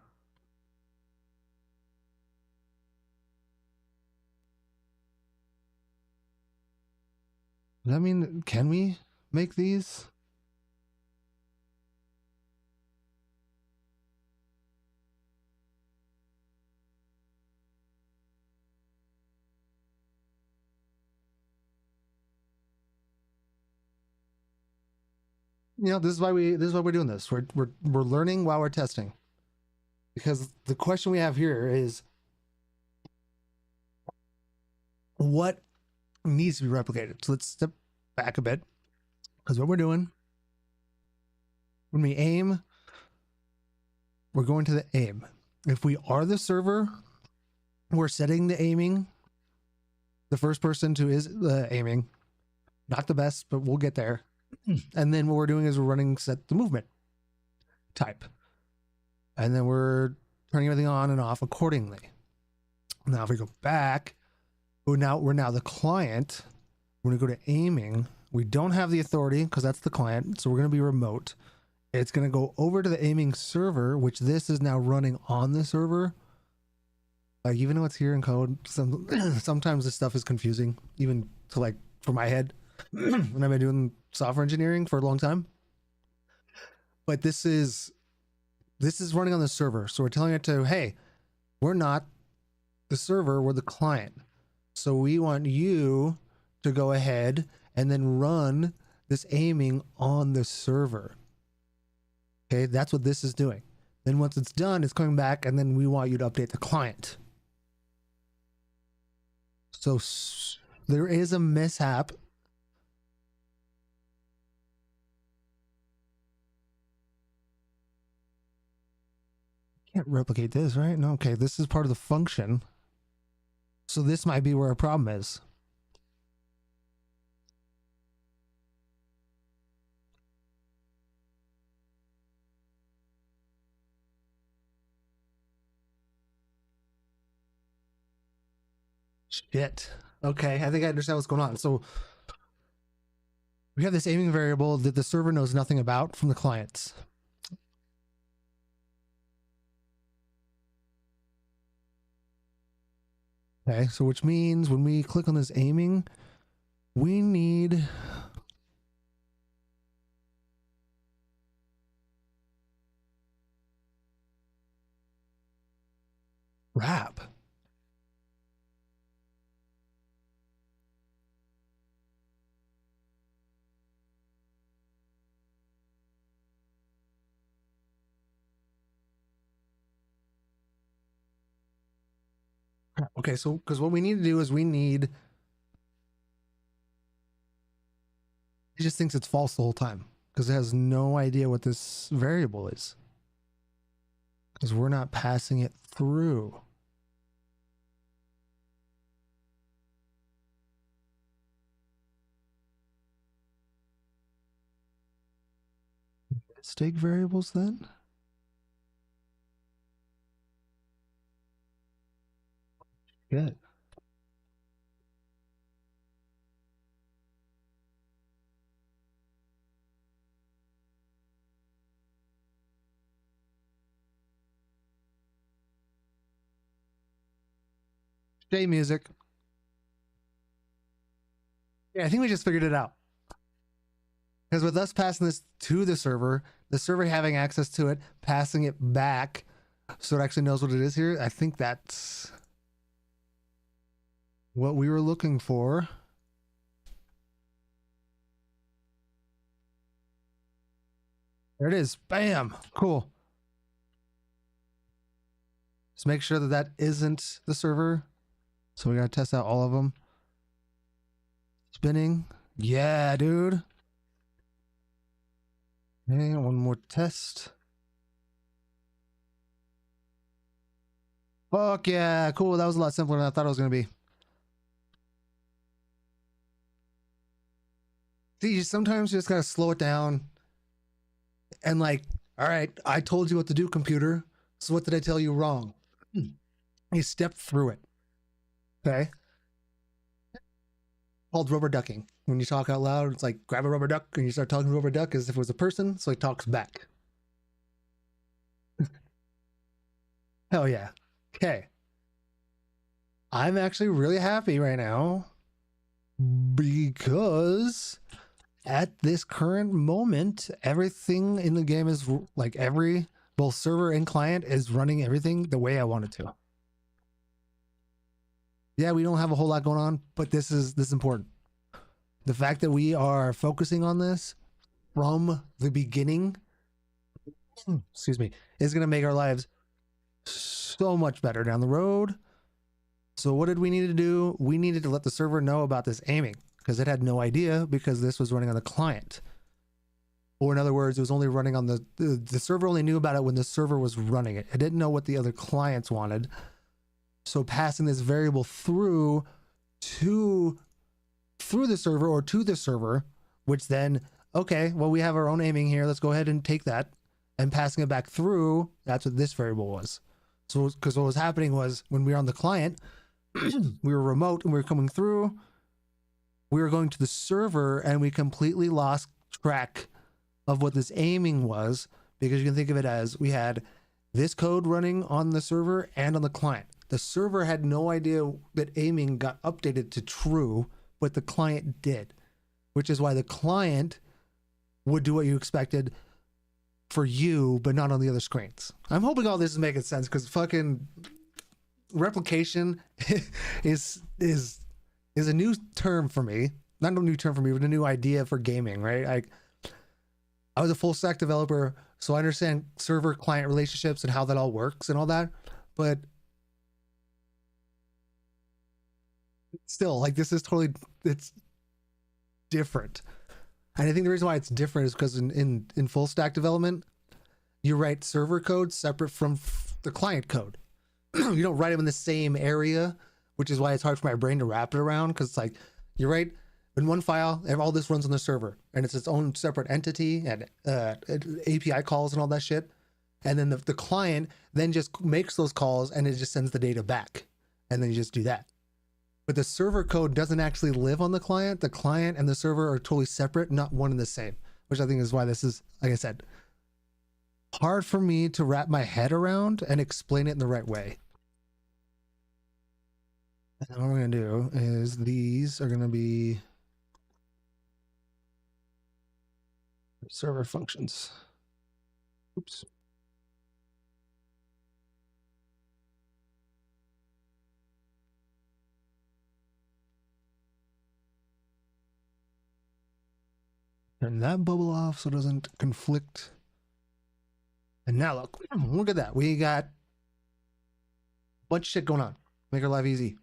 Does that mean, can we make these? You know, this is why we're doing this. We're learning while we're testing. Because the question we have here is what needs to be replicated. So let's step back a bit. Because what we're doing, when we aim, we're going to the aim. If we are the server, we're setting the aiming. The first person to is the aiming. Not the best, but we'll get there. And then what we're doing is we're running set the movement type. And then we're turning everything on and off accordingly. Now, if we go back, we're now the client. We're going to go to aiming. We don't have the authority because that's the client. So we're going to be remote. It's going to go over to the aiming server, which this is now running on the server. Like, even though it's here in code, sometimes this stuff is confusing, even to like for my head when I've been doing software engineering for a long time. But this is running on the server. So we're telling it to, hey, we're not the server, we're the client. So we want you to go ahead and then run this aiming on the server. Okay, that's what this is doing. Then once it's done, it's coming back, and then we want you to update the client. So there is a mishap. Can't replicate this, right? No, okay, this is part of the function. So this might be where our problem is. Shit. Okay, I think I understand what's going on. So we have this aiming variable that the server knows nothing about from the clients. Okay, so which means when we click on this aiming, we need wrap. Okay, so because what we need to do is it just thinks it's false the whole time because it has no idea what this variable is because we're not passing it through. Stake variables then? Good. J music. Yeah, I think we just figured it out. Because with us passing this to the server having access to it, passing it back so it actually knows what it is here, I think that's what we were looking for. There it is. Bam. Cool. Just make sure that that isn't the server. So we got to test out all of them. Spinning. Yeah, dude. Okay, one more test. Fuck yeah. Cool. That was a lot simpler than I thought it was going to be. See, sometimes you just got to slow it down and like, all right, I told you what to do, computer. So what did I tell you wrong? You stepped through it. Okay. Called rubber ducking. When you talk out loud, it's like grab a rubber duck and you start talking to a rubber duck as if it was a person, so he talks back. Hell yeah. Okay. I'm actually really happy right now because at this current moment, everything in the game is like both server and client is running everything the way I want it to. Yeah, we don't have a whole lot going on, but this is important. The fact that we are focusing on this from the beginning, excuse me, is going to make our lives so much better down the road. So what did we need to do? We needed to let the server know about this aiming because it had no idea because this was running on the client. Or in other words, it was only running on the server only knew about it when the server was running it. It didn't know what the other clients wanted. So passing this variable through the server or to the server, which then, okay, well, we have our own aiming here. Let's go ahead and take that and passing it back through. That's what this variable was. So, because what was happening was when we were on the client, we were remote and we were coming through, we were going to the server and we completely lost track of what this aiming was because you can think of it as we had this code running on the server and on the client. The server had no idea that aiming got updated to true, but the client did, which is why the client would do what you expected for you, but not on the other screens. I'm hoping all this is making sense because fucking replication is a new term for me. Not a new term for me, but a new idea for gaming, right? I was a full stack developer, so I understand server client relationships and how that all works and all that, but still, like, this is totally, it's different. And I think the reason why it's different is because in full stack development, you write server code separate from the client code. You don't write them in the same area, which is why it's hard for my brain to wrap it around. Because it's like you write in one file, and all this runs on the server, and it's its own separate entity and API calls and all that shit. And then the client then just makes those calls and it just sends the data back, and then you just do that. but the server code doesn't actually live on the client. The client and the server are totally separate, not one and the same, which I think is why this is, like I said, hard for me to wrap my head around and explain it in the right way. And what we're going to do is these are going to be server functions. Oops. Turn that bubble off so it doesn't conflict. And now look at that. We got a bunch of shit going on. Make our life easy.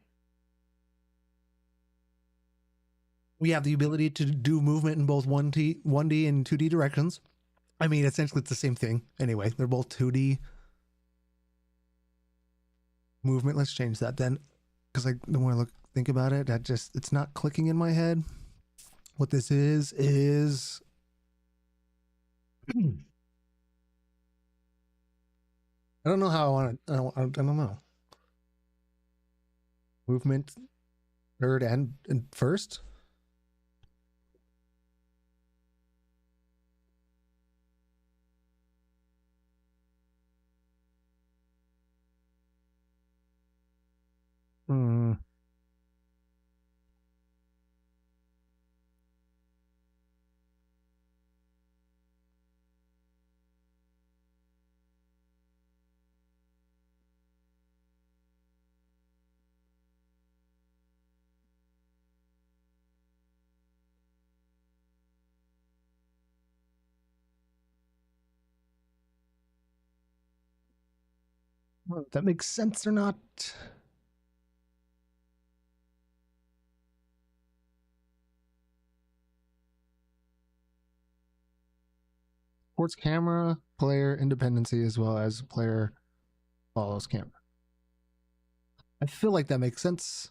We have the ability to do movement in both 1D and 2D directions. I mean, essentially it's the same thing. Anyway, they're both 2D movement. Let's change that then, because I don't want to think about it. It's not clicking in my head. What this is I don't know how I want it. I don't know. Movement third and first. Hmm. Well, if that makes sense or not. Sports camera, player independency, as well as player follows camera. I feel like that makes sense.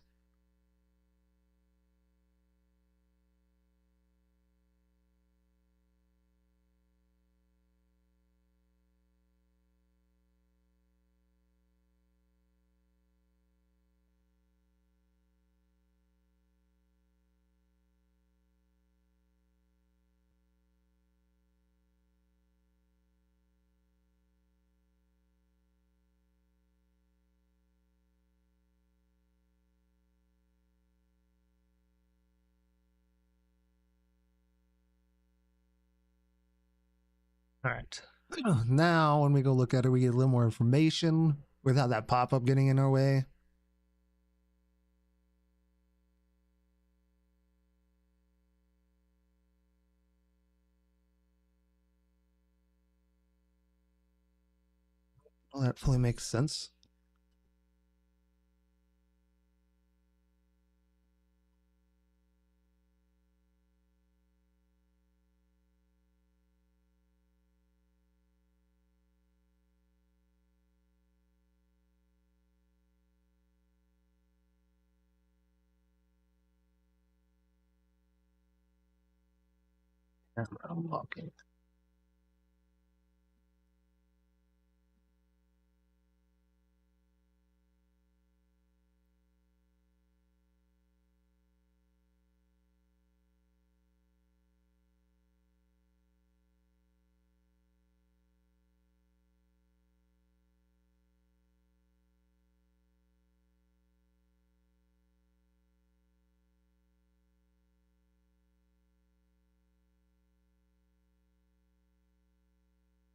All right. Now, when we go look at it, we get a little more information without that pop up getting in our way. Well, that fully makes sense. Unlocking.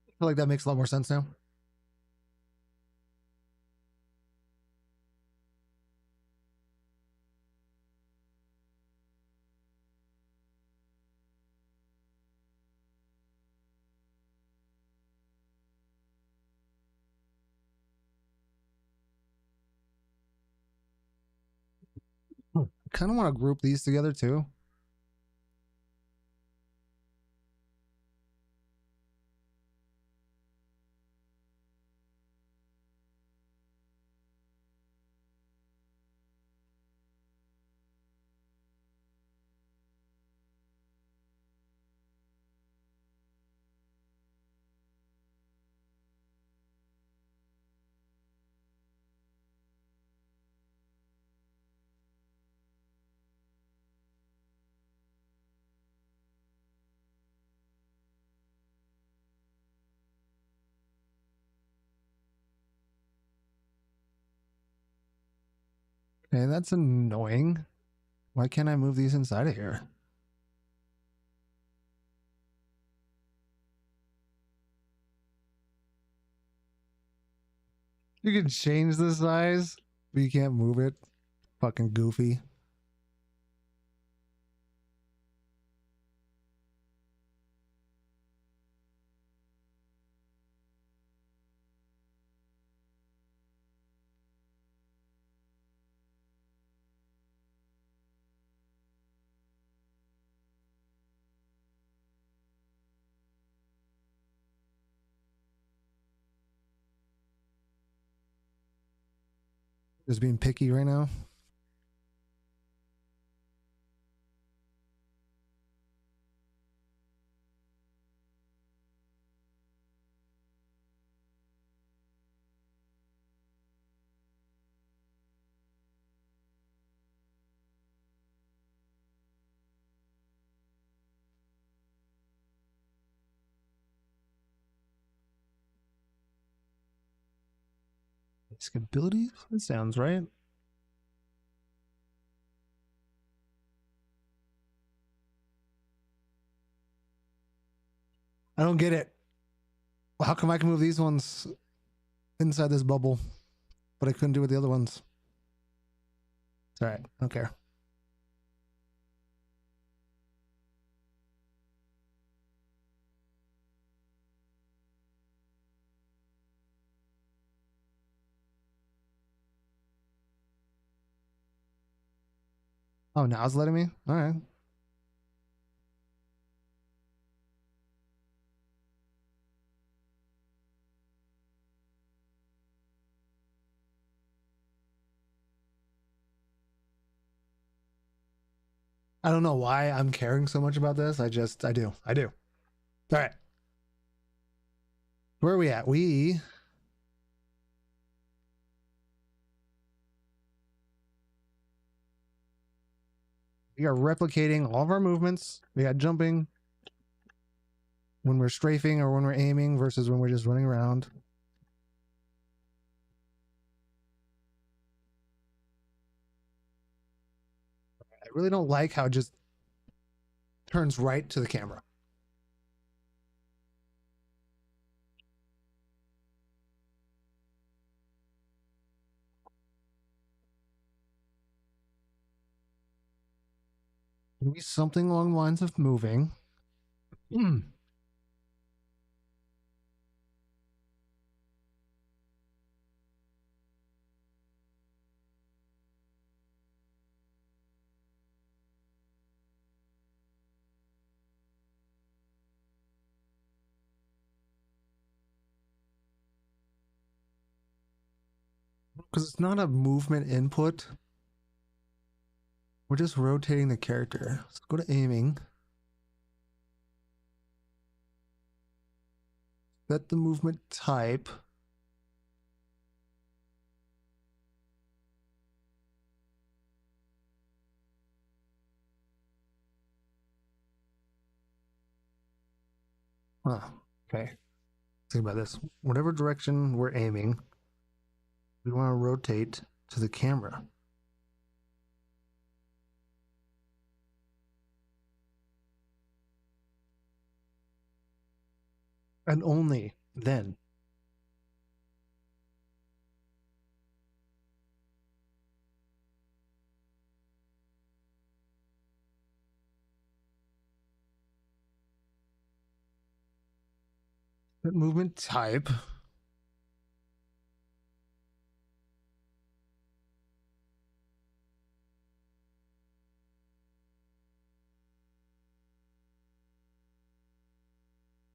I feel like that makes a lot more sense now. I kind of want to group these together too. Okay, that's annoying. Why can't I move these inside of here? You can change the size, but you can't move it. Fucking goofy. Just being picky right now. Abilities? That sounds right. I don't get it. How come I can move these ones inside this bubble, but I couldn't do it with the other ones? It's all right. I don't care. Oh, now it's letting me? All right. I don't know why I'm caring so much about this. I do. I do. All right. Where are we at? We are replicating all of our movements. We got jumping when we're strafing or when we're aiming versus when we're just running around. I really don't like how it just turns right to the camera. Maybe something along the lines of moving. Because it's not a movement input. We're just rotating the character. Let's go to aiming. Set the movement type. Huh. Okay. Think about this. Whatever direction we're aiming, we want to rotate to the camera. And only then. Set movement type.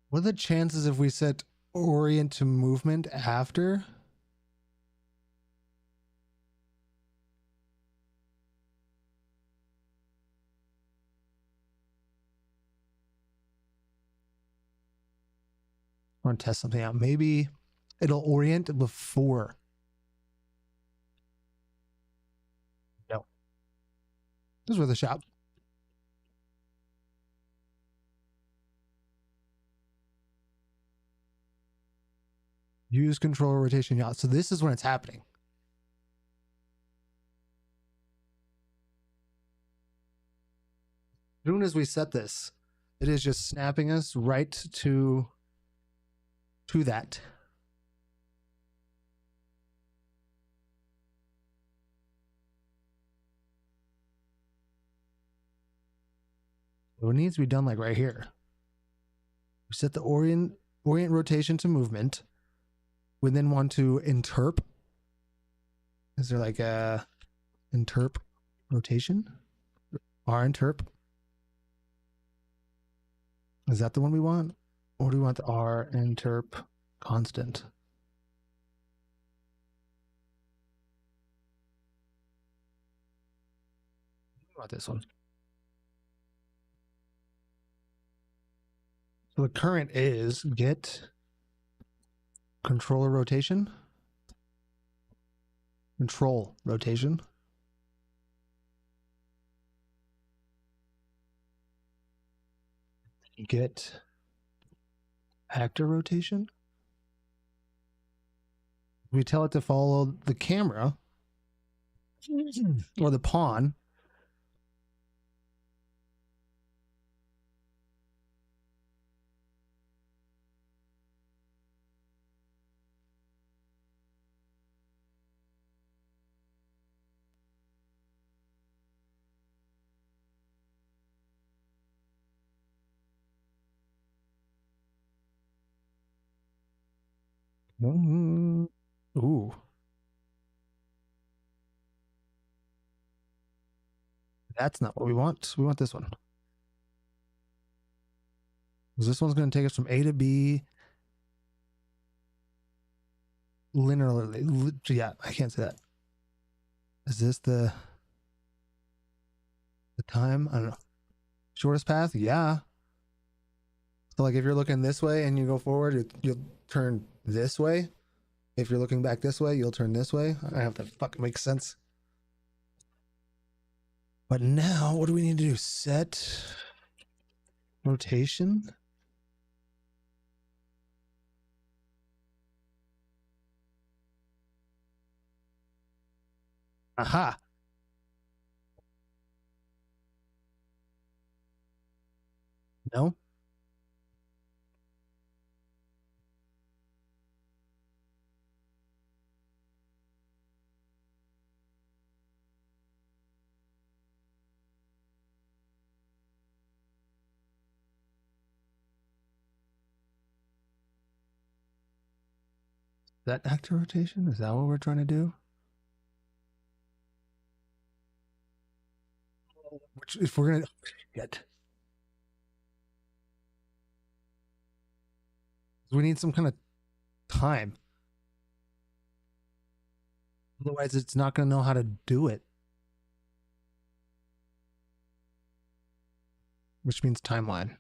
What are the chances if we set orient to movement after? I want to test something out. Maybe it'll orient before. No. This is worth a shot. Use controller rotation yacht. So this is when it's happening. soon as we set this, it is just snapping us right to that. So it needs to be done like right here. We set the orient rotation to movement. We then want to interp. Is there like a interp rotation? R interp. Is that the one we want? Or do we want the R interp constant? We want this one. So the current is get controller rotation. Control rotation. Get actor rotation. We tell it to follow the camera or the pawn. Ooh. That's not what we want. We want this one. Because this one's going to take us from A to B linearly. Yeah, I can't say that. Is this the time? I don't know. Shortest path? Yeah. So like if you're looking this way and you go forward, you'll turn this way. If you're looking back this way, you'll turn this way. I have to fucking make sense. But now, what do we need to do? Set rotation. Aha. No. That actor rotation? Is that what we're trying to do? Which, if we're gonna get, we need some kind of time. Otherwise, it's not gonna know how to do it. Which means timeline.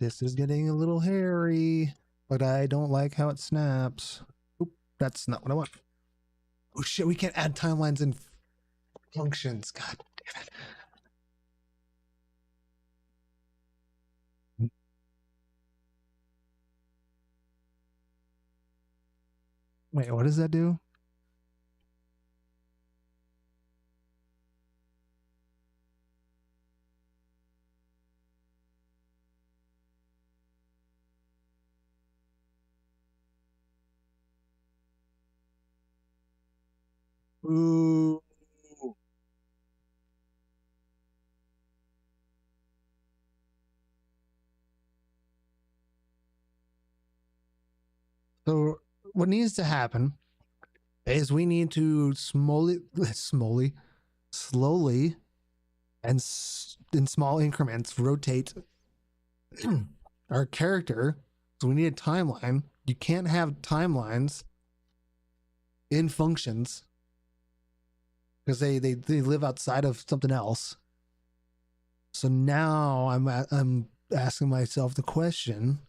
This is getting a little hairy, but I don't like how it snaps. Oop, that's not what I want. Oh shit, we can't add timelines in functions. God damn it. Wait, what does that do? Ooh. So what needs to happen is we need to slowly, and in small increments rotate our character. So we need a timeline. You can't have timelines in functions because they live outside of something else. So now I'm asking myself the question: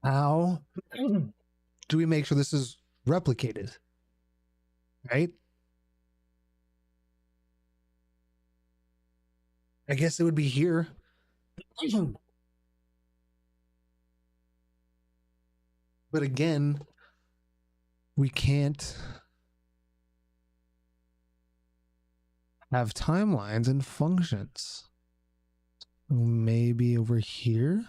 how do we make sure this is replicated? Right? I guess it would be here. But again, we can't have timelines and functions. Maybe over here.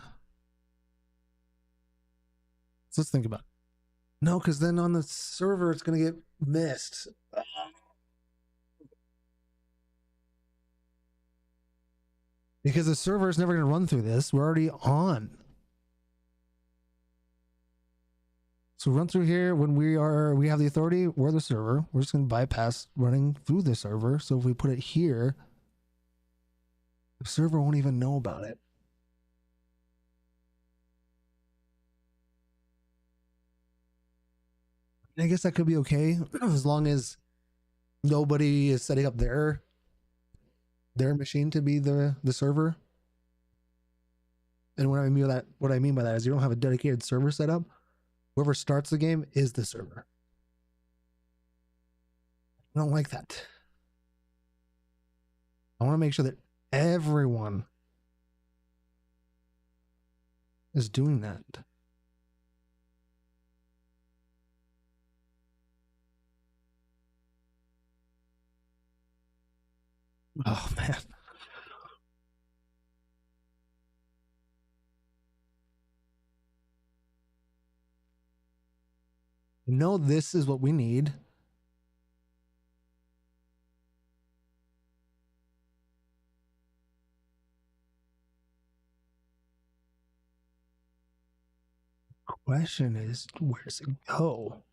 So let's think about it. No, because then on the server it's gonna get missed. Because the server is never gonna run through this. We're already on. So run through here when we have the authority. We're the server. We're just gonna bypass running through the server. So if we put it here, the server won't even know about it. I guess that could be okay as long as nobody is setting up their machine to be the server. And what I mean by that is you don't have a dedicated server set up. Whoever starts the game is the server. I don't like that. I want to make sure that everyone is doing that. Oh man. You know this is what we need. Question is, where does it go?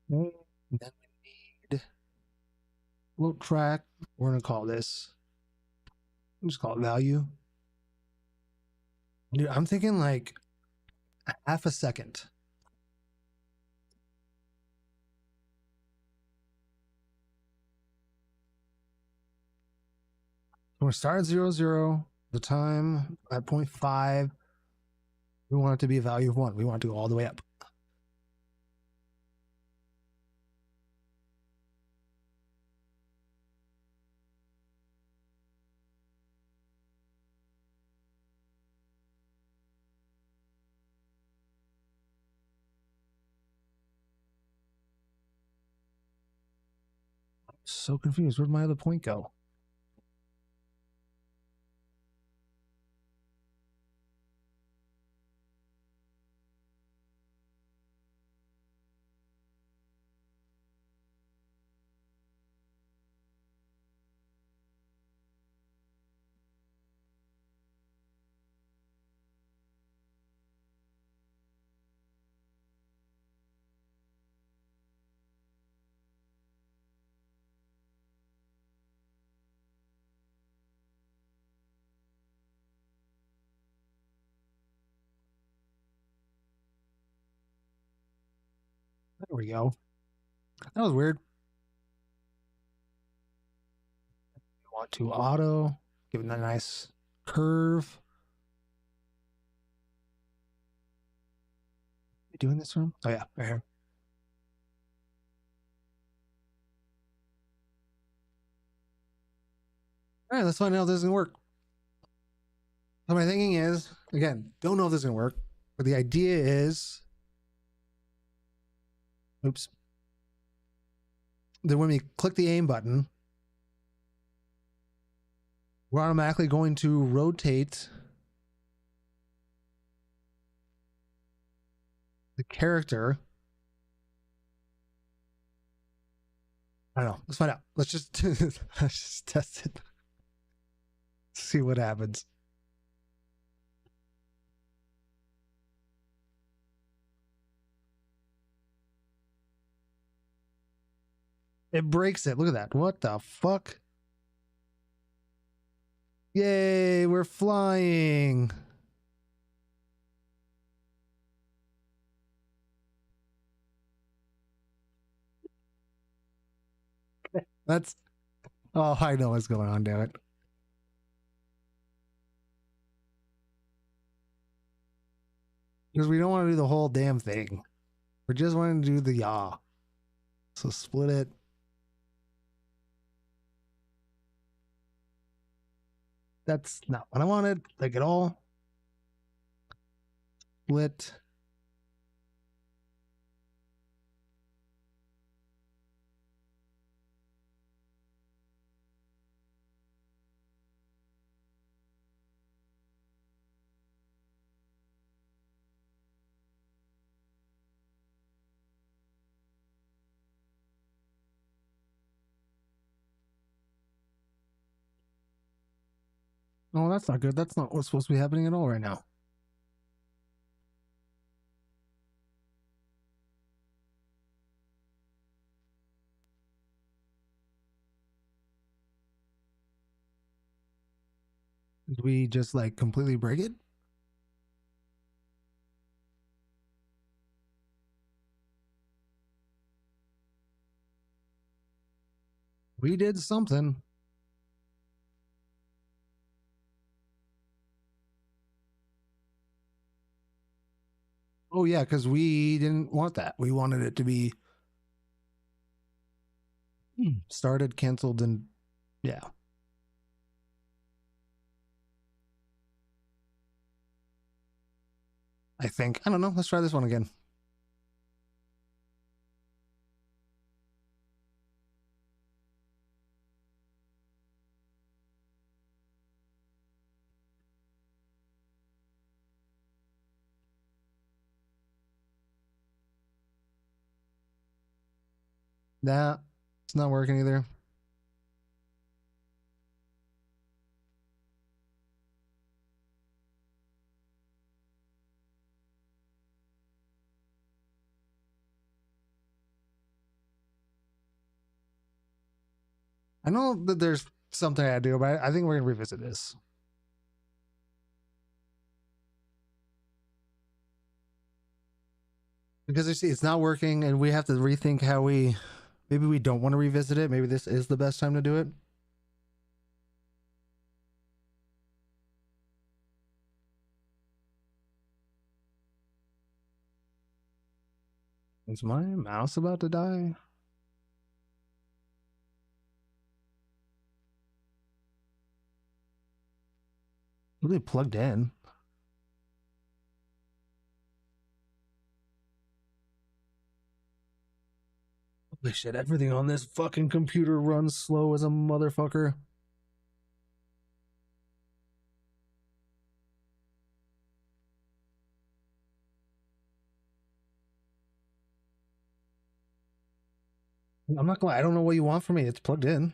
Then we need float track. We're gonna call this. Just call it value. Dude, I'm thinking like half a second. We're start at 0, the time at 0.5. We want it to be a value of 1. We want it to go all the way up. So confused. Where'd my other point go? There we go. That was weird. We want to auto, give it a nice curve. You doing this room? Oh yeah, right here. All right, let's find out if this is gonna work. So my thinking is, again, don't know if this is gonna work, but the idea is, oops, that when we click the aim button, we're automatically going to rotate the character. I don't know. Let's find out. Let's just let's just test it. See what happens. It breaks it. Look at that. What the fuck? Yay, we're flying. That's oh, I know what's going on, damn it. Because we don't want to do the whole damn thing. We just want to do the yaw. So split it. That's not what I wanted, like at all. Split. Oh, that's not good. That's not what's supposed to be happening at all right now. Did we just like completely break it? We did something. Oh yeah, because we didn't want that. We wanted it to be started, canceled, and yeah. I think. I don't know. Let's try this one again. Nah, it's not working either. I know that there's something I do, but I think we're gonna revisit this. Because you see, it's not working, and we have to rethink how we. Maybe we don't want to revisit it. Maybe this is the best time to do it. Is my mouse about to die? Really plugged in. Holy shit, everything on this fucking computer runs slow as a motherfucker. I'm not gonna lie, I don't know what you want from me. It's plugged in.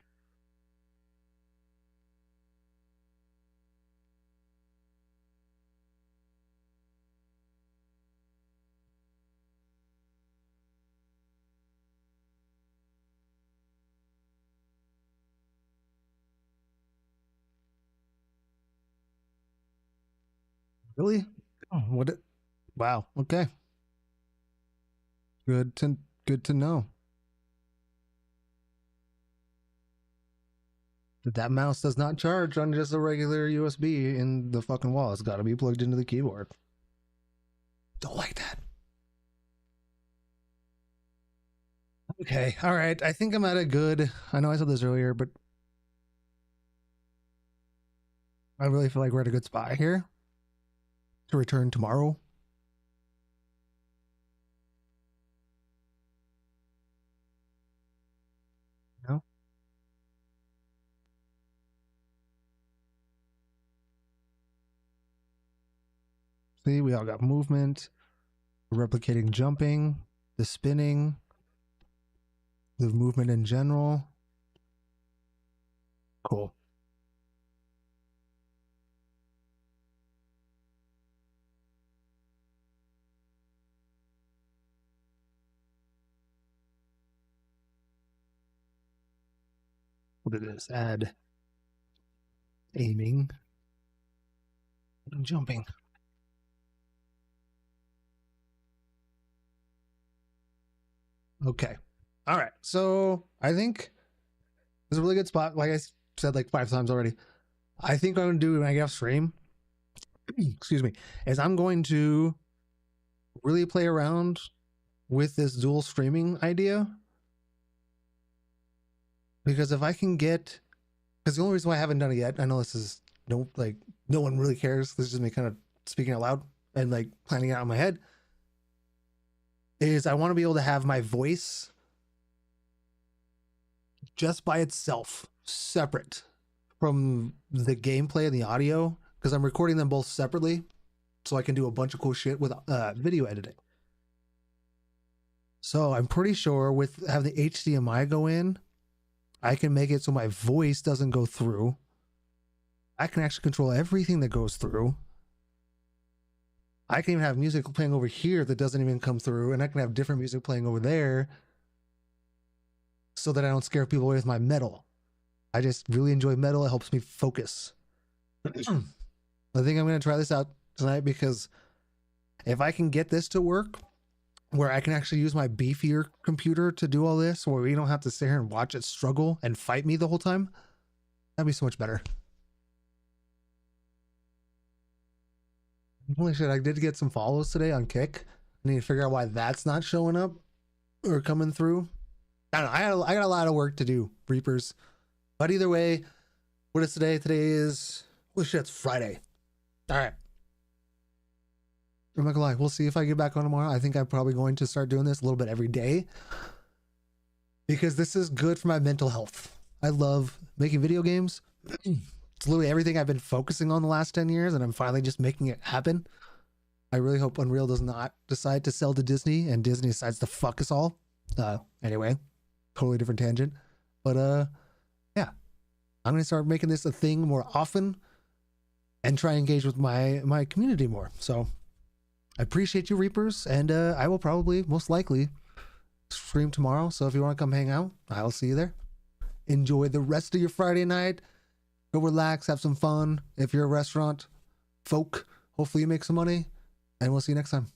Really? Oh, what? Wow. Okay. Good to good to know. That mouse does not charge on just a regular USB in the fucking wall. It's got to be plugged into the keyboard. Don't like that. Okay. All right. I think I'm at a good. I know I said this earlier, but I really feel like we're at a good spot here to return tomorrow. No. See, we all got movement, replicating jumping, the spinning, the movement in general. Cool. What it is, add aiming and jumping. Okay. All right. So I think this is a really good spot. Like I said like 5 times already. I think what I'm going to do when I get off stream, excuse me, is I'm going to really play around with this dual streaming idea. Because if I can get, because the only reason why I haven't done it yet, I know this is no one really cares. This is just me kind of speaking out loud and like planning it out in my head. Is I want to be able to have my voice just by itself, separate from the gameplay and the audio, because I'm recording them both separately, so I can do a bunch of cool shit with video editing. So I'm pretty sure with having the HDMI go in, I can make it so my voice doesn't go through. I can actually control everything that goes through. I can even have music playing over here that doesn't even come through, and I can have different music playing over there so that I don't scare people away with my metal. I just really enjoy metal. It helps me focus. I think I'm going to try this out tonight, because if I can get this to work where I can actually use my beefier computer to do all this, where we don't have to sit here and watch it struggle and fight me the whole time, that'd be so much better. Holy shit, I did get some follows today on Kick. I need to figure out why that's not showing up or coming through. I don't know. I got a lot of work to do, Reapers. But either way, what is today? Today is, holy shit, it's Friday. All right. I'm not gonna lie. We'll see if I get back on tomorrow. I think I'm probably going to start doing this a little bit every day, because this is good for my mental health. I love making video games. It's literally everything I've been focusing on the last 10 years, and I'm finally just making it happen. I really hope Unreal does not decide to sell to Disney and Disney decides to fuck us all. Anyway, totally different tangent. But yeah, I'm gonna start making this a thing more often and try and engage with my community more. So I appreciate you, Reapers, and I will probably most likely stream tomorrow. So if you want to come hang out, I'll see you there. Enjoy the rest of your Friday night. Go relax, have some fun. If you're a restaurant folk, hopefully you make some money, and we'll see you next time.